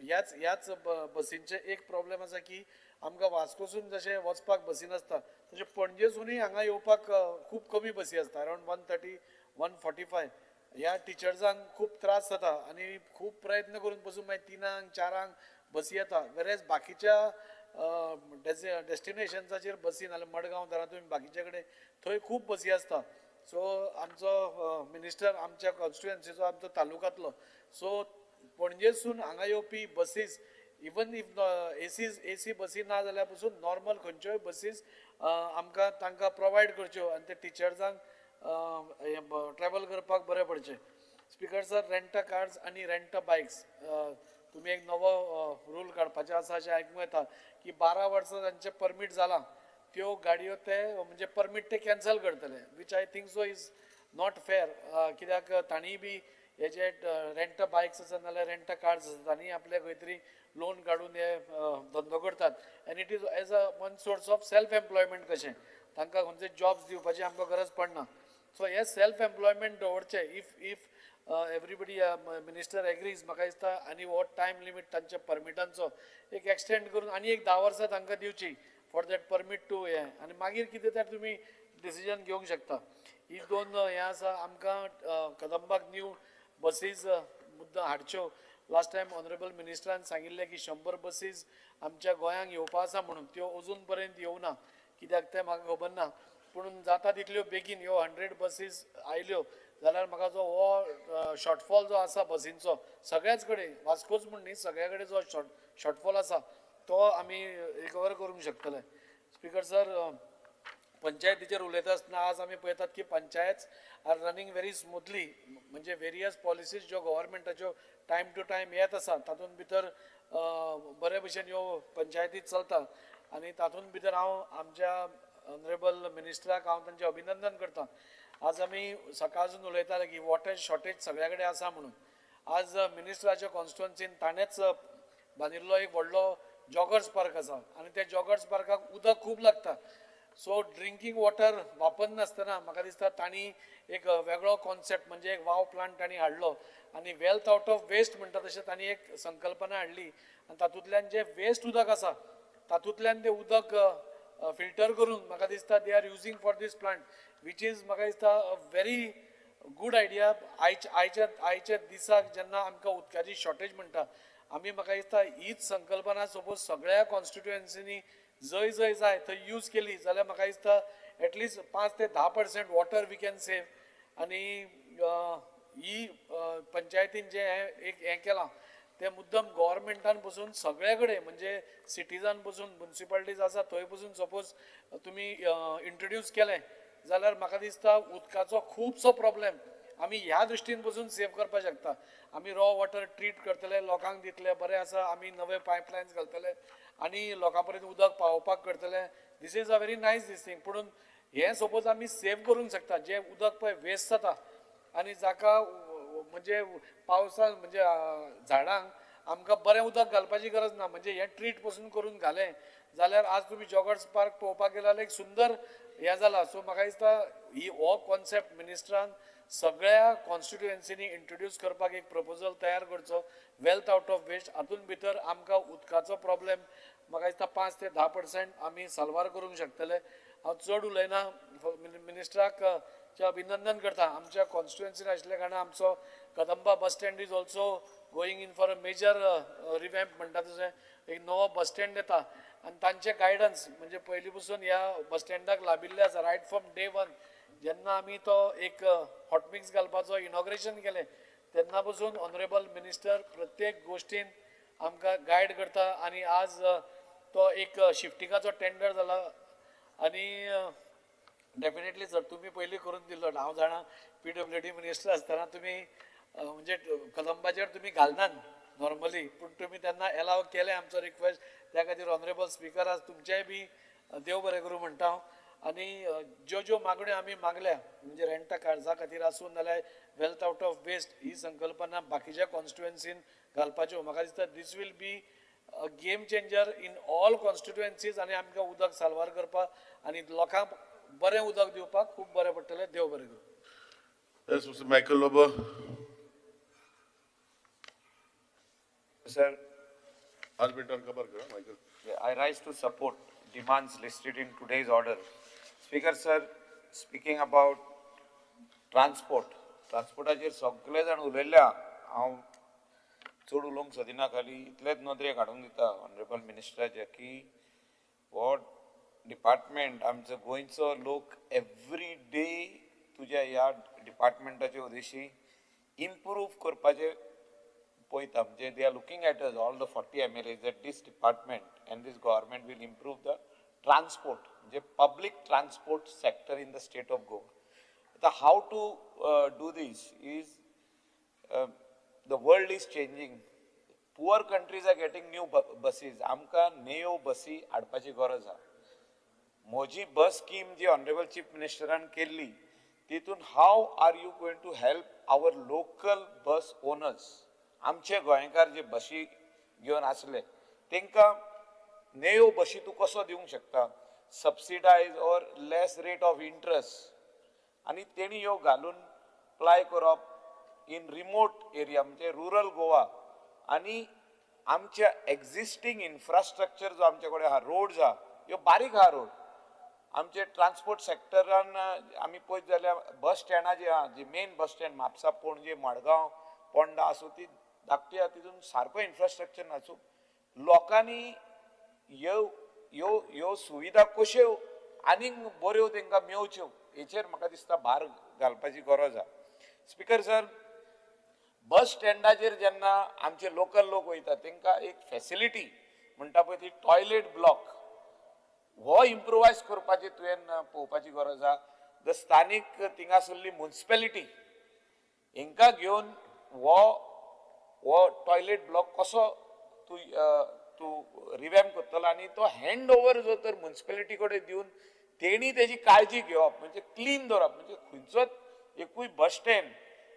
ह्याच बसींचे एक प्रॉब्लेम आसा की आमकां वास्कोसून जशें वचपाक बसी नासता तशें पणजेसूनय हांगा येवपाक खूब कमी बसी आसता अरावंड 130 145 ह्या टिचर्सांक खूब त्रास जाता आनी खूब प्रयत्न करून पसून मागीर 3 4 बसी येता वेरेज बाकीच्या डेस्टिनेशन्साचेर बसी नाल्यार मडगांव धरा तुमी बाकीचे कडेन थंय खूब बसी आसता सो आमचो मिनिस्टर आमच्या कॉन्स्टिट्युएन्सीचो आमचो तालुकांतलो सो पणजेसून हांगा येवपी बसीस इवन इफ एसी बसी ना जाल्यार पसून नॉर्मल खंयच्योय बसीस आमकां तांकां प्रोवायड करच्यो आनी ते टिचर्सांक ट्रॅवल करपाक बरें पडचें स्पीकर सर रेंट कार्ड्स आनी रेंट बायक्स तुमी एक नवो रूल काडपाचें आसा अशें आयकूंक येता की 12 वर्सां जांचे परमीट जाला त्यो गाडयो ते म्हणजे परमीट ते कॅन्सल करतले which I think so is not fair कित्याक तांणी बी हे जे रेंट बायक्स आसा नाल्यार रेंट कार्ड्स आसा तांणी आपले खंय तरी लोन काडून हे धंदो करतात and it is as a one source of self employment कशें तांकां खंयचे जॉब्स दिवपाची आमकां गरज पडना सो हे सेल्फ एम्प्लॉयमेंट दवरचें इफ एवरीबडी मिनिस्टर एग्रीज म्हाका दिसता आनी हो टायम लिमीट तांच्या परमिटांचो एक एक्सटेंड करून आनी एक 10 वर्सां तांकां दिवची फॉर दॅट परमीट टू हें आनी मागीर कितें तर तुमी डिसिजन घेवंक शकता. ही दोन हें आसा आमकां कदंबाक न्यू बसीज मुद्दा हाडच्यो. लास्ट टायम ऑनरेबल मिनिस्टरान सांगिल्लें की 100 बसीज आमच्या गोंयांक येवपा आसा म्हणून त्यो अजून पर्यंत येवना कित्याक तें म्हाका खबर ना पूण जाता तितल्यो बेगीन ह्यो 100 बसीज आयल्यो जाल्यार म्हाका जो हो शॉर्टफॉल जो आसा बसींचो सगळ्याच कडेन वास्कोच म्हण न्ही सगळ्या कडेन जो शॉर्टफॉल आसा तो आमी रिकवर करूंक शकतले. स्पीकर सर, पंचायतीचेर उलयता आसतना आज आमी पळयतात की panchayat are running very smoothly म्हणजे वेरियस पॉलिसीज ज्यो गव्हर्मेंटाच्यो टायम टू टायम येत आसा तातूंत भितर बरे भशेन ह्यो पंचायती चलता आनी तातूंत भितर हांव आमच्या ऑनरेबल मिनिस्टराक हांव तांचें अभिनंदन करतां. आज आमी सकाळसून उलयताले की वॉटर शॉर्टेज सगळ्या कडेन आसा म्हणून. आज मिनिस्टराच्या कॉन्स्टिट्युएन्सीन ताणेंच बांदिल्लो एक व्हडलो जॉगर्स पार्क आसा आनी त्या जॉगर्स पार्काक उदक खूब लागता. सो ड्रिंकींग वॉटर वापरनासतना म्हाका दिसता तांणी एक वेगळो कॉन्सेप्ट म्हणजे एक वाव प्लांट तांणी हाडलो आनी वेल्थ आउट ऑफ वेस्ट म्हणटा तशें तांणी एक संकल्पना हाडली आनी तातूंतल्यान जे वेस्ट उदक आसा तातूंतल्यान तें उदक फिल्टर करून म्हाका दिसता they are using for this plant which is म्हाका दिसता अ व्हेरी गूड आयडिया. आयच्या दिसाक जेन्ना आमकां उदकाची शॉर्टेज म्हणटा आमी म्हाका दिसता हीच संकल्पना सपोज सगळ्या कॉन्स्टिट्युएन्सीनी जंय जंय जाय थंय यूज केली जाल्यार म्हाका दिसता एटलिस्ट 5 ते 10% वॉटर वी कॅन सेव. आनी ही पंचायतीन जे हें केलां तें मुद्दम गव्हर्मेंटान पसून सगळे कडेन म्हणजे सिटीजान पसून म्युन्सिपालिटीज आसा थंय पसून सपोज तुमी इंट्रोड्यूस केलें जाल्यार म्हाका दिसता उदकाचो खुबसो प्रॉब्लेम आमी ह्या दृश्टीन पसून सेव करपाक शकता. आमी रॉ वॉटर ट्रीट करतले लोकांक दितले बरें आसा आमी नवे पायपलायन्स घालतले आनी लोकां पर्यंत उदक पावोवपाक करतले. This is a very nice this thing. पूण हें सपोज आमी सेव करूंक शकता जें उदक पळय वेस्ट जाता आनी जाका म्हणजे पावसान म्हणजे झाडांक आमकां बरें उदक घालपाची गरज ना म्हणजे हें ट्रीट पसून करून घालें जाल्यार आज तुमी जॉगर्स पार्क पळोवपाक गेल्यार एक सुंदर हें जाला. सो म्हाका दिसता ही हो कॉन्सेप्ट मिनिस्टरान सगळ्या कॉन्स्टिट्युएन्सीनी इंट्रोड्यूस करपाक एक प्रपोजल तयार करचो वेल्थ आउट ऑफ वेस्ट. हातूंत भितर आमकां उदकाचो प्रॉब्लेम म्हाका दिसता 5 ते 10% आमी साल्वार करूंक शकतले. हांव चड उलयना मिनिस्टराक अभिनंदन करता. आमच्या कॉन्स्टिट्युएन्सीन आशिल्ल्या कारणान आमचो Kadamba bus stand is also going in for a major revamp म्हणटा तशें एक नवो बस स्टँड येता आनी तांचे गायडन्स म्हणजे पयलीं पसून ह्या बस स्टँडाक लाभिल्ले आसा रायट फ्रॉम डे 1 जेन्ना आमी तो एक हॉट मिक्स घालपाचो इनॉग्रेशन केलें तेन्ना पसून ऑनरेबल मिनिस्टर प्रत्येक गोश्टीन आमकां गायड करता आनी आज तो एक शिफ्टिंगाचो टेंडर जाला आनी डेफिनेटली सर तुमी पयलीं करून दिल्लो हांव जाणा PWD मिनिस्टर आसतना तुमी म्हणजे कदंबाचेर तुमी घालनात नॉर्मली पूण तुमी तेन्ना एलाव केलें आमचो रिक्वेस्ट त्या खातीर ऑनरेबल स्पीकर आज तुमचेय बी देव बरें करूं म्हणटा हांव. आनी ज्यो ज्यो मागण्यो आमी मागल्या म्हणजे रेंटा कार्ड्सा खातीर आसूं नाल्यार वेल्थ आउट ऑफ वेस्ट ही संकल्पना बाकीच्या कॉन्स्टिट्युएन्सीन घालपाच्यो म्हाका दिसता this will be a game changer in all constituencies आनी आमकां उदक साल्वार करपाक आनी लोकांक बरें उदक दिवपाक खूब बरें पडटलें. देव बरें करूं. Yes, Mr. Michael Lobo. Sir, Michael. I rise to support demands listed in today's order. Speaker sir, speaking about transportaचेर सगळे जाण उलयल्या हांव चड उलोवंक सोदिना खाली इतलेच नदरेक हाडून दिता ऑनरेबल मिनिस्टराचे की हो डिपार्टमेंट आमचो गोंयचो लोक एवरी डे तुज्या ह्या डिपार्टमेंटाचे उद्देशी इम्प्रूव करपाचे पळयता म्हणजे they are looking at us all the 40 MLAs that this department and this government will improve the transport म्हणजे public transport sector in the state of Goa. How to do this is the world is changing. Poor countries are getting new buses. आमकां neo बसी हाडपाची गरज आहा. म्हजी bus scheme जी honourable chief मिनिस्टरान केल्ली तितून हाव are you going to help our local bus owners आमचे गोंयकार जे बसी घेवन आसले तांकां नेयो बसी तूं कसो दिवंक शकता subsidised or less rate of interest आनी तेणी ह्यो घालून अप्लाय करप इन रिमोट एरिया म्हणजे रुरल गोवा आणि आमच्या एक्झिस्टिंग इन्फ्रास्ट्रक्चर जो आमचे कडेन आहा रोड्स आहा ह्यो बारीक आहा रोड आमचे ट्रान्सपोर्ट सेक्टरान आमी पळयत जाल्यार बस स्टँडां जी आहा जी मेन बस स्टँड म्हापसा पणजे मडगांव पोंडा आसूं ती धाकटी आहा तितून सारको इन्फ्रास्ट्रक्चर नासूं लोकांनी ह्यो ह्यो ह्यो सुविधा कश्यो आनीक बऱ्यो तांकां मेळच्यो हेचेर म्हाका दिसता भार घालपाची गरज आहा स्पीकर सर बस स्टँडाचेर जेन्ना आमचे लोकल लोक वयता तांकां एक फॅसिलिटी म्हणटा पळय ती टॉयलेट ब्लॉक हो इम्प्रोवायज करपाची तुवें पळोवपाची गरज आहा द स्थानीक थिंगासरली म्युन्सिपॅलिटी हांकां घेवन हो टॉयलेट ब्लॉक कसो तूं रिवॅम्प करतलो आनी तो हँड ओवर जो तर म्युन्सिपॅलिटी कडेन दिवन तेणी तेजी काळजी घेवप म्हणजे क्लीन दवरप म्हणजे खंयचोच एकूय बस स्टँड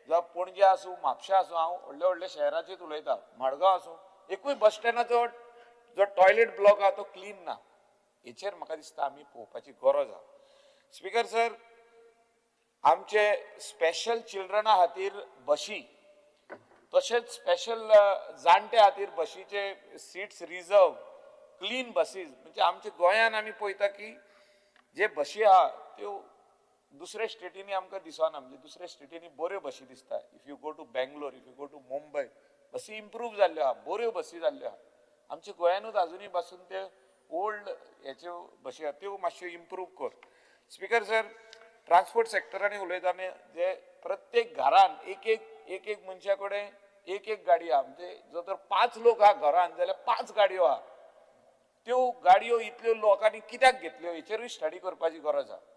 जावं पणजे आसूं म्हापशा आसूं हांव व्हडल्या व्हडल्या शहराचेर उलयतां मडगांव आसूं एकूय बस स्टँडाचो जो टॉयलेट ब्लॉक आहा तो क्लीन ना हेचेर म्हाका दिसता आमी पळोवपाची गरज आहा स्पीकर सर आमचे स्पेशल चिल्ड्रना खातीर बशी तशेंच स्पेशल जाणट्या खातीर बशीचे सिट्स रिजर्व क्लीन बसीज म्हणजे आमच्या गोंयान आमी पळयता की जे बशी आहा त्यो दुसऱ्या स्टेटींनी आमकां दिसना म्हणजे दुसऱ्या स्टेटींनी बऱ्यो बशी दिसता if you go to Bangalore if you go to Mumbai बसी इम्प्रूव जाल्ल्यो आहा बऱ्यो बसी जाल्ल्यो आहा आमच्या गोंयानूच आजुनी पासून ते ओल्ड हेच्यो बशी आहा त्यो मातश्यो इम्प्रूव कर स्पीकर सर ट्रान्सपोर्ट सेक्टरांनी उलयताना जे प्रत्येक घरान एक एक मनशा कडेन एक गाडी आहा म्हणजे जर तर 5 लोक आहा घरान जाल्यार 5 गाडयो आहा त्यो गाडयो इतल्यो लोकांनी कित्याक घेतल्यो हेचेरूय स्टडी करपाची गरज आहा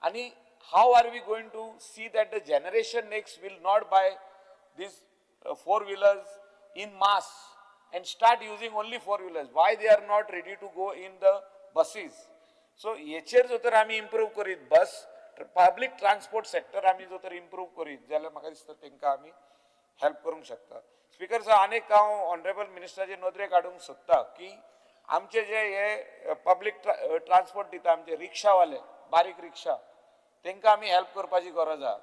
आनी हाव are we going to see that the generation next will not buy these 4-wheelers in mass and start using only 4-wheelers. Why they are not ready to go in the buses? So हेचेर जो तर आमी improve करीत बस public transport sector आमी जो तर improve करीत जाल्यार म्हाका दिसता तांकां आमी हेल्प करूंक शकता स्पीकर सर आनीक हांव ऑनरेबल मिनिस्टराचे नदरेक हाडूंक सोदता की आमचे जे हे पब्लीक ट्रान्सपोर्ट दिता आमचे रिक्षावाले बारीक रिक्षा तांकां आमी हेल्प करपाची गरज आहा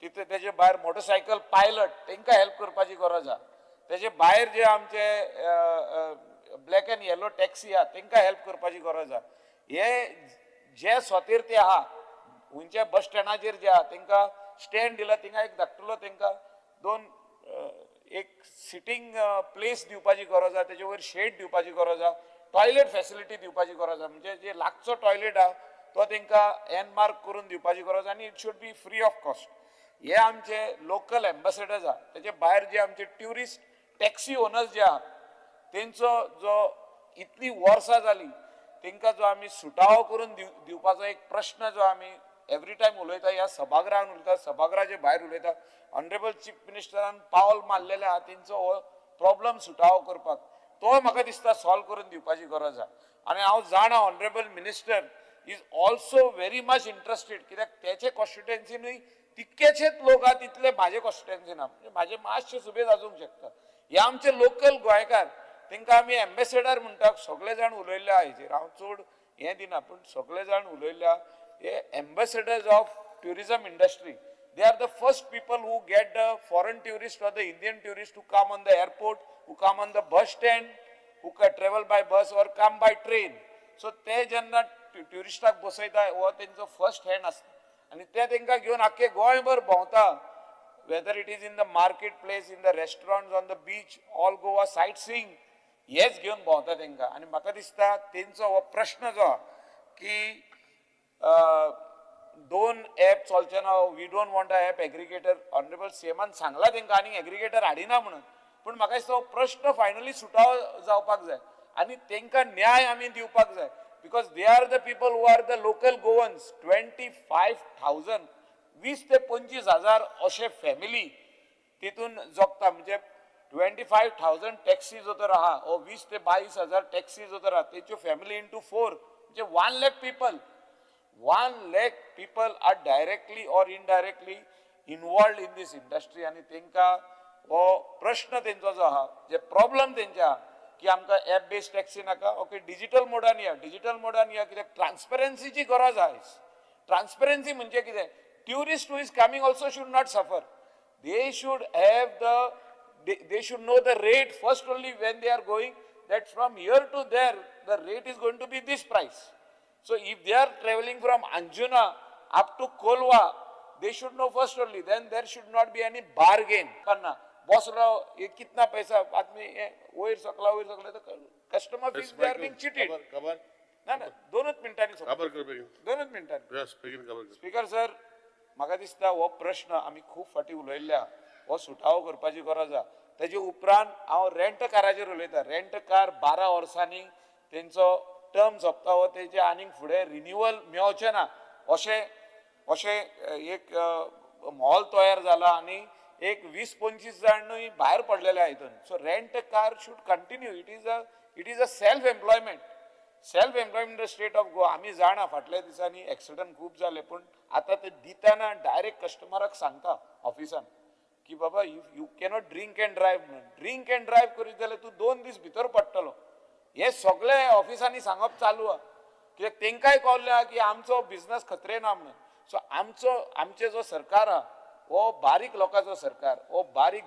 तितले तेजे भायर मोटरसायकल पायलट तांकां हेल्प करपाची गरज आहा तेजे भायर जे आमचे ब्लॅक एंड येलो टॅक्सी आहा तांकां हेल्प करपाची गरज आहा हे जे स्वतेर ते आहा खंयच्या बस स्टँडाचेर जे आहा तांकां स्टँड दिला थिंगा एक धाकटुलो तांकां 2 सिटींग प्लेस दिवपाची गरज आहा तेजे वयर शेड दिवपाची गरज आहा टॉयलेट फॅसिलिटी दिवपाची गरज आहा म्हणजे जे लागचो टॉयलेट आहा तो तांकां एनमार्क करून दिवपाची गरज आनी it should be free of cost हे आमचे लोकल एम्बेसेडर्स आहा तेजे भायर जे आमचे ट्युरिस्ट टॅक्सी ओनर्स जे आहा तेंचो जो इतली वर्सां जाली तांकां जो आमी सुटावो करून दिवपाचो एक प्रश्न जो आमी एवरी टायम उलयता ह्या सभागृहान उलयता सभागृहाचे भायर उलयता ऑनरेबल चीफ मिनिस्टरान पावल मारलेले आहा तेंचो हो प्रॉब्लम सुटावो करपाक तो म्हाका दिसता सॉल्व करून दिवपाची गरज आहा आनी हांव जाणा honourable minister is also very much interested कित्याक तेचे कॉन्स्टिट्युएन्सीनूय तितकेचेच लोक आहा तितले म्हाजे कॉन्स्टिट्युएन्सीन आहा म्हणजे म्हाजे मातशे सुबेज आसूंक शकता हे आमचे लोकल गोंयकार तांकां आमी एम्बेसेडर म्हणटा सगळे जाण उलयल्ले आहा हेचेर हांव चड हें दिना पूण सगळे जाण उलयल्ले आहा हे ambassadors of tourism industry they are the first people who get the foreign tourists or the Indian tourists who come on the airport, who come on the bus stand, who can travel by bus or come by train. So ते जेन्ना ट्युरिस्टाक बसयता हो तेंचो first hand आसता आनी ते तांकां घेवन आख्खे गोंयभर भोंवता whether it is in the marketplace, in the restaurants, on the beach, all Goa sightseeing, हेच घेवन भोंवता तांकां आनी म्हाका दिसता तेंचो हो प्रश्न जो की 2 ऍप चलचे ना we don't want a app aggregator honourable सीएमान सांगला तांकां आनी एग्रिगेटर हाडिना म्हणून पूण म्हाका दिसता हो प्रश्न फायनली सुटावो जावपाक जाय आनी तांकां न्याय आमी दिवपाक जाय because they R the people who are the local Goans 25,000 20 ते 25,000 अशे फॅमिली तितून जगता म्हणजे 25,000 टॅक्सी जो तर आहा ओ 20 ते 22,000 टॅक्सी जो तर आहा तेच्यो फॅमिली इंटू 4 म्हणजे 1 lakh people 1 lakh people are directly or indirectly involved in this industry आणि तांकां हो प्रश्न तेंचो जो आहा जे प्रॉब्लेम तेंचे आहा की आमकां ऍप बेस्ड टॅक्सी नाका ओके डिजिटल मोडान या कित्याक ट्रान्सपरन्सीची गरज आहा ट्रान्सपरन्सी म्हणजे कितें tourist who is coming also should not suffer they should have they should know the rate first only when they are going, that from here to there, the rate is going to be this price. So if they are traveling from Anjuna up to Kolwa, they should know first only, then there should not be any bargain. Boss rao, ye kitna paisa, आदमी वही सकला तो customer fees they are being cheated. ना ना दोनच मिनिटांनी दोनच मिनिटांनी. Speaker sir, म्हाका दिसता हो प्रश्न आमी खूब फाटी उलयल्ल्या, हो सुटावो करपाची गरज आसा. तेजे उपरांत हांव रेंट काराचेर उलयता. रेंट कार 12 वर्सांनी तेंचो टर्म सोंपता हो, तेजे आनीक फुडें रिन्यूवल मेळचें ना अशें एक मोल तयार जाला आनी एक 20-25 जाणूय भायर पडलेले आहा हितून. So rent car should continue. It is a self employment in the state of Goa. आमी जाणा फाटल्या दिसांनी एक्सिडंट खूब जाले, पूण आतां ते दितना डायरेक्ट कस्टमराक सांगता ऑफिसान की बाबा you cannot drink end drive म्हणून. ड्रिंक एंड ड्रायव्ह करीत जाल्यार तूं 2 दीस भितर पडटलो. हे सगळे ऑफिसांनी सांगप चालू आहा, कित्याक तेंकाय कळ्ळें आहा की आमचो बिझनस खतरेन आहा म्हणून. सो आमचे जो सरकार आहा हो बारीक लोकांचो सरकार, हो बारीक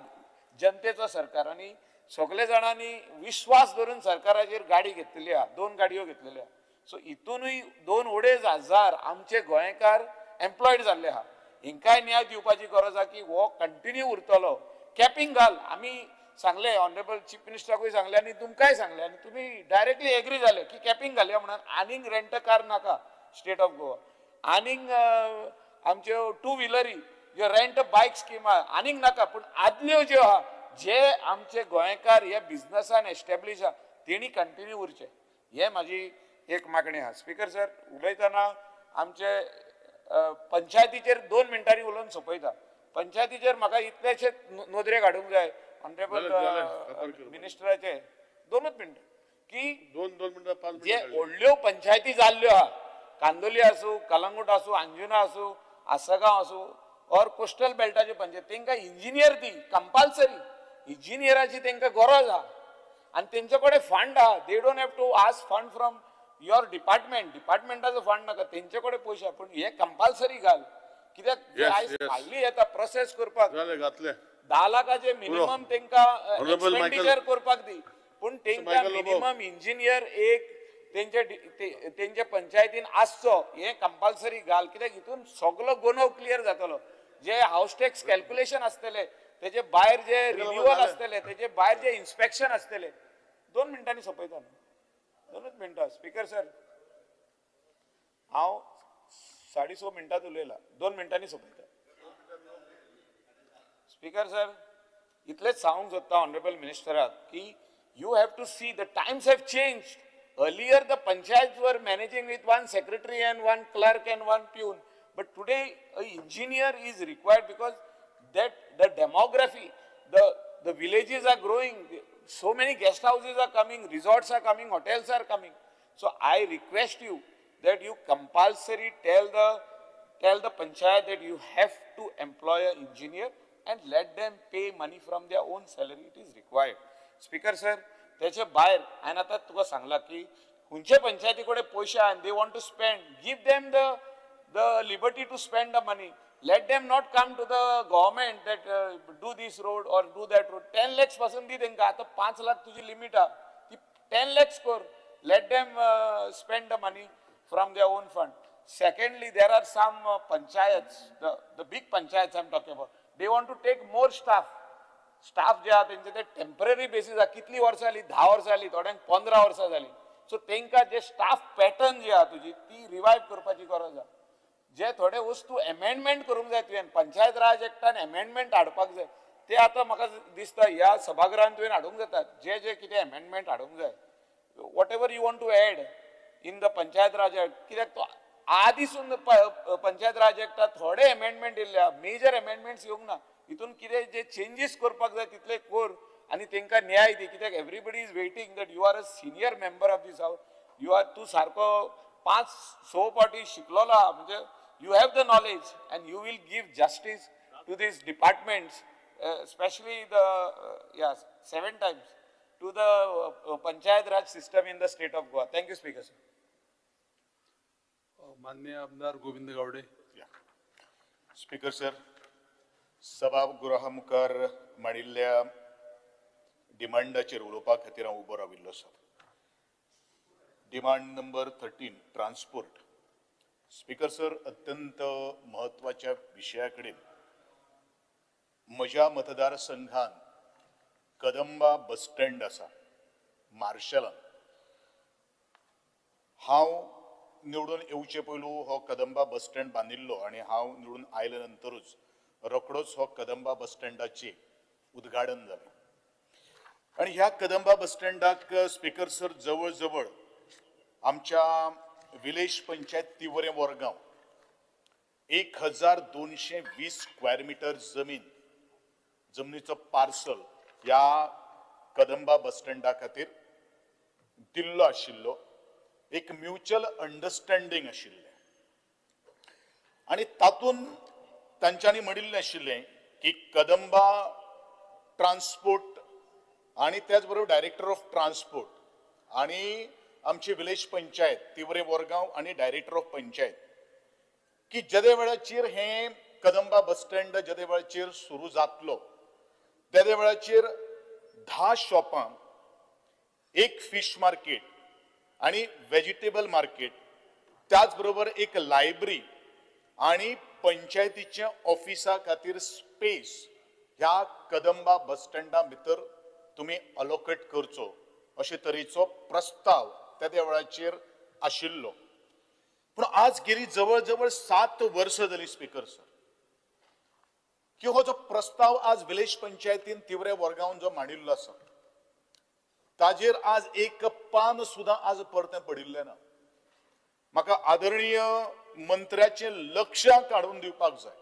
जनतेचो सरकार, आनी सगळे जाणांनी विश्वास धरून सरकाराचेर गाडी घेतलेली आहा, 2 गाडयो घेतलेल्यो आहा. सो हितूनय 2-2.5 आमचे गोंयकार एम्प्लॉयड जाल्ले आहा. हिंकाय न्याय दिवपाची गरज आहा की हो कंटिन्यू उरतलो. कॅपिंग घाल. आमी सांगले, ऑनरेबल चीफ मिनिस्टराकूय सांगले आनी तुमकांय सांगले, आनी तुमी डायरेक्टली एग्री जाले की कॅपिंग घालया म्हणून. आनीक रेंट कार नाका स्टेट ऑफ गोवा. आनीक आमच्यो 2 व्हिलरी ज्यो रेंट बायक स्कीम आहा आनीक नाका. पूण आदल्यो ज्यो आहा, जे आमचे गोंयकार ह्या बिझनसान एस्टॅब्लिश आहा तेणी कंटिन्यू उरचे, हे म्हाजी एक मागणी आहा. स्पीकर सर, उलयतना आमचे पंचायतीचेर 2 मिनटांनी उलोवन सोंपयता. पंचायतीचेर म्हाका इतलेशे नोदरे काडूंक जाय ऑनरेबल मिनिस्टराचे. 2च मिनटां की 2 मिनटां 5 जे व्हडल्यो पंचायती जाल्ल्यो आहा, कांदोली आसूं, कलंगूट आसूं, अंजुना आसूं, आसगांव आसूं, और कोस्टल बेल्टाचे पंचायत, तांकां इंजिनियर दी कंपल्सरी. इंजिनियराची तांकां गरज आहा आनी तेंचे कडेन फंड आहा. They don't have to ask fund from your डिपार्टमेंटाचो फंड नाका, तेंचे कडेन पयशे. पूण हे कंपल्सरी घाल, कित्याक आयज फायली येता प्रोसेस करपाक 10 लाखाचे मिनिमम तांकां एक्सपेंडिचर करपाक दी. पूण तांकां मिनिमम इंजिनियर एक तेंचे पंचायतीन आसचो, हे कंपल्सरी घाल. कित्याक हितून सगळो गोंदळ क्लियर जातलो. जे हाऊस टॅक्स कॅल्क्युलेशन आसतले, तेजे भायर जे रिन्युअल आसतले, तेजे भायर जे इन्स्पेक्शन आसतले. 2 मिनटांनी सोंपयता. 2च मिनटां. स्पीकर सर, हांव 6.5 मिनटांत उलयला, 2 मिनटांनी सोंपयता. स्पीकर सर, इतलेच सांगूंक सोदता ऑनरेबल मिनिस्टराक की you have to see the times have changed. Earlier, the panchayats were managing with 1 secretary and 1 clerk and 1 peon. But today, an engineer is required because the demography, the villages are growing. So many guest houses are coming, resorts are coming, hotels are coming. So I request you that you compulsory tell the panchayat that you have to employ an engineer and let them pay money from their own salary. It is required. Speaker sir, त्याचे भायर हांवें आतां तुका सांगलां की खंयचे पंचायती कडेन पयशे आहा, they want to spend, give them the liberty to spend the money. Let them not come to the government that do this road or do that road. 10 lakhs पासून दी तेंकां. आतां 5 लाख तुजी लिमीट आहा, ती 10 lakhs कर. Let them spend the money from their own fund. Secondly, there are some panchayats, the big panchayats I'm talking about, they want to take more staff. Staff जे आहा तेंचे ते टेम्पररी बेसीस आहा. कितली वर्सां जाली? 10 वर्सां जाली, थोड्यांक 15 वर्सां जाली. सो तेंकां जे स्टाफ पॅटर्न जी आहा तुजी ती रिवायव करपाची गरज आहा. जे थोडे वस्तू एमेंडमेंट करूंक जाय तुवें, पंचायत राज एक्टान एमेंडमेंट हाडपाक जाय, ते आतां म्हाका दिसता ह्या सभागृहांत तुवें हाडूंक जाता. जे कितें एमेंडमेंट हाडूंक जाय, whatever you want to add in the panchayat Raj Act, कित्याक तो आदीसून पंचायत राज एक्टात थोडे एमेंडमेंट येयल्ले, मेजर एमेंडमेंट्स येवंक ना. हितून कितें जे चेंजीस करपाक जाय तितले कर आनी तेंकां न्याय दी. कित्याक everybody is waiting that you are a senior member of this house. तूं सारको 5-6 फावटी शिकलेलो आहा, म्हणजे you have the knowledge and you will give justice to this departments, specially the 7 times to the Panchayat Raj system in the state of Goa. Thank you, Speaker. माननीय आमदार Govind Gawade. Speaker sir, सभागृहा मुखार मांडिल्ल्या डिमांडाचेर उलोवपा खातीर हांव उबो राविल्लो आसा. Demand number 13 transport. Speaker sir, अत्यंत महत्वाच्या विशया कडेन म्हज्या मतदारसंघान कदंबा बस स्टँड आसा मार्शलान. हांव निवडून येवचे पयलू हो कदंबा बस स्टँड बांदिल्लो आनी हांव निवडून आयले नंतरूच रोखडोच हो कदंबा बस स्टँडाचे उद्घाटन जालें. आनी ह्या कदंबा बस स्टँडाक स्पीकर सर जवळ जवळ आमच्या village panchayat Tivrem Vargaon 1220 square metre जमनीचो पार्सल ह्या कदंबा बस स्टँडा खातीर दिल्लो आशिल्लो. एक म्युच्युअल अंडरस्टँडिंग आशिल्लें आनी तातूंत तांच्यांनी म्हणिल्लें आशिल्लें की कदंबा ट्रान्सपोर्ट आनी त्याच बरोबर डायरेक्टर ऑफ ट्रान्सपोर्ट आनी आमची विलेज पंचायत तिवरे वरगांव आनी डायरेक्टर ऑफ पंचायत की जेदे वेळाचेर हें कदंबा बस स्टँड जेदे वेळाचेर सुरू जातलो तेदे वेळाचेर 10 शॉपां, एक फिश मार्केट आनी वेजिटेबल मार्केट, त्याच बरोबर एक लायब्ररी आनी पंचायतीच्या ऑफिसा खातीर स्पेस ह्या कदंबा बस स्टँडा भितर तुमी अलोकेट करचो अशे तरेचो प्रस्ताव त्या वेळाचेर आशिल्लो. पूण आज गेली जवळ जवळ 7 वर्सां जाली स्पीकर सर की हो जो प्रस्ताव आज विलेज पंचायतीन तिवरे वरगांवन जो मांडिल्लो आसा ताजेर आज एक पान सुद्दां आज परतें पडिल्लें ना. म्हाका आदरणीय मंत्र्याचें लक्ष काडून दिवपाक जाय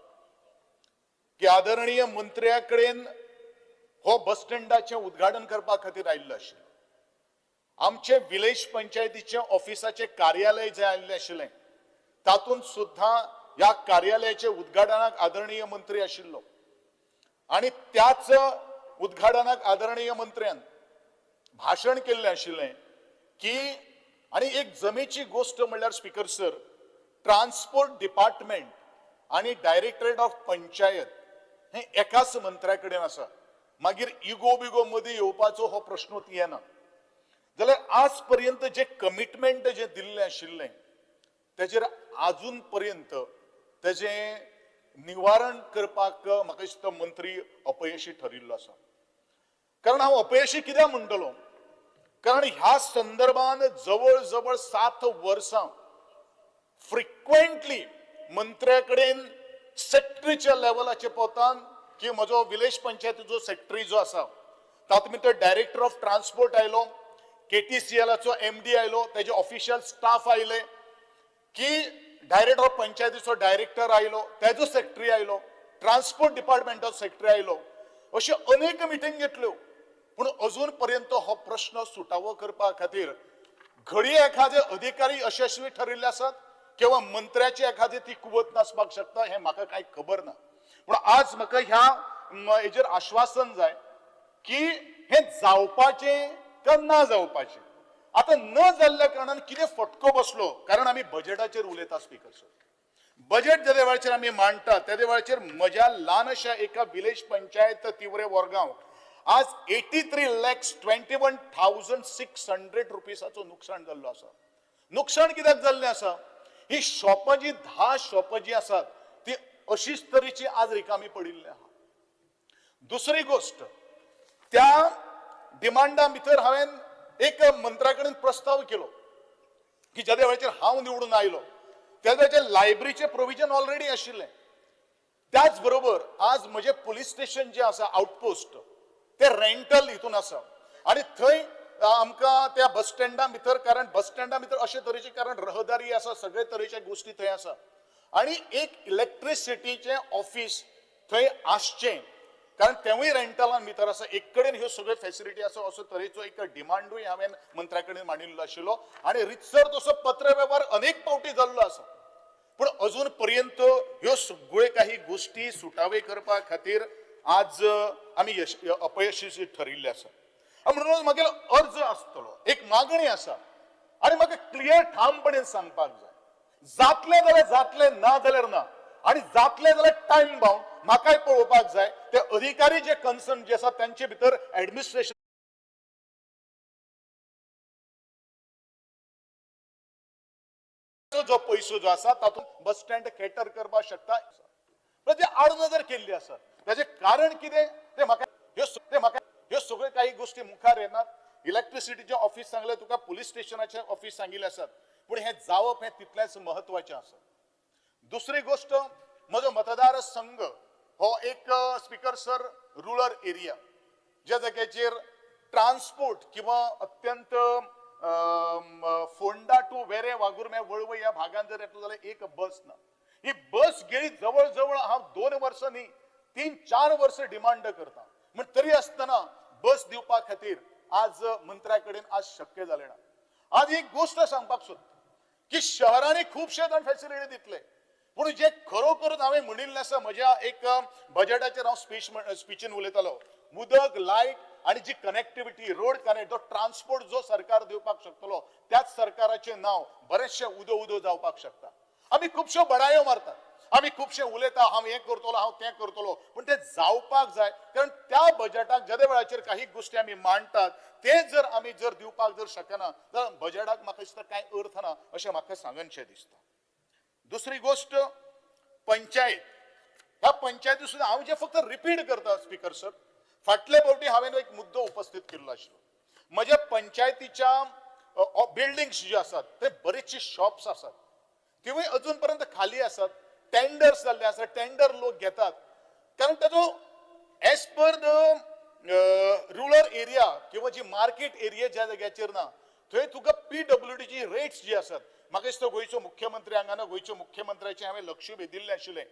की आदरणीय मंत्र्या कडेन हो बस स्टँडाचें उद्घाटन करपा खातीर आयिल्लो आशिल्लो. आमचे विलेज पंचायतीचे ऑफिसाचे कार्यालय जे आयिल्लें आशिल्लें तातूंत सुद्दां ह्या कार्यालयाचे उद्घाटनाक आदरणीय मंत्री आशिल्लो आनी त्याच उद्घाटनाक आदरणीय मंत्र्यान भाशण केल्लें आशिल्लें की आनी एक जमेची गोष्ट म्हणल्यार स्पीकर सर ट्रान्सपोर्ट डिपार्टमेंट आनी डायरेक्टरेट ऑफ पंचायत हे एकाच मंत्र्या कडेन आसा. मागीर इगो बिगो मदीं येवपाचो हो प्रश्नूच येना. जाल्यार आज पर्यंत जे कमिटमेंट जे दिल्लें आशिल्लें तेजेर आजून पर्यंत तेजें निवारण करपाक म्हाका दिसता मंत्री अपयशी ठरिल्लो आसा. कारण हांव अपयशी कित्याक म्हणटलो कारण ह्या संदर्भान जवळ जवळ 7 वर्सां फ्रिक्वेंटली मंत्र्या कडेन सेक्रेटरीच्या लेवलाचेर पावतान की म्हजो विलेज पंचायतीचो सेक्रेटरी जो आसा तातूंत भितर डायरेक्टर ऑफ ट्रान्सपोर्ट आयलो, KTCLचो MD आयलो, तेजे ऑफिशियल स्टाफ आयले की डायरेक्टर ऑफ पंचायतीचो डायरेक्टर आयलो, तेजो सेक्रेटरी आयलो, ट्रान्सपोर्ट डिपार्टमेंटाचो सेक्रेटरी आयलो. अश्यो अनेक मिटींग घेतल्यो पूण अजून पर्यंत हो प्रश्न सुटावो करपा खातीर घडी एखादे अधिकारी यशस्वी ठरिल्ले आसात किंवा मंत्र्याची एखादी ती कुवत नासपाक शकता हें म्हाका कांय खबर ना. पूण आज म्हाका ह्या हेजेर आश्वासन जाय की हें जावपाचें काय ना जावपाचें. आतां न जाल्ल्या कारणान कितें फटको बसलो कारण आमी बजेटाचेर उलयता स्पीकर सर. बजेट जेदे वेळाचेर आमी मांडटा तेदे वेळाचेर म्हज्या ल्हानशा एका विलेज पंचायत तिवरे वरगांव आज 83,21,600 रुपयाचो नुकसाण जाल्लो आसा. नुकसाण कित्याक जाल्लें आसा ही शॉपां जी 10 शॉपां जी आसात ती अशीच तरेची आज रिकामी पडिल्ली आहा. दुसरी गोष्ट त्या डिमांडा भितर हांवें एक मंत्र्या कडेन प्रस्ताव केलो की ज्या वेळाचेर हांव निवडून आयलो त्या वेळाचेर लायब्ररीचें प्रोविजन ऑलरेडी आशिल्लें. त्याच बरोबर आज म्हजें पुलीस स्टेशन जें आसा आउटपोस्ट ते रेंटल हितून आसा आनी थंय आमकां त्या बस स्टँडा भितर कारण बस स्टँडा भितर अशे तरेचे कारण रहदारी आसा सगळे तरेचे गोश्टी थंय आसा आनी एक इलेक्ट्रिसिटीचें ऑफिस थंय आसचें कारण तेवूय रेंटलान भितर आसा. एक कडेन ह्यो सगळ्यो फॅसिलिटी आसा असो तरेचो एक डिमांडूय हांवें मंत्र्या कडेन मांडिल्लो आशिल्लो आनी रितसर तसो पत्र वेव्हार अनेक फावटी जाल्लो आसा. पूण अजून पर्यंत ह्यो सगळ्यो काही गोश्टी सुटावे करपा खातीर आज आमी अपयशी ठरिल्ले आसा. म्हणून म्हागेलो अर्ज आसतलो एक मागणी आसा आनी म्हाका क्लियर ठामपणेन सांगपाक जाय जातलें जाल्यार जातलें ना जाल्यार ना आनी जातलें जाल्यार टायम बाउंड म्हाकाय पळोवपाक जाय ते अधिकारी जे कन्सर्न जे आसा त्यांचे भितर ऍडमिनिस्ट्रेशन जो पैसो जो आसा तातूंत बस स्टँड कॅटर करपाक शकता पण ते आडनदर केल्ली आसा त्याचे कारण कितें ते म्हाका ह्यो सगळ्यो काही गोष्टी मुखार येनात इलेक्ट्रिसिटीचे ऑफिस सांगले तुका पुलीस स्टेशनाचे ऑफिस सांगिल्ले आसात पूण हे जावप हे तितलेंच महत्वाचें आसा दुसरी गोष्ट म्हजो मतदार संघ हो एक स्पीकर सर रुरल एरिया ज्या जाग्याचेर ट्रान्सपोर्ट किंवा अत्यंत फोंडा टू वेरे वागुर्म्या वळवय ह्या भागांत जर येतलो जाल्यार एक बस ना ही बस गेली जवळ जवळ हांव 2 वर्सां न्ही 3-4 वर्स डिमांड करता म्हण तरी आसतना बस दिवपा खातीर आज मंत्र्या कडेन आज शक्य जालें ना आज एक गोष्ट सांगपाक सोदता की शहरांनी खुबशे जाण फॅसिलिटी दितले पूण जे खरोखर हांवें म्हणिल्लें आसा म्हज्या एक बजेटाचेर हांव स्पीचीन उलयतालो उदक लायट आणि जी कनेक्टिव्हिटी रोड कनेक्ट जो ट्रान्सपोर्ट जो सरकार दिवपाक शकतलो त्याच सरकाराचे नाव बरेचशे उदो जावपाक शकता आमी खुबश्यो बडायो मारतात आमी खुबशे उलयता हांव हें करतलो हांव तें करतलो पूण तें जावपाक जाय कारण त्या बजेटाक ज्या वेळाचेर काही गोष्टी आमी मांडटात ते जर आमी जर दिवपाक जर शकना जाल्यार बजेटाक म्हाका दिसता कांय अर्थ ना अशें म्हाका सांगनशें दिसता दुसरी गोष्ट पंचायत ह्या पंचायती सुद्दां हांव जे फक्त रिपीट करता स्पीकर सर फाटले फावटी हांवें एक मुद्दो उपस्थित केल्लो आशिल्लो म्हज्या पंचायतीच्या बिल्डिंग्स जे आसात ते बरेचशे शॉप्स आसात तिवूय अजून पर्यंत खाली आसात टेंडर्स जाल्ले आसात टेंडर लोक घेतात कारण ताजो age per the rural area किंवा जी मार्केट एरिया ज्या जाग्याचेर ना थंय तुका PWD ची रेट्स जी आसात म्हाका दिसता गोंयचो मुख्यमंत्री हांगाना गोंयच्या मुख्यमंत्र्याचें हांवें लक्ष वेधिल्लें आशिल्लें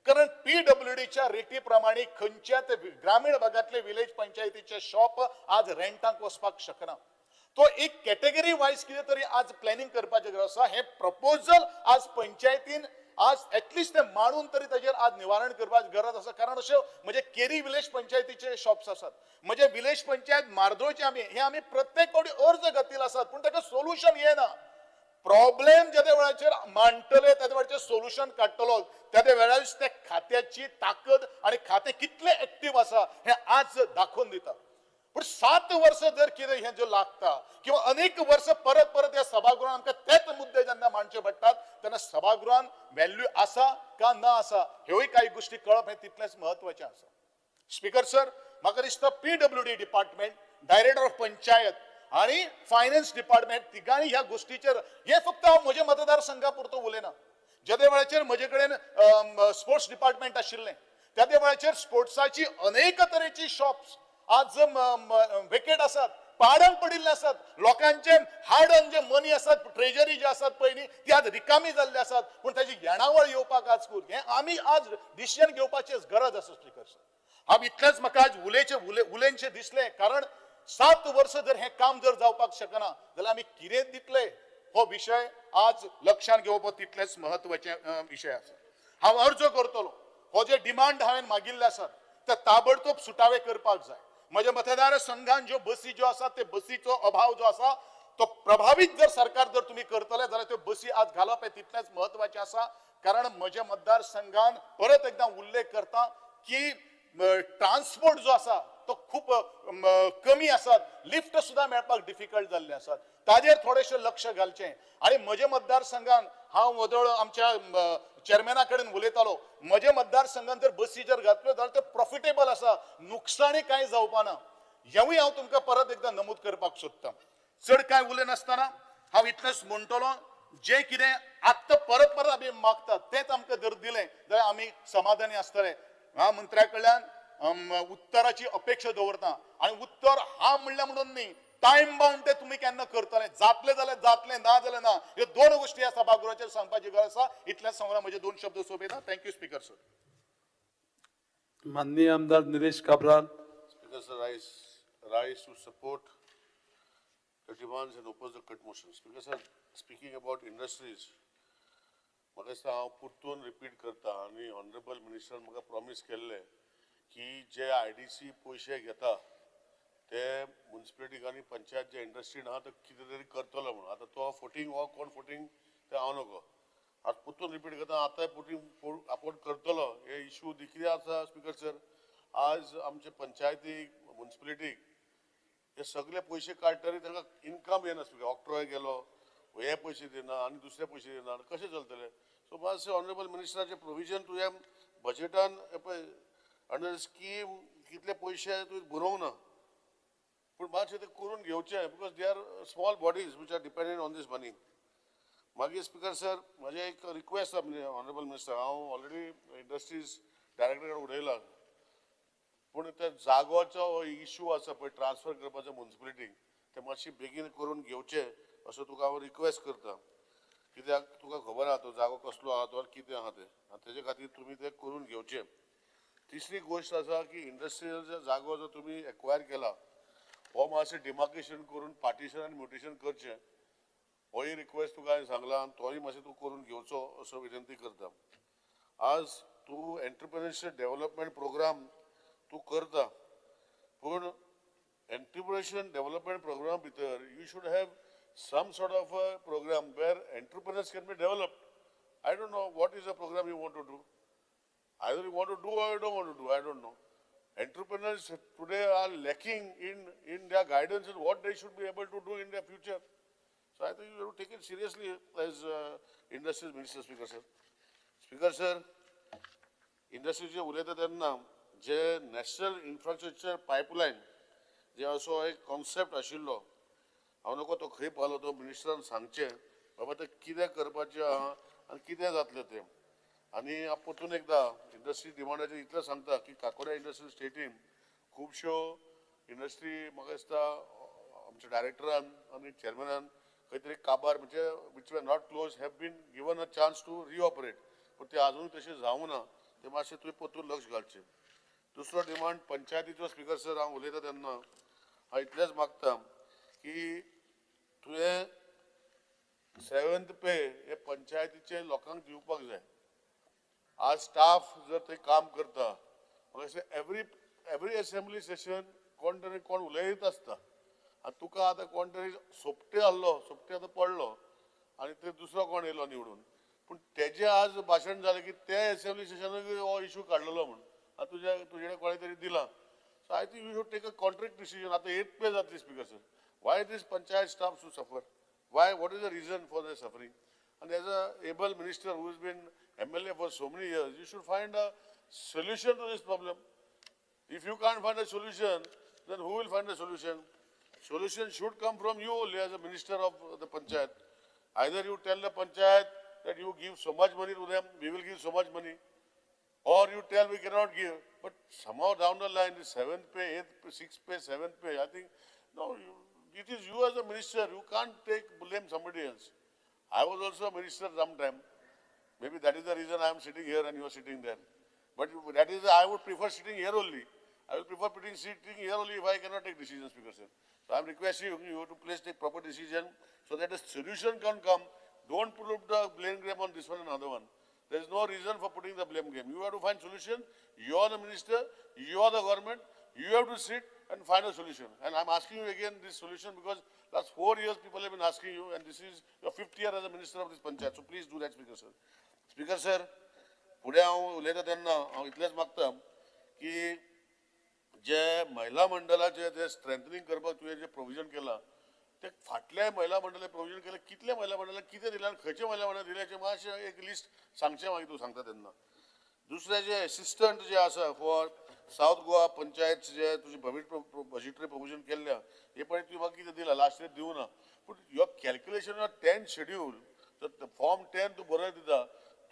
कारण PWDच्या रेटी प्रमाणे खंयच्या ग्रामीण भागातले विलेज पंचायतीचे शॉप आज रेंटाक वचपाक शकना तो एक कॅटेगरी वायज कितें तरी आज प्लॅनिंग करपाचें गरज आसा हे प्रपोजल आज पंचायतीन आज एटलिस्ट ते मांडून तरी ताजेर आज निवारण करपाची गरज आसा कारण अश्यो म्हणजे केरी विलेज पंचायतीचे शॉप्स आसात म्हणजे विलेज पंचायत मार्दोळचे आमी प्रत्येक फावटी अर्ज घातिल्ले आसात पूण ताका सोल्युशन येना प्रॉब्लेम ज्या वेळाचेर मांडटले त्या वेळाचेर सोल्युशन काडटलो त्या वेळार त्या खात्याची ताकद आणि खातें कितलें एक्टिव्ह आसा हे आज दाखोवन दिता पूण 7 वर्स जर कितें हें जो लागता किंवा अनेक वर्स परत परत ह्या सभागृहान आमकां तेच मुद्दे जेन्ना मांडचे पडटात तेन्ना सभागृहान व्हॅल्यू आसा का ना आसा ह्योय काही गोष्टी कळप हें तितलेंच म्हत्वाचें आसा स्पीकर सर म्हाका दिसता PWD department director of panchayat आणि फायनान्स डिपार्टमेंट तिगांनी ह्या गोष्टीचेर हे फक्त हांव म्हज्या मतदारसंघा पुरतो उलयना ज्या वेळाचेर म्हजे कडेन स्पोर्ट्स डिपार्टमेंट आशिल्लें त्या वेळाचेर स्पोर्ट्साची अनेक तरेची शॉप्स आज वेकेट आसात पाडंग पडिल्ले आसात लोकांचे हार्ड अर्न जे मनी आसात ट्रेजरी जे आसात पळय न्ही ती आज रिकामी जाल्ली आसात पूण ताची येणावळ येवपाक आज हें आमी आज डिसिजन घेवपाची गरज आसा स्पीकर सर हांव इतलेंच म्हाका आज उलयनशें दिसलें कारण 7 वर्स जर हे काम जर जावपाक शकना जाल्यार आमी कितें दितले हो विशय आज लक्षांत घेवप तितलेच महत्वाचे विशय आसा हांव अर्ज करतलो हो जे डिमांड हांवें मागिल्ले आसात ते ताबडतोब सुटावे करपाक जाय म्हज्या मतदार संघान ज्यो बसी ज्यो आसात ते बसीचो अभाव जो आसा तो प्रभावीत जर सरकार जर तुम्ही करतले जाल्यार त्यो बसी आज घालप हे तितलेच महत्वाचे आसा कारण म्हज्या मतदार संघान परत एकदा उल्लेख करता की ट्रान्सपोर्ट जो आसा तो खूप कमी आसात लिफ्ट सुद्धा मेळपाक डिफिकल्ट जाल्ले आसात ताजेर थोडेशें लक्ष घालचें आणि म्हजे मतदारसंघान हांव वदळ आमच्या चेअरमॅना कडेन उलयतालो म्हजे मतदारसंघान जर बसी जर घातल्यो जाल्यार ते प्रॉफिटेबल आसा नुकसाणी कांय जावपा ना हेवूय हांव तुमकां परत एकदा नमूद करपाक सोदतां चड कांय उलयनासतना हांव इतलेंच म्हणटलो जे कितें आत्तां परत परत आमी मागतात तेंच आमकां जर दिलें जाल्यार आमी समाधानी आसतले ह्या मंत्र्या कडल्यान उत्तराची अपेक्षा दवरता आणि उत्तर हा म्हणल्या म्हणून न्ही टाइम बाउंड ते तुम्ही केन्ना करतले जातले जाल्यार जातले ना जाल्यार ना ह्यो 2 गोष्टी ह्या सभागृहाचेर सांगपाची गरज आसा इतलेंच सांगून म्हजे 2 शब्द सोंपयता थँक्यू स्पीकर सर माननीय आमदार Nilesh Cabral speaker sir rise to support the demands and oppose the cut motion. Speaker sir, speaking about industries, म्हाका दिसता हांव परतून रिपीट करता आनी ऑनरेबल मिनिस्टर म्हाका प्रॉमिस केल्ले की जे IDC पयशे घेता ते म्युनिसिपालिटीक आनी पंचायत जे इंडस्ट्रीन आहा ते कितें तरी करतलो म्हणून आतां तो फुटींग हो कोण फुटींग ते हांव नगो आज पुतून रिपीट करता आता आपण करतलो हे इश्यू कितें आसा स्पीकर सर आज आमचे पंचायतीक म्युनिसिपलिटीक हे सगळे पयशे काडटरी तांकां इनकम येना स्पीकर ऑक्ट्रॉय गेलो हे पयशे दिना आनी दुसरे पयशे दिना कशें चलतले सो मातशें ऑनरेबल मिनिस्टराचें प्रोविजन तुवें बजेटान पळय अंडर स्कीम कितले पयशे तुवें बरोवंक ना पूण मातशें तें करून घेवचें because they are small bodies which are dependent on this money मागीर स्पीकर सर म्हाजें एक रिक्वेस्ट आसा म्हणजे ऑनरेबल मिनिस्टर हांव ऑलरेडी इंडस्ट्रीज डायरेक्टर कडेन उलयलां पूण त्या जागोचो इश्यू आसा पळय ट्रान्सफर करपाचो म्युनिसिपलिटीक ते मातशी बेगीन करून घेवचे असो तुका हांव रिक्वेस्ट करता कित्याक तुका खबर आहा तो जागो कसलो आहा तो कितें आहा तें आनी तेजे खातीर तुमी तें करून घेवचें तिसरी गोश्ट आसा की इंडस्ट्रियल जागो जो तुमी एक्वायर केला हो मातशें डिमार्केशन करून पार्टिशन आनी म्युटेशन करचें होय रिक्वेस्ट तुका हांवें सांगला आनी तोय मातशें तूं करून घेवचो असो विनंती करता आज तूं एंटरप्रेन्योरशिप डेव्हलपमेंट प्रोग्राम तूं करता पूण एंटरप्रेन्योरशिप डेव्हलपमेंट प्रोग्राम भितर you should have some sort of a program where entrepreneurs can be developed. I don't know what is the program you want to do. Either you want to do or you don't want to do. I don't know. Entrepreneurs today are lacking in their guidance and what they should be able to do in their future. So I think you have to take it seriously as Industries Minister, Speaker Sir. Speaker Sir, Industries जे उलयता तेन्ना जे national infrastructure pipeline जे असो एक concept आशिल्लो हांव नको तो खंय पावलो तो मिनिस्टरान सांगचें बाबा तें कितें करपाचें आहा आनी कितें जातलें तें आनी हांव परतून एकदां इंडस्ट्री डिमांडाचें इतलें सांगता की काकोऱ्या इंडस्ट्रियल स्टेटीन खुबश्यो इंडस्ट्री म्हाका दिसता आमच्या डायरेक्टरान आनी चेअरमॅनान खंय तरी काबार म्हणजे which were not close have been given a chance to reoperate पूण तें आजून तशें जावंक ना तें मातशें तुवें परतून लक्ष घालचें दुसरो डिमांड पंचायतीचो स्पीकर सर हांव उलयता तेन्ना हांव इतलेंच मागता की तुवें 7th पे हे पंचायतीचे लोकांक दिवपाक जाय आज स्टाफ जर थंय काम करता म्हाका दिसता एवरी असेंब्ली सेशन कोण तरी कोण उलयत आसता आनी तुका आतां कोण तरी सोपटे आतां पडलो आनी ते दुसरो कोण येयलो निवडून पूण तेजें आज भाशण जालें की ते असेंब्ली सेशनाक हो इशू काडलेलो म्हूण आतां तुजे कोणे तरी दिला so I think you should take a contract decision आतां 8th पे जातली speaker sir why this panchayat staff should suffer why what is the reason for their suffering and as a able minister who has been MLA for so many years you should find a solution to this problem if you can't find a solution then who will find a solution should come from you only as a minister of the panchayat either you tell the panchayat that you give so much money to them we will give so much money or you tell we cannot give but somehow down the line the 7th pay 8th pay 6th pay 7th pay I think no it is you as a minister, you can't blame somebody else. I was also a minister sometime. Maybe that is the reason I am sitting here and you are sitting there. But that is, I would prefer sitting here only. I will prefer sitting here only if I cannot take decisions, Speaker Sir. So I am requesting you to please take proper decision so that a solution can come. Don't put up the blame game on this one and another one. There is no reason for putting the blame game. You have to find solution. You are the minister. You are the government. You have to sit and find a solution. And I'm asking you again this solution because last 4 years people have been asking you and this is your 5th year as a minister of this panchayat. So please do that, Speaker Sir. Speaker Sir, पुढे हांव उलयता तेन्ना हांव इतलेंच मागता की जे महिला मंडळाचे जे स्ट्रेंथनिंग करपाक तुवें जे प्रोविजन केलां ते फाटल्या महिला मंडळाचे प्रोविजन केलें कितले महिला मंडळाक कितें दिलें आनी खंयचे महिला मंडळ दिल्याचें मातशें एक लिस्ट सांगचें मागीर तूं सांगता तेन्ना दुसरे जे असिस्टंट जे आसा फॉर साउथ गोवा पंचायत जे तुझे बजेटरी प्रोविजन केल्ल्या हे पण तुवें म्हाका कितें दिलां लास्ट इयर दिवं ना पूण your calculation of 10th schedule जर फॉर्म 10 तूं बरोय दिता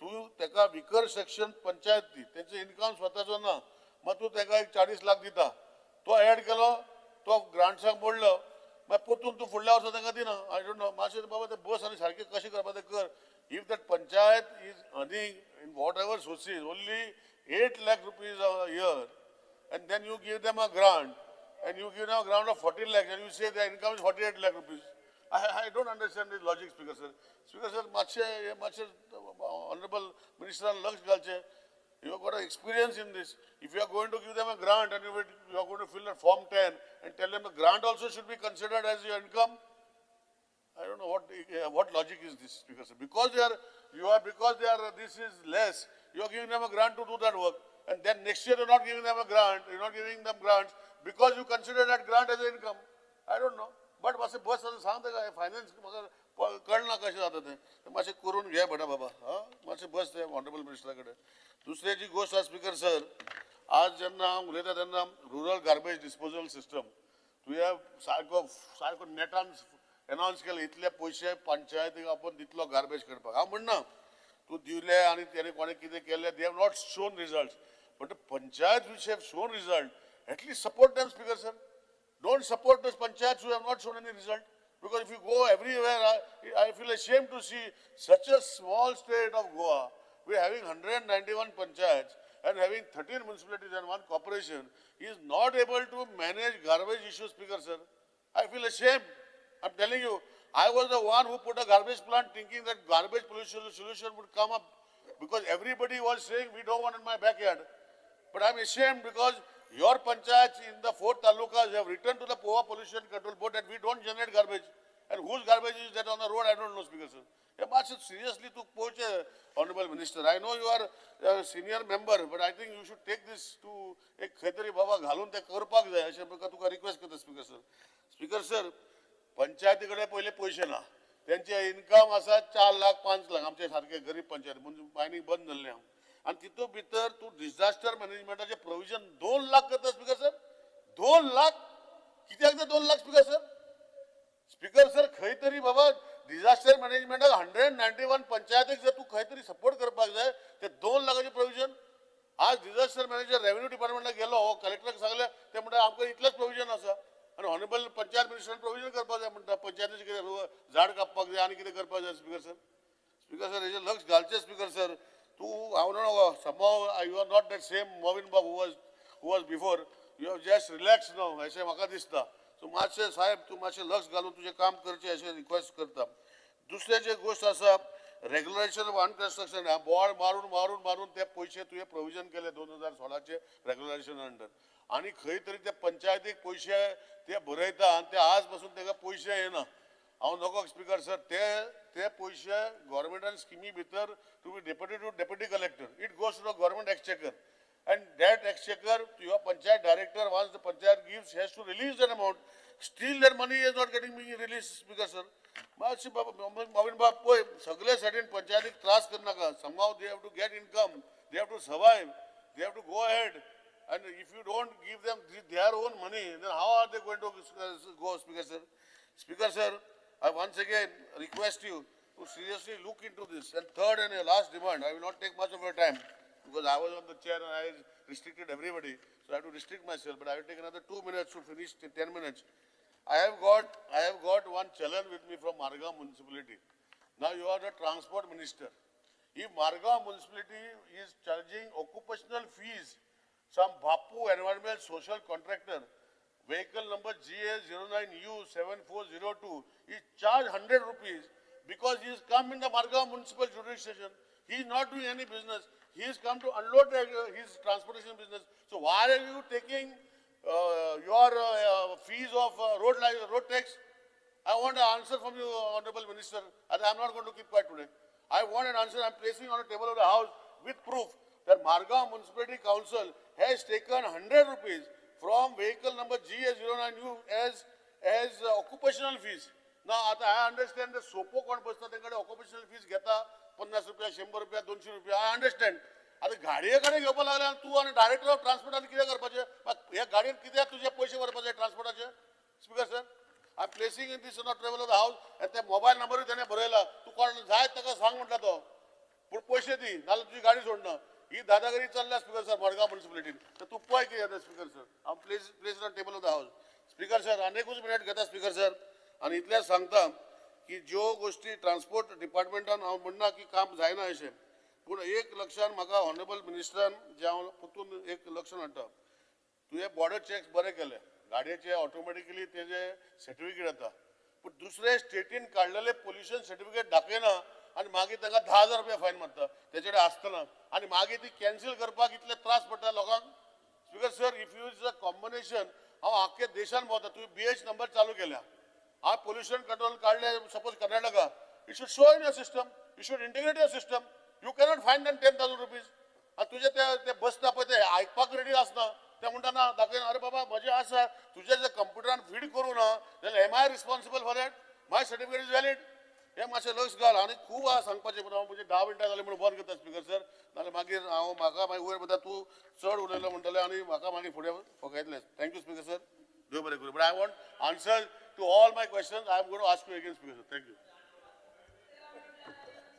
तूं तेका विकर सेक्शन पंचायत दी तेंचो इनकम स्वताचो ना मागीर तूं तेका एक 40 लाख दिता तो एड केलो तो ग्रांट्साक मोडलो मागीर परतून तूं फुडल्या वर्सा तांकां दिना आय डोंट नो मातशें बाबा तें बस आनी सारकें कशें करपा तें कर if that panchayat is earning in what ever sources only 8 lakh rupees a year and then you give them a grant and you give them a grant of 40 lakhs and you say their income is 48 lakh rupees. I don't understand this logic, Speaker Sir. Speaker Sir, much Honorable Minister Laksh Galche, you have got experience in this. If you are going to give them a grant and you are going to fill a form 10 and tell them the grant also should be considered as your income, I don't know what logic is this, Speaker Sir. Because they are you are, because they are, this is less, you are giving them a grant to do that work. And then next year you're not giving them a grant, you're not giving them grants because you consider that grant as an income. I don't know. But मासे बस असं सांगता का finance म्हाका कळना कशें जाता तें मातशें करून घे बडा बाबा हां मातशें बस ते ऑनरेबल मिनिस्टरा कडेन. दुसरी जी गोष्ट आसा स्पीकर सर, आज जेन्ना हांव उलयता तेन्ना रुरल गार्बेज डिस्पोजल सिस्टम तुवें सारको नेटान अनाउन्स केलें इतले पयशे पंचायतीक आपण दितलो गार्बेज करपाक. हांव म्हणना तूं दिले आनी तेणे कोणें कितें केलें, they have not shown results, but panchayat which have shown result, at least support them, Speaker sir. Don't support those panchayats who have not shown any result. Because if you go everywhere, I feel ashamed to see such a small state of Goa. We are having 191 panchayats and having 13 municipalities and 1 corporation. He is not able to manage garbage issues, Speaker sir. I feel ashamed. I'm telling you, I was the one who put a garbage plant thinking that garbage pollution solution would come up because everybody was saying we don't want it in my backyard. But I'm ashamed because your panchayats in the 4 talukas have written to the Poa Pollution Control Board that we don't generate garbage. And whose garbage is that on the road? I don't know, Speaker sir. Seriously to poach Honorable Minister. I know you are a senior member, but I think you should take this to a khetari baba ghalun te karpak jay. Ashe tuka request करता Speaker sir. Speaker sir, पंचायतीकडे पहिले पैसे ना. त्यांचे income असा 4 लाख 5 लाख आमच्या सारखे गरीब पंचायत म्हणजे मायनिंग बंद झाले आम. आणि तिथं भितर तू डिझास्टर मॅनेजमेंटाचे प्रोव्हिजन 2 लाख करता स्पीकर सर. 2 लाख कित्याक ते 2 lakh speaker sir? Speaker sir खंय तरी बाबा डिझास्टर मॅनेजमेंटाक 191 पंचायतीक जर तू खंय तरी सपोर्ट करपाक जाय ते 2 लाखाचे प्रोव्हिजन. आज डिझास्टर मॅनेजर रेव्हेन्यू डिपार्टमेंटाक गेलो हो कलेक्टराक सांगले ते म्हणटा आमकां इतलेच प्रोव्हिजन आसा. आणि ऑनरेबल पंचायत मिनिस्टरान प्रोव्हिजन करपाक जाय म्हणटा पंचायतीचे कितें झाड कापपाक जाय आनी कितें करपाक जाय स्पीकर सर. स्पीकर सर हेजेर लक्ष घालचें स्पीकर सर. तू हांव know somehow you are not that same Movin Babu who was before. You have just relaxed now अशें म्हाका दिसता. सो मातशें साहेब तूं मातशें लक्ष घालून तुजें काम करचें अशें रिक्वेस्ट करता. दुसरें जे गोश्ट आसा रेग्युलेशन वन कन्स्ट्रक्शन बोर्ड मारून ते पयशे तुवें प्रोव्हिजन केले 2016चे रेग्युलेशन अंडर आनी खंय तरी ते पंचायतीक पयशे ते बरयता आनी ते आज पासून ताका पयशे येना. हांव नको स्पीकर सर ते पयशे गव्हर्मेंटान स्किमी भितर to be deputy collector it goes to the government exchequer and that exchequer your panchayat director once the panchayat gives has to release that amount. Still that money is not getting being released speaker sir. मातशी Movin Babu पळय सगळे सायडीन पंचायतीक त्रास करनाका. Somehow they have to get income, they have to survive, they have to go ahead. And if you don't give them their own money, then how are they going to go, Speaker sir? Speaker sir, I once again request you to seriously look into this. And third and last demand, I will not take much of your time because I was on the chair and I restricted everybody, so I have to restrict myself. But I will take another 2 minutes to finish 10 minutes. I have got one challenge with me from Margam municipality. Now you are the transport minister. If Margam municipality is charging occupational fees, some Bapu environmental social contractor, vehicle number GA09U7402 is charged 100 rupees because he has come in the Margam municipal jurisdiction. He is not doing any business. He has come to unload his transportation business. So why are you taking your fees of road tax? I want an answer from you, Honorable Minister. And I am not going to keep quiet today. I want an answer. I am placing on the table of the House with proof that Margam Municipality Council has taken 100 rupees from vehicle number GA09U as occupational fees. Now, I understand the SOPO कोण बसता तेंकडे occupational fees घेता 50 रुपया 100 रुपया 200 रुपया. I understand. आता गाडयेकडे घेवपाक लागल्या तू आणि डायरेक्टर ऑफ ट्रान्सपोर्टान कितें करपाचें? ह्या गाडयेन कित्याक तुजे पयशे भरपाचे ट्रान्सपोर्टाचे? Speaker sir, I am placing in this on table of the house आणि ते मोबायल नंबरूय ताणें बरयला. तू कोण जाय ताका सांग म्हटला तो. पूण पयशे दी नाल्यार तुजी गाडी सोडना. ही दादागिरी चल्ल्या स्पीकर सर मडगांव म्युनिसिपालिटीन. तर तू पळय कितें जाता स्पीकर सर. हांव place on table of the house. Speaker sir आनीकूच मिनट घेता स्पीकर सर आनी इतलेंच सांगता की ज्यो गोष्टी ट्रान्सपोर्ट डिपार्टमेंटान हांव म्हणना की काम जायना अशें, पूण एक लक्षान म्हाका ऑनरेबल मिनिस्टरान जे हांव परतून एक लक्षान हाडटा, तुवें बॉर्डर चॅक्स बरें केले, गाडयेचे ऑटोमॅटिकली तेजे सर्टिफिकेट येता, पूण दुसरे स्टेटीन काडलेले पोल्युशन सर्टिफिकेट दाखयना आनी मागीर तांकां 10,000 रुपया फायन मारता तेजे कडेन आसतना आनी मागीर ती कॅन्सील करपाक इतले त्रास पडटा लोकांक. Speaker sir, if you is a combination हांव आख्खे देशान भोंवता. तुवें BH नंबर चालू केल्या. हांव पोल्युशन कंट्रोल काडले suppose Karnataka. It should show in your system. You should integrate your system. You cannot find them 10,000 rupees. आणि तुझे ते बसता पळय ते आयकपाक रेडी आसना ते म्हणटा ना दाखयन अरे बाबा म्हजे आसा तुझे जर कंप्युटरान फीड करू ना जाल्यार am I responsible for that my certificate is valid हे मातशें लक्ष घाल आनी खूब आहा सांगपाचें पूण हांव म्हणजे 10 मिनटां जाली म्हणून बंद करता स्पिकर सर नाल्यार मागीर म्हाका मागीर वयर बद्दल तूं चड उलयलो म्हणटलें आनी म्हाका मागीर फुडें फकयतलें थँक्यू स्पिकर सर देव बरें करूं but I want answer to all my questions I am going to ask you again speaker sir thank you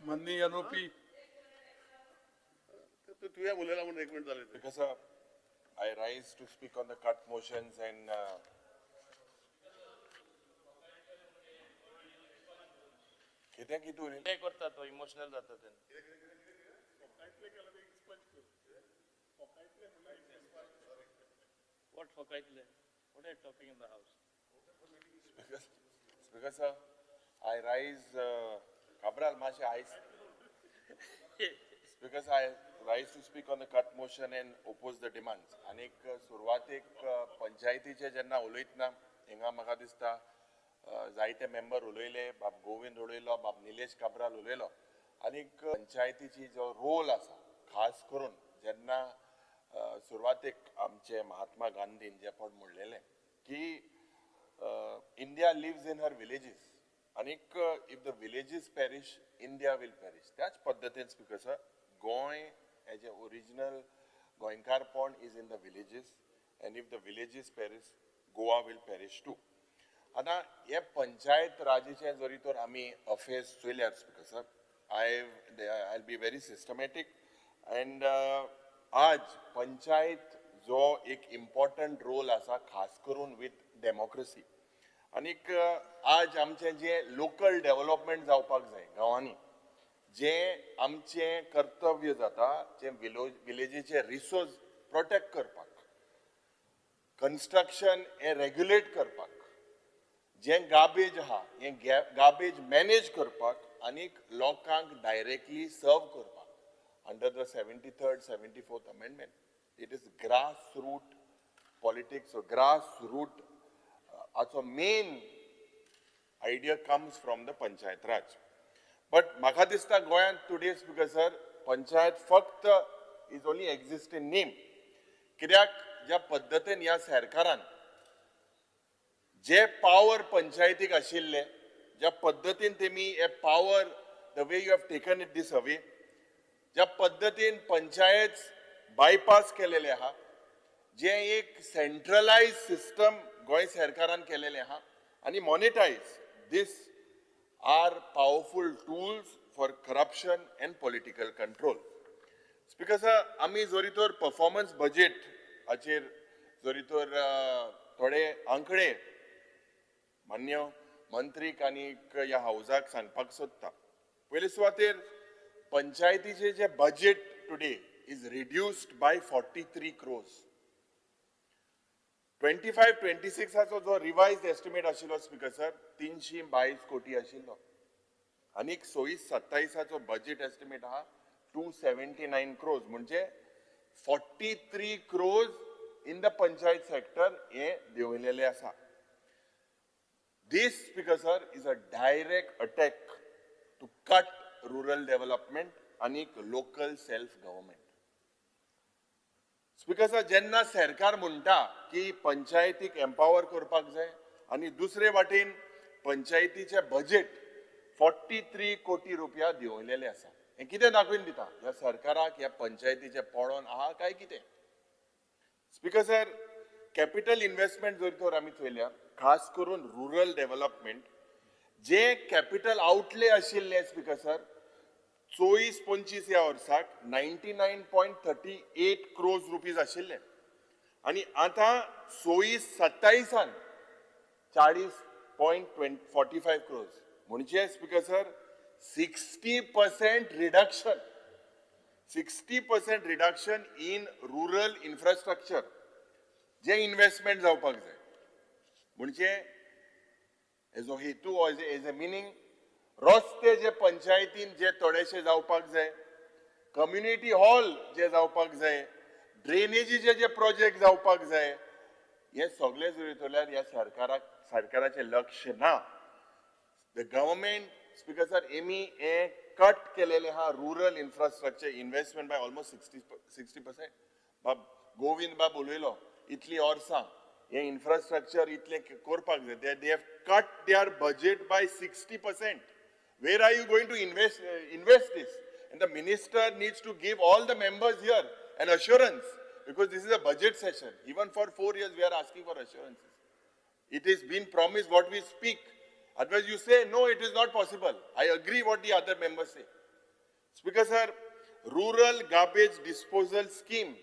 माननीय एनओपी तुवें उलयला म्हणून 1 मिनट जालें Because I rise to speak on the cut motions and कितें कितें उलयलें? ते करता तो इमोशनल जाता ते What फकायतले? What are you talking in the house? Speaker sir, I rise Cabral मातशें आयज Speaker sir, I rise to speak on the cut motion and oppose the demands. आनीक सुरवातेक पंचायतीचे जेन्ना उलयतना हिंगा म्हाका दिसता जायते मेंबर उलयले बाब गोविंद उलयलो बाब निलेश काब्राल उलयलो आनीक पंचायतीची जो रोल आसा खास करून जेन्ना सुरवातेक आमचे महात्मा गांधीन जे पण म्हणलेले की India lives in her villages आनीक if the villages perish India will perish त्याच पद्दतीन speaker sir Goem as a original गोंयकारपण is in the villages and if the villages perish Goa will perish too आता हे पंचायत राजेचे जरी तर आमी अफेर्स चोयल्यात speaker sir I be very systematic and आज पंचायत जो एक इम्पॉर्टंट रोल आसा खास करून विथ डेमोक्रेसी आनीक आज आमचे जे लोकल डेव्हलपमेंट जावपाक जाय गांवांनी जे आमचे कर्तव्य जाता जे विलेजीचे रिसोर्स प्रोटेक्ट करपाक कन्स्ट्रक्शन हे रेग्युलेट करपाक जे गार्बेज आहा हे गार्बेज मॅनेज करपाक आनीक लोकांक डायरेक्टली सर्व करपाक under the 73rd 74th amendment it is grassroot politics or grassroot also main idea comes from the panchayat raj but म्हाका दिसता गोंयांत today speaker sir पंचायत फक्त is only exist in name कित्याक ज्या पद्दतीन ह्या सरकारान जे पावर पंचायतीक आशिल्ले ज्या पद्दतीन तेमी हे power the way you have taken it this away ज्या पद्दतीन पंचायत बायपास केलेले आहा जे एक सेंट्रलाइज सिस्टम गोंय सरकारान केलेले आहा आनी monetise this are powerful tools for corruption and political control speaker sir आमी जरी तर परफॉर्मन्स बजेट हाचेर जरी तर थोडे आंकडे मान्य मंत्रीक आनीक ह्या हाऊसाक सांगपाक सोदता पयले सुवातेर पंचायतीचे जे budget today is reduced by 43 crores 25-26 जो रिवाइज्ड एस्टिमेट आशिल्लो स्पिकर सर 322 कोटी आशिल्लो आनीक 26-27 बजेट एस्टिमेट आहा 279 crores म्हणजे 43 crores in the panchayat sector हे देंवयलेले आसा This, Speaker sir, is a direct attack to cut rural development and local self-government. Speaker sir, जेन्ना सरकार म्हणटा की पंचायतीक एम्पावर करपाक जाय आणि दुसरे वाटेन पंचायतीचे बजेट 43 कोटी रुपया देंवयलेले आसा हे कितें दाखोवन दिता ह्या सरकाराक ह्या पंचायतीचे पळोवन आहा काय कितें स्पिकर सर कॅपिटल इन्व्हेस्टमेंट जर तर आमी चोयल्या खास करून रुरल डेव्हलपमेंट जे कॅपिटल आउटले आशिल्ले स्पिकर सर 24-25 ह्या वर्साक 99.38 crores रुपीज आशिल्ले आणि आता 26-27 40.45 crores म्हणजे speaker sir 60% reduction 60% reduction in rural infrastructure जे इन्व्हेस्टमेंट जावपाक जाय म्हणजे हेजो हेतू एज ए मिनींग रस्ते जे पंचायतीन जे थोडेशे जावपाक जाय कम्युनिटी हॉल जे जावपाक जाय ड्रेनेजीचे जे प्रोजेक्ट जावपाक जाय हे सगळे जळयतल्यार ह्या सरकाराचे लक्ष ना द गव्हर्नमेंट स्पिकर सर एमी हे कट केलेले हा rural infrastructure investment by almost 60%. बाब गोविंद बाब उलयलो इतली वर्सां हे इन्फ्रास्ट्रक्चर इतले करपाक जाय. They have cut their budget by 60%. Where are you going to invest this? And the minister needs to give all the members here an assurance, because this is a budget session. Even for 4 years we are asking for assurances. It is been promised what we speak. Otherwise you say, no, it is not possible. I agree what the other members say. Speaker sir, rural garbage disposal scheme,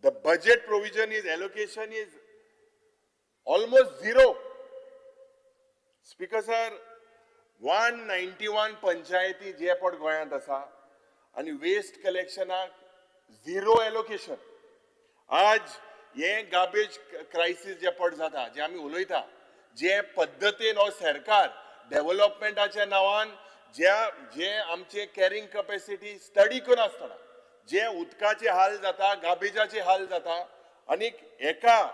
the budget provision is, allocation is almost zero. Speaker sir, 191 पंचायती जे पड गोंयांत आसा आनी waste कलेक्शनाक zero allocation. आज हे garbage crisis जे पड जाता, जे आमी उलयता, जे पद्दतीन हो सरकार डेव्हलपमेंटाच्या नांवान जे आमचे कॅरिंग कॅपॅसिटी स्टडी करून आसतना जे उदकाचे हाल जाता, गार्बेजाचे हाल जाता, आनीक एका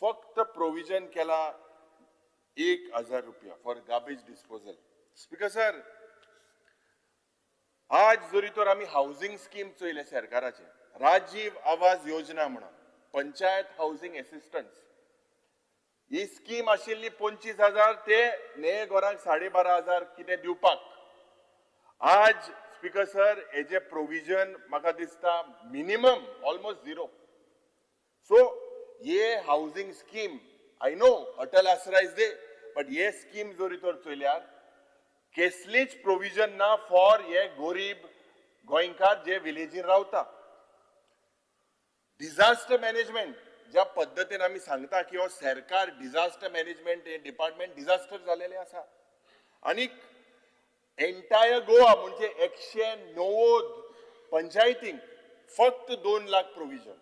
फक्त प्रोविजन केला 1,000 रुपया for garbage disposal. Speaker sir, आज जरी तर आमी हाऊसिंग स्कीम चोयले सरकाराचे, राजीव आवास योजना म्हणून पंचायत हाऊसिंग असिस्टन्स, ही स्कीम आशिल्ली 25,000 ते नये घरांक 12,500 कितें दिवपाक. आज स्पीकर सर, हेजे प्रोविजन म्हाका दिसता मिनिमम ऑलमोस्ट झिरो. सो हे housing scheme, I know Atal आसरा इज दे, बट हे स्कीम जरी तर चोयल्यार कसलीच प्रोविजन ना फॉर हे गरीब गोंयकार जे विलेजीन रावता. डिझास्टर मॅनेजमेंट ज्या पद्दतीन आमी सांगता की हो सरकार डिझास्टर मॅनेजमेंट हे डिपार्टमेंट डिझास्टर जालेले आसा, आनीक एंटायर गोवा म्हणजे 190 पंचायतींक फक्त 2 lakh provision.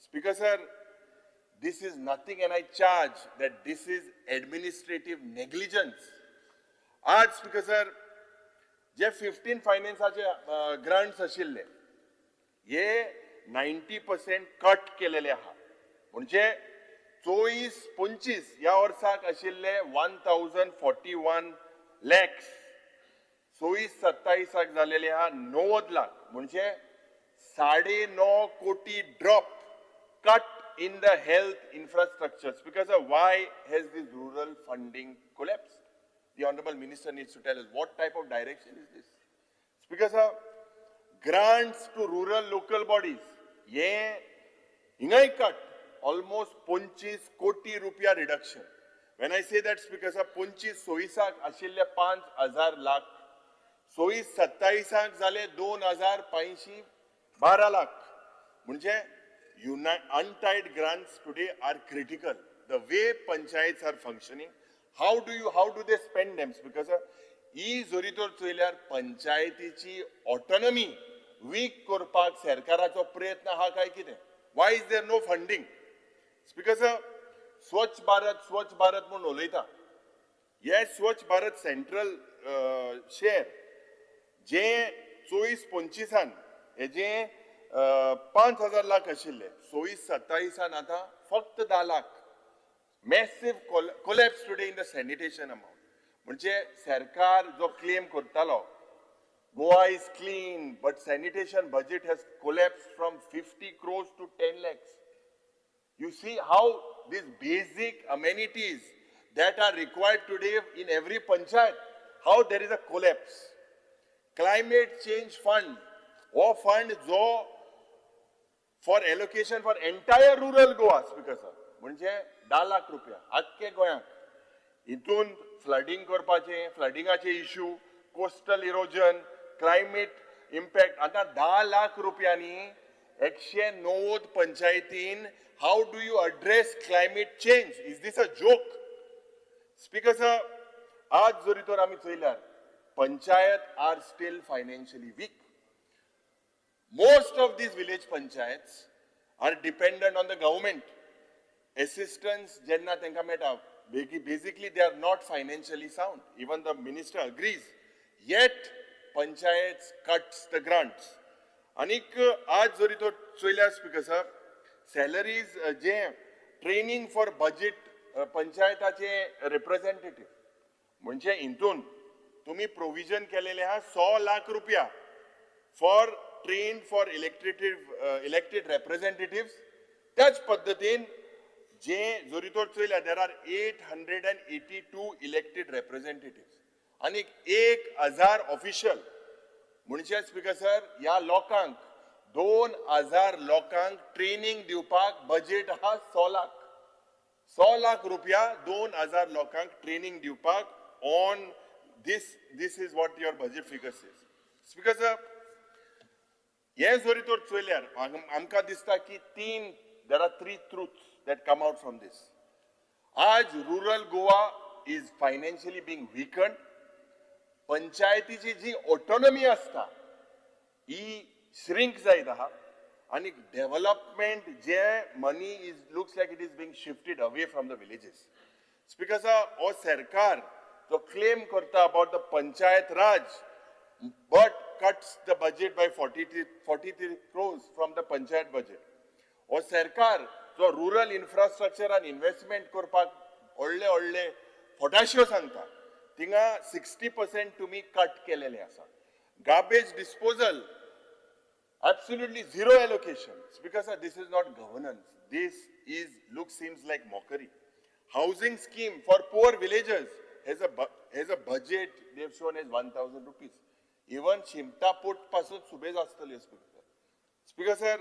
Speaker sir, this is nothing, and I charge that this is administrative negligence. आज स्पीकर सर, जे 15 फायनान्साचे ग्रांट्स आशिल्ले हे 90% कट केलेले आहा. म्हणजे 24-25 या वर्साक आशिल्ले 1,041 lakhs 24-27 जालेले आहा 90 लाख, म्हणजे 9.5 कोटी drop cut in the health infrastructure. Because of why has this rural funding collapsed? The Honorable Minister needs to tell us what type of direction is this. Because of grants to rural local bodies, ye ingai cut almost 25 koti rupiya reduction. When I say that, because of 25 soisak ashille 5,000 lakh, 27 zale 2,512 lakh. म्हणजे untied grants today are critical. The way panchayats are functioning, how do they spend them? Because E जरी तर चोयल्यार पंचायतीची autonomy weak करपाक सरकाराचो प्रयत्न हा काय कितें? Why is there no funding? Because स्वच्छ भारत म्हणून उलयता, हे स्वच्छ भारत सेंट्रल शेअर जे 24-25 हेजे 5,000 लाख आशिल्ले 26-27 आता फक्त 10 lakh. Massive collapse today in the sanitation amount. म्हणजे सरकार जो क्लेम करतालो Goa is clean, but sanitation budget has collapsed from 50 crores to 10 lakhs. You see how these basic amenities that are required today in every panchayat, how there is a collapse. Climate change fund, वो fund जो for allocation for entire rural Goa speaker sir, म्हणजे 10 लाख रुपया आख्खे गोंयांक. हितून flooding करपाचे, फ्लडिंगाचे issue, coastal erosion, climate impact, आता 10 लाख रुपयांनी 190 पंचायतीन how do you address climate change? Is this a joke? Speaker sir, आज जरी तर आमी चोयल्यार panchayat are still financially weak. Most of these village panchayats are dependent on the government. Assistance, jenna tenka meta. Basically, they are not financially sound. Even the minister agrees. Yet, panchayats cuts the grants. Anik, आज जरी तो चोयल्यार speaker sir, salaries जे training for budget पंचायताचे representative, म्हणजे इंतून तुम्ही provision केलेले आहा 100 लाख रुपया for train for elected representative. त्याच पद्धतीन जे जोरी तोर चोयल्या देर आर 882 इलेक्टेड रेप्रेझेंटेटिव्ह आणि 1000 ऑफिशियल. म्हणजे स्पीकर सर ह्या लोकांक 2000 लोकांक ट्रेनिंग दिवपाक बजेट आहा 100 लाख रुपया 2000 लोकांक ट्रेनिंग दिवपाक on this is what your budget figure says. Speaker sir, हे जोरी तोर चोयल्यार आमकां दिसता की there are three truths that come out from this. आज rural Goa is financially being weakened. पंचायतीची जी ऑटोनॉमी असता ही श्रिंक जायत आहा आणि डेव्हलपमेंट जे money looks like it is being shifted away from the villages. Speaker sir, हो सरकार जो क्लेम करता about the panchayat raj but cuts the budget by 43 crores from the panchayat budget. हो सरकार जो rural infrastructure and investment करपाक व्हडले फोटाश्यो सांगता थिंगा 60% तुम्ही कट केलेले आसा. Garbage disposal absolutely zero allocation. Because this is not governance. This seems like mockery. Housing scheme for poor villagers has a budget they have shown as 1,000 rupees. Even Chimtaput pasun subez astale speaker. Speaker sir,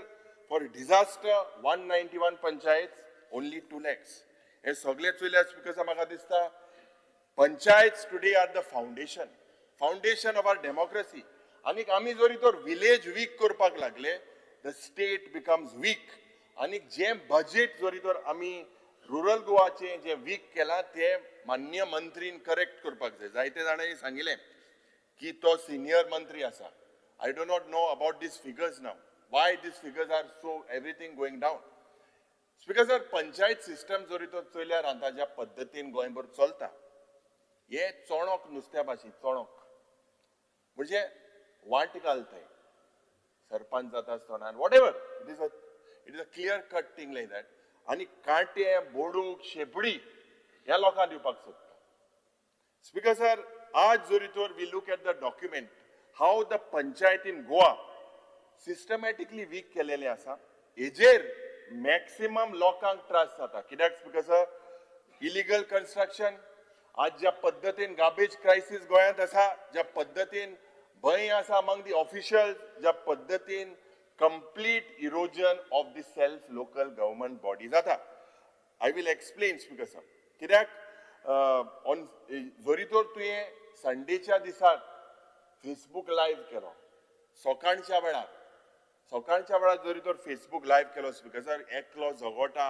for disaster 191 panchayats only 2 lakhs. He sagle chule speaker sir maka dista panchayats today are the foundation of our democracy. आणि आम्ही जरी तर village weak करपाक लागले the state becomes weak. आणि जे budget जरी तर आम्ही रुरल गोवाचे जे वीक केला ते मान्य मंत्रीन करेक्ट करपाक जाय. जायते जाणांनी सांगिल्लें की तो सिनियर मंत्री आसा. I do not know about these figures now. Why these figures are so everything going down? Speaker sir, panchayat system जरी तो चोयल्यार आतां ज्या पद्दतीन गोंयभर चलता हे चोणोक नुस्त्या भाशेन चोणोक म्हणजे वाट घालताय सरपंच जाता आसतना what ever it is a clear cut thing like that. आणि कांटे बोडूक शेपडी ह्या लोकांक दिवपाक सोदता. स्पीकर सर, आज जरी तर we look at the document how the panchayat in Goa systematically weak केलेले आसा. हेजेर मॅक्सिमम लोकांक त्रास जाता. कित्याक स्पीकर सर, इलिगल कन्स्ट्रक्शन आज ज्या पद्दतीन गार्बेज क्रायसिस गोंयांत आसा, ज्या पद्दतीन भंय आसा अमंग दी ऑफिशियल्स, ज्या पद्दतीन complete erosion of the self-local government bodies जाता. I will explain, Speaker sir. कित्याक on जरी तर तुवें संडेच्या दिसाक फेसबूक लायव्ह केलो, सकाळच्या वेळार जरी तर फेसबूक लायव्ह केलो स्पीकर सर, एकलो झगोटा,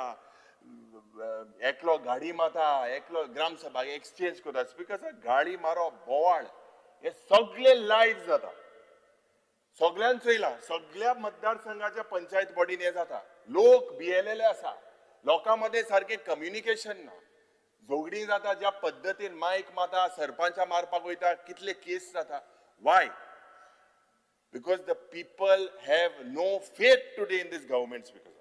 एकलो गाडी माता, एकलो ग्रामसभा एक्सचेंज करता. स्पीकर सर, गाडी मारो, बोवाळ हे सगळे लायव्ह जाता. सगळ्यांक चोयला, सगळ्या मतदारसंघाच्या पंचायत बॉडीन हे जाता. लोक भियेलेले आसा, लोकांमध्ये सारखे कम्युनिकेशन ना. झगडी जाता ज्या पद्दतीन मायक माता, सरपंचा मारपाक वयता, कितले केस जाता. Why? Because the people have no faith today in this government. Speaker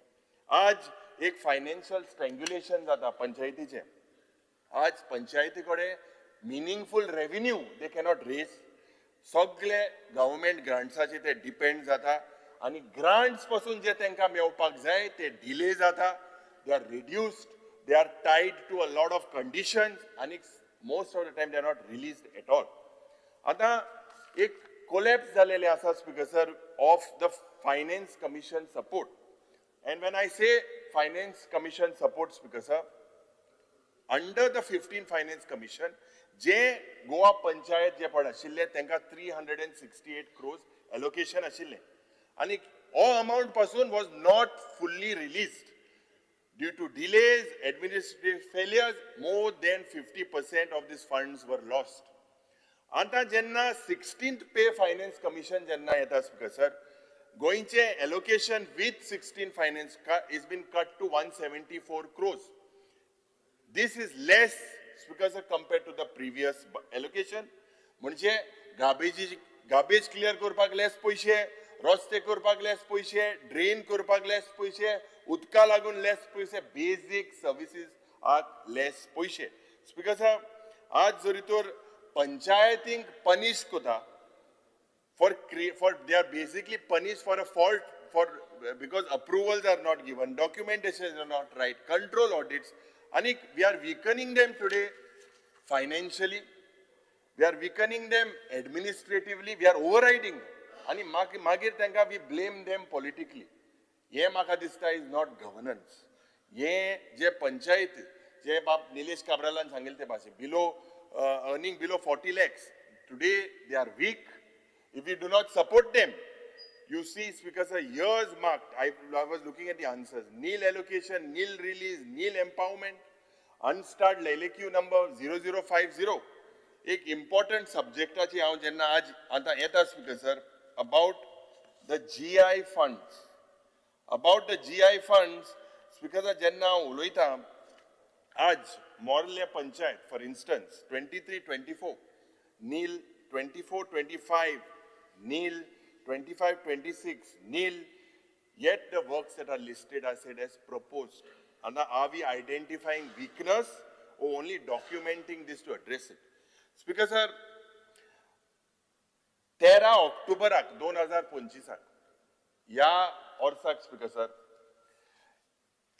आज एक फायनान्शियल स्ट्रँग्युलेशन जाता पंचायतीचे. आज पंचायती कडेन meaningful revenue they cannot raise. सगळे गव्हर्नमेंट ग्रांट्साचे ते डिपेंड जाता आणि ग्रांट्स पासून जे तांकां मेवपाक जाय ते डिले जाता. They are reduced, they are tied to a lot of conditions आणि most of the time they are not released at all. आता एक कोलॅप्स झालेले आसा speaker sir of the finance commission support. And when I say finance commission support speaker sir, under the 15 finance commission जे गोवा पंचायत जे पण आशिल्ले तांकां 368 crores allocation आशिल्ले आणि हो अमाउंट पासून was not fully released due to delays, administrative failures. More than 50% of these funds were lost. आता जेन्ना 16th पे फायनान्स कमिशन जेन्ना येता स्पीकर सर, गोंयचे allocation with 16 finance is been cut to 174 crores. This is less because compared to the previous allocation. म्हणजे garbage clear करपाक लेस पैसे, रस्ते करपाक लेस पैसे, ड्रेन करपाक लेस पैसे, उदका लागून लेस पैसे, बेसिक सर्विसेस आर लेस पैसे. स्पीकर साहेब, आज जरी तर panchayating punish kuda for they are basically punished for a fault because approvals are not given, documentations are not right, control audits, and we are weakening them today financially, we are weakening them administratively, we are overriding them. And magir tenka we blame them politically. Ye maka dista is not governance. Ye je panchayat, je bab Nilesh Kabralan sangilte basi, below earning below 40 lakhs. Today they are weak. If we do not support them, you see, Speaker sir, years marked. I was looking at the answers. Nil allocation, nil release, nil empowerment, unstarred LAQ number 0050. एक important subject आची हांव जेन्ना आज आता येता Speaker sir about the GI funds. About the GI funds, Speaker sir जेन्ना हांव उलयता आज Morley panchayat, for instance, 23-24, nil 24-25, nil 25-26, nil. Yet the works that are listed are said as proposed. And are we identifying weakness or only documenting this to address it? Speaker sir, 13 October 2025 या वर्साक Speaker sir,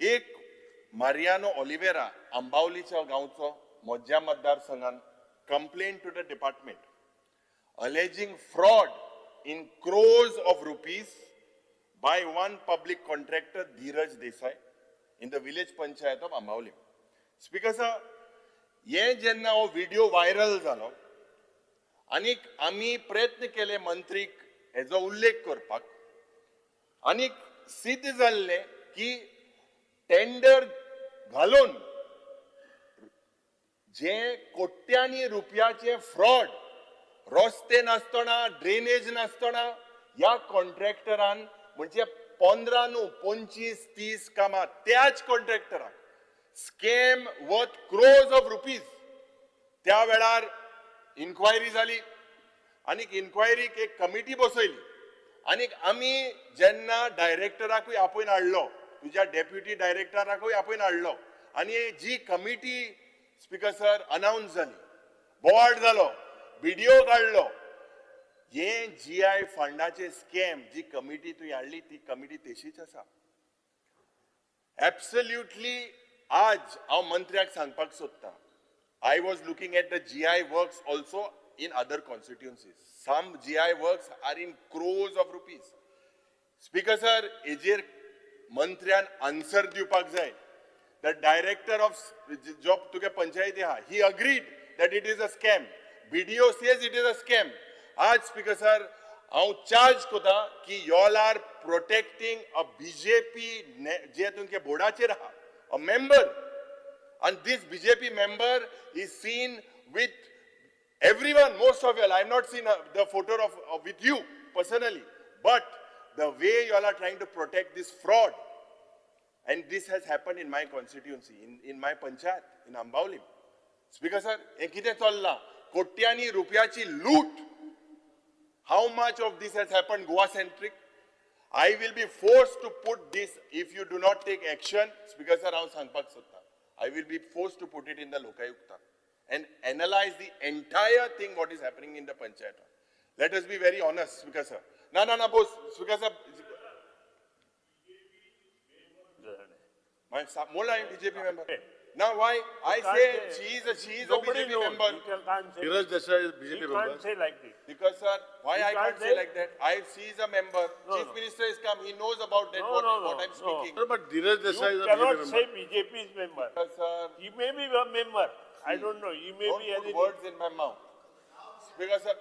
एक Mariano Olivera अंबावलीच्या गांवचो मोज्या मतदारसंघान complained to the department alleging fraud in crores of rupees by one public contractor, Dheeraj Desai, in the village panchayat of Ambavli. Speaker sir, ये जेन्ना हो video viral जालो, आनीक आमी प्रयत्न केले मंत्रीक हेजो उल्लेख करपाक, आनीक सिद्ध जाल्ले की टेंडर घालून जे कोट्यांनी रुपयाचे फ्रॉड, रस्ते नासतना, ड्रेनेज नासतना, या कॉन्ट्रॅक्टरान म्हणजे 15 न्हू 25-30 कामां त्याच कॉन्ट्रॅक्टराक scam worth crores of rupees. त्या वेळार इन्क्वायरी जाली आणि इन्क्वायरीक एक कमिटी बसयली आणि आमी जेन्ना डायरेक्टराकूय आपयन हाडलो, तुज्या डेप्युटी डायरेक्टराकूय आपयन हाडलो आणि जी कमिटी Speaker sir अनाउन्स जाली, बोर्ड जालो, व्हिडिओ काढलो, हे GI फंडाचे स्कॅम जी कमिटी तुवें हाडली ती कमिटी तशीच आसा. एब्सोल्युटली आज हांव मंत्र्याक सांगपाक सोदतां, I was looking at the GI works also in other constituencies. Some GI works are in crores of rupees. Speaker sir, हेजेर मंत्र्यान आन्सर दिवपाक जाय. The director of job तुगे पंचायती आहा, he agreed that it is a scam. BDO says it is a scam. आज Speaker sir, हांव charge कोता की you all are protecting a BJP जे तुमचे बोर्डाचेर आहा, a member, and this BJP member is seen with everyone, most of you all. I have not seen the photo of with you personally, but the way you all are trying to protect this fraud, and this has happened in my constituency, in my panchayat, in Ambavli. Speaker sir, हे कितें चल्लां? कोट्यांनी रुपयाची लूट. How much of this has happened Goa-centric? I will be forced to put this, if you do not take action, Speaker sir, हांव सांगपाक सोदतां, I will be forced to put it in the Lokayukta and analyze the entire thing what is happening in the panchayat. Let us be very honest, Speaker sir. No, boss, Speaker sir. My Mola is BJP member. Now why? I say she is a BJP member. Dheeraj Desai is BJP member. You can't say like this. Because sir, why I can't say like that? She is a member. Chief Minister has come. He knows about that. What I'm speaking. No, but Dheeraj Desai is You a cannot BJP say member. BJP is member. Yes, sir. He may be a member. I don't know. He may Don't be put anything. words in my mouth. Speaker sir,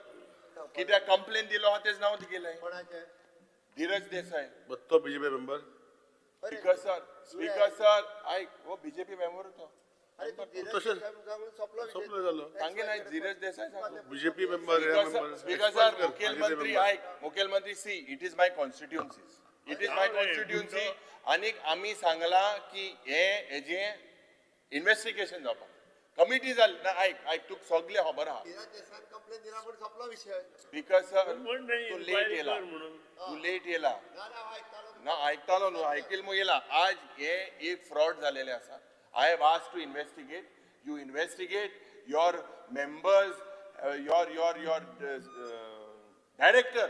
कित्याक complaint दिलो हा तेच नाव दिलेलं आहे. Dheeraj Desai. But तो BJP member. Speaker sir, वो BJP member होतो. तसेच संपलं झालं. सांगे नाही धीरज देसाई सांगतो. BJP member, Speaker sir, मुख्यमंत्री see, it is my constituencies. It is my constituency. आणि आम्ही सांगला की हेजे इन्व्हेस्टिगेशन जावपाक. कमिटी जाली ना ऐक तुक सगळे खबर आहा. Speaker sir, तू लेट येला. ना ऐकतालो न्हू, ऐकल मग येला. आज हे एक फ्रॉड झालेले आसा. I have asked to investigate. You investigate. Your members your director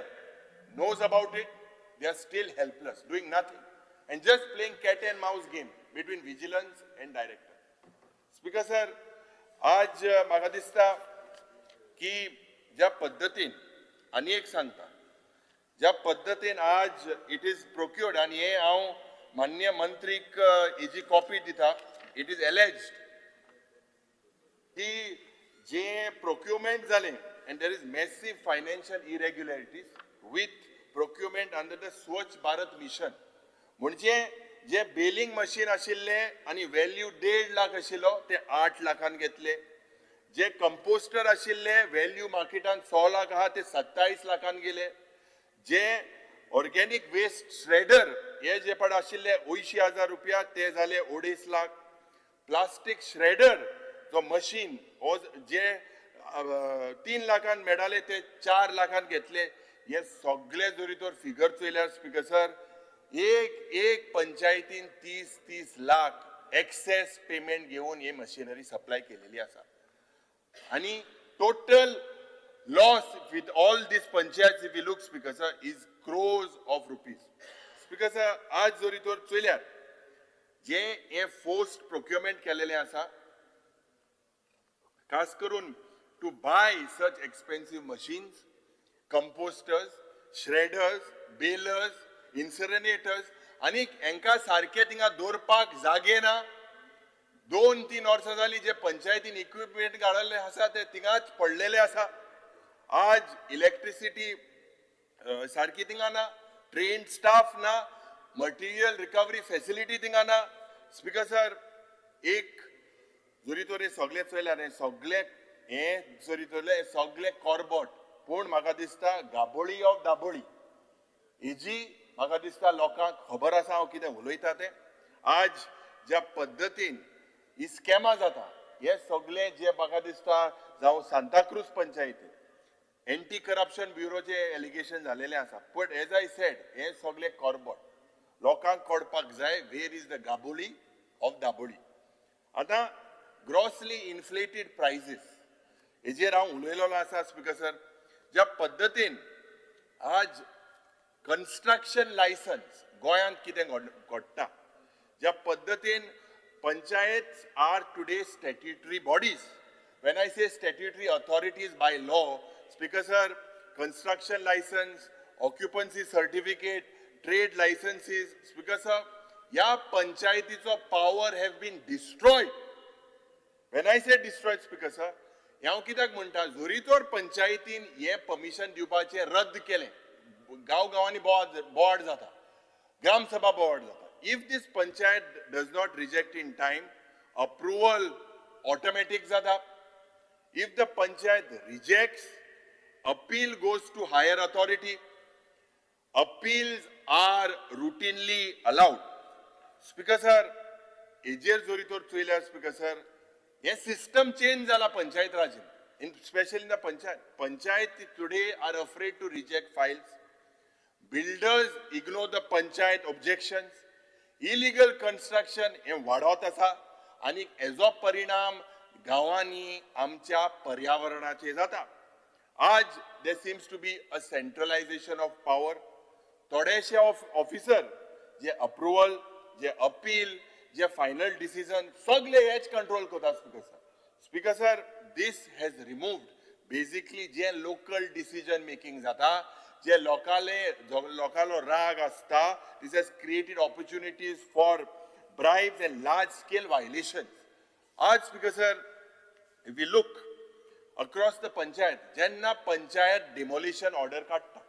knows about it, they are still helpless, doing nothing, and just playing cat and mouse game between vigilance and director. Speaker sir, आज म्हाका दिसता की ज्या पद्धतीन आनी एक सांगता, ज्या पद्धतीन आज इट इज प्रोक्युर्ड आनी हे हांव माननीय मंत्रीक हेजी कॉपी दिता, इट इज एलेज्ड की जे प्रोक्युरमेंट जालें and there is massive financial irregularities with procurement under the Swachh Bharat mission. म्हणजे जे बेलिंग मशीन आशिल्ले आनी व्हॅल्यू 1.5 लाख आशिल्लो ते 8 लाखान घेतले, जे कंपोस्टर आशिल्ले व्हॅल्यू मार्केटान 6 लाख आहा ते 27 लाखान गेले, जे ऑर्गेनिक वेस्ट श्रेडर हे जे पड आशिल्ले 80,000 रुपया ते झाले 2.5 लाख, प्लास्टिक श्रेडर जो मशीन जे 3 लाखान मेळाले ते 4 लाखान घेतले. हे सगळे जरी तर फिगर चोयल्यार स्पीकर सर एक पंचायतीन 30 लाख एक्सेस पेमेंट घेऊन ही मशिनरी सप्लाय केलेली आसा आणि total loss with all this panchayat if you look speaker sir is crores of rupees. Speaker sir आज जरी तर चोयल्यार जे हे फोर्स्ड प्रोक्युरमेंट केलेले आसा, खास करून to buy such expensive machines, composters, shredders, balers, incinerators, आणि हांकां सारखे थिंगा दवरपाक जागे ना. 2-3 वर्सां जाली जे पंचायतीन इक्विपमेंट घालले आसा ते थिंगाच पडलेले आसा. आज इलेक्ट्रिसिटी सारकी थिंगा ना, ट्रेन स्टाफ ना, मटेरियल रिकवरी फॅसिलिटी थिंगा ना. स्पीकर सर एक जरी तर हे सगळे चोयल्यार हे सगळे हे जरी तोले सगळे कॉर्बोट, पूण म्हाका दिसता गाबोळी ऑफ दाबोळी हेजी म्हाका दिसता लोकांक खबर आसा हांव कितें उलयता तें. आज ज्या पद्दतीन ही स्कॅमां जाता हे सगळे जे म्हाका दिसता जावं सांताक्रूज पंचायतीन एंटी करप्शन ब्युरोचे एलिगेशन जालेले आसा, बट एज आय सेड हे सगळे कॉर्बोट लोकांक कळपाक जाय वेर इज द गाबोळी ऑफ दाबोळी. आतां ग्रॉसली इन्फ्लेटेड प्रायसीस हेजेर हांव उलयलोलो आसा स्पीकर सर. ज्या पद्दतीन आज कन्स्ट्रक्शन लायसन्स गोंयांत कितें घडटा, ज्या पद्दतीन panchayat are today statutory bodies. When I say statutory authorities by law speaker sir, construction licence, occupancy certificate, trade licences speaker sir, ह्या पंचायतीचो power have been destroyed. When I say destroyed speaker sir, हांव कित्याक म्हणटा जरी तर पंचायतीन हे permission दिवपाचें रद्द केलें, गांवांनी बोवाड जाता, ग्रामसभा बोवाड जाता. If this panchayat does not reject in time, approval automatic जाता. If the panchayat rejects, appeal goes to higher authority. Appeals are routinely allowed. Speaker sir हेजेर जरी तर चोयल्यार स्पीकर सर हे सिस्टम चेंज जाला पंचायत राजीन, specially in the panchayat today are afraid to reject files. Builders ignore the panchayat objections. Illegal construction हे वाढत आसा आणि हेजो परिणाम गांवांनी आमच्या पर्यावरणाचेर जाता. आज there seems to be a centralization of power. थोडेशे ऑफिसर जे अप्रुवल, जे अपील, जे फायनल डिसिजन सगळे हेच कंट्रोल करता speaker sir. Speaker sir this has removed basically जे लोकल डिसिजन मेकिंग जाता, जे लोकालो राग आसता, this has created opportunities for bribes and large scale violations. आज speaker sir if we look across the panchayat, जेन्ना पंचायत डिमोलिशन ऑर्डर काडटा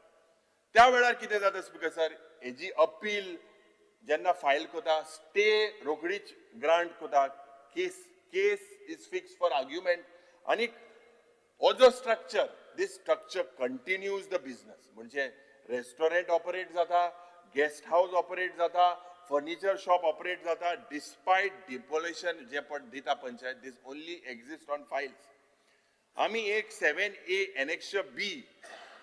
त्या वेळार कितें जाता स्पीकर सर, हेजी अपील जेन्ना फायल कोता, स्टे रोकडीच ग्रांट कोता, केस इज फिक्स फॉर आर्ग्युमेंट आणि हो जो structure, this structure continues the business. म्हणजे रेस्टॉरंट ऑपरेट जाता, गेस्ट हाऊस ऑपरेट जाता, फर्निचर शॉप ऑपरेट जाता, डिस्पायट डिमोलिशन जे पण दिता पंचायत, दिस ओनली एक्झिस्ट ऑन फाइल्स. आम्ही एक 7A एनेक्शर B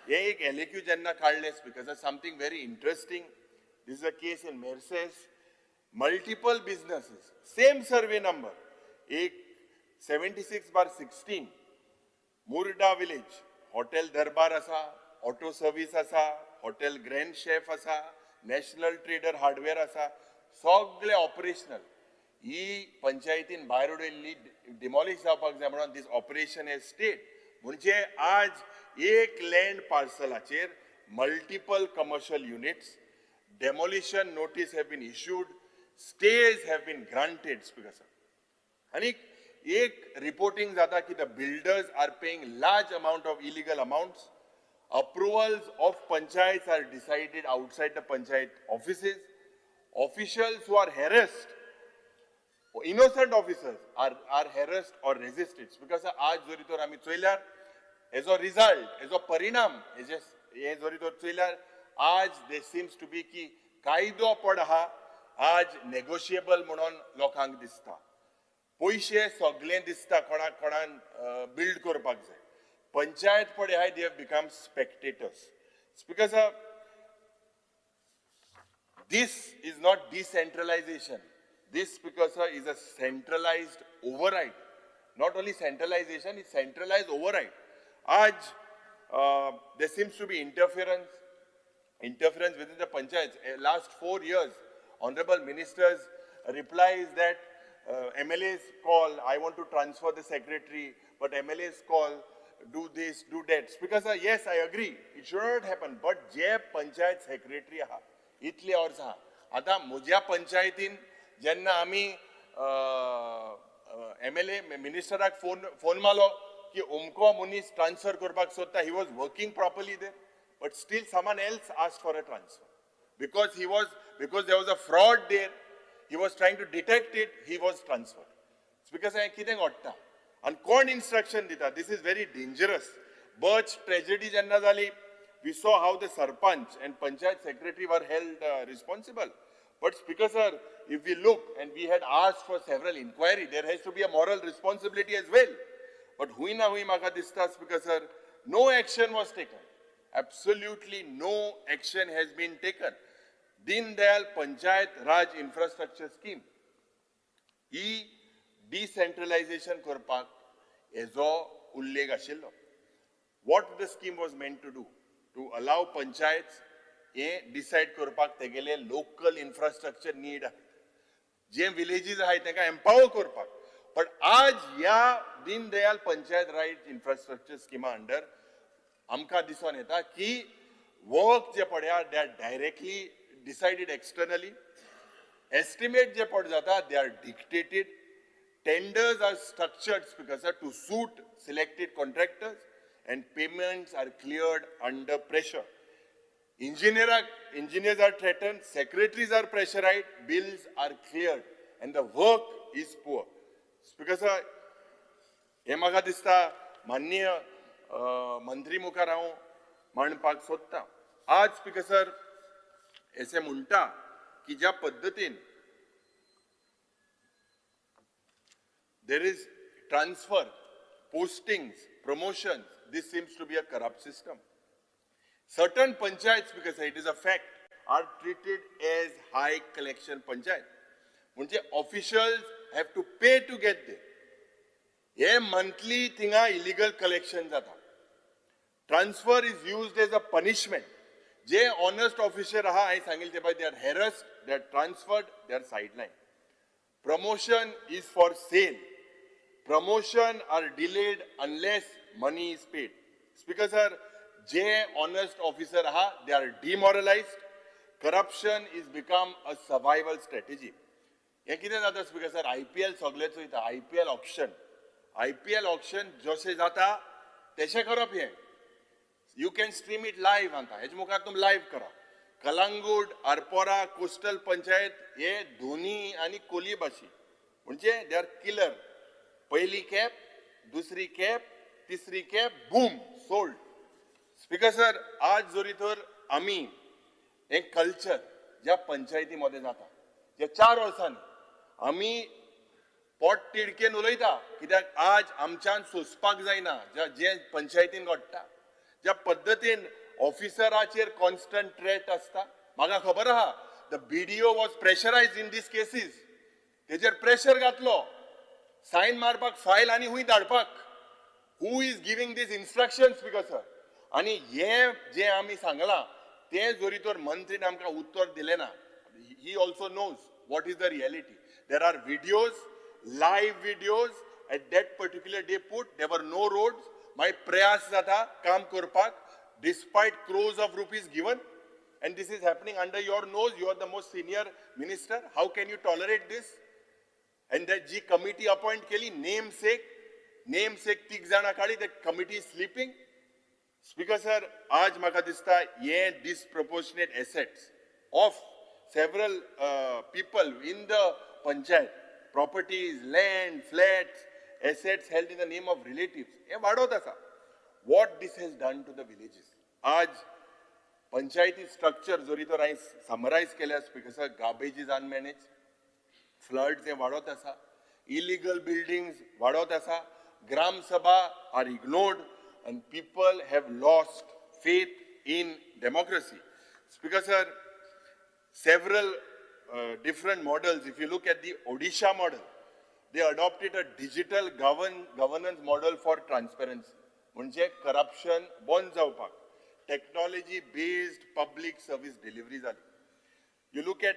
हे एक LAQ जेन्ना काढले speaker, something very interesting. This is a case in Mercedes. Multiple businesses, same survey number, एक 76/16 मुर्डा विलेज हॉटेल दरबार आसा, ऑटो सर्व्हिस आसा, हॉटेल ग्रँड शेफ आसा, नॅशनल ट्रेडर हार्डवेअर आसा, सगळे ऑपरेशनल. ही पंचायतीन भायर उडयल्ली डिमॉलिश जावपाक जाय म्हणून दीस ऑपरेशन हेज स्टेट. म्हणजे आज एक लँड पार्सलाचेर multiple commercial units, demolition notice have been issued, stays have been granted speaker sir. आणि एक रिपोर्टिंग जाता की the builders are paying large amount of illegal amounts. Approvals of panchayats are decided outside the panchayat offices. Officials who are harassed, innocent officers are harassed or resisted. Because आज जोरी तोर आमी चोयल्यार, as a result, as a parinam, हे जोरी तोर चोयल्यार, आज there seems to be की कायदो पड आहा, आज negotiable म्हणून लोकांक दिसता. पयशे सगळे दिसता कोणान बिल्ड करपाक जाय. पंचायत पडे हाय, they have become spectators. Because this is not decentralization. This, because is a centralized override. Not only centralization, it's centralized override. Aj, there seems to be interference within the panchayats. Last 4 years, honorable ministers replies that MLAs call, I want to transfer the secretary, but MLAs call, do this, do that. Because yes, I agree, it should not happen. But जे panchayat secretary आहा, इतले वर्स आहा. आता म्हज्या पंचायतीन जेन्ना आमी MLA मिनिस्टराक फोन मारलो की उमको मनीस ट्रान्सफर करपाक सोदता, he was working properly there, but still someone else asked for a transfer. Because there was a fraud there, he was trying to detect it, he was transferred. It's because कितें घडटा. And कोण instruction dita? This is very dangerous. Birch tragedy jenna jali, we saw how the sarpanch and panchayat secretary were held responsible. But Speaker sir, if we look, and we had asked for several inquiry, there has to be a moral responsibility as well. But hui na hui maka dista, Speaker sir, no action was taken. Absolutely no action has been taken. Deen Dayal Panchayat Raj Infrastructure Scheme. Decentralization करपाक हेजो उल्लेख आशिल्लो. What the scheme was meant to do? To allow panchayats हे decide करपाक तेगेले local infrastructure need जे villages आहाय तेंका empower करपाक. But आज ह्या दीन दयाल पंचायत राज infrastructure scheme under आमकां दिसून येता की work जे पड्या they are directly decided externally. Estimate जे पड जाता they are dictated. Tenders are structured because to suit selected contractors, and payments are cleared under pressure. Engineers are threatened, secretaries are pressurized, bills are cleared, and the work is poor. Because हे म्हाका दिसता माननीय मंत्री मुखार हांव मांडपाक सोदतां. आज स्पीकर सर अशें म्हणटा की ज्या पद्दतीन there is transfer, postings, promotions. This seems to be a corrupt system. Certain panchayats, because it is a fact, are treated as high collection panchayat. म्हणजे officials have to pay to get there. हे monthly थिंगा illegal collection जाता. Transfer is used as a punishment. जे honest officer आहा, हांवें सांगिल्लें ते they are harassed, they are transferred, they are sidelined. Promotion is for sale. Promotion are delayed unless money is paid. Speaker sir, जे honest officer aha, they are demoralized. Corruption is become a survival strategy. हे कितें जाता speaker sir, IPL सगळेच वयता, IPL auction जशें जाता तशें करप हें. You can stream it live आता, हेजे मुखार तुम live करा. कलांगूट, आरपोरा, कोस्टल पंचायत हे दोनी आनी कोलीबाशी म्हणजे they are killer. पहिली कॅप, दुसरी कॅप, तिसरी cap, boom, sold. Speaker sir, आज जोरी तर आमी एक कल्चर ज्या पंचायतीमध्ये जाता, ज्या 4 वर्सांनी आमी पोट तिडकेन उलयता, कित्याक आज आमच्यान सोंसपाक जायना जे पंचायतीन घडटा, ज्या पद्दतीन ऑफिसराचेर कॉन्स्टंट थ्रेट आसता. म्हाका खबर आहा, the BDO was pressurised in this cases. तेजेर प्रेशर घातलो, सायन मारपाक फायल आनी हूंय धाडपाक. Who is giving these instructions, Speaker sir? आणि हे जे आम्ही सांगला ते जरी तर मंत्रीन आमकां उत्तर दिले ना. He also knows what is the reality. There are videos, live videos at that particular day put. There were no roads. My prayas जाता काम करपाक despite crores of rupees given. And this is happening under your nose. You are the most senior minister. How can you tolerate this? And that G committee appoint केली namesake तीग जाणा काढी, that committee is sleeping. Speaker sir, आज म्हाका दिसता हे disproportionate assets of several people in the panchayat, properties, land, flats, assets held in the name of relatives, हे वाढवत आसा. What this has done to the villages. आज panchayati structure जरी तर हांवें summarize केल्या, Speaker sir, garbage is unmanaged, floods हे वाढवत आसा, illegal buildings वाढवत आसा, gram sabha are ignored, and people have lost faith in democracy. Speaker sir, several different models. If you look at the Odisha model, they adopted a digital governance model for transparency. म्हणजे corruption बंद जावपाक technology based public service delivery जाली. You look at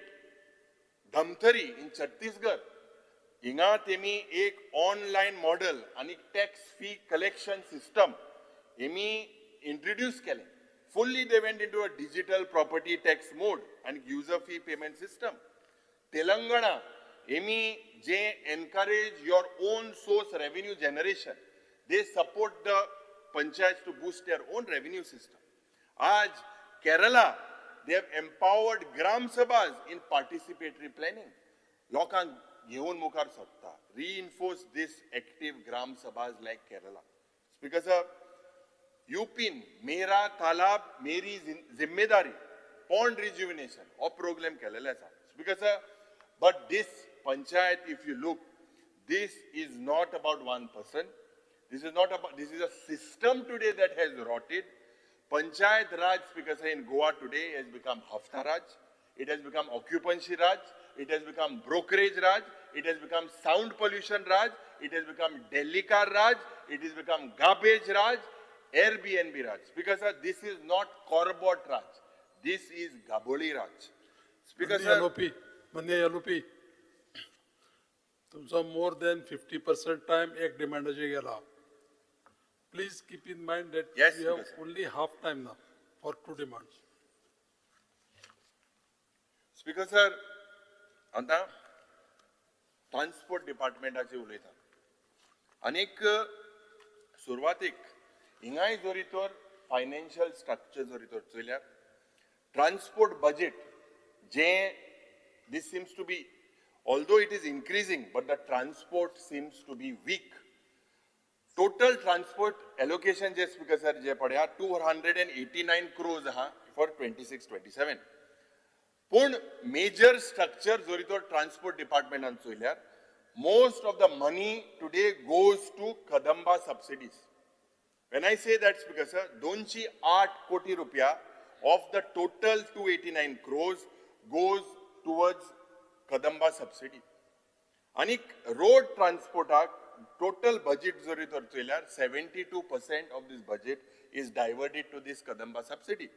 Dhamthari in Chhattisgarh, हिंगा तेमी एक online model आणि tax fee collection system हेमी introduce केले. Fully they went into a digital property tax mode and user fee payment system. Telangana, hemi je encourage your own source revenue generation. They support the panchayats to boost their own revenue system. Aj Kerala, they have empowered gram sabhas in participatory planning. Lokan घेऊन मुखार सरता. Reinforce this active gram sabhas like Kerala. Speaker sir, U pin मेरा तालाब मेरी जिम्मेदारी pond rejuvenation or program केलेला आसा. Speaker sir, but this panchayat, if you look, this is not about one person. This is a system today that has rotted. Panchayat Raj, Speaker sir, in Goa today has become Hafta Raj. It has become occupancy Raj. It has become brokerage Raj. It has become sound pollution Raj. It has become Delhi car Raj. It has become garbage Raj. Airbnb Raj. Speaker sir, this is not Corbott Raj. This is Gaboli Raj. Speaker sir. LOP. तुमचा more than 50% time एक डिमांडाचे गेला. Please keep in mind that yes, we have only half time now for two demands. Speaker sir, आता transport डिपार्टमेंटाचे उलयता. आनीक सुरवातीक हिंगाय जोरी तर financial structure जोरी तर चयल्यार ट्रान्सपोर्ट बजेट जे this seems to be, although it is increasing, but the transport seems to be weak. Total transport allocation जे Speaker sir जे पड्या 289 crores आहा for 26-27. पण major structure जोरी तर transport department आन चयल्यार most of the money today goes to Kadamba subsidies. When I say that, Speaker sir, 208 koti rupiya of the total 289 crores goes towards Kadamba subsidy. Anik road transport total budget zori tor chaylar 72% of this budget is diverted to this Kadamba subsidy.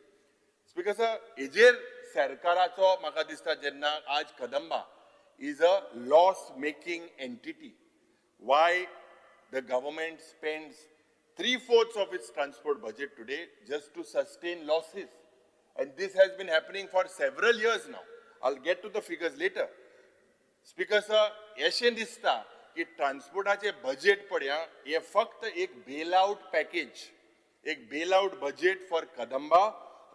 Speaker sir, ejer sarkaracho maka dista jenna aaj Kadamba is a loss making entity. Why the government spends 3/4 of its transport budget today just to sustain losses, and this has been happening for several years now. I'll get to the figures later. Speaker sir, अशें दिसता की ट्रान्सपोर्टाचे budget पळया हे फक्त एक bailout package, एक bailout budget for Kadamba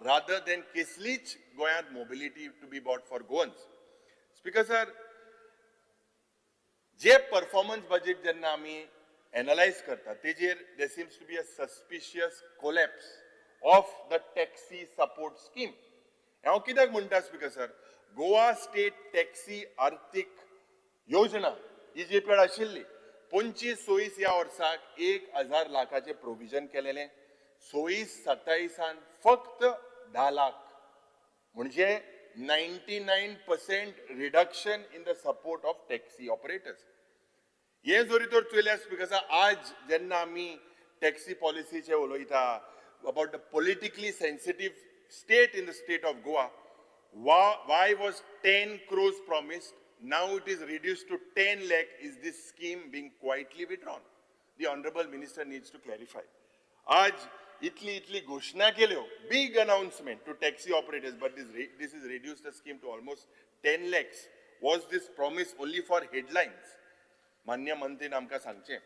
rather than कसलीच गोंयांत mobility to be bought for Goans. Speaker sir, जे परफॉर्मन्स बजेट जेन्ना आमी एनालायज करता तेजेर there seems to be a suspicious collapse of the taxi support scheme. हांव कित्याक म्हणटा speaker sir, Goa state taxi आर्थीक योजना ही जी पळय आशिल्ली 25-26 ह्या वर्साक 1,000 लाखाचे प्रोविजन केलेले, 26-27 फक्त 10 लाख, म्हणजे 99% reduction in the support of taxi operators. हे जरी तर चयल्यार स्पीकर सर, आज जेन्ना आमी टॅक्सी पॉलिसीचे उलयता, about the politically sensitive state in the state of Goa. Why was 10 crores promised? Now it is reduced to 10 lakh. Is this scheme being quietly withdrawn? The Honorable Minister needs to clarify. आज इतली घोषणा केल्यो, big announcement to taxi operators, but this is reduced the scheme to almost 10 lakhs. Was this promise only for headlines? मान्य मंत्रीन आमकां सांगचें.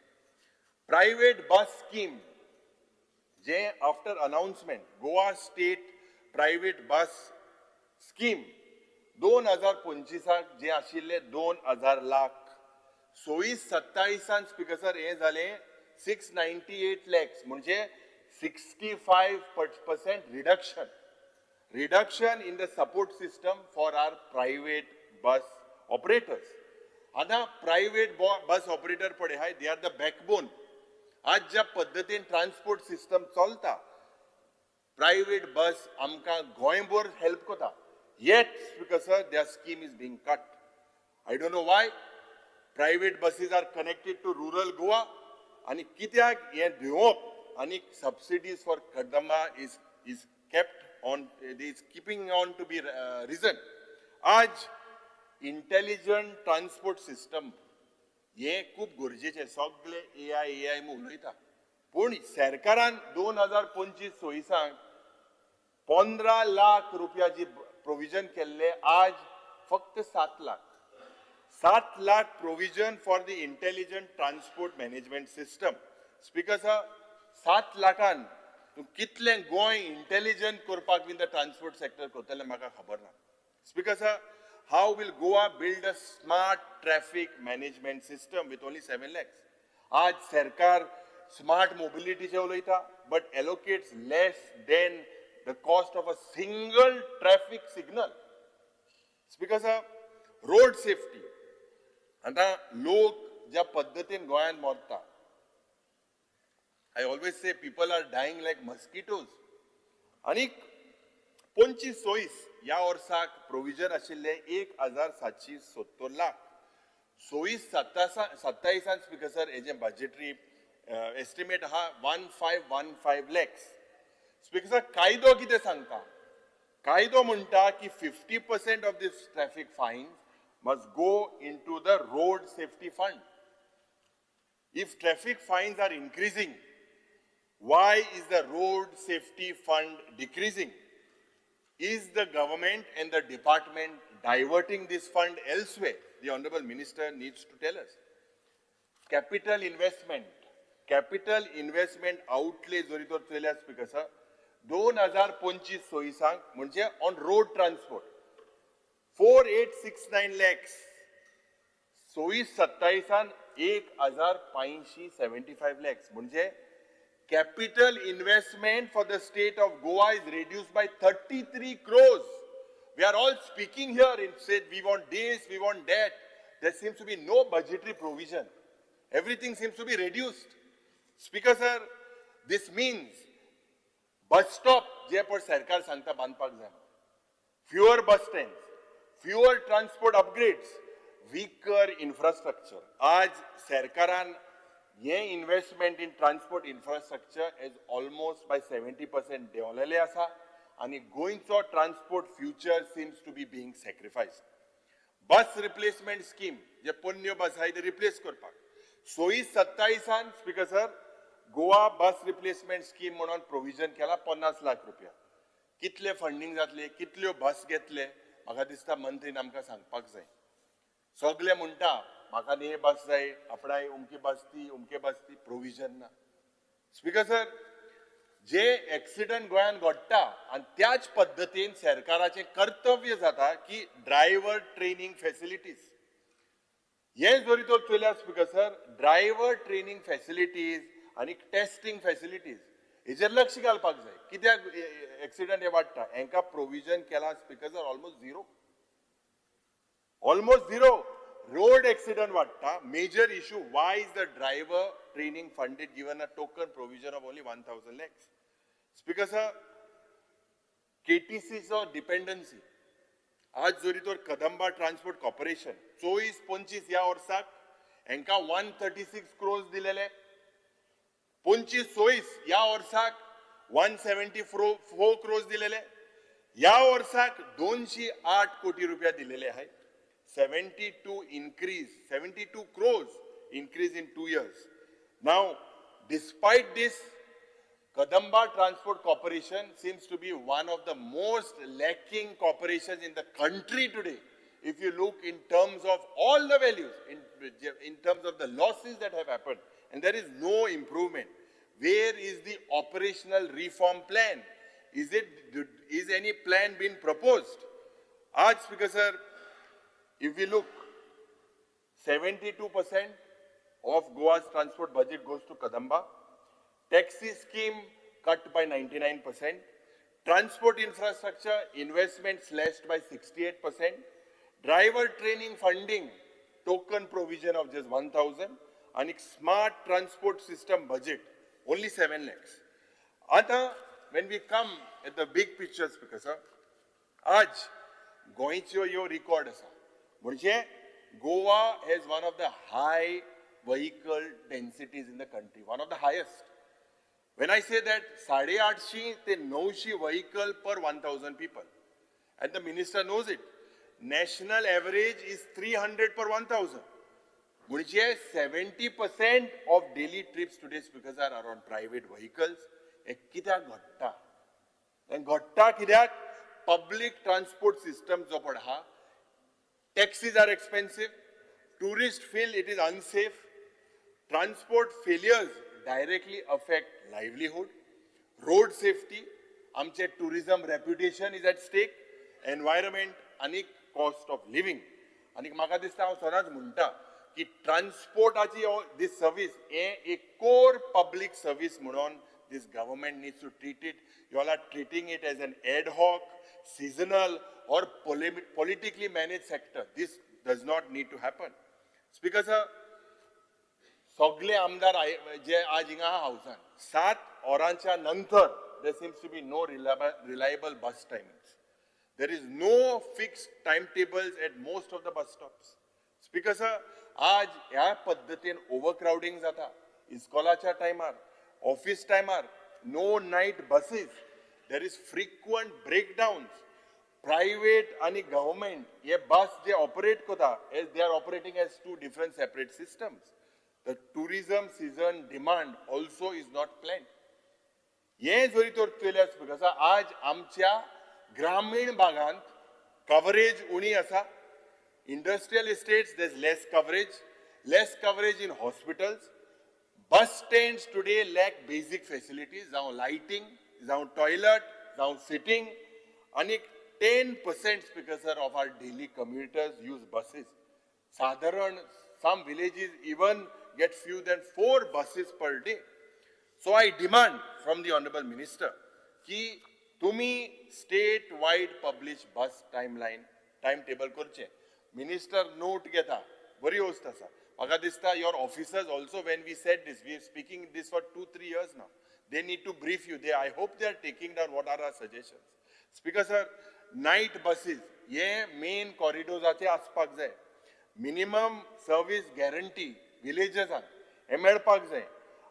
Private bus scheme, जे after announcement, Goa State Private Bus Scheme 2025 जे आशिल्ले 2000 lakh, 26-27 speaker sir हे जाले 698 lakhs, म्हणजे 65% reduction in the support system for our private bus operators. आता private bus operator पडे हाय, they are the backbone. आज ज्या पद्धतीन ट्रान्सपोर्ट सिस्टम चलता, प्राइवेट बस आमकां गोंयभर हेल्प करता. Yet, because their scheme is being cut. I don't know why. Private buses are connected to rural Goa, and कित्याक हे दिवप आणि subsidies for Kadamba is kept on, is keeping on to be risen. आज intelligent transport system हे खूप गरजेचे, सगळे AI उलयता, पूण सरकारान 2025-26 15 लाख रुपयाची प्रोविजन केल्ले, आज फक्त 7 lakh. 7 lakh provision for the intelligent transport management system. Speaker sir, 7 लाखान तूं कितलें गोंय इंटेलिजंट करपाक इन द ट्रान्सपोर्ट सेक्टर करतलें म्हाका खबर ना. Speaker sir, how will Goa build a smart traffic management system with only 7 lakhs? आज सरकार smart mobility चे उलयता, but allocates less than the cost of a single traffic signal. Speaker sir, road safety. आता लोक ज्या पद्धतीन गोंयांत मरता, I always say people are dying like mosquitoes. आणि 25-26 या वर्साक प्रोविजन आशिल्ले 1770 लाख. 26-27 स्पीकर सर हेजे बजेटरी एस्टिमेट आहा 1515 lakhs. स्पीकर सर, कायदो कितें सांगता? कायदो म्हणटा की 50% of this traffic fines must go into the road safety fund. If traffic fines are increasing, why is the road safety fund decreasing? Is the government and the department diverting this fund elsewhere? The Honorable Minister needs to tell us. Capital investment outlay जोरीतोर चल्या speaker sir 2025-26 म्हणजे on road transport 4869 lakhs. 26-27 1575 lakhs म्हणजे capital investment for the state of Goa is reduced by 33 crores. We are all speaking here and said we want this, we want that. There seems to be no budgetary provision. Everything seems to be reduced. Speaker sir, this means bus stop जे पण सरकार सांगता बांधपाक जाय, fewer bus stands, fewer transport upgrades, weaker infrastructure. आज सरकारान ये investment in transport infrastructure is almost by 70% देंवलेले आसा, आणि गोंयचो transport future seems to be being sacrificed. Bus replacement scheme जे पोन्न्यो बस आहाय ते रिप्लेस करपाक 26-27 स्पीकर सर गोवा बस रिप्लेसमेंट स्कीम म्हणून प्रोविजन केला 50 लाख रुपया. कितले फंडिंग जातले, कितल्यो बस घेतले, म्हाका दिसता मंत्रीन आमकां सांगपाक जाय. सगळे म्हणटा म्हाका हे बस जाय, आपणाय उमकी बस ती प्रोविजन ना. स्पीकर सर, जे एक्सिडंट गोंयान घडटा आणि त्याच पद्धतीन सरकाराचे कर्तव्य जाता की ड्रायव्हर ट्रेनिंग फॅसिलिटीज हे जरी तो चल्या speaker sir, driver training facilities आणि टेस्टिंग फॅसिलिटीज हेजेर लक्ष घालपाक जाय. कित्याक एक्सिडंट हे वाडटा, हेंका प्रोविजन केला speaker sir almost zero. Road accident वाडटा, major issue. Why is the driver training funded given a token provision of only 1000 lakhs? Speaker sir, केटीसीचो डिपेंडन्सी आज जरी तर कदंबा ट्रान्सपोर्ट कॉर्पोरेशन 24-25 या वर्साक हेंका 136 crores दिलेले. 25 ह्या वर्साक 174 crores दिलेले, ह्या वर्साक 208 कोटी रुपया दिलेले आहेत. 72 crores increase in 2 years. Now, despite this, Kadamba Transport Corporation seems to be one of the most lacking corporations in the country today. If you look in terms of all the values, in terms of the losses that have happened, and there is no improvement. Where is the operational reform plan? Is any plan being proposed? Aaj, Speaker Sir, if we look, 72% of Goa's transport budget goes to Kadamba. Taxi scheme cut by 99%. Transport infrastructure investment slashed by 68%. Driver training funding, token provision of just 1,000. And smart transport system budget, only 7 lakhs. Ata, when we come at the big picture, Speaker Sir, Aaj, Goicho yo record asa. म्हणजे Goa has one of the high vehicle densities in the country, one of the highest. When I say that 850 to 900 vehicle per 1,000 people, and the minister knows it, national average is 300 per 1,000. म्हणजे 70% of daily trips today, Speaker Sir, are on private vehicles. हे कित्याक घडटा? घडटा कित्याक public transport system जो पण आहा, taxis are expensive, tourists feel it is unsafe, transport failures directly affect livelihood, road safety, आमचे tourism reputation is at stake, environment आणि cost of living. आणि म्हाका दिसता हांव सदांच म्हणटा की ट्रान्सपोर्टाची this service a core public service म्हणून this government needs to treat it. You all are treating it as an ad hoc, seasonal or politically managed sector. This does not need to happen. Speaker Sir, सगळे आमदार जे आज हिंगा हावसान 7 वरांच्या नंतर there seems to be no reliable bus timings. There is no fixed timetables at most of the bus stops. Speaker Sir, आज ह्या पद्धतीन overcrowding जाता. इस्कोलाच्या टायमार, ऑफिस टायमार, no night buses. There is frequent breakdowns. Private and government, ये bus जे operate कोता, they are operating as 2 different separate systems. The tourism season demand also is not planned. ये जरी तर चलल्यास because आज आमच्या ग्रामीण भागांत coverage उणी आसा. Industrial estates, there's less coverage in hospitals. Bus stands today lack basic facilities, जावं lighting, जावं toilet, जावं sitting, and 10% Speaker Sir of our daily commuters use buses. Some villages even get fewer than 4 buses per day. So I demand from the Honorable Minister ki tumi state-wide publish bus timetable करचे. Minister note घेता, बरी host आसा. म्हाका दिसता your officers also, when we said this, we are speaking this for 2-3 years now. They need to brief you. I hope they are taking down what are our suggestions. Speaker Sir, night buses, ये main corridors आचे आसपाक जाय. Minimum service guarantee villages हे मेळपाक जाय.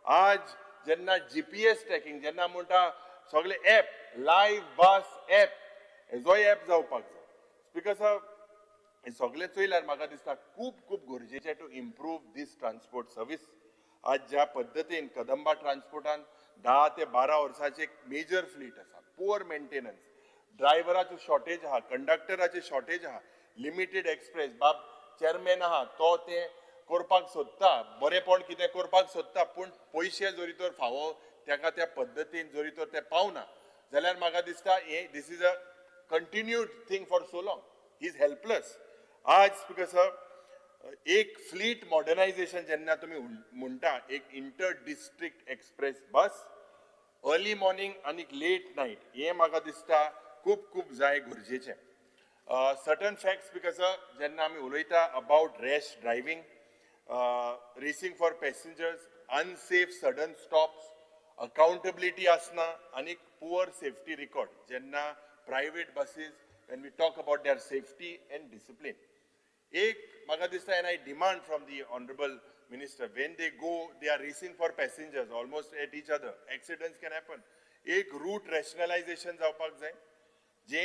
आज जेन्ना GPS tracking, जेन्ना म्हणटा सगळे app, live bus app, हेजोय app जावपाक जाय. Speaker Sir, हे सगळे चोयल्यार म्हाका दिसता खूप गरजेचे to improve this transport service. आज ज्या पद्धतीन कदंबा ट्रान्सपोर्टान 10 ते 12 वर्सांचे एक मेजर फ्लीट आसा, पुअर मेंटेनन्स, ड्रायव्हराचो शॉर्टेज आहा, कंडक्टराचे शॉर्टेज आहा, लिमिटेड एक्सप्रेस बाब चेअरमॅन आहा तो ते करपाक सोदता, बरेपण कितें करपाक सोदता, पूण पयशे जरी तर फावो ताका त्या पद्धतीन जरी तर ते पावना जाल्यार म्हाका दिसता this is a continued thing for so long. He is helpless. आज Speaker Sir, एक फ्लीट मॉडर्नायझेशन जेन्ना तुम्ही म्हणटा, एक inter district express bus early morning आणि लेट नाईट, हे म्हाका दिसता खूप जाय गरजेचे. सर्टन फॅक्ट Speaker Sir, जेन्ना आमी उलयता about rash driving, racing for passengers, unsafe sudden stops, accountability आसना आणि पुअर सेफ्टी रिकॉर्ड जेन्ना private buses when we talk about their safety and discipline. एक म्हाका दिसता, and I demand from the Honorable minister, when they go, they are racing for passengers almost at each other. Accidents can happen. एक route rationalization जावपाक जाय, जे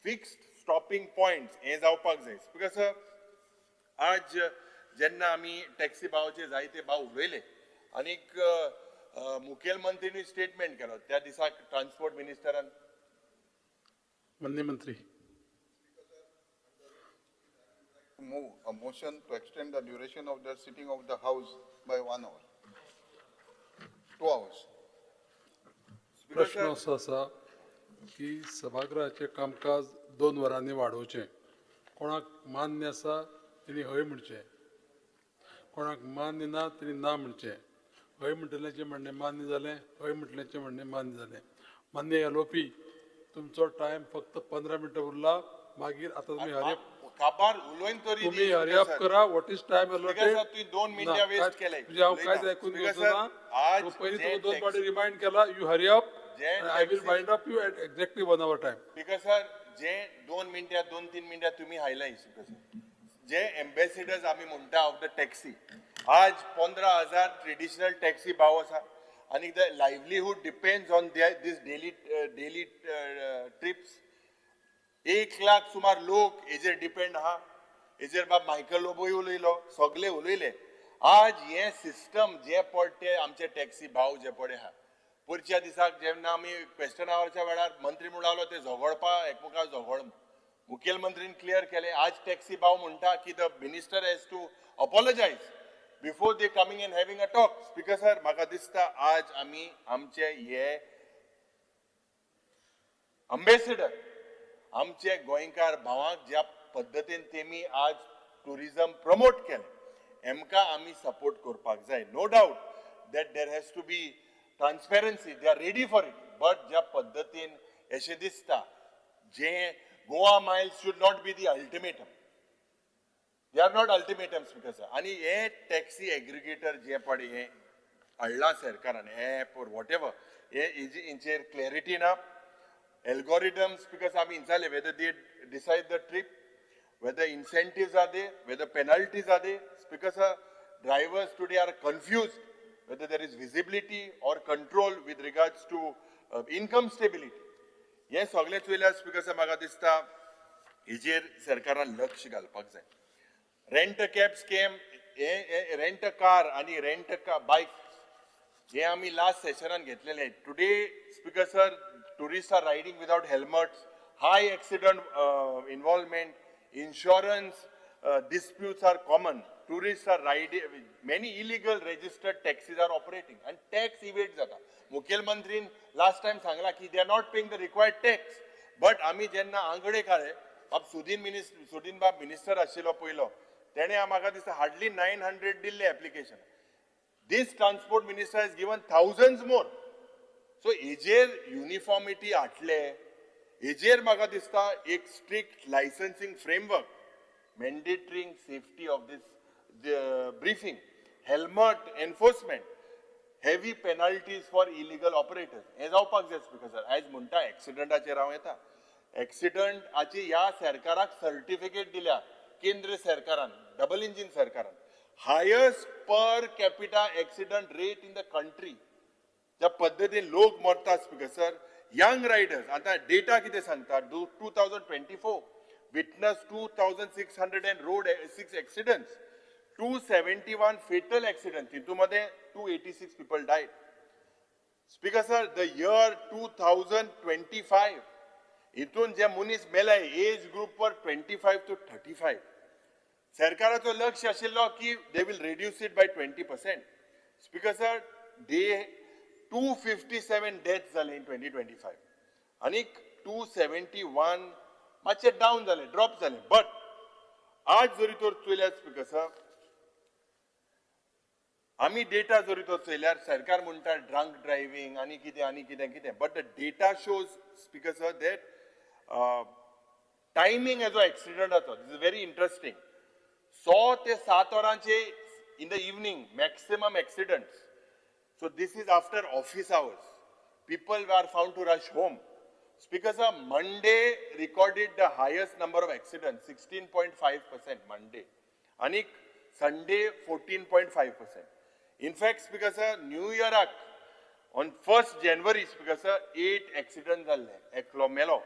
fixed stopping points हे जावपाक जाय. Because आज जेन्ना आमी टॅक्सी भावाचे जायते भाव उलयले आनीक मुखेलमंत्रीनी स्टेटमेंट केलो त्या दिसाक ट्रान्सपोर्ट मिनिस्टरान माननीय मंत्री. Move a motion to extend the duration of the sitting of the house by 1 hour. 2 hours. प्रश्न असो आसा की सभागृहाचे कामकाज 2 वरांनी वाडोवचें. कोणाक मान्य आसा तिणी हय म्हणचें, कोणाक मान्य ना तिणी ना म्हणचें. हय म्हणटल्याचें म्हणणें मान्य जालें, हय म्हटल्याचें म्हणणें मान्य जालें. मान्य एलओपी, तुमचो टायम फक्त 15 मिनटां उरला. मागीर आतां तुमी काबार उलोवन तरी तुम्ही हरियाप करा. What is time allotted? तुम्ही 2 मिनिटां वेस्ट केले. हांव कांयच आयकून घेवचो ना. पयलीं तुका 2 फावटी रिमाइंड केला. You hurry up. I will wind up you at exactly 1 hour time. Because sir जे 2 मिनिटां 2-3 मिनिटां तुम्ही हायलाय जे एम्बेसिडर्स आमी म्हणटा ऑफ द टॅक्सी, आज 15,000 ट्रेडिशनल टॅक्सी भाव आसा आनी the livelihood depends on these daily trips. 1 lakh सुमार लोक हेजेर डिपेंड आहा. हेजेर बाब मायकल लोबोय उलयलो, सगळे उलयले. आज हे सिस्टम जे पडटे आमचे टॅक्सी भाव जे पडे आहा, पुढच्या दिसाक जेन्ना आमी क्वेश्चन आवरच्या वेळार मंत्री म्हणून आलो ते झगडपा एकमेकाक झगड. मुखेलमंत्रीन क्लियर केले. आज टॅक्सी भाव म्हणटा की the minister has to apologise before they coming and having a talk. Speaker sir, म्हाका दिसता आज आमी आमचे हे अम्बेसिडर आमचे गोंयकार भावांक ज्या पद्दतीन तेमी आज टुरिझम प्रमोट केलें, हेमकां आमी सपोर्ट करपाक जाय. No doubt that there has to be transparency, they are ready for it. But ज्या पद्दतीन अशें दिसता जे Goa Miles should not be the ultimatum. They are not ultimatum speaker sir. आनी हे टॅक्सी एग्रिगेटर जे पडे हे हाडला सरकारान, एप और वॉट एवर, हेचेर क्लॅरिटी ना. Algorithms, because I mean, whether they decide the trip, whether incentives are there, whether penalties are there, because drivers today are confused whether there is visibility or control with regards to income stability. Yes, सगळेच वेल्यार because म्हाका दिसता हेजेर सरकारान लक्ष घालपाक जाय. Rent a cab scam, rent a car आनी rent a bike हे आमी लास्ट सेशनान घेतलेले. Today speaker sir, tourists are riding without helmets, high accident involvement, insurance disputes are common. Tourists are riding, many illegal registered taxis are operating and tax evade jata. Mukhyamantrin last time sangla ki they are not paying the required tax. But ami jenna angade kare, ab Sudin bab minister ashilo poilo, tene amaka dista hardly 900 dille application. This transport minister has given thousands more. So हेजेर uniformity हाडले, हेजेर म्हाका दिसता एक strict licensing framework, mandating safety of these briefing, helmet enforcement, heavy penalties for illegal operators हे जावपाक जाय. Speaker sir, आयज म्हणटा एक्सिडंटाचेर हांव येता. एक्सिडंटाची ह्या सरकाराक सर्टिफिकेट दिल्या केंद्र सरकारान, डबल इंजिन सरकारान. Highest per capita accident rate in the country. ज्या पद्धतीन लोक मरतात स्पीकर सर, यंग रायडर्स, आता डेटा कितें सांगता, 2024 witness 2600 and road 6 accidents, 271 fatal accidents, तितून मध्ये 286 people died. Speaker sir, the year 2025 हितून जे मनीस मेले एज ग्रुप वर 25 to 35, सरकाराचो लक्ष आशिल्लो की they will reduce it by 20%. Speaker sir, they 257 deaths जाले इन 2025 आणि 271 मातशे डाऊन जाले, ड्रॉप जाले. बट आज जरी तर चोयल्यार स्पीकर सर, आमी डेटा जरी तर चोयल्यार सरकार म्हणटा ड्रंक ड्रायव्हिंग आनी कितें, but the data shows speaker sir that timing हेजो एक्सिडंटाचो, दिस इज व्हेरी इंटरेस्टिंग. 6 ते 7 वरांचे in the evening maximum accidents. So this is after office hours. People were found to rush home. Speaker sir, Monday recorded the highest number of accidents, 16.5% Monday. Anik Sunday 14.5%. In fact, Speaker sir, New Year on 1st January, Speaker sir, 8 accidents जाल्ले एकलो मेलो.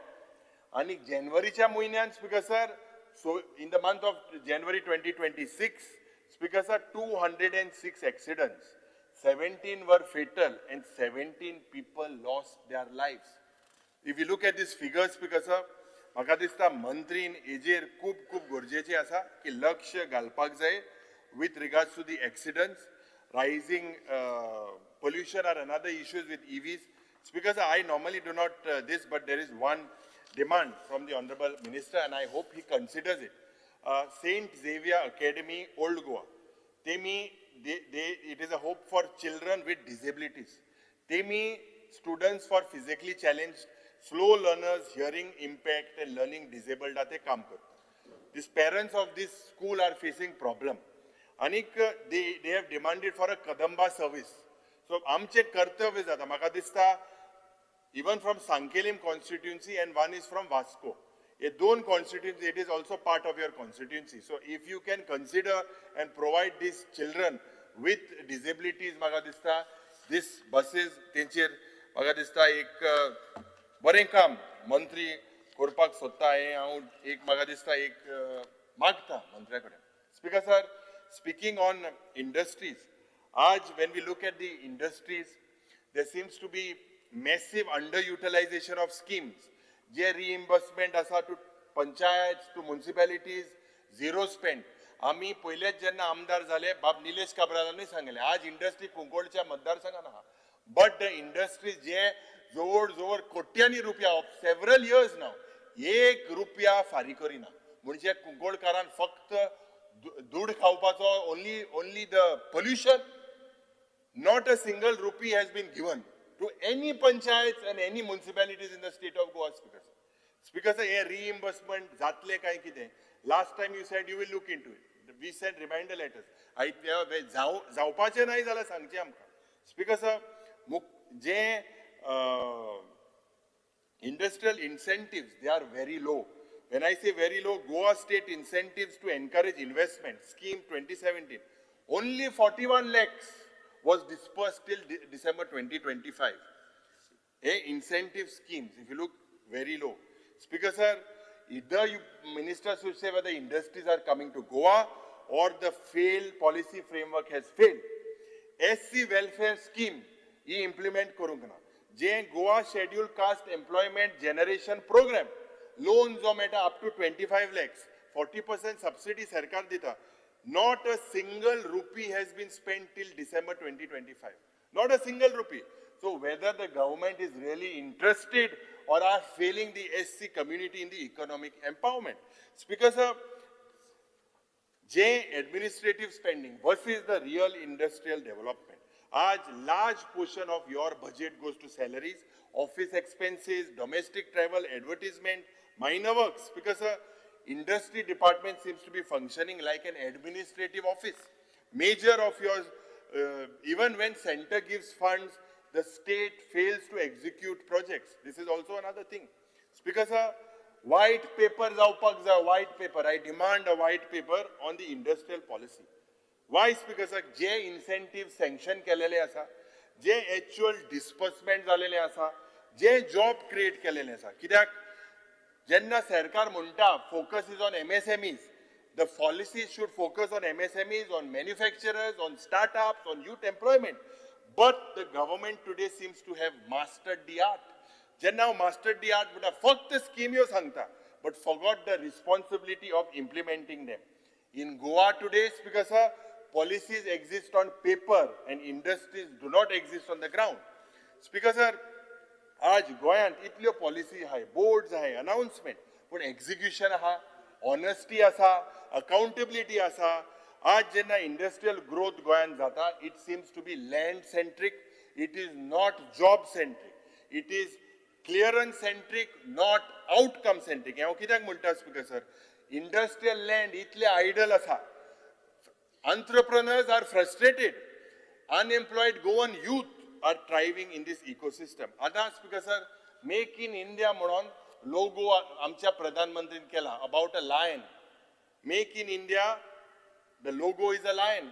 आणि जानेवारीच्या म्हयन्यान Speaker sir, so in the month of January 2026, Speaker sir, 206 accidents, 17 were fatal and 17 people lost their lives. If you look at these figures, Speaker sir, म्हाका दिसता मंत्रीन हेजेर खूब गरजेचें आसा की लक्ष घालपाक जाय with regards to the accidents, rising pollution are another issues with EVs. Speaker sir, I normally do not this, but there is one demand from the Honorable Minister and I hope he considers it. Saint Xavier Academy, Old Goa. It is a hope for children with disabilities. Students for physically challenged, slow learners, hearing impact and learning disabled are they काम करता. These parents of this school are facing problem. Anik they have demanded for a Kadamba service. So आमचे कर्तव्य जाता म्हाका दिसता even from Sankelim constituency and one is from Vasco. A दोन constituency, it is also part of your constituency. So if you can consider and provide these children with disabilities, म्हाका दिसता this buses तेंचेर म्हाका दिसता एक बरें काम मंत्री करपाक सोदता हें हांव एक म्हाका दिसता एक मागता मंत्र्या कडेन. Speaker sir, speaking on industries, when we look at the industries, there seems to be massive underutilization of schemes. जे reimbursement asa to panchayats, to municipalities, zero spent. आम्ही पहिलेच जेन्ना आमदार झाले बाब निलेश काब्रालांनी सांगले आज इंडस्ट्री कुंकोळच्या मतदारसंघात आहा. But the industries जे जवळ कोट्यांनी रुपया of several years now, एक रुपया फारी करिना. म्हणजे कुंकोळकारान फक्त दूध खावपाचो only the pollution. Not a single rupee has been given to any panchayats and any municipalities in the state of Goa, Speaker sir. Speaker sir, a reimbursement जातले काय कितें? Last time you said you will look into it. We sent reminder letters. जावपाचें नाही जाल्यार सांगचें आमकां. Speaker sir, जे industrial incentives, they are very low. When I say very low, Goa state incentives to encourage investment, scheme 2017, only 41 lakhs was dispersed till December 2025. Incentive schemes, if you look, very low. Speaker sir, either you ministers should say whether industries are coming to Goa or the failed policy framework has failed. SC welfare scheme, he implement korungna. J Goa scheduled caste employment generation program. Loans on meta up to 25 lakhs, 40% subsidy sarkar dita. Not a single rupee has been spent till December 2025. Not a single rupee. So whether the government is really interested or are failing the SC community in the economic empowerment. Speaker sir, J administrative spending versus the real industrial development. आज large portion of your budget goes to salaries, office expenses, domestic travel, advertisement, minor works. Because industry department seems to be functioning like an administrative office. Major of yours, even when center gives funds, the state fails to execute projects. This is also another thing. Speaker sir, white paper जावपाक जाय, white paper. I demand a white paper on the industrial policy. Why? Speaker sir, जे incentive sanction केलेले आसा, जे actual disbursement जालेले आसा, जे job create केलेले आसा. कित्याक जेन्ना सरकार म्हणटा focus is on MSMEs, the policies should focus on MSMEs, on manufacturers, on startups, on youth employment. But the government today seems to have mastered the art. Jenna mastered the art, but फक्त scheme yo sangta, but forgot the responsibility of implementing them. In Goa today, Speaker sir, policies exist on paper and industries do not exist on the ground. Speaker sir, आज गोंयांत इतल्यो policy आहाय, boards आहाय, announcement, पण execution आहा, honesty आसा, accountability आसा. आज जेन्ना इंडस्ट्रियल ग्रोथ गोंयांत जाता, it seems to be land centric, it is not job centric, it is clearance centric, not outcome centric. हांव कित्याक म्हणटा स्पीकर सर, इंडस्ट्रियल लँड इतले आयडल आसा, entrepreneurs are frustrated, unemployed Goan youth are thriving in this ecosystem. आता Speaker sir, make in India म्हणून logo आमच्या प्रधानमंत्रीन केला about a lion. Make in India The logo is a lion.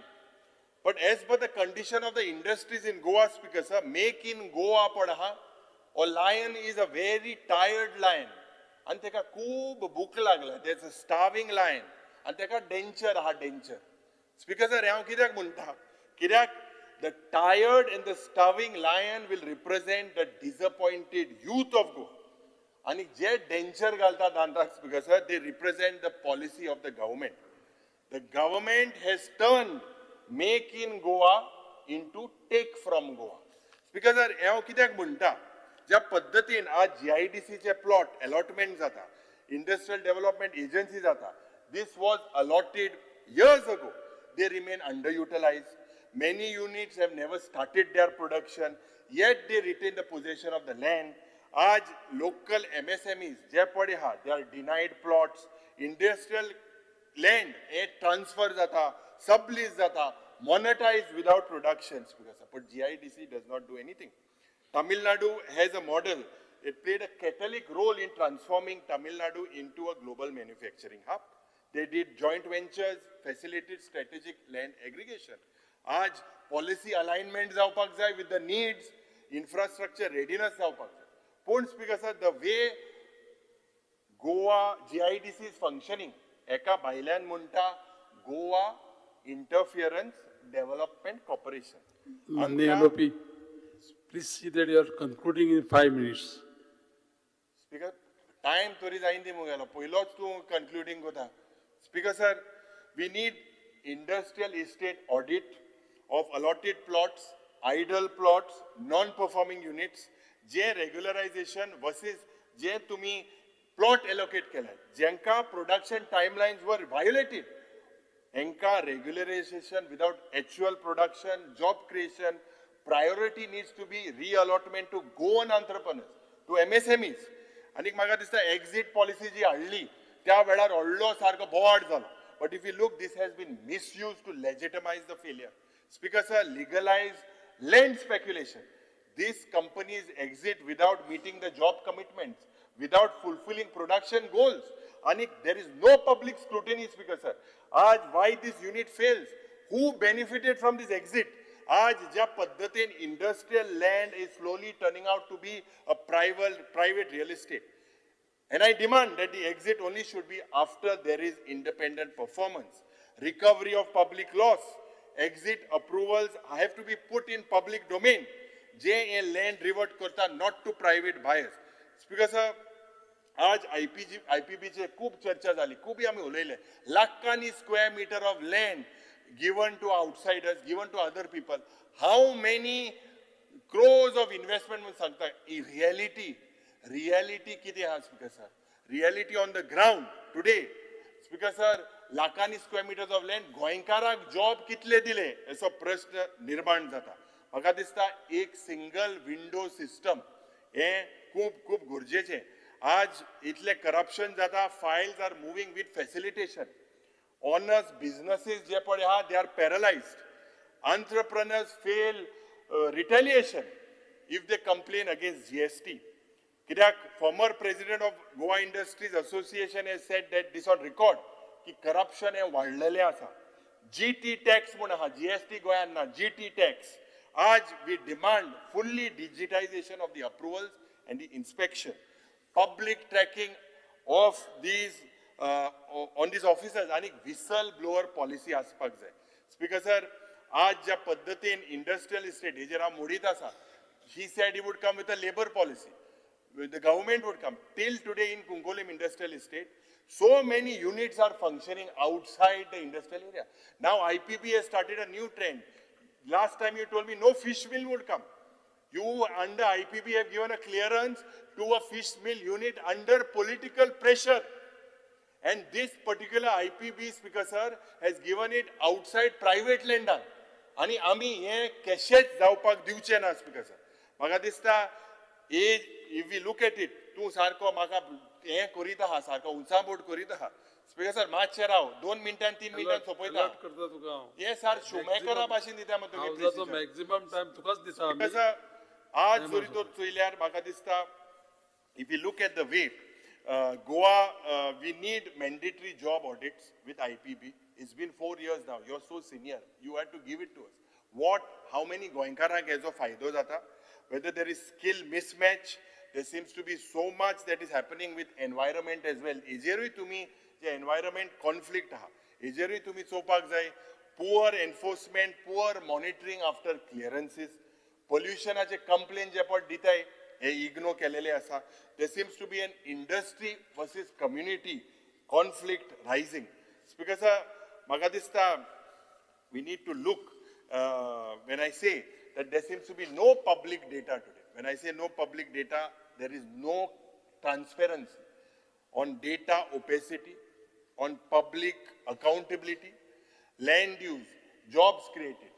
But as per the condition of the industries in Goa, Speaker sir, make in Goa padaha, a lion is a very tired lion. And teka खूब भूक लागला. There's a starving lion. And teka denture ha denture. Speaker sir, हांव कित्याक म्हणटा? कित्याक the tired and the starving lion will represent the disappointed youth of Goa. And जे denture घालतात दांताक, Speaker sir, they represent the policy of the government. The government has turned make in Goa into take from Goa. Speaker sir, हांव कित्याक म्हणटा? ज्या पद्धतीन आज GIDC चे plot allotment जाता, industrial development agency जाता, this was allotted years ago. They remain underutilized. Many units have never started their production, yet they retain the possession of the land. आज local MSMEs, जे पडे हा, they are denied plots. Industrial land, transfer जाता, sublease जाता, monetized without production. But GIDC does not do anything. Tamil Nadu has a model. It played a catalytic role in transforming Tamil Nadu into a global manufacturing hub. They did joint ventures, facilitated strategic land aggregation. आज policy alignment जावपाक जाय with the needs, infrastructure readiness जावपाक जाय. Point Speaker sir, the way Goa GIDC is functioning, एका भायल्यान म्हणटा Goa Interference Development Corporation. Manni MOP, please see that you are concluding in 5 minutes. Speaker, time tori जाईन दी मुगेलो. पयलोच तू concluding कोता. Speaker sir, we need industrial estate audit of allotted plots, idle plots, non-performing units, जे regularization versus जे तुम्ही plot allocate केला, ज्यांका production timelines were violated, enka regularization without actual production, job creation, priority needs to be reallotment to Goan entrepreneurs, to MSMEs. आणि म्हाका दिसता exit policy जी हाडली, त्या वेळार व्हडलो सारको बोवाड जालो. But if you look, this has been misused to legitimize the failure. Speaker sir, legalize land speculation. These companies exit without meeting the job commitments, without fulfilling production goals. And there is no public scrutiny, Speaker sir. Aaj why this unit fails? Who benefited from this exit? Aaj ja paddhatin industrial land is slowly turning out to be a private real estate. And I demand that the exit only should be after there is independent performance. Recovery of public loss. Exit approvals have to be put in public domain. जे land revert करता not to private buyers. Speaker sir, आज IPB चे खूप चर्चा झाली, खूप आम्ही उलयले. लाखांनी square meter of land given to outsiders, given to other people. How many crores of investment म्हणून सांगता? Reality किती हा Speaker sir? Reality on the ground today. Speaker sir, लाखांनी square meters of land गोंयकाराक job कितले दिले? असो प्रश्न निर्माण जाता. म्हाका दिसता एक सिंगल विंडो सिस्टम हे खूप गरजेचें. आज इतले करप्शन जाता, files are moving with facilitation. Honest businesses जे पळय हा, they are paralyzed. Entrepreneurs fail retaliation if they complain against GST. कित्याक former president of Goa Industries Association has said that this on record की corruption हे वाडलेलें आसा. GT tax म्हण आहा, GST गोंयांत ना, GT tax. आज we demand fully digitization of the approvals and the inspection. Public tracking of these on these officers आणि whistleblower policy आसपाक जाय. Speaker sir, आज ज्या पद्धतीन industrial estate हेजेर हांव मोडीत आसा, he said he would come with a labor policy. The government would come. Till today in Kunkolim industrial estate, so many units are functioning outside the industrial area. Now IPB has started a new trend. Last time you told me no fish mill would come. You under IPB have given a clearance to a fish mill unit under political pressure. And this particular IPB, Speaker sir, has given it outside private land. आणि आम्ही हे कशेच जावपाक दिवचे ना Speaker sir. म्हाका दिसता if we look at it, तू सारको म्हाका हे करीत आहा, सारको उंचाबोड करीत आहा. Speaker sir, मातशें राव, 2 मिनिटां 3 मिनिटां सोपयता. हे सर शुमेकरा भाशेन दिता मग तुम्ही मॅक्झिमम टाइम तुकाच दिसा. आज जरी तो चोयल्यार म्हाका दिसता if you look at the way Goa, we need mandatory job audits with IPB. It's been 4 years now. You're so senior. You had to give it to us. How many Goenkarank hezo faydo jata? Whether there is skill mismatch, there seems to be so much that is happening with environment as well. Ejerui tumi je environment conflict ha. Ejerui tumi chopak jai. Poor enforcement, poor monitoring after clearances. Pollution ache complaint je pod ditai. Ignore kelele asa. There seems to be an industry versus community conflict rising. Speaker sir, maga dista we need to look when I say that there seems to be no public data today. When I say no public data, there is no transparency on data opacity, on public accountability, land use, jobs created.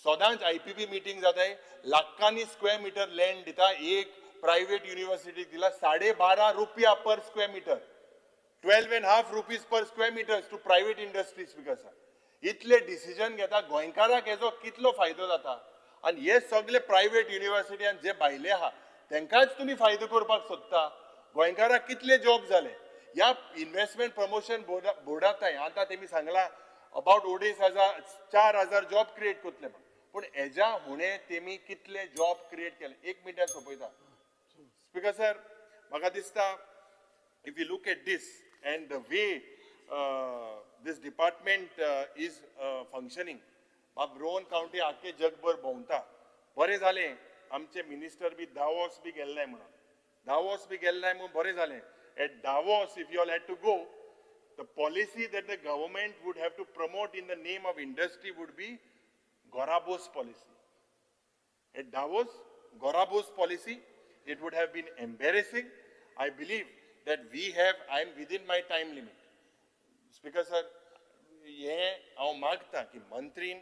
सदांच IPB meeting जाता है Lakhani square metre land दिता एक private university दिला ₹12.5 per square metre 12.5 rupees per square meters to private industries because इतले decision घेता गोंयकाराक हेजो कितलो फायदो जाता आणि हे सगळे प्रायव्हेट युनिव्हर्सिटीन जे भायले आहा तांकांच तुम्ही फायदो करपाक सोदता गोंयकाराक कितले जॉब जाले ह्या इन्व्हेस्टमेंट प्रमोशन बोर्डात आता तेमी सांगला अबाउट 4,000 जॉब क्रिएट करतले पण हेज्या हुणे तेमी कितले जॉब क्रिएट केले एक मिनिटान सोपयता स्पीकर सर म्हाका दिसता if you look at this and the way this department is functioning, Rohan county आखे जगभर भोंवता बरें जालें आमचे मिनिस्टर बी दावोस बी गेल्ले म्हणून दावोस बी गेल्ले म्हणून बरें जालें at Davos if you all had to go the policy that the government would have to promote in the name of industry would be Gorabos policy at Davos Gorabos policy it would have been embarrassing I believe that we have I am within my time limit speaker sir हे हांव मागता की मंत्रीन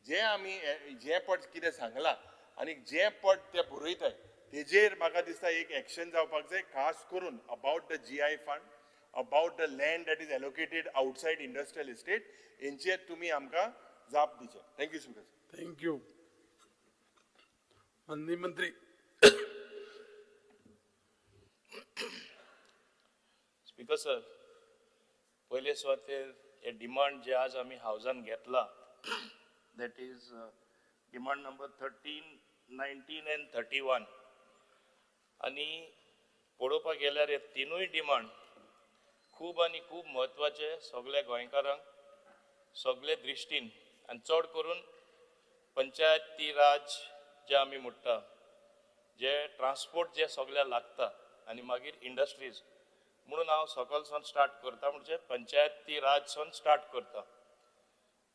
जे आमी जे पट कितें सांगला आनी जे पट ते बरयताय तेजेर म्हाका दिसता एक एक्शन जावपाक जाय खास करून about the GI fund about the land that is allocated outside industrial estate हेंचेर तुमी आमकां जाप दिचे थँक्यू स्पीकर सर थँक्यू माननीय मंत्री स्पीकर सर पहिले सुवातेर हे डिमांड जे आज आमी हावजान घेतला that is demand number 13, 19 and 31 आणि पळोवपाक गेल्यार हे तिनूय डिमांड खूब आनी खूब म्हत्वाचे सगळे गोंयकारांक सगळे दृश्टीन आनी चड करून पंचायती राज जे आमी म्हणटा जे ट्रान्सपोर्ट जे सगळ्या लागता आनी मागीर इंडस्ट्रीज म्हणून हांव सकलसून स्टार्ट करता म्हणजे पंचायती राजसून स्टार्ट करता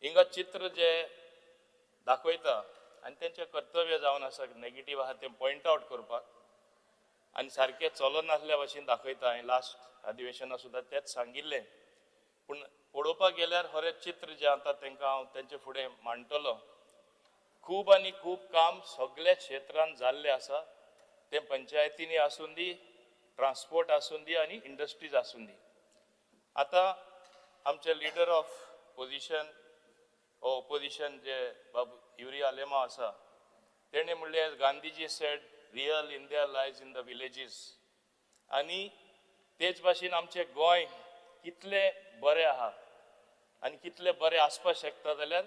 हिंगा चित्र जे दाखयता आनी तेंचें कर्तव्य जावन आसा नेगेटीव आहा तें पॉयंट आवट करपाक आनी सारकें चलून नासल्या भशेन दाखयता हांवें लास्ट अधिवेशनां सुद्दां तेंच सांगिल्लें पूण पळोवपाक गेल्यार खरें चित्र जें आतां तांकां हांव तेंचे फुडें मांडटलो खूब आनी खूब काम सगळ्या क्षेत्रांत जाल्लें आसा तें पंचायतींनी आसूं दी ट्रान्सपोर्ट आसूं दी आनी इंडस्ट्रीज आसूं दी आतां आमचे लिडर ऑफ पोजिशन ओपोजिशन जे बाबू युरिया लेमा आसा तेणें म्हणलें Gandhiji sed real India lies in the villages आनी तेच भाशेन आमचें गोंय कितलें बरें आहा आनी कितलें बरें आसपाक शकता जाल्यार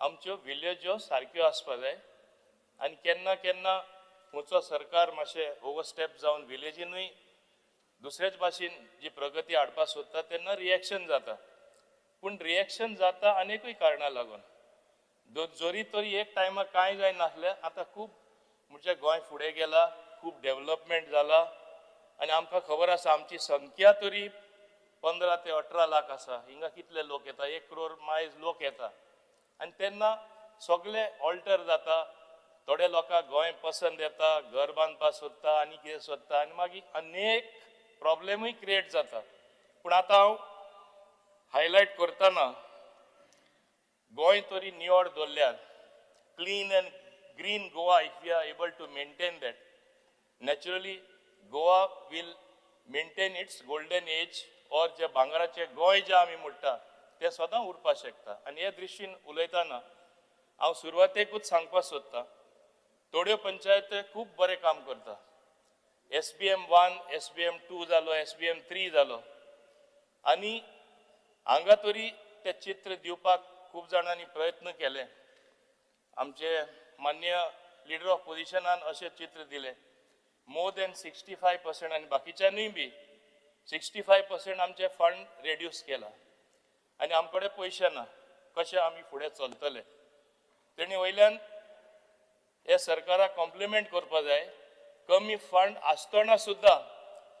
आमच्यो विलेज्यो सारक्यो आसपाक जाय आनी केन्ना केन्ना खुंयचो सरकार मातशें ओवरस्टेप जावन विलेजीनूय दुसरेच भाशेन जी प्रगती हाडपाक सोदता तेन्ना रिएक्शन जाता पूण रिएक्शन जाता अनेकूय कारणां लागून जोरी तरी एक टायमार कांय जायनासलें आतां खूब म्हणजे गोंय फुडें गेला खूब डेव्हलपमेंट जाला आनी आमकां खबर आसा आमची संख्या तरी 15 ते 18 लाख आसा हिंगा कितले लोक येता 1 crore मायज लोक येता आनी तेन्ना सगळे ऑल्टर जाता थोडे लोकांक गोंय पसंद येता घर बांदपाक सोदता आनी कितें सोदता आनी मागीर अनेक प्रॉब्लेमूय क्रिएट जाता पूण आतां हांव हायलायट करतना गोंय तरी निवड दवरल्यार clean and green Goa if we are able to maintain that naturally Goa will maintain its golden age or जे भांगराचे गोंय जे आमी म्हणटा तें सदां उरपाक शकता आनी हे दृश्टीन उलयतना हांव सुरवातेकूच सांगपाक सोदतां थोड्यो पंचायती खूब बरें काम करता SBM 1, SBM 2 जालो, SBM 3 जालो. आनी हांगा तरी ते चित्र दिवपाक खूब जाणांनी प्रयत्न केले. आमचे मान्य लिडर ऑफ पोजिशनान असे चित्र दिले. मोर दॅन 65% आनी बाकीच्यांनी बी 65% आमचे फंड रेड्यूस केला. आनी आमचे कडेन पयशे ना. कशें आमी फुडें चलतले. तेणी वयल्यान हे सरकाराक कॉम्प्लिमेंट करपा जाय. कमी फंड आसतना सुद्धा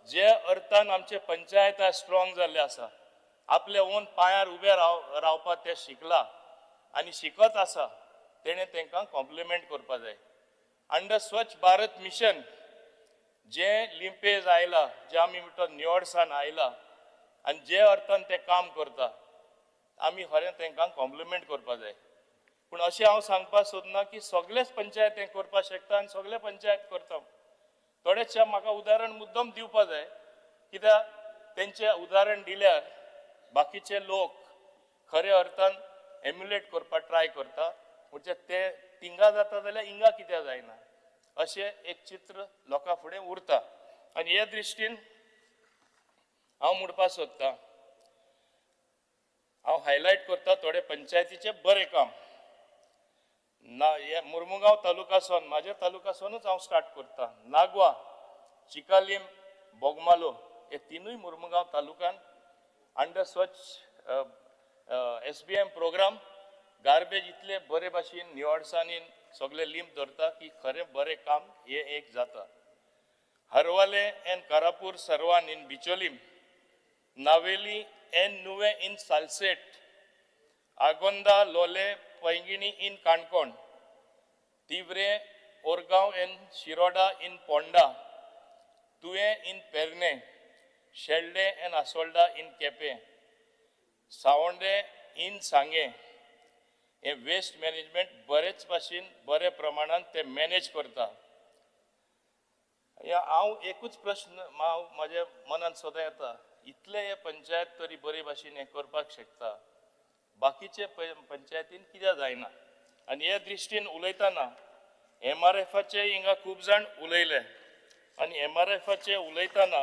जे अर्थान आमचे पंचायत स्ट्रॉंग जाल्ले आसा, आपले ओन पांयार उबे रावपाक ते शिकला आनी शिकत आसा, तेणे तांकां कॉम्प्लिमेंट करपा जाय. अंडर स्वच्छ भारत मिशन जे लिंपेज आयला, जे आमी म्हणटा निवडसान आयला आनी जे अर्थान ते काम करता, आमी खरें तांकां कॉम्प्लिमेंट करपा जाय. पूण अशें हांव सांगपाक सोदना की सगळेच पंचायत हें करपाक शकता आनी सगळे पंचायत करता. थोडेशे म्हाका उदाहरण मुद्दम दिवपा जाय, कित्याक तेंचे उदाहरण दिल्यार बाकीचे लोक खऱ्या अर्थान एम्युलेट करपाक ट्राय करता. म्हणजे ते तिंगा जाता जाल्यार हिंगा कित्याक जायना अशें एक चित्र लोकां फुडें उरता. आनी हे दृश्टीन हांव म्हणपाक सोदतां, हांव हायलायट करता थोडे पंचायतीचे बरें काम. हे मुर्मुगांव तालुकासून, म्हाज्या तालुकासूनच हांव स्टार्ट करता. नागवा, चिकालीम, बोगमालो हे तिनूय मुर्मुगांव तालुकान अंडर स्वच्छ SBM प्रोग्राम गार्बेज इतले बरे भाशेन निवडसानीन सगळे लिंब धरता की खरें बरें काम हे एक जाता. हरवाले and Karapur Sarvan in Bicholim, Navelim and Nuvem in Salcete, Agonda, Loliem, Poinguinim in Canacona, Tivrem, Orgao and Shiroda in Ponda, Tuem in Pernem, Sheldem and Assolda in Quepem, Savordem in सांगे हे वेस्ट मॅनेजमेंट बरेच भाशेन बरे प्रमाणात ते मॅनेज करता. हांव एकूच प्रश्न म्हाज्या मनान सदां येता, इतले हे पंचायत तरी बरे भाशेन हे करपाक शकता, बाकीचे पंचायतीन कित्याक जायना. आनी हे दृश्टीन उलयतना MRFचे हिंगा खूब जाण उलयले. आनी MRFचे उलयतना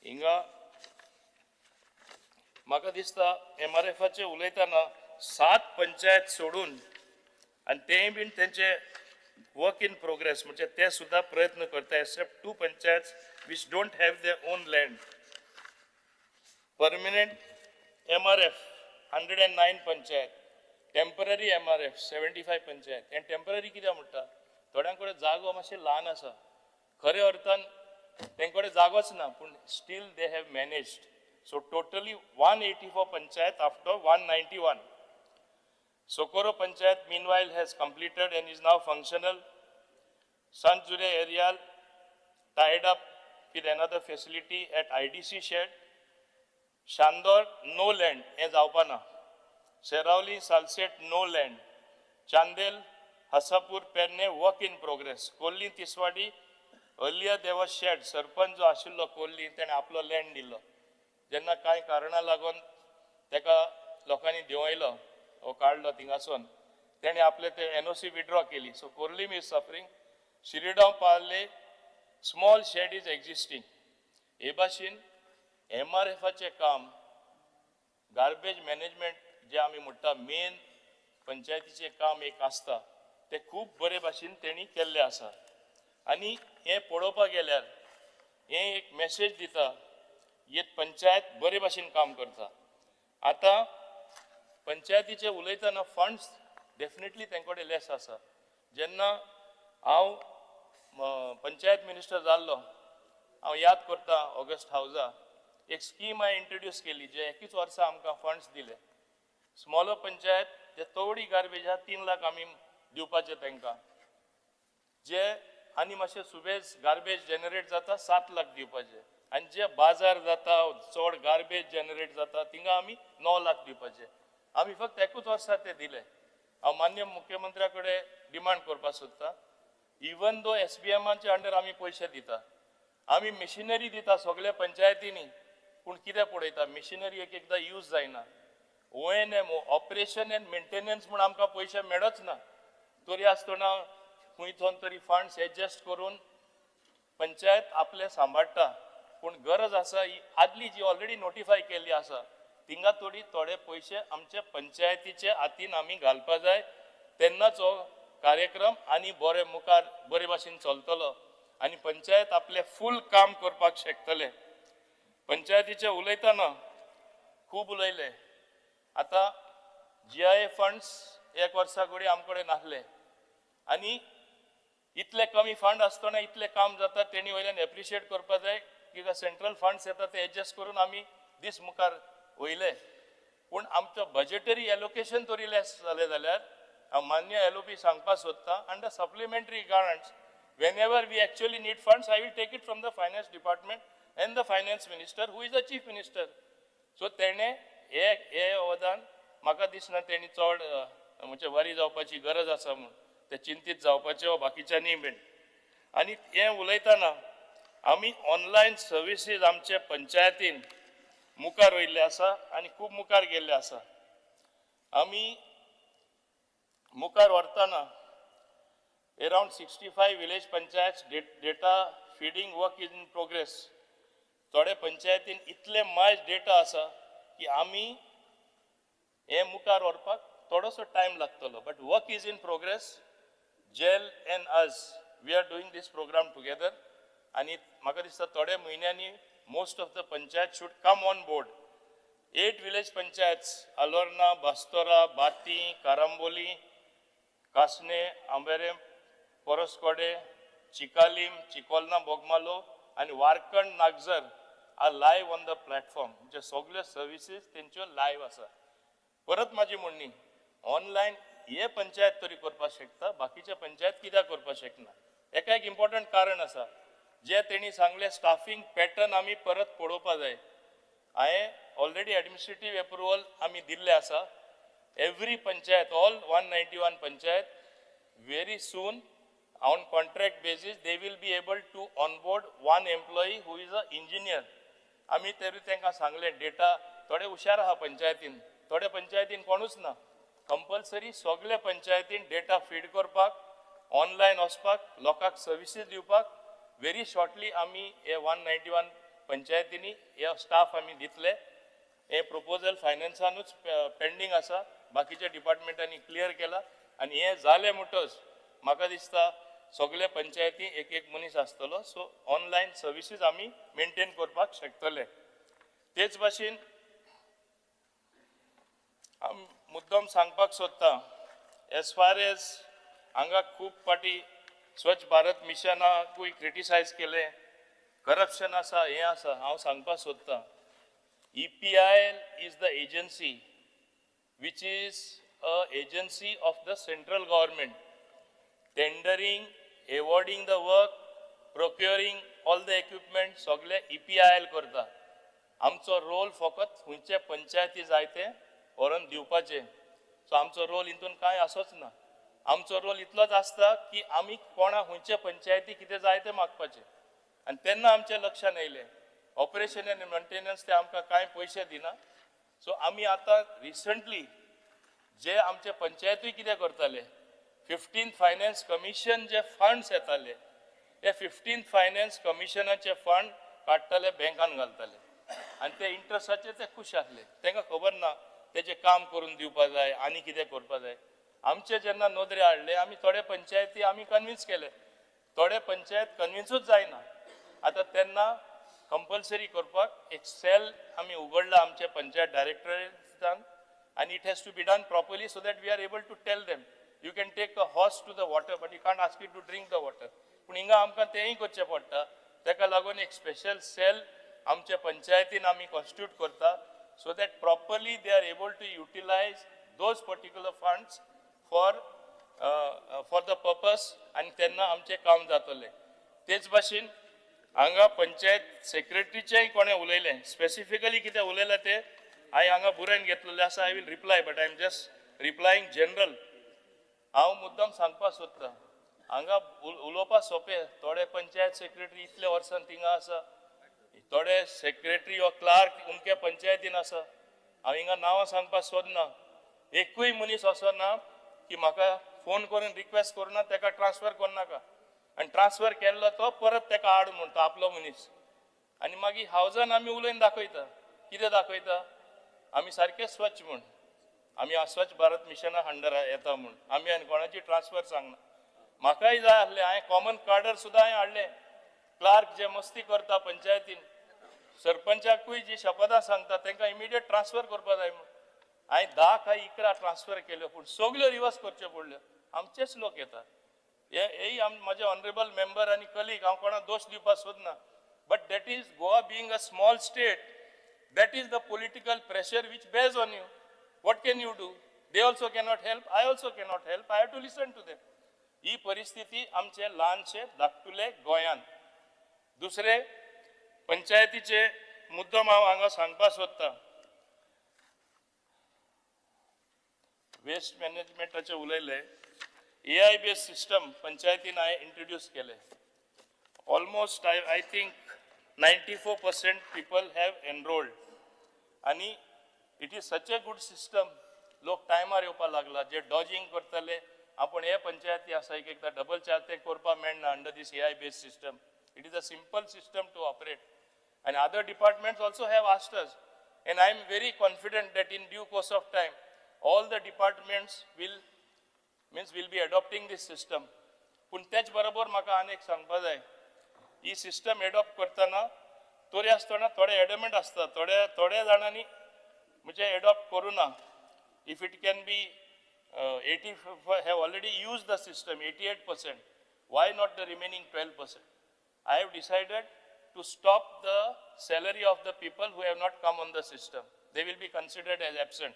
हिंगा म्हाका दिसता MRFचे उलयतना 7 पंचायत सोडून आनी तेय बीन तेंचे वर्क इन प्रोग्रेस, म्हणजे ते सुद्धा प्रयत्न करता. Except 2 panchayat which don't have their own land. Permanent MRF 109 panchayat, temporary MRF 75 panchayat. हे टेम्पररी कित्याक म्हणटा, थोड्यांकडे जागो मातशे ल्हान आसा, खऱ्या अर्थान तेंकडे जागोच ना, पूण steel they have managed. So totally 184 panchayat after 191. Socorro Panchayat meanwhile has completed and is now functional. Sant Jure area tied up with another facility at IDC shed. Shandor no land as Aupana. Serauli Salset no land. Chandel Hasapur Perne work in progress. Kolli Tiswadi earlier there was shed. Sarpanch जो आशिल्लो कोल्ली तेणे आपलो land दिल्लो. जेन्ना कांय कारणां लागून तेका लोकांनी देंवयलो ओ काढलो थिंगासून, तेणे आपले ते NOC विड्रॉ केली. So Corlim is suffering. Shiridao Parle small shed is existing. हे भाशेन MRFचे काम, गार्बेज मॅनेजमेंट जे आमी म्हणटा मेन पंचायतीचे काम एक आसता, ते खूब बरे भाशेन तेणी केल्ले आसा. आनी हे पळोवपाक गेल्यार हे एक मेसेज दिता, हे पंचायत बरे भाशेन काम करता. आतां पंचायतीचे उलयतना फंड्स डेफिनेटली तेंकडे लेस आसा. जेन्ना हांव पंचायत मिनिस्टर जाल्लो, हांव याद करता ऑगस्ट हावजा एक स्कीम हांवें इंट्रोड्यूस केली, जे एकूच वर्सा आमकां फंड्स दिले. स्मॉलर पंचायत जे तवडी गार्बेज आहा 3 लाख आमी दिवपाचे तांकां. जे आनी मातशे सुबेज गार्बेज जनरेट जाता 7 लाख दिवपाचे. आनी जे बाजार जाता चड गार्बेज जनरेट जाता तिंगा आमी 9 लाख दिवपाचे. आमी फक्त एकूच वर्सा ते दिले. हांव मान्य मुख्यमंत्र्या कडेन डिमांड करपाक सोदता, इवन दो SBMच्या अंडर आमी पयशे दिता, आमी मिशिनरी दिता सगळ्या पंचायतींनी, पूण कितें पळयता मिशिनरी एक एकदां यूज जायना. ONM ऑपरेशन एंड मेंटेनन्स म्हूण आमकां पयशे मेळच ना. तरी आसतना खंयचोन तरी फंड्स एडजस्ट करून पंचायत आपले सांबाळटा पूण गरज आसा ही आदली जी ऑलरेडी नोटिफाय केल्ली आसा तिंगा थोडे पयशे आमचे पंचायतीचे हातीन आमी घालपा जाय तेन्नाच हो कार्यक्रम आनी बरे भाशेन चलतलो आनी पंचायत आपले फूल काम करपाक शकतले. पंचायतीचे उलयतना खूब उलयले. आतां GIA फंड्स 1 वर्सा घोडी आमचे कडेन नासले आनी इतले कमी फंड आसतना इतले काम जाता तेणी वयल्यान एप्रिशिएट करपा जाय कित्याक सेंट्रल फंड्स येता ते एडजस्ट करून आमी दीस मुखार वयले. पूण आमचो बजेटरी एलोकेशन तरी लेस जालें जाल्यार हांव मान्य LOP सांगपाक सोदतां under supplementary grants whenever we actually need funds, I will take it from the finance department and the finance minister, who is the chief minister. So तेणे हे अवदान म्हाका दिसना तेणी चड म्हणजे वरी जावपाची गरज आसा म्हूण ते चिंतीत जावपाचे वा बाकीच्यांनी बीन. आनी हें उलयतना आमी ऑनलायन सर्विसीस आमचे पंचायतीन मुखार वयल्ले आसा आनी खूब मुखार गेल्ले आसा. आमी मुखार व्हरतना around 65 village panchayats data feeding work is in progress. थोडे पंचायतीन इतले मायज डेटा आसा की आमी हे मुखार व्हरपाक थोडोसो टायम लागतलो. But work is in progress. जेल and as we are doing these programme together आनी म्हाका दिसता थोड्या म्हयन्यांनी most of the panchayat should come on board. 8 village panchayats Alorna, Bastora, Bati, Carambolim, Kasne, Amberem, Paraskode, Chicalim, Chicolna, Bogmalo आणि Varkhand, Nagzar are live on the platform. म्हणजे सगळ्यो सर्विसीस तेंच्यो लायव्ह आसा. परत माझी म्हणणी ऑनलायन हे पंचायत तरी करपाक शकता, बाकीचे पंचायत कित्याक करपाक शकना. एका एक इम्पॉर्टंट कारण आसा जे तेणी सांगले स्टाफिंग पॅटर्न आमी परत पळोवपा जाय. हांवें ऑलरेडी एडमिनिस्ट्रेटिव्ह एप्रुवल आमी दिल्ले आसा. Every panchayat all 191 panchayat very soon on contract basis they will be able to onboard one employee who is an engineer. आमी तरी तांकां सांगले डेटा थोडे हुशार आहा पंचायतीन, थोडे पंचायतीन कोणूच ना. कंपल्सरी सगळे पंचायतीन डेटा फीड करपाक, ऑनलायन वचपाक, लोकांक सर्विसीस दिवपाक व्हेरी शॉर्टली आमी हे 191 पंचायतींनी हे स्टाफ आमी दितले. हे प्रपोजल फायनान्सानूच पेंडींग आसा, बाकीच्या डिपार्टमेंटांनी क्लियर केला आनी हे जाले म्हणटच म्हाका दिसता सगळे पंचायती एक एक मनीस आसतलो. सो ऑनलायन सर्विसीस आमी मेंटेन करपाक शकतले. तेच भाशेन मुद्दम सांगपाक सोदता एज फार एज हांगा खूब पाटी स्वच्छ भारत मिशनाकूय क्रिटिसायज केले, करप्शन आसा, हें आसा. हांव सांगपाक सोदतां EPIL is the agency which is a agency of the central government, tendering, awarding the work, procuring all the equipment, सगळे EPIL करता. आमचो रोल फकत खंयचे पंचायती जाय ते व्हरून दिवपाचे. सो आमचो रोल हितून कांय आसोच ना. आमचो रोल इतलोच आसता की आमी कोणा खंयचे पंचायती कितें जाय ते मागपाचे आनी तेन्ना आमचे लक्षान येयले. ऑपरेशन एंड मेंटेनन्स ते आमकां कांय पयशे दिना. सो आमी आतां रिसंटली जे आमचे पंचायतूय कितें करताले 15th फायनान्स कमिशन जे फंड्स येताले हे 15th फायनान्स कमिशनाचे फंड काडटाले बँकान घालताले आनी ते इंट्रस्टाचे ते खूश आसले. तांकां खबर ना तेजें काम करून दिवपा जाय आनी कितें करपा जाय. आमचे जेन्ना नोंदरे हाडले आमी थोडे पंचायती आमी कन्विन्स केले, थोडे पंचायत कन्विन्सूच जायना. आतां तेन्ना कंपल्सरी करपाक एक सेल आमी उगडला आमचे panchayat डायरेक्टरेटान and it has to be done properly so that we are able to tell them you can take a horse to the water but you can't ask it to drink the water. पूण हिंगा आमकां तेंय करचें पडटा. ताका लागून एक special sale आमचे पंचायतीन आमी कॉन्स्टिट्यूट करता so that properly they are able to utilize those particular funds for the purpose आनी तेन्ना आमचें काम जातलें. तेच भाशेन हांगा पंचायत सेक्रेटरीचेंय कोणें उलयलें, स्पेसिफिकली कितें उलयलां तें हांवें हांगा बरोवन घेतलेलें आसा. I will reply but I am just replying general. हांव मुद्दम सांगपाक सोदतां हांगा उलोवपाक सोंपें. थोडे पंचायत सेक्रेटरी इतले वर्सान थिंगा आसा, थोडे सेक्रेटरी वा क्लार्क उमके पंचायतीन आसा. हांव हिंगा नांवां सांगपाक सोदना. एकूय मनीस असो ना की म्हाका फोन करून रिक्वेस्ट करुना ताका ट्रान्सफर करनाका. आनी ट्रान्सफर केल्लो तो परत ताका हाड म्हणटा आपलो मनीस आनी मागीर हावजान आमी उलयन दाखयता कितें दाखयता आमी सारके स्वच्छ म्हूण आमी स्वच्छ भारत मिशना अंडर येता म्हूण आमी आनी कोणाची ट्रान्सफर सांगना म्हाकाय जाय आसलें हांवें कॉमन कार्डर सुद्दां हांवें हाडलें क्लार्क जे मस्ती करता पंचायतीन सरपंचाकूय जी शपथां सांगता तांकां इमिडिएट ट्रान्सफर करपा जाय म्हूण हांवें 10 काय 11 ट्रान्सफर केल्यो पूण सगल्यो रिवर्स करच्यो पडल्यो आमचेच लोक येता हेय म्हाजे ऑनरेबल मेंबर आनी कलीग हांव कोणाक दोश दिवपाक सोदना but that is Goa being a small state that is the political pressure which weighs on you what can you do they also cannot help I also cannot help I have to listen to them ही परिस्थिती आमचे ल्हानशे धाकटुले गोंयान दुसरे पंचायतीचे मुद्दम हांव हांगा सांगपाक सोदता वेस्ट मॅनेजमेंटाचे उलयले AI बेस्ड सिस्टम पंचायतीन हांवें इंट्रोड्यूस केले almost I think 94% people have enrolled आणि it is such a good system लोक टायमार येवपाक लागला जे डॉजिंग करतले आपण हे पंचायती आसा एक एकदां डबल चार्ज ते करपाक मेळना under this AI based system it is a simple system to operate and other departments also have asked us and I am very confident that in due course of time all the departments will be adopting this system पूण तेच बरोबर म्हाका आनी एक सांगपाक जाय ही system adopt करतना तरी आसतना थोडे एडमेंट आसता थोड्या जाणांनी म्हणजे एडॉप्ट करू ना if it can be 80 have already used the system 88% why not the remaining 12% I have decided to stop the salary of the people who have not come on the system they will be considered as absent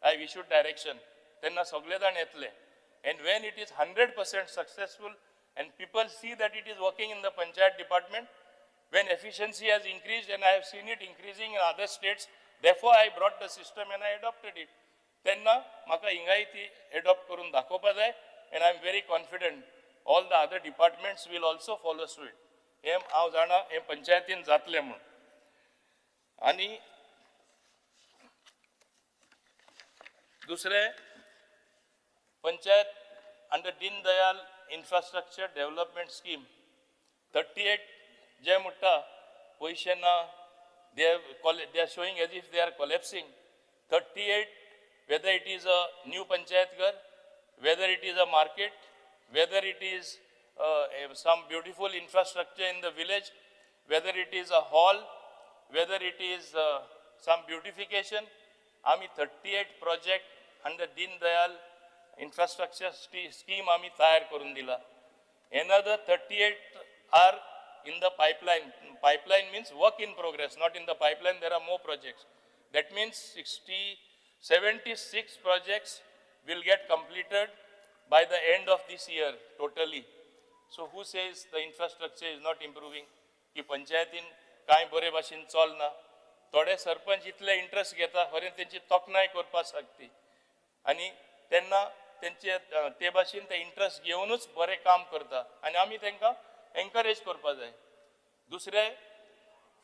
I have issued direction त्यांना सगळे जाण येतले and when it is 100% successful and people see that it is working in the panchayat department when efficiency has increased and I have seen it increasing in other states therefore I brought the system and I adopted it त्यांना म्हाका हिंगाय ती adopt करून दाखोवपा जाय and I am very confident all the other departments will also follow suit हे हांव जाणा हे पंचायतीन जातले म्हूण आनी दुसरे panchayat under Deen Dayal infrastructure development scheme 38 जे म्हणटा पयशे ना they are showing as if they are collapsing 38 whether it is a new panchayat ghar whether it is a market whether it is some beautiful infrastructure in the village whether it is a hall whether it is some beautification आमी 38 project under Deen Dayal infrastructure scheme आमी तयार करून दिला another 38 are in the pipeline means work in progress not in the pipeline there are more projects that means 76 projects will get completed by the end of this year totally so who says the infrastructure is not improving की पंचायतीन कांय बरे भाशेन चलना थोडे सरपंच इतले interest घेता खरें तेंची तोखणाय करपाक शकती आनी तेन्ना तेंचे ते भाशेन ते इंट्रस्ट घेवनूच बरें काम करता आनी आमी तांकां एनकरेज करपा जाय दुसरे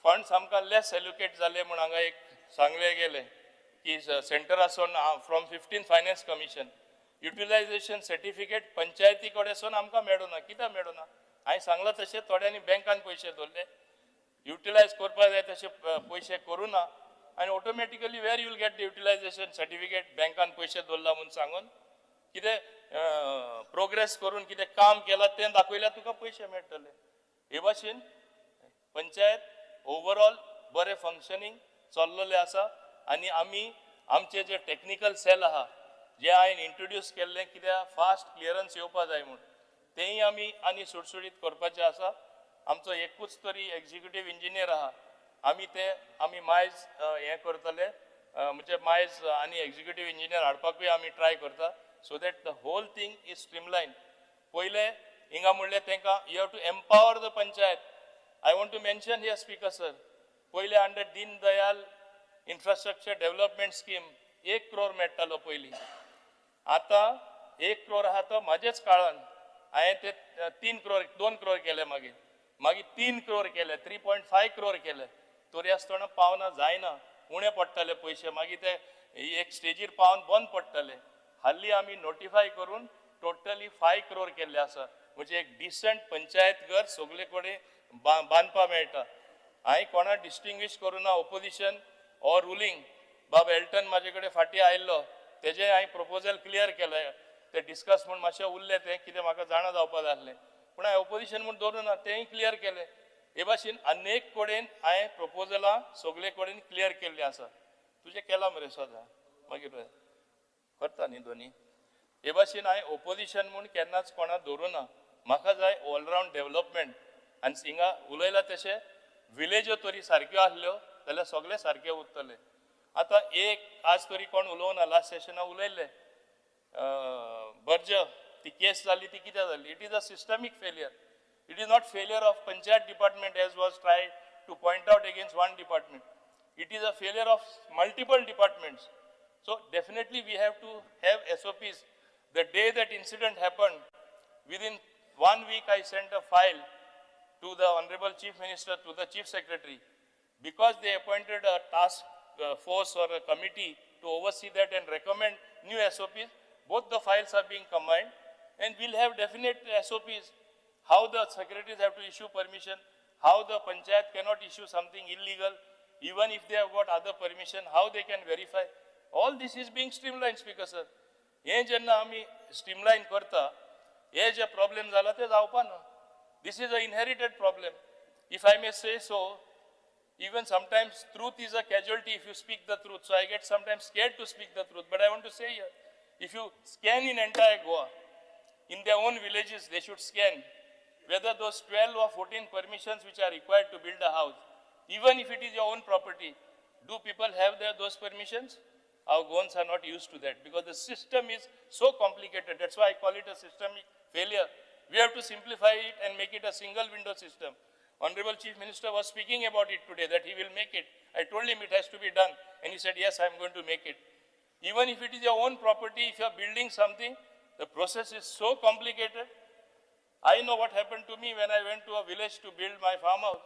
फंड्स आमकां लेस एलोकेट जाले म्हूण हांगा एक सांगले गेले की सेंटरासून from 15 finance commission utilisation certificate पंचायती कडेसून आमकां मेळूना कित्याक मेळूना हांवें सांगलां तशें थोड्यांनी बँकान पयशे दवरले युटिलायज करपा जाय तशे पयशे करूना आनी automatically where you will get the utilisation certificate बँकान पयशे दवरला म्हूण सांगून कितें प्रोग्रेस करून कितें काम केलां तें दाखयल्यार तुका पयशे मेळटले हे भाशेन पंचायत ओवरऑल बरें फंक्शनींग चल्लेलें आसा आनी आमी आमचे जे टेक्निकल सेल आहा जे हांवें इंट्रोड्यूस केल्लें कित्याक फास्ट क्लियरन्स येवपा जाय म्हूण तेंय आमी आनी सुटसुटीत करपाचें आसा आमचो एकूच तरी एक्झिक्युटीव इंजिनियर आहा आमी मायज हें करतले म्हणजे मायज आनी एक्झिक्युटीव इंजिनियर हाडपाकूय आमी ट्राय करता so that the whole thing is streamlined पहिले हिंगा म्हणले तांकां you have to empower the panchayat I want to mention here speaker sir पहिले under Deen Dayal infrastructure development scheme 1 crore मेळटालो पयलीं आतां 1 crore आहा तो म्हाजेच काळान हांवें ते 2 crore केले मागीर 3 crore केले 3.5 crore केले तरी आसतना पावना जायना उणे पडटले पयशे मागीर ते एक स्टेजीर पावन बंद पडटले हाल्ली आमी नोटिफाय करून टोटली 5 crore केल्ले आसा म्हणजे एक डिसंट पंचायत घर सगळे कडेन बांदपा मेळटा. हांवें कोणा डिस्टिंग्वीश करूना ओपोजिशन ऑर रुलींग. बाब एल्टन म्हाजे कडेन फाटीं आयिल्लो तेजें हांवें प्रपोजल क्लियर केलें. ते डिस्कस म्हूण मातशें उरलें तें कितें म्हाका जाणा जावपा जाय आसलें पूण हांवें ओपोजिशन म्हूण धरूना तेंय क्लियर केलें. हे भाशेन अनेक कडेन हांवें प्रपोजलां सगळे कडेन क्लियर केल्लीं आसा. तुजें केलां मरे सदां मागीर करता न्ही दोनी. हे भाशेन हांवें ओपोजिशन म्हूण केन्नाच कोणा धरूना. म्हाका जाय ऑलरावंड डेव्हलपमेंट आनी हिंगा उलयलां तशें विलेज्यो तरी सारक्यो आसल्यो जाल्यार सगळे सारके उरतले. आतां एक आज तरी कोण उलोवना लास्ट सेशना उलयल्ले बर्ज ती केस जाली ती कित्याक जाली. It is a systemic failure. It is not failure of Panchayat department as was tried to point out against one department. It is a failure of multiple departments. So definitely we have to have SOPs. The day that incident happened, within 1 week I sent a file to the Honorable Chief Minister, to the Chief Secretary, because they appointed a task force or a committee to oversee that and recommend new SOPs. Both the files are being combined and we'll have definite SOPs. How the secretaries have to issue permission, how the panchayat cannot issue something illegal, even if they have got other permission, how they can verify. All this is being streamlined, Speaker sir. हे जेन्ना आमी streamline करता, हे जे problem जाला ते जावपा ना. This is an inherited problem. If I may say so, even sometimes truth is a casualty if you speak the truth. So I get sometimes scared to speak the truth. But I want to say here, if you scan in entire Goa, in their own villages, they should scan whether those 12 or 14 permissions which are required to build a house, even if it is your own property, do people have those permissions? Our Goans are not used to that because the system is so complicated. That's why I call it a systemic failure. We have to simplify it and make it a single window system. Honorable Chief Minister was speaking about it today, that he will make it. I told him it has to be done and he said, yes, I'm going to make it. Even if it is your own property, if you're building something, the process is so complicated. I know what happened to me when I went to a village to build my farmhouse.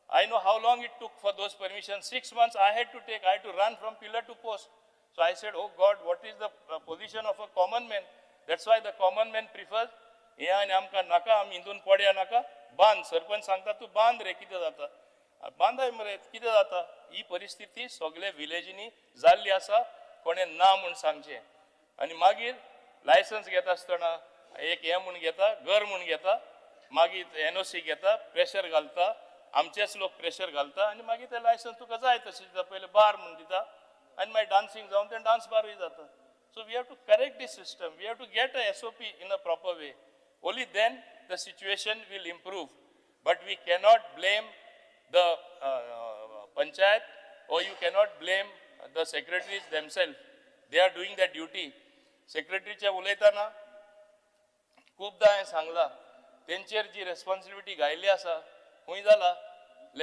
I know how long it took for those permissions. 6 months I had to run from pillar to post. So I said, oh God, what is the position of a common man? That's why the common man prefers, बांध सरपंच सांगता तू बांध रे कितें जाता बांधाय मरे कितें जाता ही परिस्थिती सगळे विलेजींनी जाल्ली आसा कोणे ना म्हूण सांगचें आनी मागीर लायसन्स घेता आसतना एक हे म्हूण घेता घर म्हूण घेता मागीर एनओसी घेता प्रेशर घालता आमचेच लोक प्रेशर घालता आनी मागीर ते लायसन्स तुका जाय तशें दिता पयले बार म्हूण दिता आनी मागीर डान्सिंग जावन ते डान्स बारूय जाता so we have to correct this system we have to get a SOP in a proper way only then the situation will improve. But we cannot blame the panchayat or you cannot blame the secretaries themselves. They are doing their duty. Secretary चे उलयतना खूबदां हांवें सांगलां तेंचेर जी responsibility घायल्ली आसा खूंय जाला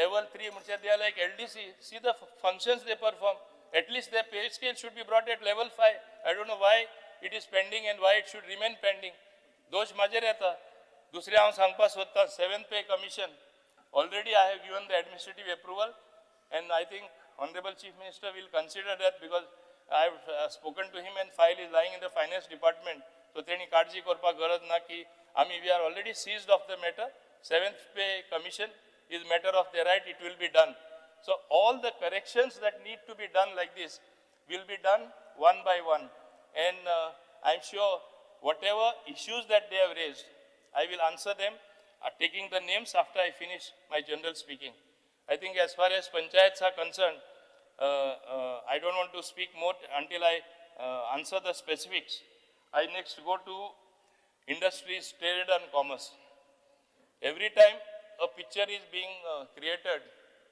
level 3 म्हणजे they are like LDC. See the functions they perform. At least their pay scale should be brought at level 5. I don't know why it is pending and why it should remain pending. दोष माझेर येता दुसरे हांव सांगपाक सोदतां 7th pay commission already I have given the administrative approval and I think Honorable Chief Minister will consider that because I have spoken to him and file is lying in the finance department so तेणी काळजी करपाक गरज ना की आमी we are already seized of the matter 7th pay commission is matter of their right it will be done so all the corrections that need to be done like this will be done one by one and I am sure whatever issues that they have raised, I will answer them, taking the names after I finish my general speaking. I think as far as panchayats are concerned, I don't want to speak more until I answer the specifics. I next go to industries, trade and commerce. Every time a picture is being created,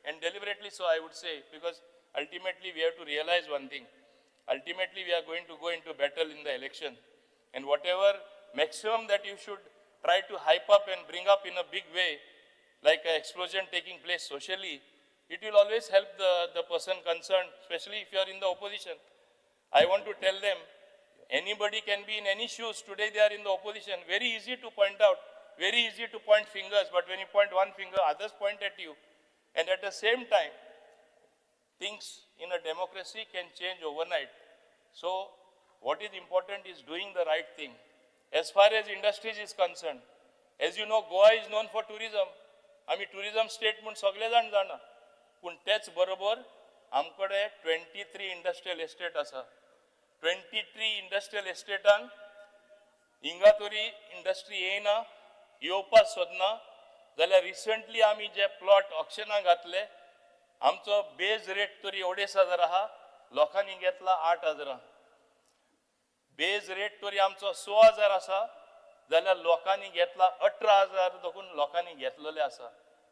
and deliberately so I would say, because ultimately we have to realize one thing. Ultimately we are going to go into battle in the election. And whatever maximum that you should try to hype up and bring up in a big way, like an explosion taking place socially, it will always help the person concerned, especially if you are in the opposition. I want to tell them, anybody can be in any shoes. Today they are in the opposition. Very easy to point out, very easy to point fingers, but when you point one finger, others point at you. And at the same time, things in a democracy can change overnight. So, what is important is doing the right thing. As far as industries is concerned, As you know, Goa is known for tourism. आमी tourism state म्हणून सगळे जाण जाणा. पूण तेच बरोबर आमकडे 23 industrial estate आसा. 23 industrial एस्टेटान हिंगा तरी इंडस्ट्री येयना, येवपाक सोदना. जाल्यार रिसंटली आमी जे प्लॉट ऑक्शनाक घातले, आमचो बेज रेट तरी 2,500 आहा, लोकांनी घेतला 8,000. बेज रेट तरी आमचो 6,000 आसा, जाल्यार लोकांनी घेतला 18,000 देखून लोकांनी घेतलेले आसा.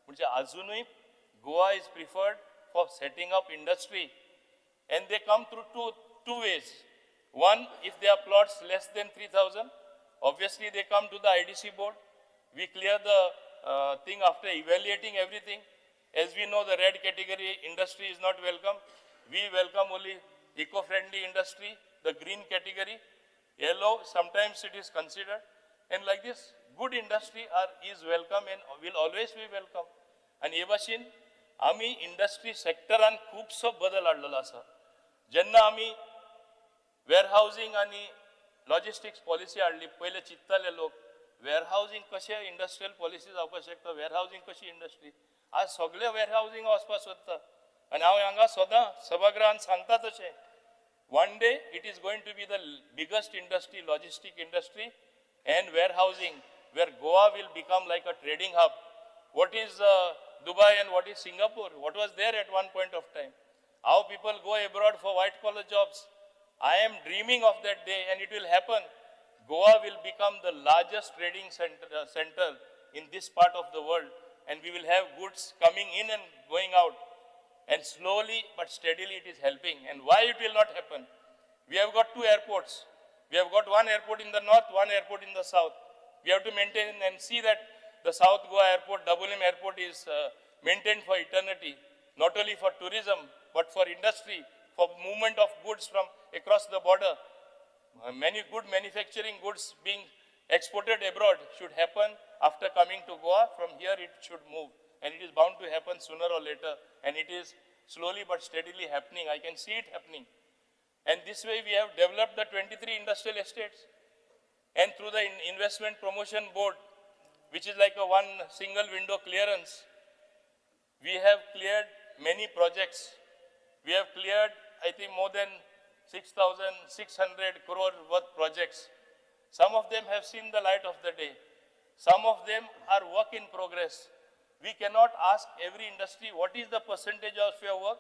म्हणजे अजूनही Goa is preferred for setting up industry, and they come through two ways. One, if they are plots less than 3,000, obviously they come to the IDC board. We clear the thing after evaluating everything. As we know, the red category industry is not welcome. We welcome only eco-friendly industry, the green category. Yellow, sometimes it is considered. And like this, good industry is welcome and will always be welcome. And हे भाशेन आमी industry सेक्टरान खूबसो बदल हाडलेलो आसा. जेन्ना आमी warehousing आणि logistics policy हाडली, पहिले चिंतताले लोक वेअरहाउसिंग कशें इंडस्ट्रियल पॉलिसी जावपाक शकता, वेअरहाउसिंग कशी इंडस्ट्री. आज सगळे वेअरहाउसिंग वचपाक सोदता. आनी हांव हांगा सदां सभागृहान सांगता तशें, one day it is going to be the biggest industry, logistic industry and warehousing, where Goa will become like a trading hub. What is Dubai and what is Singapore? What was there at one point of time? How people go abroad for white collar jobs. I am dreaming of that day, and it will happen. Goa will become the largest trading center in this part of the world, and we will have goods coming in and going out. And slowly but steadily it is helping. And why it will not happen? We have got 2 airports. We have got one airport in the north, one airport in the south. We have to maintain and see that the South Goa airport, WM airport is maintained for eternity, not only for tourism, but for industry, for movement of goods from across the border. Many good manufacturing goods being exported abroad should happen after coming to Goa. From here it should move, and it is bound to happen sooner or later, and it is slowly but steadily happening. I can see it happening. And this way we have developed the 23 industrial estates, and through the investment promotion board, which is like a one single window clearance, we have cleared many projects. We have cleared, I think, more than 6,600 crore worth projects. Some of them have seen the light of the day. Some of them are work in progress. We cannot ask every industry, what is the percentage of your work?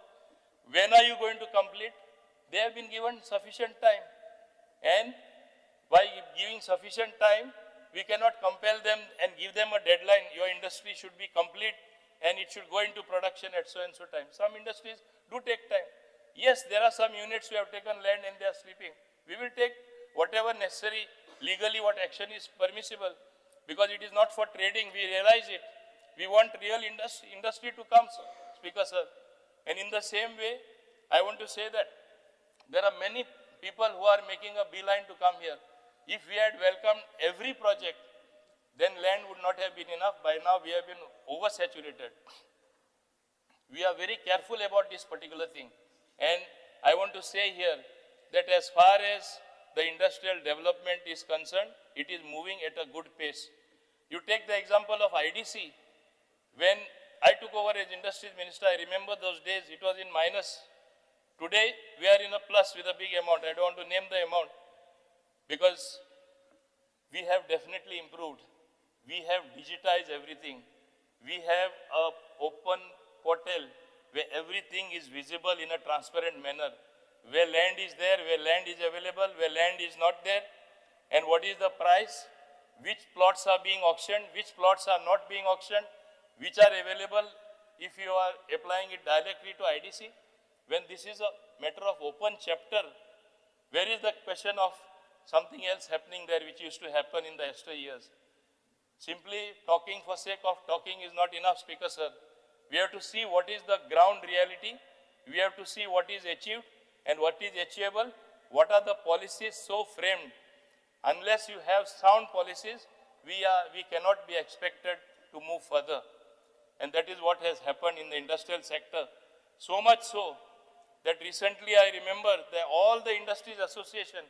When are you going to complete? They have been given sufficient time. And by giving sufficient time, we cannot compel them and give them a deadline. Your industry should be complete and it should go into production at so and so time. Some industries do take time. Yes, there are some units who have taken land and they are sleeping. We will take whatever necessary legally, what action is permissible, because it is not for trading. We realize it. We want real industry to come, Speaker sir. And in the same way, I want to say that there are many people who are making a beeline to come here. If we had welcomed every project, then land would not have been enough. By now, we have been oversaturated. We are very careful about this particular thing. And I want to say here that as far as the industrial development is concerned, it is moving at a good pace. You take the example of IDC. When I took over as Industries Minister, I remember those days, it was in minus. Today, we are in a plus with a big amount. I don't want to name the amount, because we have definitely improved. We have digitized everything. We have an open portal where everything is visible in a transparent manner. Where land is there, where land is available, where land is not there, and what is the price, which plots are being auctioned, which plots are not being auctioned, which are available if you are applying it directly to IDC. When this is a matter of open chapter, where is the question of something else happening there which used to happen in the extra years? Simply talking for sake of talking is not enough, Speaker sir. We have to see what is the ground reality. We have to see what is achieved and what is achievable. What are the policies so framed? Unless you have sound policies, we cannot be expected to move further. And that is what has happened in the industrial sector. So much so that recently I remember that all the industries association,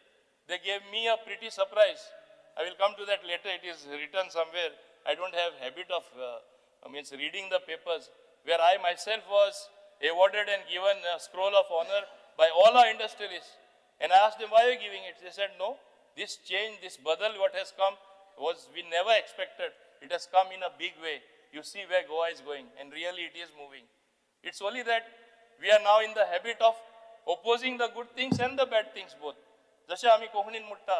they gave me a pretty surprise. I will come to that later, it is written somewhere. I don't have habit of means reading the papers, where I myself was awarded and given a scroll of honor by all our industrialists. And I asked them, why are you giving it? They said, no, this change, this badal what has come was we never expected. It has come in a big way. You see where Goa is going, and really it is moving. It's only that we are now in the habit of opposing the good things and the bad things both. जशें आमी कोंकणीन म्हणटा,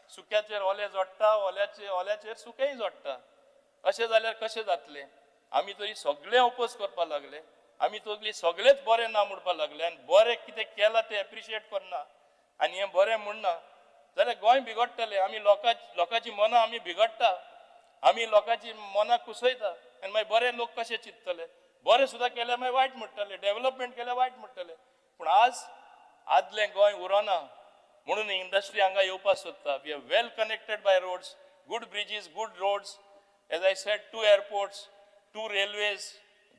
सुक्याचेर ओले जोडटा, ओल्याचेर सुकेंय जोडटा. अशें जाल्यार कशें जातलें? आमी तरी सगळे ओपोज करपाक लागले. आमी तगली सगळेच बरें ना म्हणपाक लागले आनी बरें कितें केलां तें एप्रिशिएट करना आनी हें बरें म्हणना जाल्यार गोंय बिगडटलें. आमी लोकांची मनां आमी बिगडटा, आमी लोकांची मनां कुसयता आनी मागीर बरे लोक कशे चिंततले? बरें सुद्दां केल्यार मागीर वायट म्हणटले, डेव्हलपमेंट केल्यार वायट म्हणटले. पूण आज आदलें गोंय उरोना म्हणून इंडस्ट्री हांगा येवपाक सोदता. We are well connected by roads, good bridges, good roads, as I said, 2 airports, 2 railways,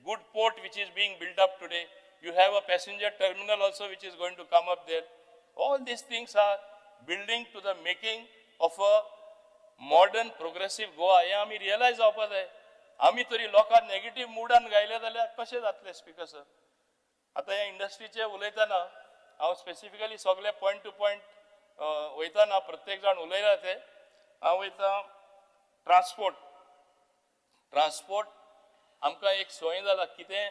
good port which is being built up today. You have a passenger terminal also which is going to come up there. All these things are building to the making of a modern progressive Goa. हे आमी realise जावपाक जाय. आमी तरी लोकांक negative मुडान गायले जाल्यार कशें जातलें स्पीकर सर? आतां ह्या इंडस्ट्रीचे उलयतना हांव स्पेसिफिकली सगळे पॉयंट टू पॉयंट वयताना प्रत्येक जाण उलयला ते हांव वयता ट्रान्सपोर्ट आमकां एक सोय जाला कितें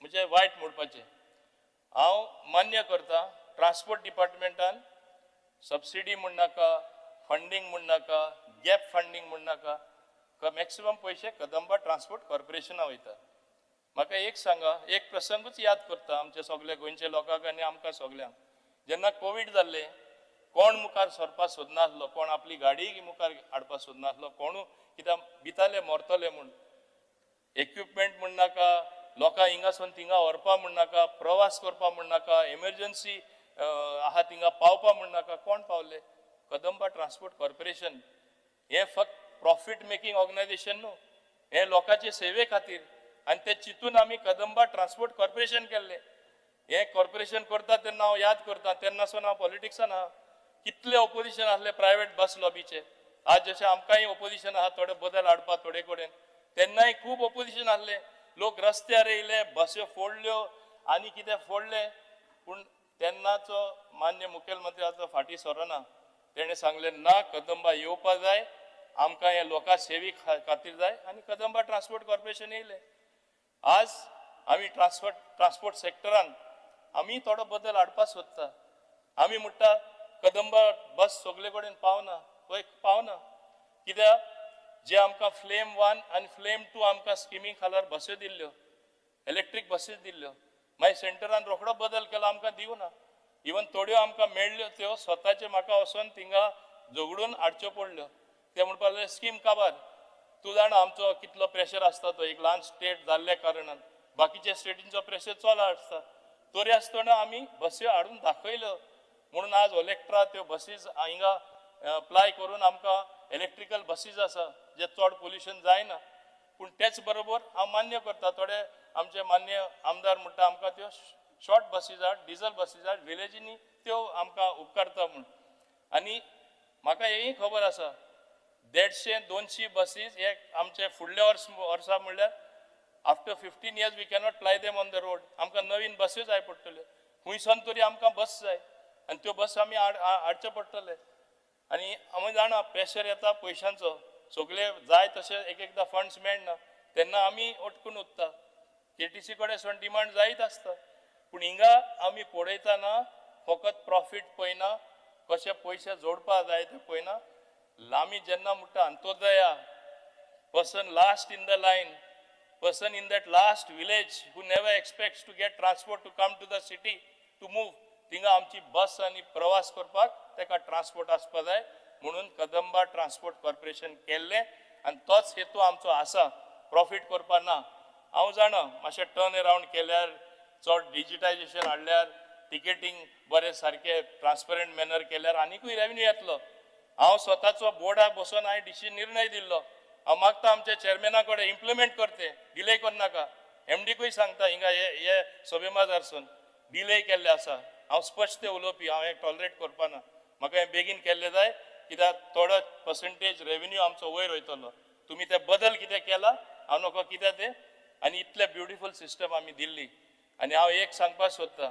म्हणजे वायट म्हणपाचें. हांव मान्य करता ट्रान्सपोर्ट डिपार्टमेंटान सबसिडी म्हण नाका, फंडींग म्हण नाका, गॅप फंडींग म्हण नाका, मॅक्सिमम पयशे कदंबा ट्रान्सपोर्ट कॉर्पोरेशना वयता. म्हाका एक सांगा, एक प्रसंगूच याद करता आमचे सगळे गोंयचे लोकांक आनी आमकां सगळ्यांक. जेन्ना कोवीड जाल्लें, कोण मुखार सरपाक सोदनासलो, कोण आपली गाडी मुखार हाडपाक सोदनासलो, कोणू कित्याक भिताले मरतले म्हूण. इक्विपमेंट म्हण नाका, लोकांक हिंगासून थिंगा व्हरपा म्हण नाका, प्रवास करपा म्हण नाका, एमर्जन्सी आहा थिंगा पावपा म्हण नाका, कोण पावले? Kadamba transport corporation. हें फक्त प्रॉफिट मेकींग ऑर्गनायझेशन न्हू, हें लोकांचे सेवे खातीर. आनी ते चिंतून आमी कदंबा ट्रान्सपोर्ट कॉर्पोरेशन केल्लें. हें कॉर्पोरेशन करता तेन्ना हांव याद करता, तेन्नासून हांव पॉलिटिक्सान आहा. कितले ऑपोजिशन आसले प्रायवेट बस लॉबीचे. आज जशें आमकांय ऑपोजिशन आहा थोडे बदल हाडपाक थोडे कडेन, तेन्नाय खूब ऑपोजिशन आसलें. लोक रस्त्यार येयले, बस्यो फोडल्यो आनी कितें फोडलें. पूण तेन्नाचो मान्य मुखेलमंत्र्याचो फाटीं सरना. तेणें सांगलें ना, कदंबा येवपा जाय, आमकां हें लोकां सेवी खातीर जाय, आनी कदंबा ट्रान्सपोर्ट कॉर्पोरेशन येयलें. आज आमी ट्रान्सपोर्ट सेक्टरान आमी थोडो बदल हाडपाक सोदता. आमी म्हणटा कदंबा बस सगळे कडेन पावना, पळय पावना. कित्याक जे आमकां फ्लेम 1 आनी फ्लेम 2 आमकां स्किमी खाला बस्यो दिल्ल्यो, इलेक्ट्रीक बसीस दिल्ल्यो, मागीर सेंटरान रोखडो बदल केलो, आमकां दिवना. इवन थोड्यो आमकां मेळ्ळ्यो त्यो स्वताचे म्हाका वचोन थिंगा झगडून हाडच्यो पडल्यो. ते म्हणपाक लागले स्कीम काबार. तूं जाणा आमचो कितलो प्रेशर आसता तो, एक ल्हान स्टेट जाल्ल्या कारणान बाकीच्या स्टेटींचो प्रेशर चला आसता. तरी आसतना आमी बस्यो हाडून दाखयल्यो म्हणून आज इलेक्ट्रा त्यो बसीस हिंगा अप्लाय करून आमकां इलेक्ट्रिकल बसीस आसा जे चड पोल्युशन जायना. पूण तेच बरोबर हांव मान्य करता, थोडे आमचे मान्य आमदार म्हणटा आमकां त्यो शॉर्ट बसीस हाड, डिझल बसीस हाड, विलेजींनी त्यो आमकां उपकारता म्हूण. आनी म्हाका हेय खबर आसा 150-200 बसीस हे आमचे फुडल्या वर्सा म्हणल्यार after 15 years we cannot ply them on the road. आमकां नवीन बस्यो जाय पडटल्यो. खुंयसून तरी आमकां बस जाय आनी त्यो बस आमी हाडचे पडटले. आनी आमी जाणा प्रेशर येता पयशांचो, सगळे जाय तशे एक एकदां फंड्स मेळना, तेन्ना आमी अटकून उरता. KTC कडेन सोन डिमांड जायत आसता. पूण हिंगा आमी पळयतना फकत प्रॉफीट पळयना, कशे पयशे जोडपा जाय ते पळयना. आमी जेन्ना म्हणटा Antyodaya, person last in the line, person in that last village who never expects to get transport to come to the city to move, थिंगा आमची बस आनी प्रवास करपाक तेका ट्रान्सपोर्ट आसपा जाय म्हणून कदंबा ट्रान्सपोर्ट कॉर्पोरेशन केल्लें. आनी तोच हेतू आमचो आसा, प्रॉफीट करपा ना. हांव जाणा मातशें टर्न अरावंड केल्यार, चड डिजिटायजेशन हाडल्यार, टिकेटींग बरें सारकें ट्रान्सपरंट मॅनर केल्यार आनीकूय रेवेन्यू येतलो. हांव स्वताचो बोर्डाक बसून हांवें निर्णय दिल्लो. हांव मागता आमच्या चेअरमॅना कडेन इम्प्लिमेंट करते, डिले कर नाका. MDकूय सांगता हिंगा हे सभे माजारसून डिले केल्ले आसा. हांव स्पश्ट उलोवपी, हांव हें टॉलरेट करपा ना. म्हाका हें बेगीन केल्लें जाय, कित्याक थोडो पर्संटेज रेवेन्यू आमचो वयर वयतलो. तुमी ते बदल कितें केला हांव नको कितें तें आनी इतले ब्युटिफूल सिस्टम आमी दिल्ली आनी हांव एक सांगपाक सोदतां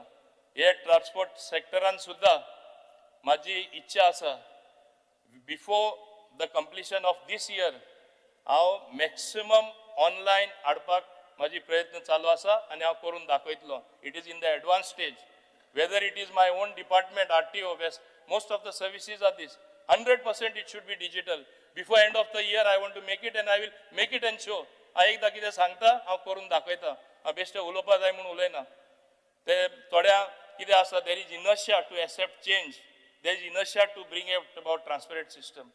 हे ट्रान्सपोर्ट सेक्टरान सुद्दां म्हाजी इच्छा आसा before the completion of these year हांव मॅक्सिमम ऑनलायन हाडपाक म्हाजी प्रयत्न चालू आसा आनी हांव करून दाखयतलो. It is in the advance stage. Whether it is my own department, RTO, most of the services are this. 100% it should be digital. Before end of the year, I want to make it and I will make it and show. हांव एकदां कितें सांगता हांव करून दाखयता. हांव बेश्टें उलोवपा जाय म्हूण उलयना. ते थोड्या कितें आसा, there is inertia to accept change. There is inertia to bring about transparent system.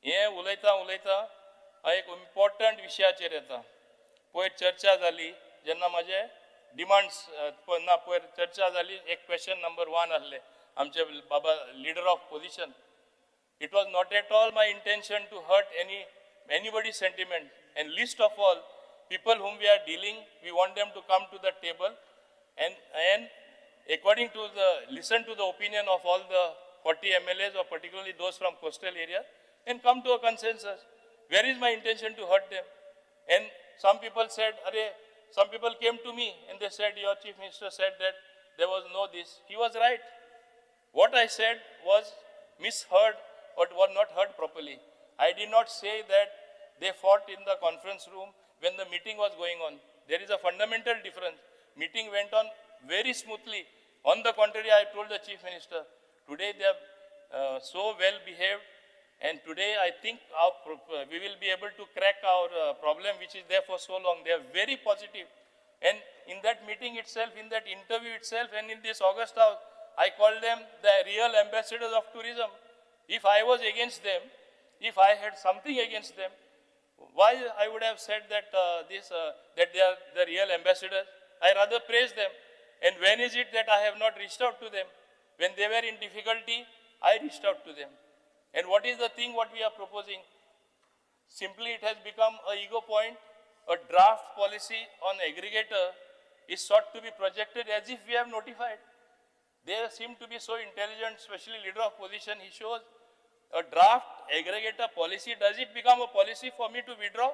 हें उलयता हांव एक इम्पॉर्टंट विशयाचेर येता. पयर चर्चा जाली जेन्ना म्हाजे डिमांड्स ना पयर चर्चा जाली एक क्वेश्चन नंबर 1 आहले आमचे बाबा leader of opposition. It was not at all my intention to hurt anybody sentiment and least of all people whom we are dealing, we want them to come to the table and according to listen to the opinion of all the 40 MLAs or particularly those from coastal area and come to a consensus. Where is my intention to hurt them? And some people said, some people came to me and they said, your chief minister said that there was no this. He was right. What I said was misheard or was not heard properly. I did not say that they fought in the conference room when the meeting was going on. There is a fundamental difference. Meeting went on very smoothly. On the contrary, I told the chief minister, today they are so well behaved. And today, I think we will be able to crack our problem, which is there for so long. They are very positive. And in that meeting itself, in that interview itself, and in this August House, I called them the real ambassadors of tourism. If I was against them, if I had something against them, why I would have said that that they are the real ambassadors? I rather praise them. And when is it that I have not reached out to them? When they were in difficulty, I reached out to them. And what is the thing what we are proposing? Simply it has become a ego point. A draft policy on aggregator is sought to be projected as if we have notified. They seem to be so intelligent, especially leader of position. He shows a draft aggregator policy. Does it become a policy for me to withdraw?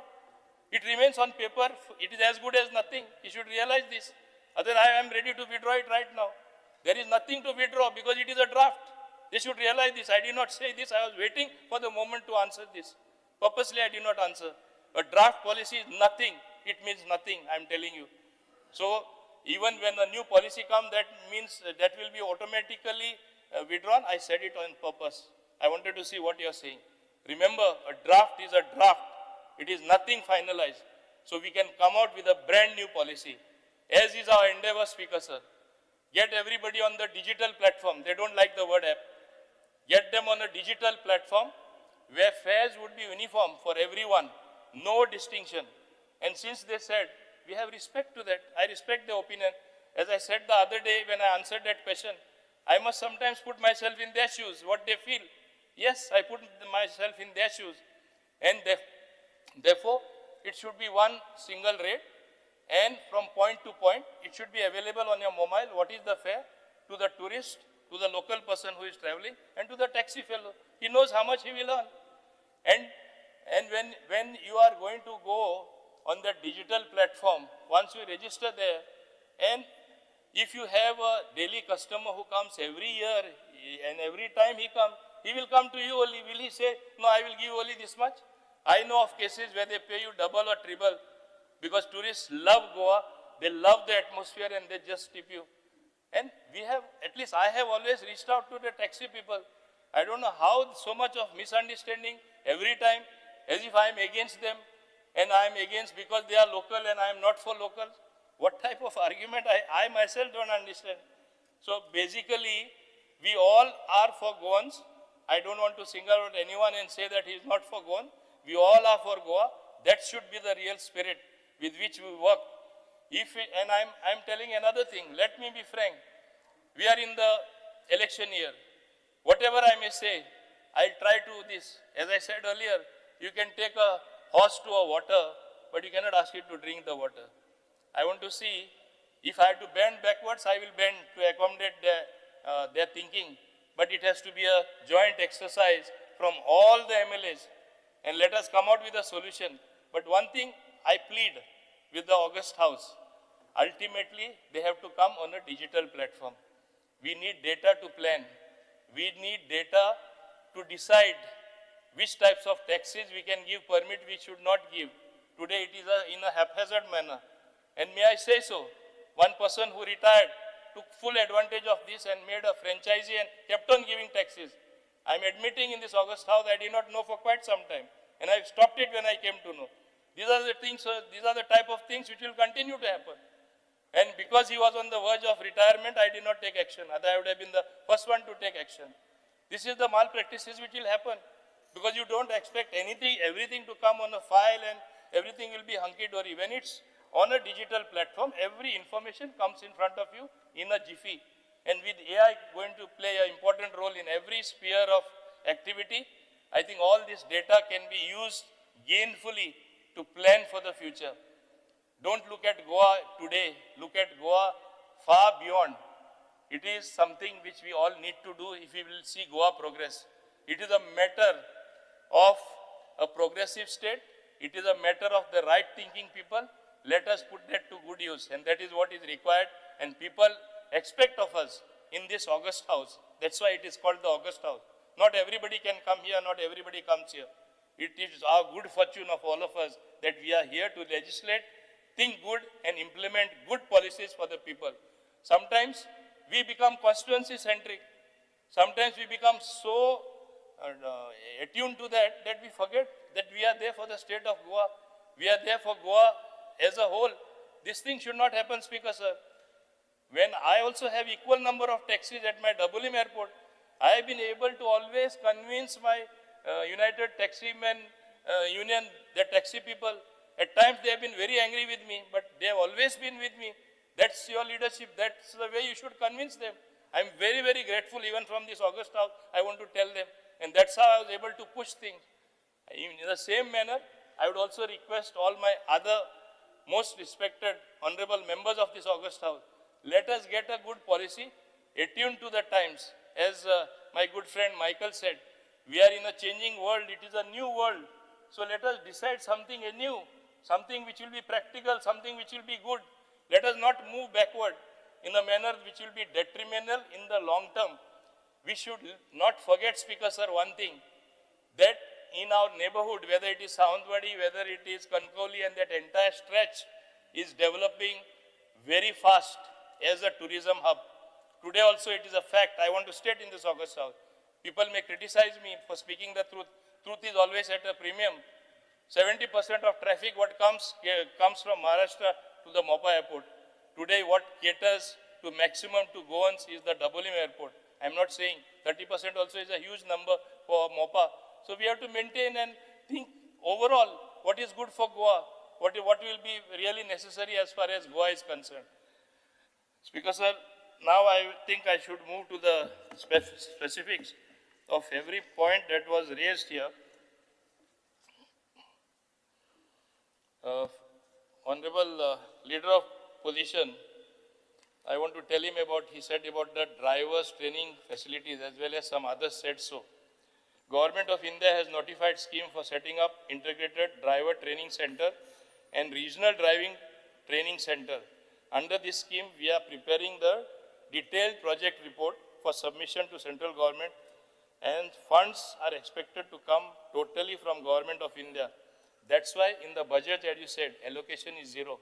It remains on paper. It is as good as nothing. You should realize this. Otherwise, I am ready to withdraw it right now. There is nothing to withdraw because it is a draft. They should realize this. I did not say this. I was waiting for the moment to answer this. Purposely, I did not answer. A draft policy is nothing. It means nothing, I am telling you. So, even when a new policy comes, that means that will be automatically withdrawn. I said it on purpose. I wanted to see what you are saying. Remember, a draft is a draft. It is nothing finalized. So, we can come out with a brand new policy. As is our endeavor, Speaker Sir. Get everybody on the digital platform. They don't like the word app. Get them on a digital platform where fares would be uniform for everyone, no distinction. And since they said, we have respect to that, I respect their opinion. As I said the other day when I answered that question, I must sometimes put myself in their shoes, what they feel. Yes, I put myself in their shoes. And therefore, it should be one single rate. And from point to point, it should be available on your mobile. What is the fare to the tourist, to the local person who is traveling, and to the taxi fellow. He knows how much he will earn. And when you are going to go on the digital platform, once you register there, and if you have a daily customer who comes every year, and every time he comes, he will come to you only. Will he say, no, I will give only this much? I know of cases where they pay you double or triple, because tourists love Goa, they love the atmosphere, and they just tip you. And we have, at least I have always reached out to the taxi people. I don't know how so much of misunderstanding every time, as if I am against them, and I am against because they are local and I am not for locals. What type of argument? I myself don't understand. So basically, we all are for Goans. I don't want to single out anyone and say that he is not for Goan. We all are for Goa. That should be the real spirit with which we work. And I'm telling another thing, let me be frank. We are in the election year. Whatever I may say, I'll try to this. As I said earlier, you can take a horse to a water, but you cannot ask it to drink the water. I want to see, if I have to bend backwards, I will bend to accommodate their thinking. But it has to be a joint exercise from all the MLAs. and let us come out with a solution. But one thing I plead with the August House, ultimately they have to come on a digital platform. We need data to plan. We need data to decide which types of taxes we can give permit, we should not give. Today it is in a haphazard manner. And may I say so, one person who retired took full advantage of this and made a franchisee and kept on giving taxes. I'm admitting in this August House I did not know for quite some time. And I stopped it when I came to know. These are the things, these are the type of things which will continue to happen. And because he was on the verge of retirement, I did not take action. Otherwise, I would have been the first one to take action. This is the malpractices which will happen. Because you don't expect anything, everything to come on a file and everything will be hunky-dory. When it's on a digital platform, every information comes in front of you in a jiffy. And with AI going to play an important role in every sphere of activity, I think all this data can be used gainfully to plan for the future. Don't look at Goa today, look at Goa far beyond. It is something which we all need to do if we will see Goa progress. It is a matter of a progressive state. It is a matter of the right thinking people. Let us put that to good use, and that is what is required. And people expect of us in this August House. That's why it is called the August House. Not everybody can come here, not everybody comes here. It is our good fortune of all of us that we are here to legislate, think good and implement good policies for the people. Sometimes we become constituency centric. Sometimes we become so attuned to that we forget that we are there for the state of Goa. We are there for Goa as a whole. This thing should not happen, Speaker Sir. When I also have equal number of taxis at my Dublin airport, I have been able to always convince my United Taximen Union, the taxi people. At times they have been very angry with me, but they have always been with me. That's your leadership. That's the way you should convince them. I'm very, very grateful even from this August House. I want to tell them. And that's how I was able to push things. In the same manner, I would also request all my other most respected honorable members of this August House, let us get a good policy attuned to the times. As my good friend Michael said, we are in a changing world. It is a new world. So let us decide something anew, something which will be practical, something which will be good. Let us not move backward in a manner which will be detrimental in the long term. We should not forget, Speaker Sir, one thing, that in our neighborhood, whether it is Sawantwadi, whether it is Kankoli, and that entire stretch is developing very fast as a tourism hub. Today also it is a fact. I want to state in this August House. People may criticize me for speaking the truth. Truth is always at a premium. 70% of traffic what comes from Maharashtra to the Mopa airport. Today what caters to maximum to Goans is the Dublin airport. I'm not saying 30% also is a huge number for Mopa. So we have to maintain and think overall what is good for Goa, what will be really necessary as far as Goa is concerned. Speaker Sir, now I think I should move to the specifics of every point that was raised here. Honorable Leader of Opposition, I want to tell him about, he said about the drivers training facilities as well as some others said so. Government of India has notified scheme for setting up integrated driver training center and regional driving training center. Under this scheme, we are preparing the detailed project report for submission to central government, and funds are expected to come totally from Government of India. That's why in the budget, as you said, allocation is zero.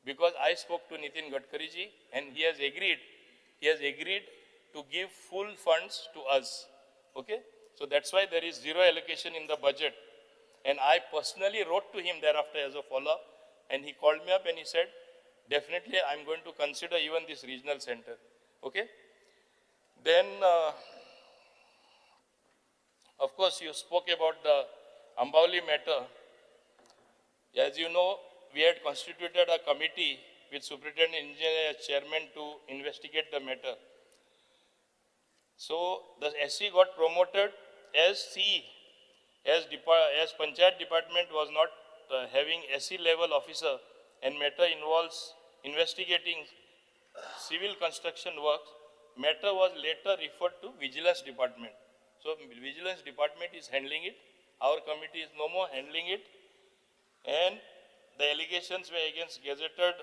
Because I spoke to Nitin Gadkari ji and he has agreed to give full funds to us. Okay? So that's why there is zero allocation in the budget. And I personally wrote to him thereafter as a follow-up, and he called me up and he said, definitely I'm going to consider even this regional center. Okay? Then, of course, you spoke about the Amboli matter. As you know, we had constituted a committee with Superintendent Engineer as chairman to investigate the matter. So the SC got promoted as CE, as Panchayat department was not having SC level officer, and matter involves investigating civil construction works. Matter was later referred to Vigilance Department. So Vigilance Department is handling it, Our committee is no more handling it. And the allegations were against gazetted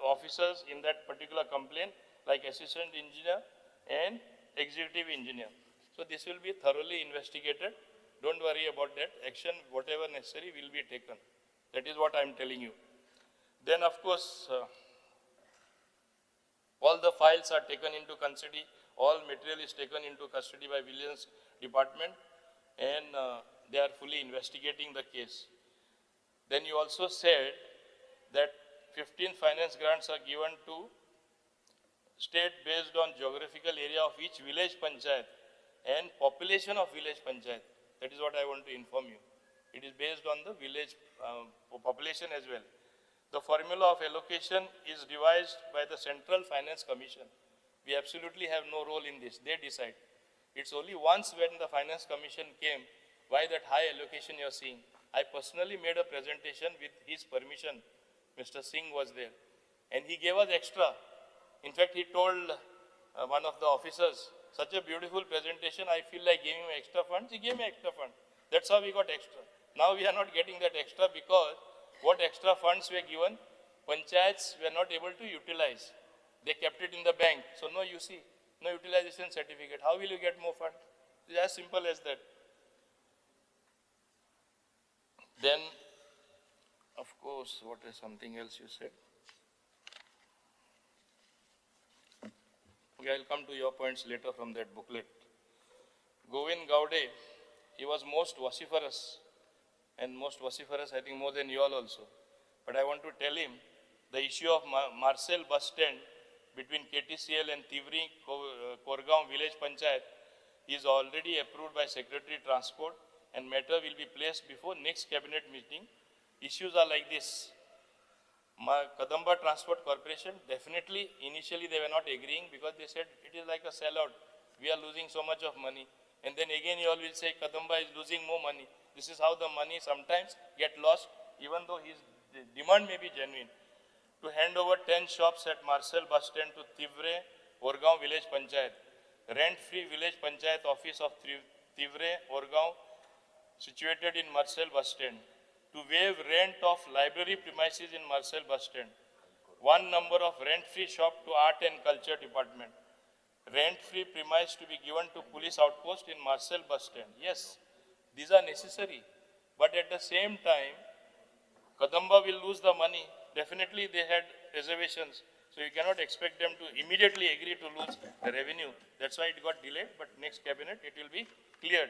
officers in that particular complaint, like assistant engineer and executive engineer. So this will be thoroughly investigated. Don't worry about that. Action, whatever necessary, will be taken. That is what I am telling you. Then, of course, all the files are taken into custody. All material is taken into custody by Vigilance Department, and they are fully investigating the case. Then you also said that 15 finance grants are given to state based on geographical area of each village panchayat and population of village panchayat. That is what I want to inform you. It is based on the village population as well. The formula of allocation is devised by the Central Finance Commission. We absolutely have no role in this. They decide. It's only once when the Finance Commission came, why that high allocation you're seeing. I personally made a presentation with his permission. Mr. Singh was there. And he gave us extra. In fact, he told one of the officers, such a beautiful presentation, I feel like giving him extra funds. He gave me extra funds. That's how we got extra. Now we are not getting that extra because what extra funds were given, panchayats were not able to utilize. They kept it in the bank. So no, you see, no utilization certificate. How will you get more funds? It's as simple as that. Then, of course, what is something else you said? Okay, I'll come to your points later from that booklet. Govind Gaude, he was most vociferous, and most vociferous, I think, more than you all also. But I want to tell him, the issue of Marcel bus stand between KTCL and Tivri, Korgaon village panchayat is already approved by Secretary Transport, and matter will be placed before next cabinet meeting. Issues are like this. Kadamba Transport Corporation, definitely, initially they were not agreeing because they said it is like a sellout. We are losing so much of money. And then again you all will say Kadamba is losing more money. This is how the money sometimes get lost, even though his demand may be genuine. To hand over 10 shops at Marcel bus stand to Tivre, Orgaon village panchayat. Rent-free village panchayat office of Tivre, Orgaon, situated in Marcel bus stand. To waive rent of library premises in Marcel bus stand. One number of rent-free shop to Art and Culture Department. Rent-free premise to be given to police outpost in Marcel bus stand. Yes, these are necessary. But at the same time, Kadamba will lose the money. Definitely they had reservations. So you cannot expect them to immediately agree to lose the revenue. That's why it got delayed, but next cabinet it will be cleared.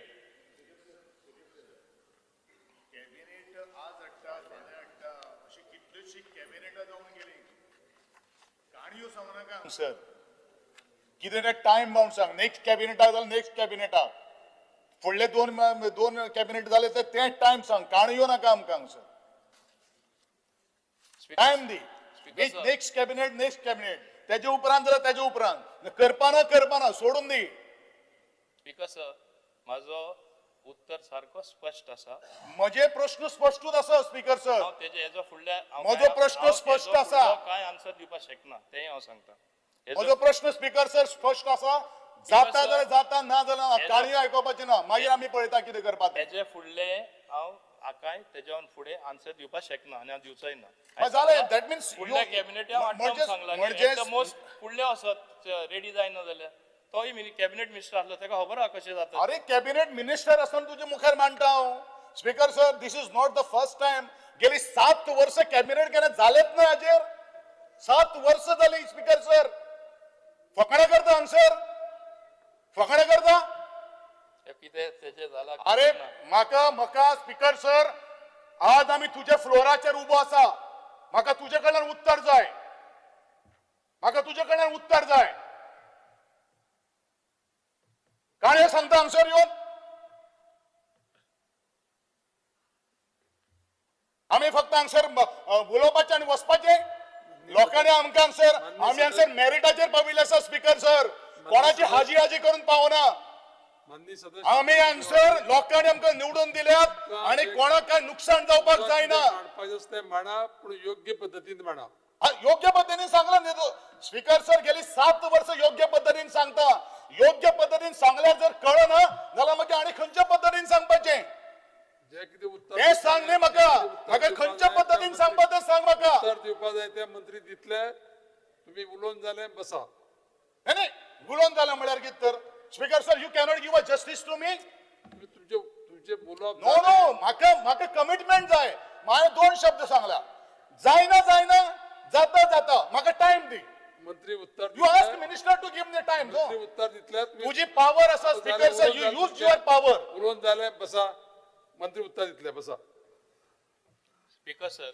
Sir कितें time bound सांग next कॅबिनेटाक जाल्यार next कॅबिनेटाक फुडले दोन cabinet जाले तर ते time सांग काणयो नाका आमकां हांगसर टाइम दी नेक्स्ट कॅबिनेट तेजे उपरांत जाल्यार तेजे उपरांत करपाना सोडून दी बिकॉज माझो उत्तर सारको स्पष्ट आसा म्हजे प्रश्न स्पष्टूच आसा स्पीकर सर तेजे हेजो फुडल्या म्हजो प्रश्न स्पष्ट आसा काय आन्सर दिवपाक शकना तें हांव सांगता म्हजो प्रश्न स्पीकर सर स्पष्ट आसा जाता जाल्यार जाता ना जाल्यार काळी आयकोपाची ना मागीर आमी पळयता कितें करपाक तेजे फुडले हांव आकाय तेजेवन फुडें आन्सर दिवपाक शकना आनी हांव दिवचोय ना जालें दॅट मिन्स फुडल्या कॅबिनेट हांव सांगला मोस्ट फुडले असत रेडी जायना जाल्यार तोय कॅबिनेट मिनिस्टर आसलो ताका खबर आहा कशें जाता अरे कॅबिनेट मिनिस्टर आसून तुजे मुखार मांडटा हांव speaker sir this is not the first time गेली 7 वर्ष कॅबिनेट केन्ना जालेच ना हाजेर 7 वर्ष जाली स्पीकर सर फकाणां करता हांगसर फकाणां करता अरे म्हाका स्पीकर सर आज आमी तुज्या फ्लोराचेर उबो आसा म्हाका तुजे कडल्यान उत्तर जाय काणयो सांगता हांगसर येवन आमी फक्त हांगसर उलोवपाचें आनी वचपाचें लोकांनी आमकां हांगसर आमी हांगसर मेरिटाचेर पाविल्ले आसा स्पीकर सर कोणाची हाजी करून पावना आमी हांगसर लोकांनी आमकां निवडून दिल्यात आनी कोणाक काय नुकसाण जावपाक जायना मांडा पूण योग्य पद्दतीन मांडा योग्य पद्धतीने सांगला न्ही स्पीकर सर गेली 7 वर्ष योग्य पद्धतीने सांगता योग्य पद्धतीने सांगल्यार जर कळना जाल्यार मागीर आनी खंयच्या पद्धतीने सांगपाचें मंत्री दितले तुम्ही उलोवन जाले बसा. नाही नाही उलोवन जालें म्हळ्यार कितें तर speaker sir you cannot give a justice to me. तुमचे बोलप नो नो म्हाका कमिटमेंट जाय. हांवें 2 शब्द सांगला. जायना जाता जाता म्हाका टाइम दी. मंत्री उत्तर you ask minister to give me time. मंत्री उत्तर दितले तुझी पावर आसा speaker sir you use your power. उलोवन जाले बसा. मंत्री उत्तर दितले बसा. स्पीकर सर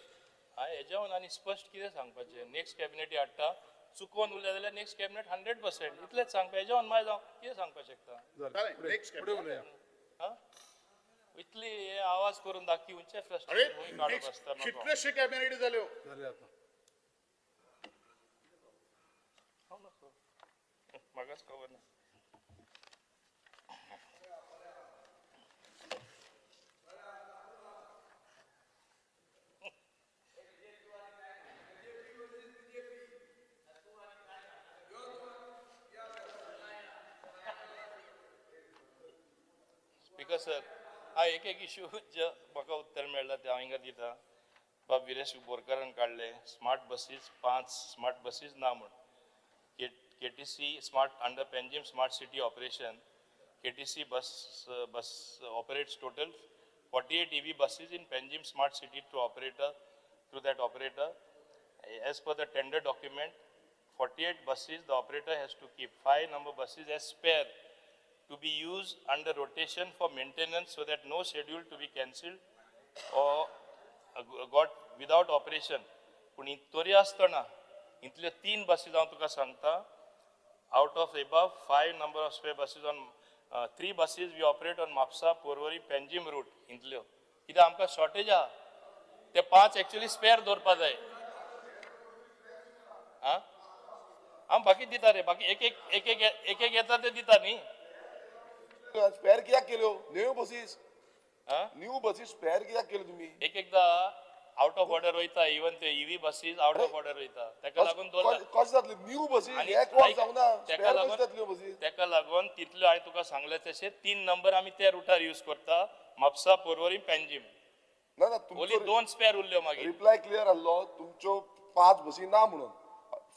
हांवें हेज्या वयल्यान आनी स्पश्ट कितें सांगपाचें नेक्स्ट कॅबिनेटी हाडटा चुकोवन उरलें जाल्यार नेक्स्ट कॅबिनेट 100% इतलेंच सांगपा. हेज्या वयल्यान मागीर हांव कितें सांगपाक शकता. इतली हे आवाज करून दाखिवचे फ्रस्ट्रेशन काडप आसता कितलेशे कॅबिनेटी जाल्यो. म्हाकाच खबर ना. स्पीकर सर हा एक इश्यू जे म्हाका उत्तर मेळ्ळा ते हांव हिंगा दिता. बाब विरेश बोरकारान काडले स्मार्ट बसीज 5 स्मार्ट बसीज ना म्हण. KTC smart under Panjim smart city operation. KTC bus operates total 48 EV buses in Panjim smart city through that operator. As per the tender document, 48 buses the operator has to keep 5 number buses as spare to be used under rotation for maintenance so that no schedule to be cancelled or got without operation. पण तरी आसतना इतले 3 buses हांव तुका सांगता. Out of above 5 number of spare buses on 3 buses we operate on Mapsa, Porvorim, Panjim route. इतल्यो कित्याक आमकां shortage आहा. ते 5 एक्चुअली स्पेअर दवरपा जाय. हांव बाकी दिता रे. बाकी एक येता ते दिता न्ही. स्पेअर कित्याक केल्यो न्यू बसीस स्पेअर कित्याक केल्यो तुमी. एकदा आउट ऑफ ऑर्डर वयता. इवन ते EV buses out of order वयता. ताका लागून कशें जातलें न्यू बसीस एक वर्स जावना स्पेअर कशें जातल्यो बसीस. ताका लागून तितल्यो हांवें तुका सांगले तशें 3 नंबर आमी त्या रुटार यूज करता. म्हापसा, पोरवोरीम, पेंजीम. ना ओन्ली 2 स्पेअर उरल्यो मागीर. रिप्लाय क्लियर आसलो तुमच्यो 5 बसी ना म्हणून.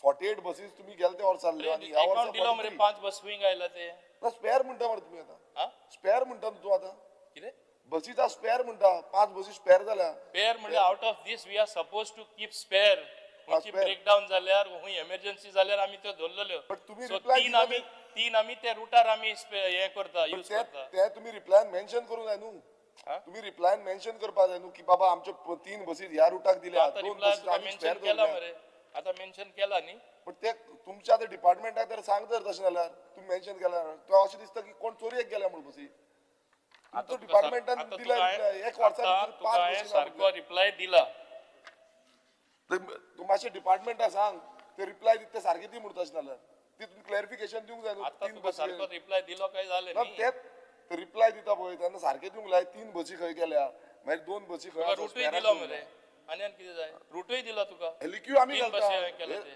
48 बसीस तुम्ही गेले ते वर्स जाल्ल्यो आनी ह्या वर्सा दिलो मरे 5 बस खंय आयला ते. ना स्पेअर म्हणटा मरे तुमी आतां. स्पेअर म्हणटा तूं आतां. कितें बसीचा स्पेअर म्हणटा 5 बसी स्पेअर जाल्या. स्पेअर म्हणजे out of this we are suppose to keep spare. खंयची ब्रेकडाऊन जाल्यार खंय एमर्जन्सी जाल्यार आमी त्यो दवरलेल्यो. सो 3 आमी ते रुटार आमी हे करता यूज करता. ते तुमी रिप्लायन मेन्शन करूंक जाय न्हू. तुम्ही रिप्लायन मेन्शन करपा जाय न्हू की बाबा आमचे 3 बसी ह्या रुटाक दिल्या 2 बसी आमी स्पेअर केला मरे. आता मेन्शन केला न्ही. पण ते तुमच्या आतां डिपार्टमेंटाक तर सांग तर तशें जाल्यार तुम्ही मेन्शन केल्यार तो अशें दिसता की कोण चोरयेक गेल्या म्हणून बसी. तो डिपार्टमेंटान दिला एक वर्सान 5 बसी सारको रिप्लाय दिला. तू मातशें डिपार्टमेंटाक सांग ते रिप्लाय दिता सारकी दी म्हणून तशें जाल्यार ती तुमी क्लॅरिफिकेशन दिवंक जाय न्हू. 3 बसी सारको रिप्लाय दिलो काय जालें न्ही. ते रिप्लाय दिता पळय तेन्ना सारकें दिवंक जाय. 3 बसी खंय गेल्या मागीर 2 बसी खंय रुटूय दिलो मरे. आनी कितें जाय रुटूय दिलो तुका. एलक्यू आमी घालता.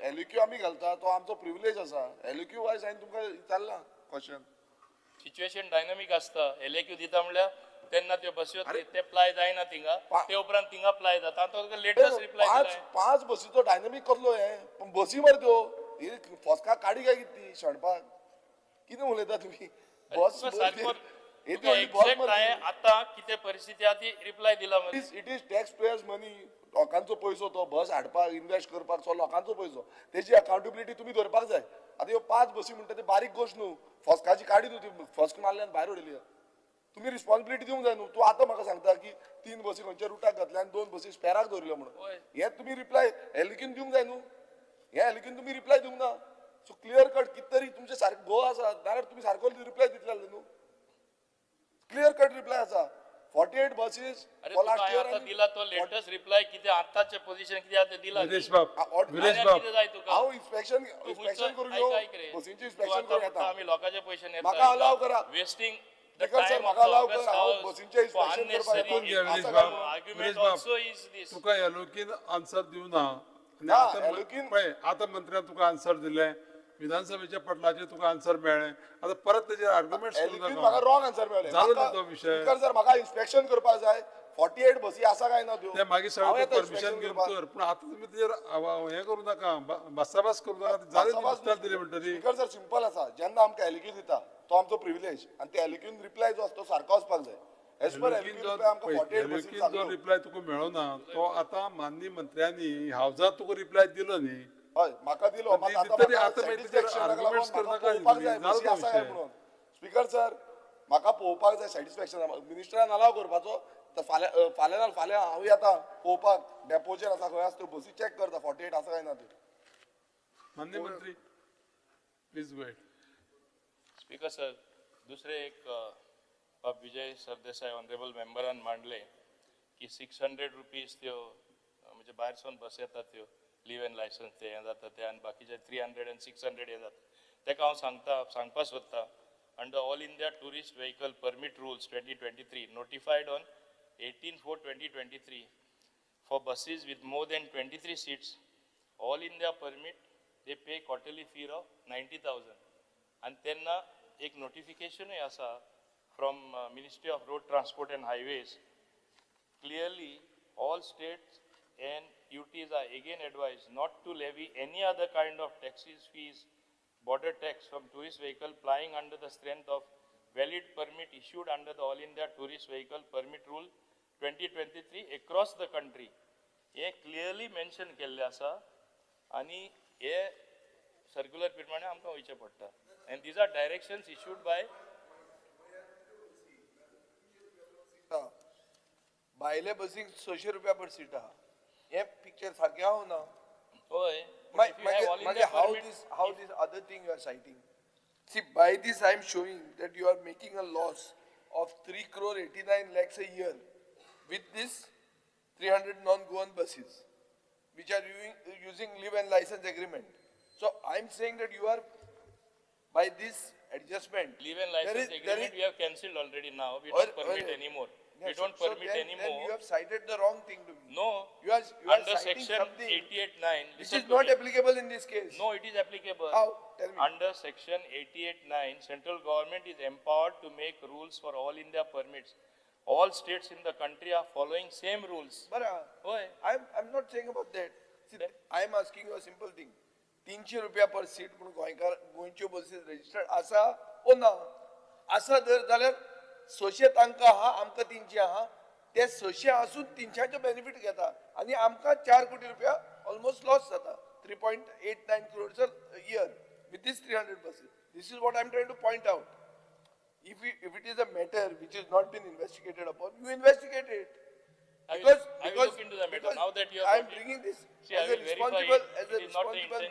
एलक्यू आमी घालता तो आमचो प्रिविलेज आसा. एलक्यू वायज हांवें तुमकां विचारला क्वेश्चन. सिच्युएशन डायनामीक आसता. एलक्यू दिता म्हणल्यार तेन्ना त्यो बसयो ते प्लाय जायना थिंगा. ते उपरांत थिंगा प्लाय जाता. आतां लेटस्ट रिप्लाय दिला. 5 बसीचो डायनामीक कसलो हे. पण बसी मरे त्यो फसका काडी काय कितें शणपाक कितें उलयता तुमी. बस आता कितें परिस्थिती आहा ती रिप्लाय दिला. इट इज टॅक्स पेयर्स मनी. लोकांचो पयसो तो बस हाडपाक इन्वेस्ट करपाक सो लोकांचो पयसो तेजी अकाउंटेबिलिटी तुमी धरपाक जाय. आतां ह्यो 5 बसी म्हणटा ते बारीक गोश्ट न्हू. फसकाची काडी न्हू ती फस्क मारल्यान भायर उडयली. तुम्ही रिस्पॉन्सिबिलिटी दिवंक जाय न्हू. तूं आतां म्हाका सांगता की 3 बसी खंयच्या रुटाक घातल्या आनी 2 बसी स्पेराक दवरल्यो म्हणून. हे तुमी रिप्लाय एलक्यून दिवंक जाय न्हू. हे एलक्यून तुमी रिप्लाय दिवंक ना. सो क्लियर कट कितें तरी तुमचे सारके गो आसा नाल्यार तुमी सारको रिप्लाय दितले न्हू. क्लियर कट रिप्लाय आसा. 48 बसीस लास्ट इयर आता दिला तो लेटेस्ट रिप्लाय किती आताचे पोझिशन किती आता दिला. विरेश बाब हांव इन्स्पेक्शन करून येऊ. बसींची इन्स्पेक्शन करून येता. आमी लोकांचे पयशे नेता. म्हाका अलाव करा. वेस्टिंग सर म्हाका अलाव करा. हांव बसींचे इन्स्पेक्शन करपाक विरेश तुका एलोकीन आन्सर दिवना. आता मंत्र्यान तुका आन्सर दिले. विधानसभेच्या पटलाचेर तुका आन्सर मेळ्ळें. आता परत तेजेर आर्ग्युमेंट म्हाका रॉंग आन्सर मेळ्ळें. जालो तो विशय. सर म्हाका इन्स्पेक्शन करपाक जाय. 48 बसी आसा काय ना त्यो ते मागीर हांव सगळें येता परमिशन inspection घेवन करपाक. कर पूण आतां तुमी तेजेर हें करूं नाका भासाभास करूं नाका जालें न्ही दिसताल दिली म्हणटरी स्पीकर सर सिंपल आसा जेन्ना आमकां एलिक्यू दिता तो आमचो प्रिविलेज आणि ते एलिक्यून रिप्लाय जो आसता तो सारको वचपाक जाय एज पर एलिक्यू रिप्लाय आमकां 48 बसी जो रिप्लाय तुका मेळोना तो आतां माननीय मंत्र्यांनी हावजात तुका रिप्लाय दिलो न्ही हय म्हाका दिलो पण मात ती आतां तरी म्हाका आतां मागीर satisfaction तेजेर लागून arguments म्हाका करनाका पळोवपाक न्ही जाय तुम्ही. बसी जालो आसा काय विषय. म्हणून स्पीकर सर म्हाका पळोवपाक जाय सॅटिस्फॅक्शन मिनिस्टरान अलाव करपाचो तर फाल्यां हांव येता पळोवपाक डेपोचेर आसा खंय आसा त्यो बसी चॅक करता 48 आसा काय ना त्यो माननीय मंत्री please go head speaker sir दुसरे एक विजय सरदेसाय ऑनरेबल मेंबरान मांडले की 600 रुपीज त्यो म्हणजे भायरसून बस येतात त्यो लिव्ह एन लायसन्स ते हें जाता ते आनी बाकीचे 300 and 600 हे जाता तेका हांव सांगपा सोदतां under all India tourist vehicle permit rules 2023 नोटिफायड on 18/4/2023 for buses with more than 23 seats all India permit they pay quarterly fee of 90,000 and तेन्ना एक नोटिफिकेशनूय आसा from Ministry of Road Transport and Highways clearly all states and UTs are again advised not to levy any other kind of taxes, fees, border tax from tourist vehicle plying under the strength of valid permit issued under the All India Tourist Vehicle Permit Rule 2023 across the country. हे clearly mention केल्ले आसा आणि हे circular प्रमाणे आमकां वयचे पडटा and these are directions issued by भायले बसीक 600 रुपया पर सीट आहा हे पिक्चर सारकें आहा ना होय how this other thing you are citing see by this I am showing that you are making a loss of 3,89 lakhs a year with this 300 non-Goan buses which are using live and license agreement so I am saying that you are by this adjustment leave and license agreement we have cancelled already now we don't permit anymore. We don't permit anymore. Then you have cited the wrong thing to me. No. You are under citing section something 88(9). which is not applicable in this case. No, it is applicable. How? Tell me. Under section 88(9), central government is empowered to make rules for all India permits. All states in the country are following same rules. But I'm not saying about that. See, I am asking you a simple thing. 300 रुपया per seat म्हणून गोंयच्यो buses registered आसा ओ ना आसा जर जाल्यार 600 तांकां आहा आमकां 300 आहा ते 600 आसून 300चे बेनिफिट घेता आनी आमकां 4 कोटी रुपया ऑलमोस्ट लॉस जाता 3.89 crores a year with this 300 buses. This is what I'm trying to point out. If it is a matter which has not been investigated upon, you investigate it. I will look into the matter now that you have I'm bringing this See, as a responsible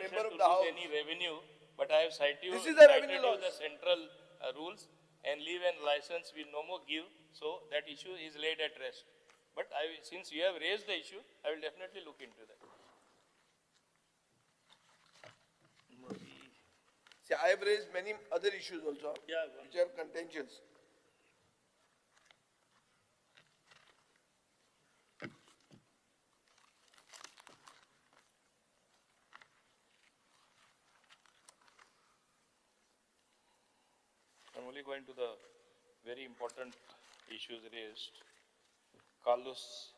member of the House. Any revenue, but I have cited you, This is a revenue loss. the central rules and leave and license we no more give, so that issue is laid at rest. But since you have raised the issue, I will definitely look into that. See, I have raised many other issues also, which are contentious. I'm only going to the very important issues raised. Carlos,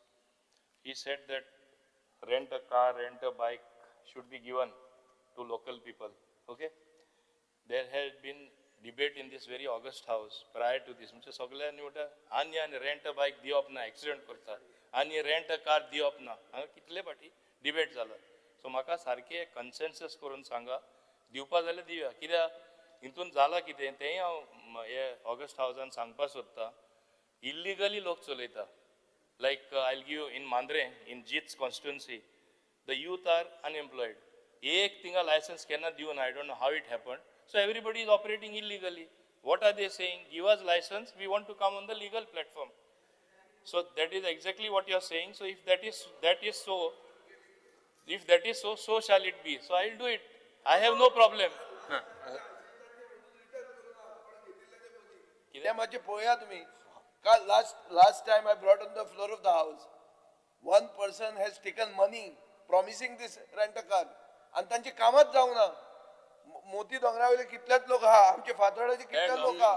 he said that rent a car, rent a bike should be given to local people. Okay? There has been debate in this very August House prior to this. म्हणजे सगळ्यांनी म्हणटा आनी rent a bike दिवप ना, accident करता. आनी rent a car दिवप ना. हांगा कितले फाटी डिबेट जाला. सो म्हाका सारखे कन्सेन्सस करून सांगा दिवपा जाल्यार दिवया कित्याक हितून जाला कितें तेंय हांव हे ऑगस्ट हावसान सांगपा सोदतां इल्लिगली लोक चलयता like I will give in Mandrem in its constituency the youth are unemployed एक थिंगा लायसन्स केन्ना दिवन I don't know how it happen so everybody is operating illegally what are they saying give us licence we want to come on the legal platform so that is exactly what you are saying so if that is so shall it be so I will do it I have no problem ते मातशें पळया तुमी last time I brought on the floor of the house one person has taken money promising this rent a car and तांची कामच जावना मोती दोंगरावयले कितलेच लोक आहा आमचे फातोर्डाचे कितले लोक आहा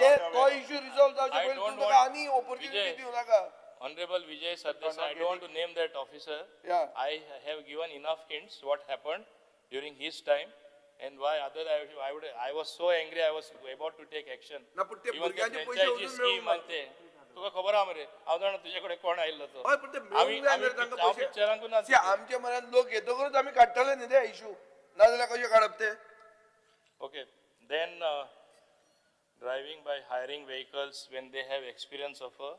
ते तो इश्यू रिझॉल्व जावचे पयलीं तुमकां आनी ऑपॉर्च्युनिटी दिवं नाका Honorable Vijay Sardesai, I don't want to name that officer. Yeah. I have given enough hints what happened during his time and why other I was so angry I was about to take action. ना पण ते Even the भुरग्यांचे पयशे franchise अजून scheme मेळूंक and ते तुका खबर आहा मरे हांव जाणा तुझ्याकडे कोण आयिल्लो तो हय पण ते मेळूंक जाय मरे तांकां हांव पयशे पिक्चरांकून See, आमच्या मनात लोक येतकच आमी काडटले न्ही ते इशू नाजाल्यार कशे काडप ते Okay, then driving by hiring vehicles when they have experience of a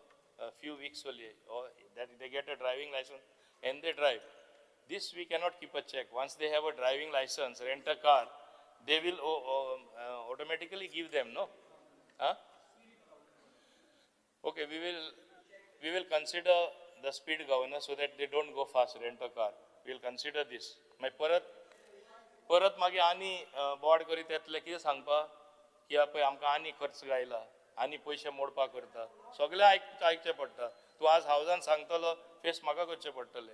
few weeks only, or that they get a driving license and they drive. This we cannot keep a check. Once they have a driving license, rent a car, they will automatically give them, no? Huh? Okay, we will consider the speed governor so that they don't go fast, rent a car. We will consider this. My परत मागीर आनी board करीत येतले कितें सांगपा की पळय आमकां आनी खर्च गायला आनी पयशे मोडपा करता सगळें आयकचें पडटा तूं आज हावजान सांगतलो फेस म्हाका करचें पडटलें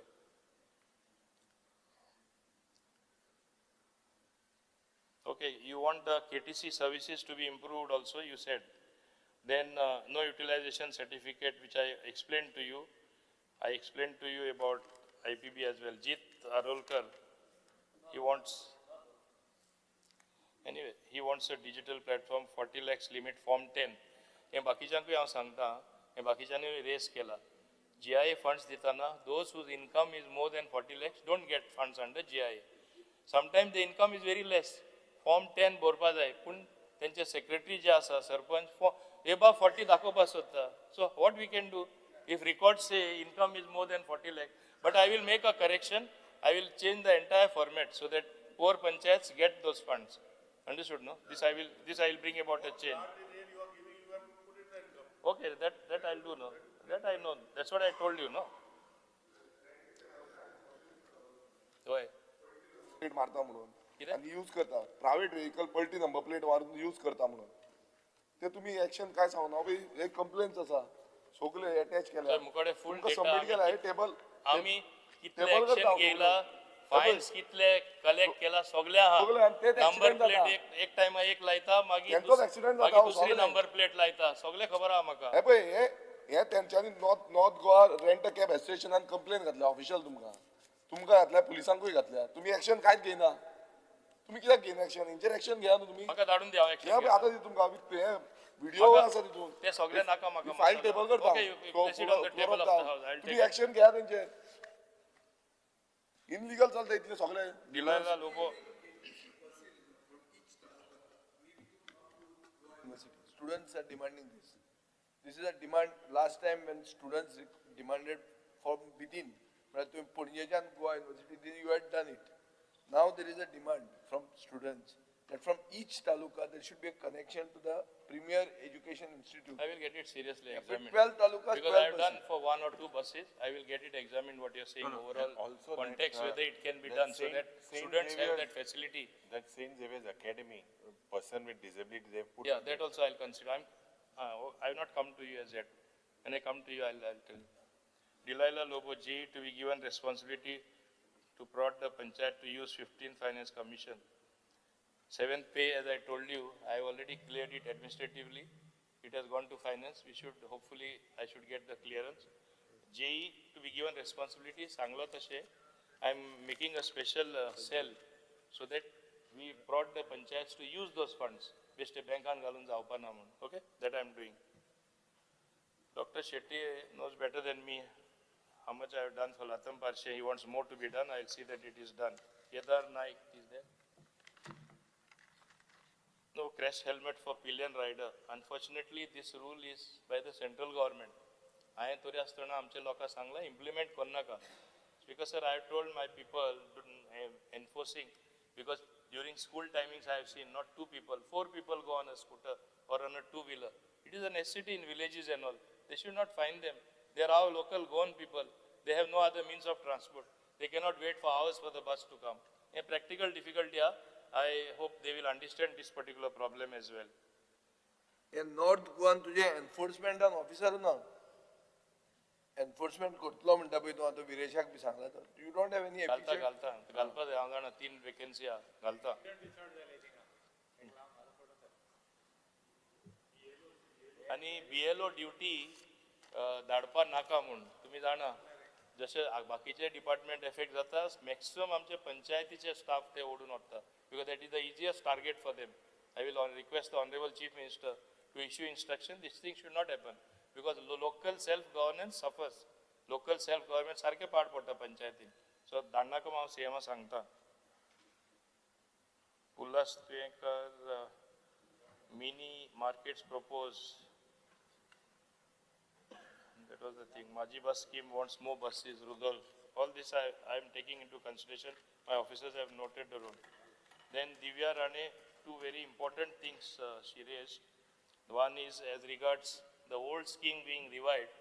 Okay, you want the KTC services to be improved also, you said. Then no utilization certificate, which I explained to you. I explained to you about IPB as well. Jit Arolkar, he wants a digital platform, 40 lakhs limit, Form 10. हे बाकीच्यांकूय हांव सांगता हे बाकीच्यांनी race केला GIA funds दिताना those whose income is more than 40 lakhs don't get funds under GIA. Sometimes the income is very less. Form 10 बरपा जाय पूण तेंचे secretary जे आसा सरपंच above 40 दाखोवपा सोदता. So what we can do if records say income is more than 40 lakhs, but I will make a correction. I will change the entire format so that poor panchayats get those funds. Understood, no? This I will bring about a change. Okay, that I'll do, no? That I know. That's what I told you, no? Why? Plate मारता म्हणून आणि use करता private vehicle पलटी number plate मारून use करता म्हणून ते तुम्ही ऍक्शन काय सांगना भाई एक कंप्लेंट्स आसा सगळे अटॅच केल्या मुकडे फुल सबमिट केला हे टेबल आम्ही कितले ऍक्शन घेयला फाइन्स कितले कलेक्ट केला सगळे आहा नंबर प्लेट एक टाइम एक लायता मागीर दुसरी नंबर प्लेट लायता सगळे खबर आहा म्हाका हे पळय हे तेंच्यांनी north Goa rent a cab एसोसिएशनान कंप्लेन घातल्या ऑफिशियल तुमकां घातल्या पुलिसांकूय घातल्या तुम्ही ऍक्शन कांयच घेयना तुम्ही कित्याक घेयना ऍक्शन हेंचेर ऍक्शन घेया न्हू तुम्ही म्हाका धाडून द्या ऍक्शन आतां दी तुमकां व्हिडिओ आसा तितून ते सगळे नाका म्हाका फायल टेबल करता तुम्ही ऍक्शन घेया तेंचेर इनलिगल चलता इतले सगळे दिलायला logo Students are demanding this. This is a demand. Last time when students demanded from within, but Pune Goa University, you had done it. Now there is a demand from students that from each taluka there should be a connection to the premier education institute. I will get it seriously examined. 12 talukas, because 12 I have done buses. for 1 or 2 buses. I will get it examined what you are saying overall also context, that, whether it can be done so that students have that facility. That St. Xavier's Academy, person with disability, they put. Yeah, that also I'll consider. I have not come to you as yet. When I come to you, I'll tell you. Delilah Lobo G to be given responsibility to prod the panchayat to use 15th Finance Commission. 7th pay, as I told you, I have already cleared it administratively. It has gone to finance. We should, hopefully, I should get the clearance. JE to be given responsibility. Sanglo tashe. I'm making a special cell so that we brought the panchayats to use those funds. Best bankan galun jaupa namun. Okay, that I'm doing. Dr. Shetty knows better than me how much I have done for Latam Parshe. He wants more to be done. I'll see that it is done. Kedar Naik is there. No crash helmet for pillion rider. Unfortunately, this rule is by the central government. I am amche loka sangla implement konnaka. Because sir, I have told my people enforcing, because during school timings I have seen not 2 people, 4 people go on a scooter or on a 2-wheeler. It is a necessity in villages and all. They should not find them. They are our local gone people. They have no other means of transport. They cannot wait for hours for the bus to come. A practical difficulty, I hope they will understand this particular problem as well. In North Goa, तुझे enforcement and officer ना enforcement करतलो म्हणटा पळय तूं आतां विरेशाक बी सांगला तर you don't have any efficient. घालपा जाय हांव जाणा 3 वेकन्सी घालता. आणि BLO ड्युटी धाडपा नाका म्हूण तुमी जाणा जशे बाकीचे डिपार्टमेंट एफेक्ट जाता मॅक्सिमम आमचे पंचायतीचे स्टाफ ते ओडून वता because that is the easiest target for them. I will request the Honorable Chief Minister to issue instruction. This thing should not happen because local self-governance suffers. Local self-government सारखे पाड पडटा पंचायतीन. So दांडाकम हांव CM सांगता. Ulhas Tuyenkar mini markets propose. That was the thing. Maji bus scheme wants more buses. Rudolph. All this I am taking into consideration. My officers have noted the road. Then Divya Rane. Two very important things she raised. One is as regards the old scheme being revived,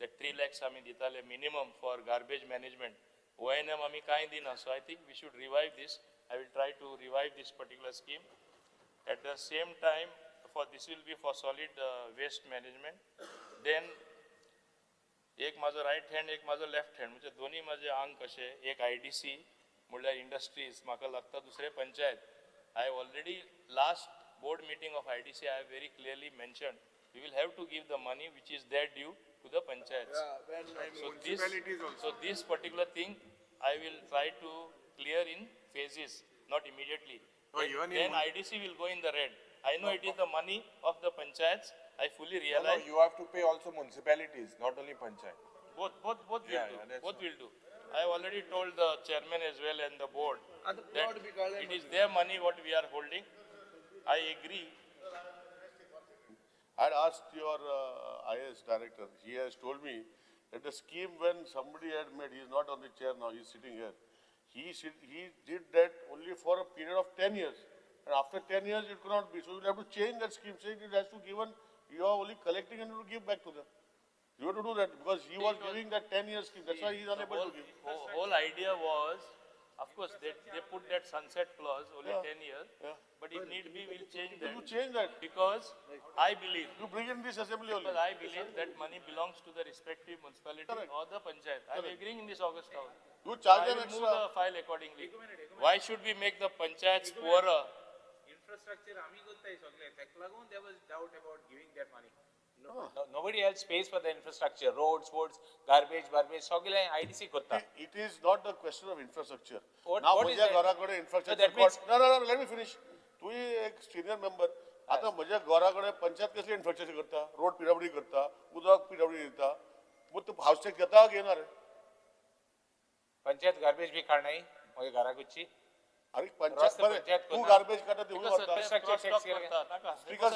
that 3 lakhs आमी दिताले minimum for garbage management. ONM आमी कांय दिना. So I think we should revive this. I will try to revive this particular scheme. At the same time, this will be for solid waste management. Then एक माझो right hand, एक माझो left hand. म्हणजे दोन्ही माझे आंग कशे. एक IDC म्हणल्यार industries म्हाका लागता दुसरे panchayat. I have already, last board meeting of IDC, I have very clearly mentioned, we will have to give the money which is their due to the panchayats. So this particular thing, I will try to clear in phases, not immediately. Then IDC will go in the red. I know it is the money of the panchayats, I fully realize. No, you have to pay also municipalities, not only panchayat. Both will do. Both will do. I have already told the chairman as well and the board that it is their money what we are holding. I agree. I had asked your IS director. He has told me that the scheme when somebody had made, he is not on the chair now, he is sitting here. He did that only for a period of 10 years. And after 10 years, it could not be. So you will have to change that scheme, saying it has to give, you are only collecting and you will give back to them. You have to do that because he was giving that 10-year scheme. That's why he is unable to give. Whole idea was, of course, they put that sunset clause only 10 years. But if need be, we'll change that. You change that because I believe. You bring in this assembly only. Because I believe that money belongs to the respective municipality or the panchayat. I am agreeing in this August hour. You charge them I will extra. move the file accordingly. Why should we make the panchayats poorer? Infrastructure, आम्ही करताय सगळे. ताका लागून there was doubt about giving that money. Nobody else pays for the infrastructure, roads, garbage, सगळे IDC करता. It is not a question of infrastructure. What is माझ्या that? घराकडे infrastructure. that means- No, let me finish. तू एक senior member. आता माझ्या घराकडे पंचायत कसली infrastructure करता, road PWD करता, उदक PWD देता. मग तू house tax घेता घेणार आहे? पंचायत गार्बेज बी काढणार माझ्या घराकुची. अरे पंचायत तू गार्बेज काढता ते स्पीकर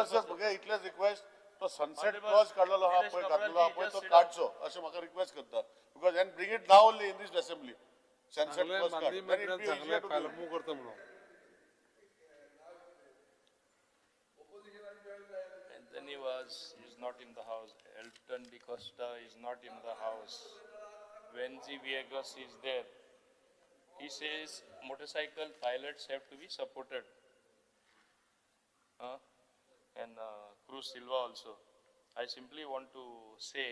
सर बघा इतलेच रिक्वेस्ट तो सनसेट क्लॉज काढलेलो हा पळय घातलेलो हा पळय तो काढचो अशें म्हाका रिक्वेस्ट करता because end bring it now only in this assembly sunset clause काढ मूव करता म्हणून Anthony is not in the house. Elton Di Costa is not in the house. Wenzi Viegas is there. He says motorcycle pilots have to be supported. And Cruz Silva also. I simply want to say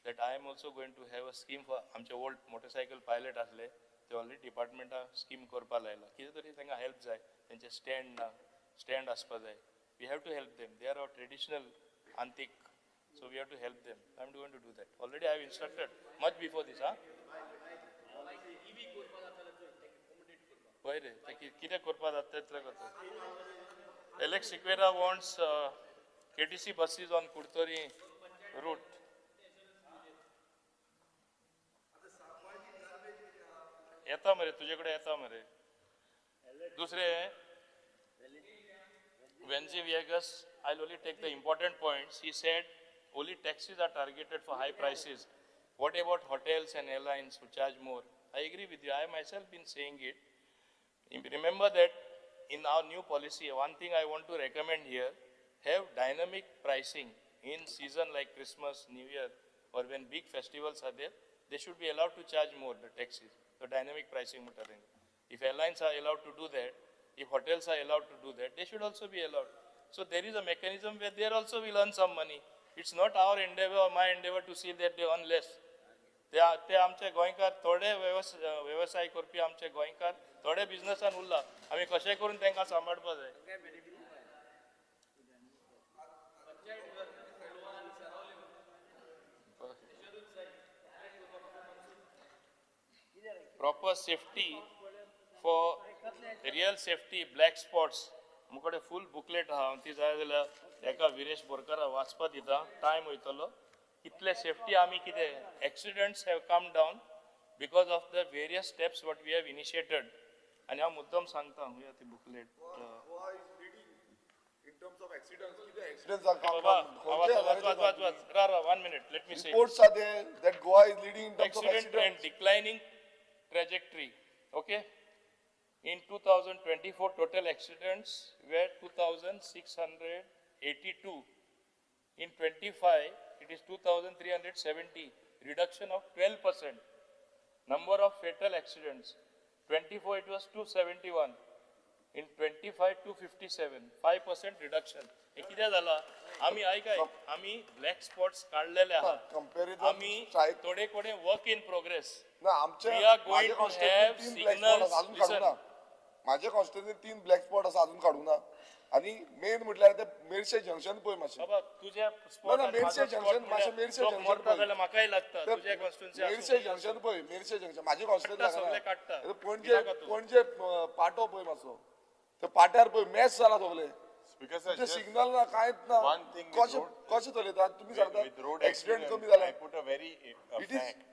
that I am also going to have a scheme for आमचे old motorcycle pilot असले ते already department scheme करपा लायला कितें तरी तांकां help जाय तेंचे stand आसपा जाय. We have to help them. They are our traditional antique. So we have to help them. I am going to do that. Already I have instructed much before this. Why re? कितें करपा जाता तें करता. Alex Sequeira wants KTC buses on Kurtori route. येता मरे तुझ्याकडे येता मरे. दुसरे Wenzi Viegas, I'll only take the important points. He said only taxis are targeted for high prices. What about hotels and airlines who charge more? I agree with you. I myself been saying it. Remember that in our new policy, one thing I want to recommend here, have dynamic pricing in season like Christmas, New Year, or when big festivals are there, they should be allowed to charge more, the taxis. The dynamic pricing. If airlines are allowed to do that, if hotels are allowed to do that, they should also be allowed. So there is a mechanism where they also will earn some money. It's not our endeavor or my endeavor to see that they earn less. ते आमचे गोंयकार थोडे व्यवसाय करपी आमचे गोंयकार थोडे बिझनेसान उरला आमी कशें करून तांकां सांबाळपा जाय. proper safety for real safety black spots. मुकडे full booklet हा ती जाय जाल्यार एका विरेश बोरकारा वाचपा दिता time वयतलो कितले safety आमी कितें accidents have come down because of the various steps what we have initiated आणि हांव मुद्दम सांगता हुया ती booklet in terms of accidents, Rara, 1 minute, let me say. Reports are there that Goa is leading in terms of Accident trend, accidents. declining trajectory, okay? In 2024, total accidents were 2,682. In 25, it is 2,370, reduction of 12%. Number of fatal accidents, 24 it was 271. In 25, 257, 5% reduction. हे कितें जाला आमी आयकाय आमी black spots काढलेले आहात आमी थोडे कोडे वर्क इन प्रोग्रेस ना आमचे we are going to have signals अजून काढू ना माझ्या कॉन्स्टिट्युएन्सीत 3 ब्लॅक स्पॉट आसा अजून काढू ना आणि मेन म्हटल्यार ते मेरशे जंक्शन पळय मातशें बाबा तुझ्या ना मेरशे जंक्शन मातशें मेरशे जंक्शन जाल्यार म्हाकाय लागता तुझ्या कॉन्स्टिट्युएन्सी मेरशे जंक्शन पळय मेरशे जंक्शन माझी सगळे कॉन्स्टिट्युएन्सी काडटा पणजे पाटो पळय मातसो ते पाट्यार पळय मॅच जाला सगळे Because sir, just सिग्नल ना कांयच ना one thing with कशें road- कशें चलयता तुमी with सांगता road एक्सिडेंट accident, कमी जाला I put a very It is- fact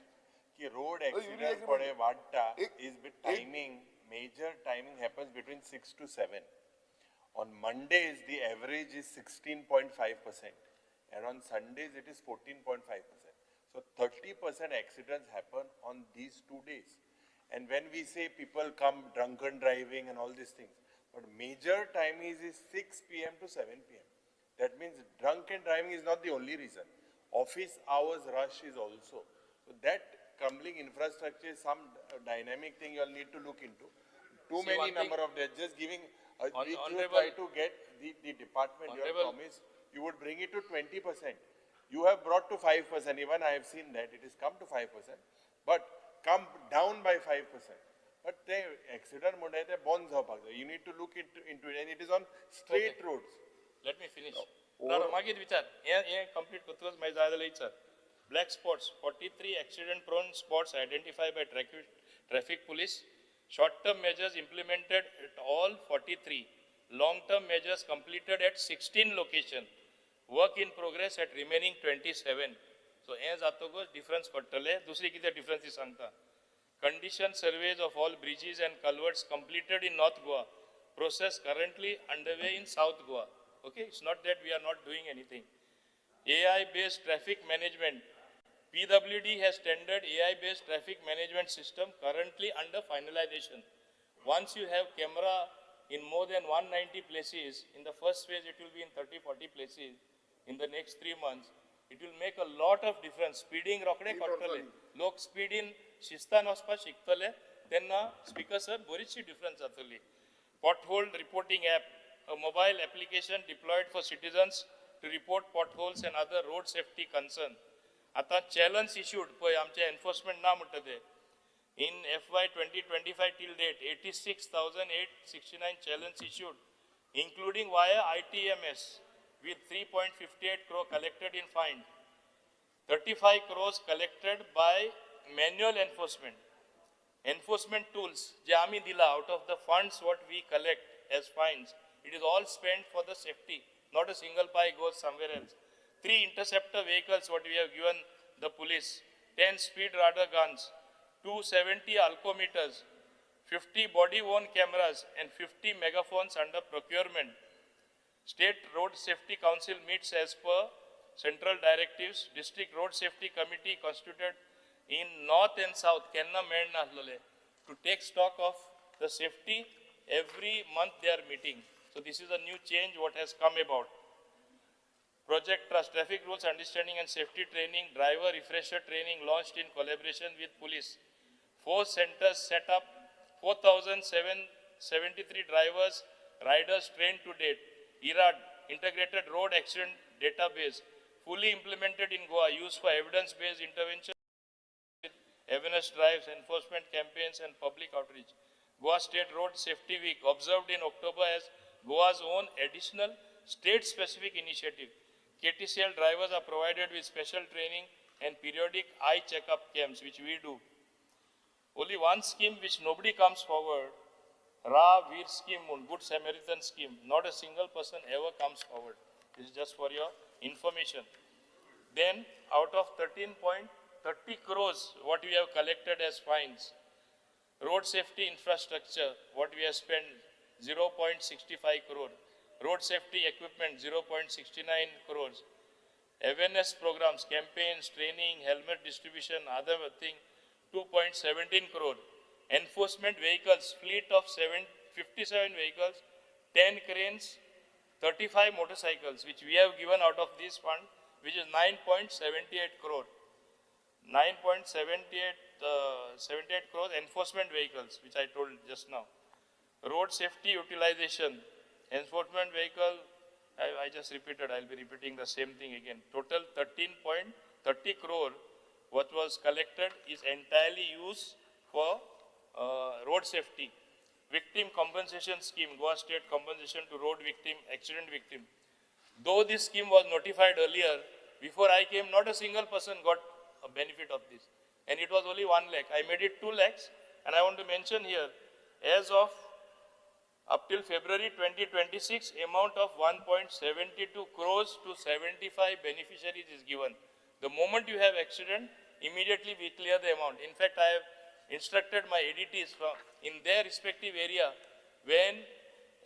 कि road you accident agree पडे with- वाढता is with timing. Major timing happens between 6 to 7. On Mondays the average is 16.5%, and on Sundays it is 14.5%. So 30% accidents happen on these 2 days. And when we say people come drunken driving and all these things, but major time is 6 p.m. to 7 p.m. That means drunken driving is not the only reason. Office hours rush is also. So that crumbling infrastructure is some dynamic thing you'll need to look into. Too See, many one number thing- of days, just giving, we should Honorable- try to get the department, you have Honorable- promised, you would bring it to 20%. You have brought to 5%, even I have seen that, it has come to 5%, but come down by 5%. But the accident म्हणटा ते बंद जावपाक जाय. You need to look into it, and it is on straight roads. Let me finish. राव मागीर विचार हे complete करतलोच मागीर जाय जाल्यार विचार black spots 43 accident prone spots identified by traffic police. Short term measures implemented at all 43. Long term measures completed at 16 locations. Work in progress at remaining 27. So हे जातकच difference पडटले. दुसरी कितें डिफरन्स ती सांगता. Condition surveys of all bridges and culverts completed in North Goa. Process currently underway in South Goa. Okay, it's not that we are not doing anything. AI-based traffic management. PWD has tendered AI-based traffic management system currently under finalization. Once you have camera in more than 190 places, in the first phase it will be in 30-40 places. In the next 3 months, it will make a lot of difference. Speeding रोखडे कळटले. लोक speeding शिस्तान वचपाक शिकतले तेन्ना speaker sir बरीचशी difference जातली. Pothole reporting app, a mobile application deployed for citizens to report potholes and other road safety concerns. आता challenge issued पळय आमचे enforcement ना म्हणटा ते. In FY 2025 till date, 86,869 challenges issued, including via ITMS, with 3.58 crore collected in fine. 35 crores collected by manual enforcement. Enforcement tools, जे आमी दिला out of the funds what we collect as fines, it is all spent for the safety. Not a single pie goes somewhere else. 3 interceptor vehicles what we have given the police, 10 speed radar guns, 270 alcometers, 50 body-worn cameras and 50 megaphones under procurement. State Road Safety Council meets as per central directives. District Road Safety Committee constituted in North and South to take stock of the safety. Every month they are meeting. So this is a new change what has come about. Project Trust, traffic rules understanding and safety training, driver refresher training launched in collaboration with police. 4 centers set up, 4,773 drivers, riders trained to date. IRAD, Integrated Road Accident Database, fully implemented in Goa, used for evidence-based intervention, awareness drives, enforcement campaigns and public outreach. Goa State Road Safety Week, observed in October as Goa's own additional state-specific initiative. KTCL drivers are provided with special training and periodic eye checkup camps, which we do. Only one scheme which nobody comes forward, Ra Veer scheme, Good Samaritan scheme, not a single person ever comes forward. This is just for your information. Then out of 13.30 crores, what we have collected as fines, road safety infrastructure, what we have spent 0.65 crore, road safety equipment 0.69 crores, awareness programs, campaigns, training, helmet distribution, other thing 2.17 crore, enforcement vehicles, fleet of 57 vehicles, 10 cranes, 35 motorcycles, which we have given out of this fund, which is 9.78 crore. 78 crores enforcement vehicles, which I told just now. Road safety utilization, enforcement vehicle, I just repeated, I'll be repeating the same thing again. Total 13.30 crore, what was collected is entirely used for road safety. Victim compensation scheme, Goa State compensation to road victim, accident victim. Though this scheme was notified earlier, before I came, not a single person got a benefit of this. And it was only 1 lakh. I made it 2 lakhs. And I want to mention here, as of up till February 2026, amount of 1.72 crores to 75 beneficiaries is given. The moment you have accident, immediately we clear the amount. In fact, I have instructed my ADTs in their respective area, when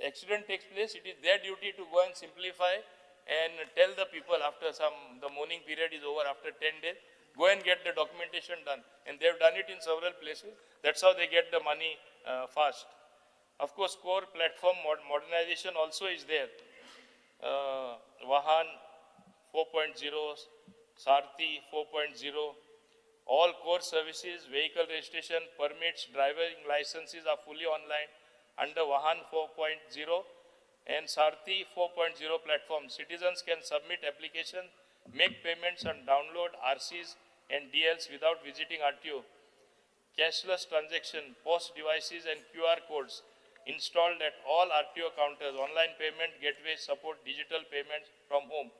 accident takes place, it is their duty to go and simplify and tell the people after the mourning period is over, after 10 days, go and get the documentation done. And they've done it in several places. That's how they get the money fast. Of course, core platform modernization also is there. Vahan 4.0, Sarthi 4.0, all core services, vehicle registration, permits, driving licenses are fully online under Vahan 4.0 and Sarthi 4.0 platform. Citizens can submit applications, make payments and download RCs and DLs without visiting RTO. Cashless transaction, POS devices and QR codes installed at all RTO counters. Online payment gateway support digital payments from home.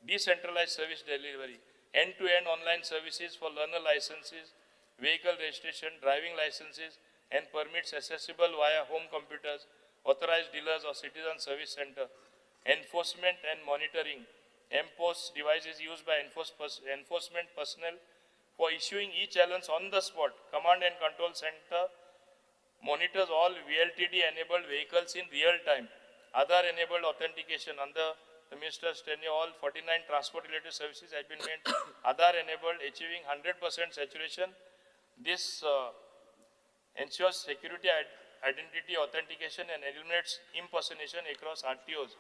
Decentralized service delivery. End-to-end online services for learner licenses, vehicle registration, driving licenses and permits accessible via home computers, authorized dealers or citizen service center. Enforcement and monitoring. MPOS devices used by enforcement personnel for issuing e-challenge on the spot. Command and control center monitors all VLTD-enabled vehicles in real time. Aadhaar-enabled authentication under the Minister's tenure, all 49 transport-related services have been made Aadhaar-enabled, achieving 100% saturation. This ensures security, identity authentication and eliminates impersonation across RTOs.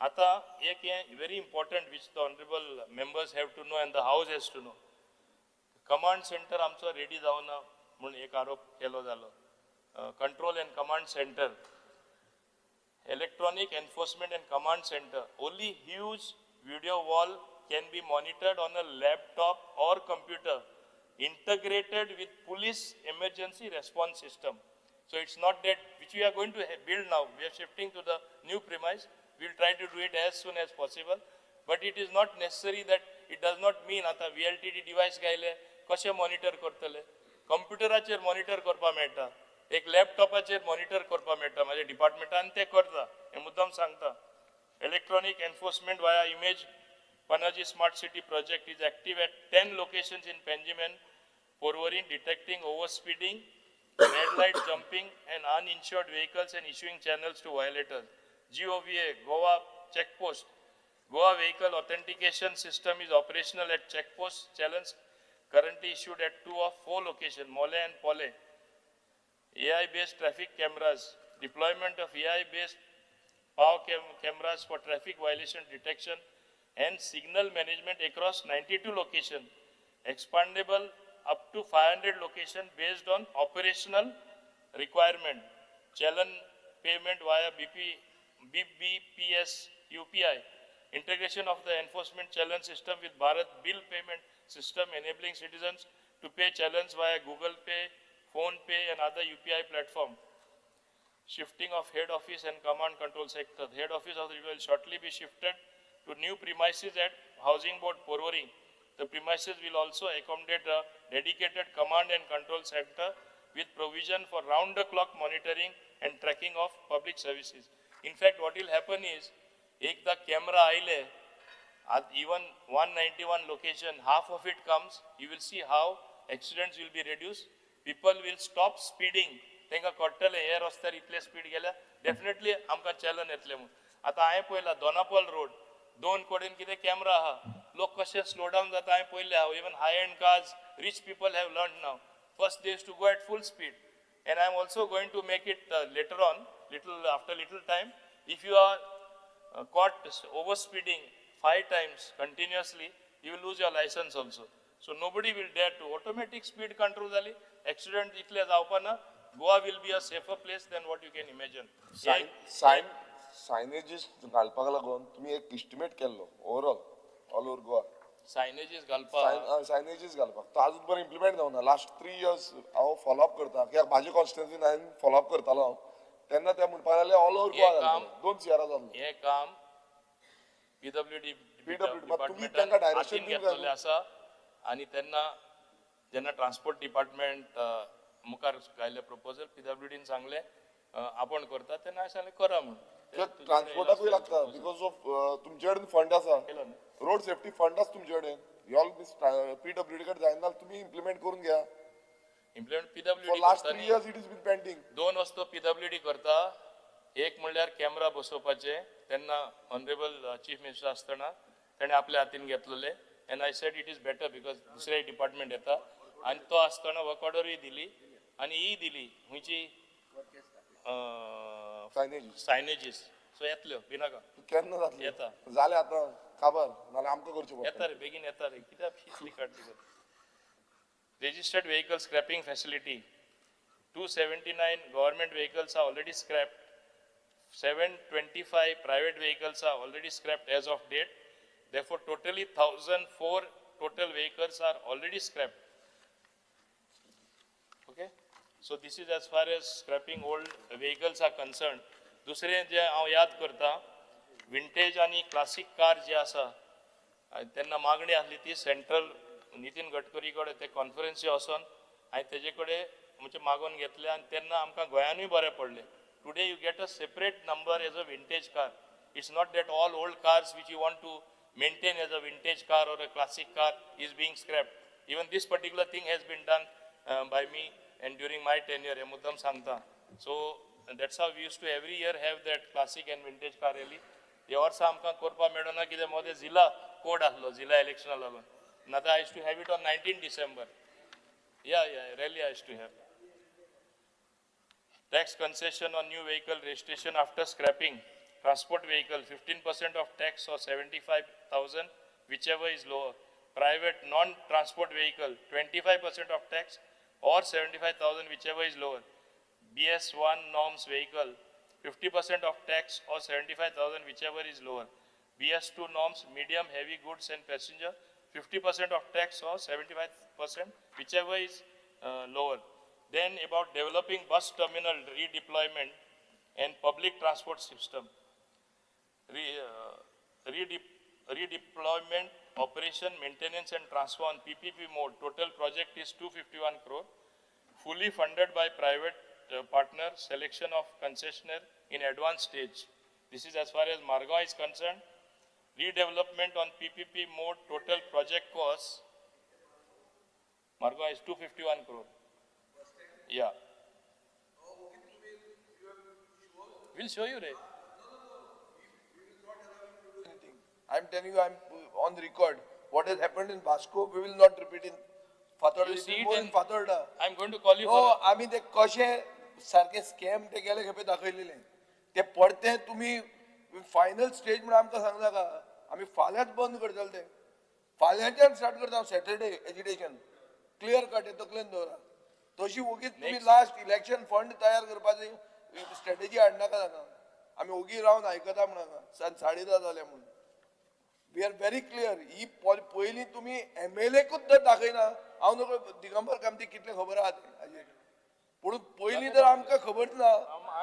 Ata, ek very important which the honorable members have to know and the House has to know. Command center आमचो ready जावना म्हणून एक आरोप केलो जालो. Control and command center. Electronic enforcement and command center. Only huge video wall can be monitored on a laptop or computer integrated with police emergency response system. So it's not that which we are going to build now. We are shifting to the new premise. We will try to do it as soon as possible. But it is not necessary that it does not mean आता VLTD device गायले कशे monitor करतले. Computeraचेर monitor करपा मेळटा. एक लॅपटॉपाचेर monitor करपा मेळटा माझ्या डिपार्टमेंटान ते करता हे मुद्दाम सांगता. Electronic enforcement via image Panaji Smart City project is active at 10 locations in Panjiman, Porvorim, detecting overspeeding, red light jumping and uninsured vehicles and issuing channels to violators. GOVA, Goa checkpost. Goa vehicle authentication system is operational at checkpost challenge currently issued at 2 of 4 locations, Mole and Pole. AI-based traffic cameras, deployment of AI-based power cameras for traffic violation detection and signal management across 92 locations, expandable up to 500 locations based on operational requirement. Challan payment via BBPS UPI, integration of the enforcement challan system with Bharat bill payment system enabling citizens to pay challans via Google Pay, Phone Pay and other UPI platform. Shifting of head office and command control sector. The head office of the will shortly be shifted to new premises at Housing Board Porvorim. The premises will also accommodate a dedicated command and control center with provision for round-the-clock monitoring and tracking of public services. In fact, what will happen is, ekda camera aile, at even 191 location, half of it comes, you will see how accidents will be reduced. People will stop speeding. Tenga kottale air ostar itle speed gela. Definitely amka challenge etle mun. Ata I poila Donapal road. Don kodin kide camera ha. Lok kashe slow down that I poile ha. Even high-end cars, rich people have learned now. First they used to go at full speed. And I am also going to make it later on, after little time. If you are caught over speeding 5 times continuously, you will lose your license also. So nobody will dare to. Automatic speed control zali, accident itle जावपाना, Goa will be a safer place than what you can imagine. सायनेजीस घालपाक लागून तुम्ही एक estimate केल्लो overall all over Goa सायनेजीस घालपाक सायनेजीस घालपाक तो अजून पर्यंत इम्प्लिमेंट जावना लास्ट 3 इयर्स हांव फॉलोअप करता कित्याक म्हाजी कॉन्स्टिट्युएन्सीन हांवें फॉलोअप करतालो हांव तेन्ना ते म्हणपाक लागले ऑल ओव्हर गोवा घालतले 2 सियारा जाल्लो हे काम PWD तुम्ही तांकां डायरेक्शन घेतलेले आसा आणि त्यांना जेन्ना ट्रान्सपोर्ट डिपार्टमेंट मुखार घायले प्रपोजल PWDन सांगले आपण करता तेन्ना हांवें सांगलें करा म्हणून ट्रान्सपोर्टाकूय लागता बिकॉज ऑफ तुमचे कडेन फंड आसा रोड सेफ्टी फंड आसा तुमचे कडेन ऑल PWD कडेन जायना तुम्ही इम्प्लिमेंट करून घ्या implement PWD last 3 years it is been pending 2 वस्तू PWD करता एक म्हणल्यार कॅमेरा बसोवपाचे तेन्ना ऑनरेबल चीफ मिनिस्टर आसतना ताणें आपल्या हातीन घेतलेले end I said it is better because दुसरे डिपार्टमेंट येता आनी तो आसतना वर्क ऑर्डरूय दिली आनी ही दिली खंयची सायनेजीस सो येतल्यो भिनाका केन्ना जातले येता जाले आतां खबर नाल्यार आमकां करचें पडटा येता रे बेगीन येता रे कित्याक शिसली काडली registered vehicle scrapping facility 279 government vehicles are already scrapped 725 private vehicles are already scrapped as of date therefore totally 1004 total vehicles are already scrapped okay so this is as far as scrapping old vehicles are concerned दुसरे जे हांव याद करता vintage आणि classic car जे आसा तेन्ना मागणी आसली ती सेंट्रल नितीन गडकरी कडेन ते कॉन्फरन्सी वचोन हांवें तेजे कडेन म्हणजे मागून घेतले आनी तेन्ना आमकां गोंयानूय बरें पडलें today you get a separate number as a vintage car it's not that all old cars which you want to maintain as a vintage car or a classic car is being scrapped even this particular thing has been done by me and during my tenure हे मुद्दम सांगता so that's how we used to every year have that classic and vintage car rally ह्या वर्सा आमकां करपा मेळना कित्याक मोदे जिल्हा कोड आसलो जिल्हा इलेक्शना लागून नाता I used to have it on 19 December. Yeah, rally I used to have. Tax concession on new vehicle registration after scrapping. Transport vehicle, 15% of tax or 75,000, whichever is lower. Private non-transport vehicle, 25% of tax or 75,000, whichever is lower. BS1 norms vehicle, 50% of tax or 75,000, whichever is lower. BS2 norms medium, heavy goods and passenger, 50% of tax or 75%, whichever is lower. Then about developing bus terminal redeployment and public transport system. Redeployment, operation, maintenance and transfer on PPP mode. Total project is 251 crore. Fully funded by private partner, selection of concessionaire in advanced stage. This is as far as Margao is concerned. Redevelopment on PPP mode, total project cost, Margao is 251 crore. Yeah. We'll show you, Ray. I'm telling you, I'm on the record. What has happened in Vasco, we will not repeat in Fatarda. You see it in Fatarda. I'm going to call you No, for... आम्ही ते कशे सारखे scam ते गेले खेपे दाखयलेले ते पडते तुम्ही फायनल स्टेज म्हणून आमकां सांगता का आम्ही फाल्यांच बंद करतले ते फाल्यांच्यान स्टार्ट करता सॅटरडे एज्युकेशन क्लियर कट तकलेन दवरा तशी ओगीच तुम्ही लास्ट इलेक्शन फंड तयार करपाची स्ट्रॅटेजी हाडनाका जाता आम्ही ओगी रावन आयकता म्हणा 10:30 जाले म्हणून वी आर व्हेरी क्लियर ही पयलीं तुम्ही MLAकूच जर दाखयना हांव नको दिगंबर कामती कितले खबर आहा ते हाजेर पूण पयलीं जर आमकां खबर ना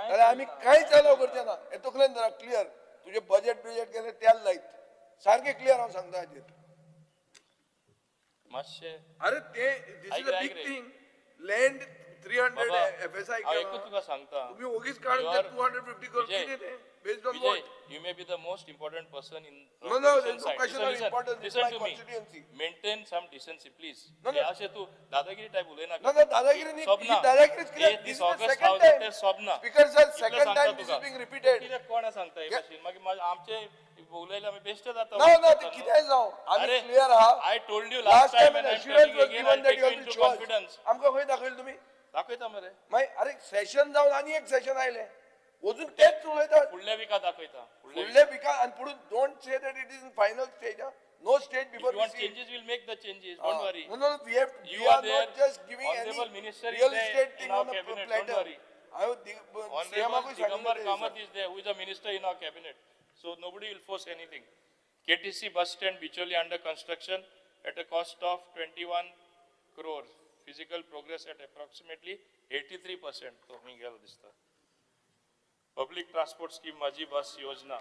जाल्यार आमी कांयच चालू करचे ना हे तकलेन धरा क्लियर तुझे बजेट केले त्याच लायत सारखे क्लियर हांव सांगता हाजेर मातशे अरे ते this is a big thing land 300 बाबा, FSI हांव केला. एकूच तुका सांगता. तुम्ही उगीच काढून ते 250 करून किती ते? Based on what? You may be the most important person in No, there's no question of importance. It's my Listen to me. constituency. Maintain some decency, please. No, no. अशे तू दादागिरी टाइप उलयना. No, दादागिरी न्ही. स्वप्ना. ही दादागिरीच कित्याक? This is the August second 1000 time. ते Swapna. Speaker sir, इतलें second सांगता time this Tuka. is being repeated. कित्याक कोणा सांगता हे भाशेन? मागीर आमचे उलयले आमी बेश्टे जाता. No, ते कितेंय जावं. आमी अरे, clear आहा. I told you Last last time time and an I'm assurance telling you was again, given I'll that take you you have to into choose. confidence. आमकां खंय दाखयलें तुम्ही? दाखयता मरे. मागीर अरे सेशन जावन आनी एक सेशन आयलें. अजून तेच उलयतात. फुडल्या विका दाखयता. फुडले विका आणि पुढून don't say that it is in final stage. No stage If before you want changes, we'll make the changes. Don't worry. No, we have. You We are are there. not just giving Honorable any Minister is real there estate in thing our on a cabinet. platter. Don't worry. I would Honorable Digambar Kamath is there, who is a minister in our cabinet. So nobody will force anything. KTC bus stand Bicholi under construction at a cost of 21 crores. Physical progress at approximately 83%. So मी गेलो दिसता. Public transport scheme Maji bus yojana,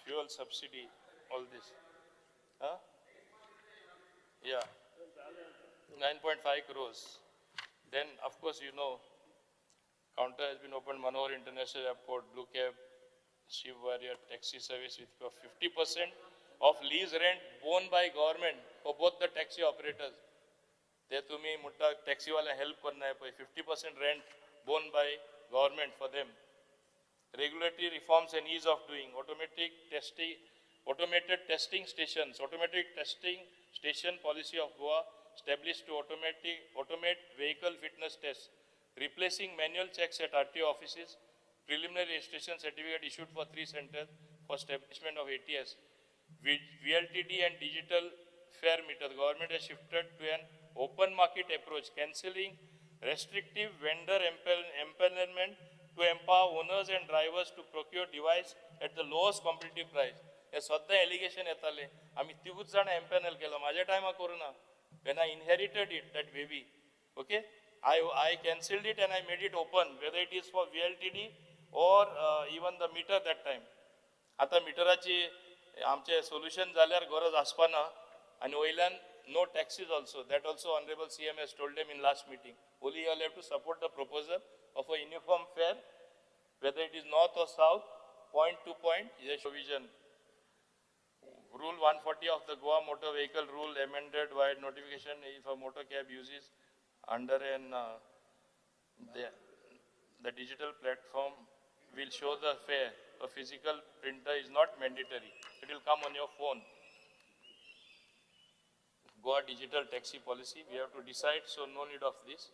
fuel subsidy, all this. Huh? Yeah. 9.5 crores. Then, of course, you know, counter has been opened, Manohar International Airport, Blue Cab, Shiv Warrior taxi service with 50% of lease rent borne by government for both the taxi operators. They to me, mutta taxi wala help karna hai, 50% rent borne by government for them. Regulatory reforms and ease of doing, automated testing stations, automatic testing station policy of Goa established to automate vehicle fitness tests, replacing manual checks at RTO offices, preliminary registration certificate issued for 3 centers for establishment of ATS, VLTD and digital fare meter. The government has shifted to an open market approach, cancelling restrictive vendor empanelment to empower owners and drivers to procure device at the lowest competitive price. हे सद्दां allegation येताले आमी तिगूच जाण empanel केलो माझ्या टायमार करूना. When I inherited it, that baby, okay, I cancelled it and I made it open, whether it is for VLTD or even the meter that time. आता मिटराची आमचे सोल्युशन जाल्यार गरज आसपाना आणि वयल्यान no taxes also. That also Honorable CM has told them in last meeting. Only you all have to support the proposal of a uniform fare, whether it is north or south, point to point, is a provision. Rule 140 of the Goa Motor Vehicle Rule amended via notification if a motor cab uses under an the digital platform will show the fare. A physical printer is not mandatory. It will come on your phone. Goa digital taxi policy, we have to decide, so no need of this.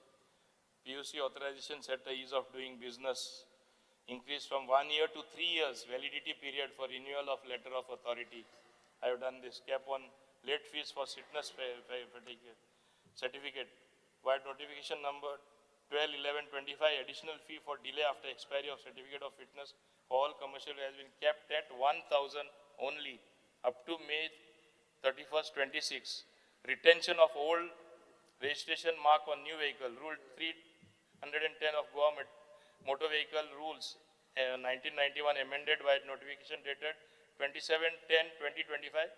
PUC authorization set the ease of doing business, increased from 1 year to 3 years, validity period for renewal of letter of authority. I have done this. Cap on late fees for fitness certificate. Via notification number 12/11/25, additional fee for delay after expiry of certificate of fitness for all commercial has been kept at 1,000 only up to May 31st, 26. Retention of old registration mark on new vehicle. Rule 310 of Goa Motor Vehicle Rules 1991 amended by notification dated 27/10/2025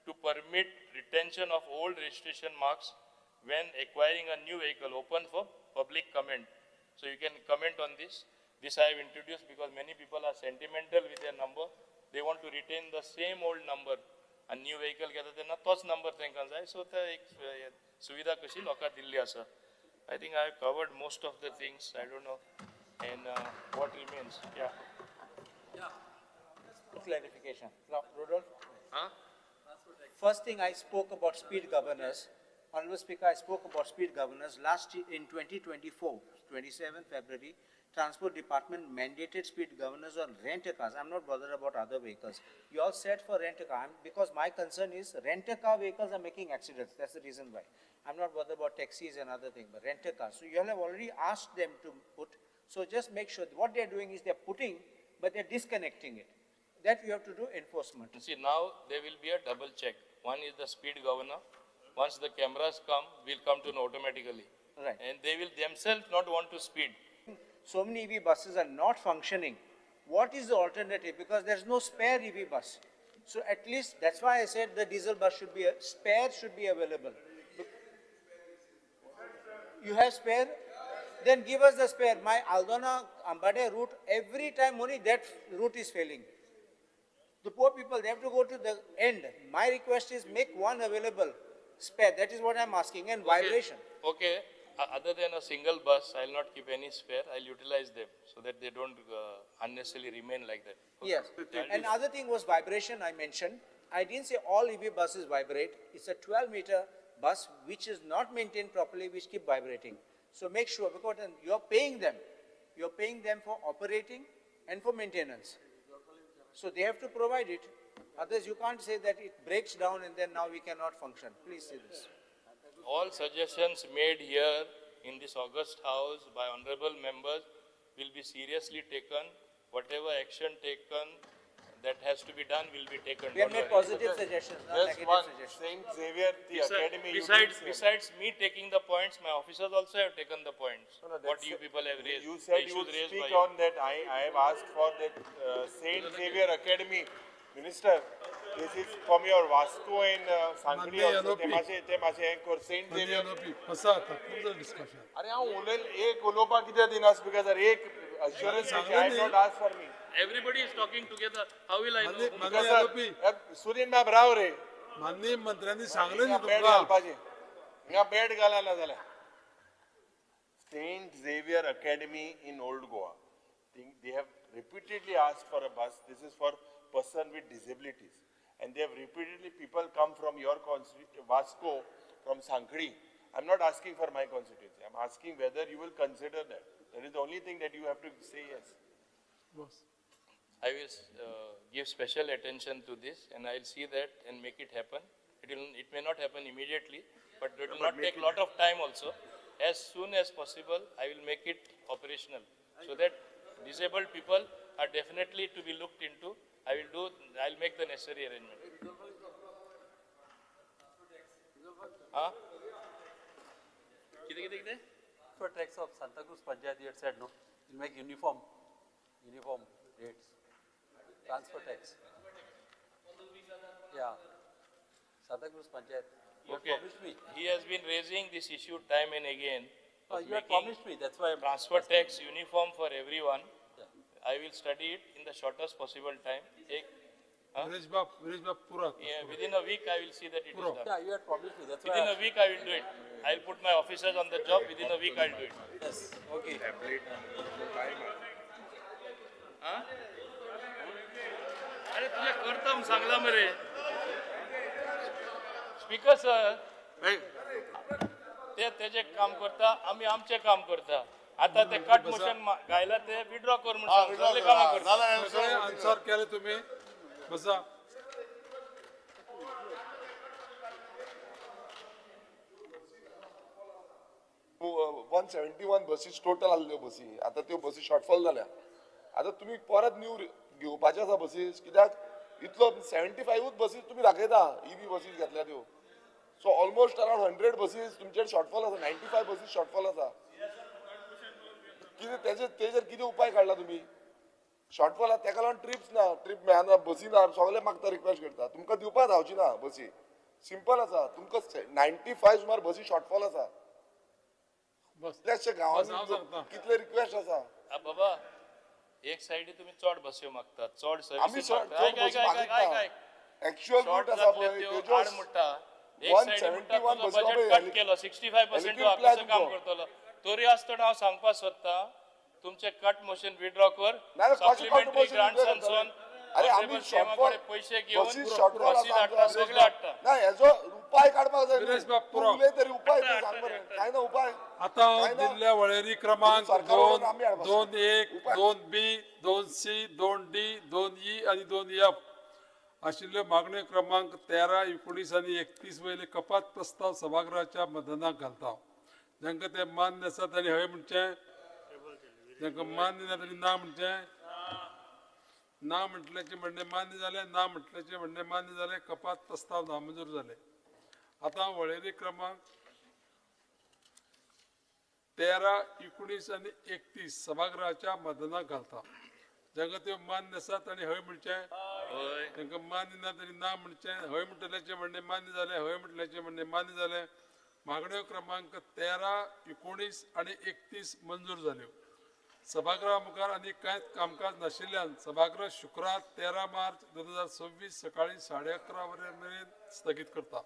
to permit retention of old registration marks when acquiring a new vehicle, open for public comment. So you can comment on this. This I have introduced because many people are sentimental with their number. They want to retain the same old number. A new vehicle घेता तेन्ना तोच number तांकां जाय. So ते एक सुविधा कशी लोकांक दिल्ली आसा. I think I have covered most of the things. I don't know. And what remains? Yeah. Clarification. Now, Rudolph? Huh? First thing, I spoke about speed governors. Honorable Speaker, I spoke about speed governors. Last year, in 2024, 27 February, Transport Department mandated speed governors on rent-a-cars. I'm not bothered about other vehicles. You all said for rent-a-car, because my concern is rent-a-car vehicles are making accidents. That's the reason why. I'm not bothered about taxis and other things, but rent-a-cars. So you all have already asked them to put. So just make sure what they're doing is they're putting, but they're disconnecting it. That you have to do enforcement. You see, now there will be a double check. One is the speed governor. Once the cameras come, will come to know automatically. Right. And they will themselves not want to speed. So many EV buses are not functioning. What is the alternative? Because there's no spare EV bus. So at least, that's why I said the diesel bus should be, spare should be available. You have spare? then give us the spare. My Aldona Ambade route, every time only that route is failing. The poor people, they have to go to the end. My request is make one available spare. That is what I'm asking. And vibration. Okay, other than a single bus, I'll not keep any spare. I'll utilize them so that they don't unnecessarily remain like that. Okay. Yes. And other thing was vibration I mentioned. I didn't say all EV buses vibrate. It's a 12-meter bus which is not maintained properly, which keep vibrating. So make sure, because you're paying them. You're paying them for operating and for maintenance. So they have to provide it. Otherwise, you can't say that it breaks down and then now we cannot function. Please say this. All suggestions made here in this August House by honorable members will be seriously taken. Whatever action taken that has to be done will be taken. We have made positive suggestions, not Just negative one, suggestions. Saint Xavier, the academy. you didn't say. Besides me taking the points, my officers also have taken the points. No, What that's you people have raised. You said the you issues would raised speak by you. on that. I have asked for that Saint Xavier Academy. Minister, this is from your Vasco in Sankhli Manne also. NOP. ते माशे एक Saint Xavier. कसा आता तुमचं discussion अरे हांव उलयन एक उलोवपाक कित्याक दिना स्पीकर सर एक assurance I did not ask for me. Everybody is talking together. How will I know? Because sir, Sunil ma'am राव रे. माननीय मंत्र्यांनी सांगलं न्ही बेड तुमकां घालपाचें. हिंगा बेड घाला ना जाल्यार. Saint Xavier Academy in Old Goa. They have repeatedly asked for a bus. This is for person with disabilities. And they have repeatedly, people come from your constituency, Vasco, from Sankhli. I'm not asking for my constituency. I'm asking whether you will consider that. That is the only thing that you have to say yes. I will give special attention to this and I'll see that and make it happen. It may not happen immediately, but it will not take a lot of time also. As soon as possible, I will make it operational so that disabled people are definitely to be looked into. I'll make the necessary arrangement. Huh? For tax of Santa Cruz Panchayat, you had said no, you make uniform rates, transfer tax. Yeah, Santa Cruz Panchayat. You had Okay, promised me. he has been raising this issue time and again. of You had making promised me, that's why I'm transfer asking. tax uniform for everyone. I will study it in the shortest possible time. Viresh बाप पूरा Within a week, I will see that it is done. Yeah, you had promised me, that's why. Within a week, I will do it. I'll put my officers on the job. Within a week, I'll do it. Yes, okay. हाँ? अरे तुझे करता हूँ सांगला मरे. Speaker sir, ते त्याचे काम करता, आम्ही आमचे काम करता. आता ते कट मोशन गायला ते विड्रॉ कर म्हणून सगळे कामा करता. आन्सर केले तुम्ही बसा वन 71 बसीस टोटल आसल्यो बसी आतां त्यो बसी शॉर्टफॉल जाल्या आतां तुमी परत न्यू घेवपाचे आसा बसीस कित्याक इतलो 75 बसीस तुमी दाखयता ईव्ही बसीस घेतल्या त्यो सो ऑलमोस्ट अराउंड 100 बसीस तुमचे शॉर्टफॉल आसा 95 बसीस शॉर्टफॉल आसा कितें तेजेर कितें उपाय काडला तुमी शॉर्टफॉल आसा तेका लागून ट्रिप्स ना ट्रिप मेळना बसी ना सगळे मागता रिक्वेस्ट करता तुमकां दिवपाक धांवची ना बसी सिंपल आसा तुमकां 95 सुमार बसी शॉर्टफॉल आसा कितल्याशे गांवांनी कितले रिक्वेस्ट आसा बाबा एक साइडी तुम्ही चढ बस्यो मागतात चढ आमी सर्विस एक्चुअल रूट आसा पळय तेजो म्हणटा एक साइडी म्हणटा तुजो बजेट कट केलो 65% ऑफिसर काम करतलो तरी आसतना हांव सांगपाक सोदता तुमचे कट मोशन विड्रॉ कर सप्लिमेंटरी ग्रांट्स आनी सोन अरे आमी शॉर्टफॉल पैसे घेऊन बसीस शॉर्टफॉल बसीस हाडटा सगळे हाडटा ना हेजो उपाय काडपाक जाय वीरेश बाप पुरो. उलय तरी उपाय ते सांग बरें काय ना उपाय आता दिल्ल्या वळेरी क्रमांक 2, 2-1, 2B, 2C, 2D, 2E आणि 2F आशिल्ल्यो मागण्यो क्रमांक 13, 19 आणि 31 वयले कपात प्रस्ताव सभागृहाच्या मतदानाक घालता जांकां ते मान्य आसा तांणी हय म्हणचें जांकां मान्य ना तांणी ना म्हणचें ना म्हटल्याचे म्हणणे मान्य जाले ना म्हटल्याचे म्हणणे मान्य जाले कपात प्रस्ताव नामंजूर जाले आता वळेरी क्रमांक 13, 19 आणि 31 सभागृहाच्या मतदानाक घालता जांकां त्यो मान्य आसा तांणी हय म्हणचें तांकां मान्य ना तांणी ना म्हणचें हय म्हणटल्याचे म्हणणे मान्य जाले हय म्हटल्याचे म्हणणे मान्य जाले मागण्यो क्रमांक 13, 19 आणि 31 मंजूर जाल्यो. सभागृहा मुखार आनी कांय कामकाज नाशिल्ल्यान सभागृह शुक्रार 13 मार्च 2026 सकाळी 11:30 मेरेन स्थगीत करता.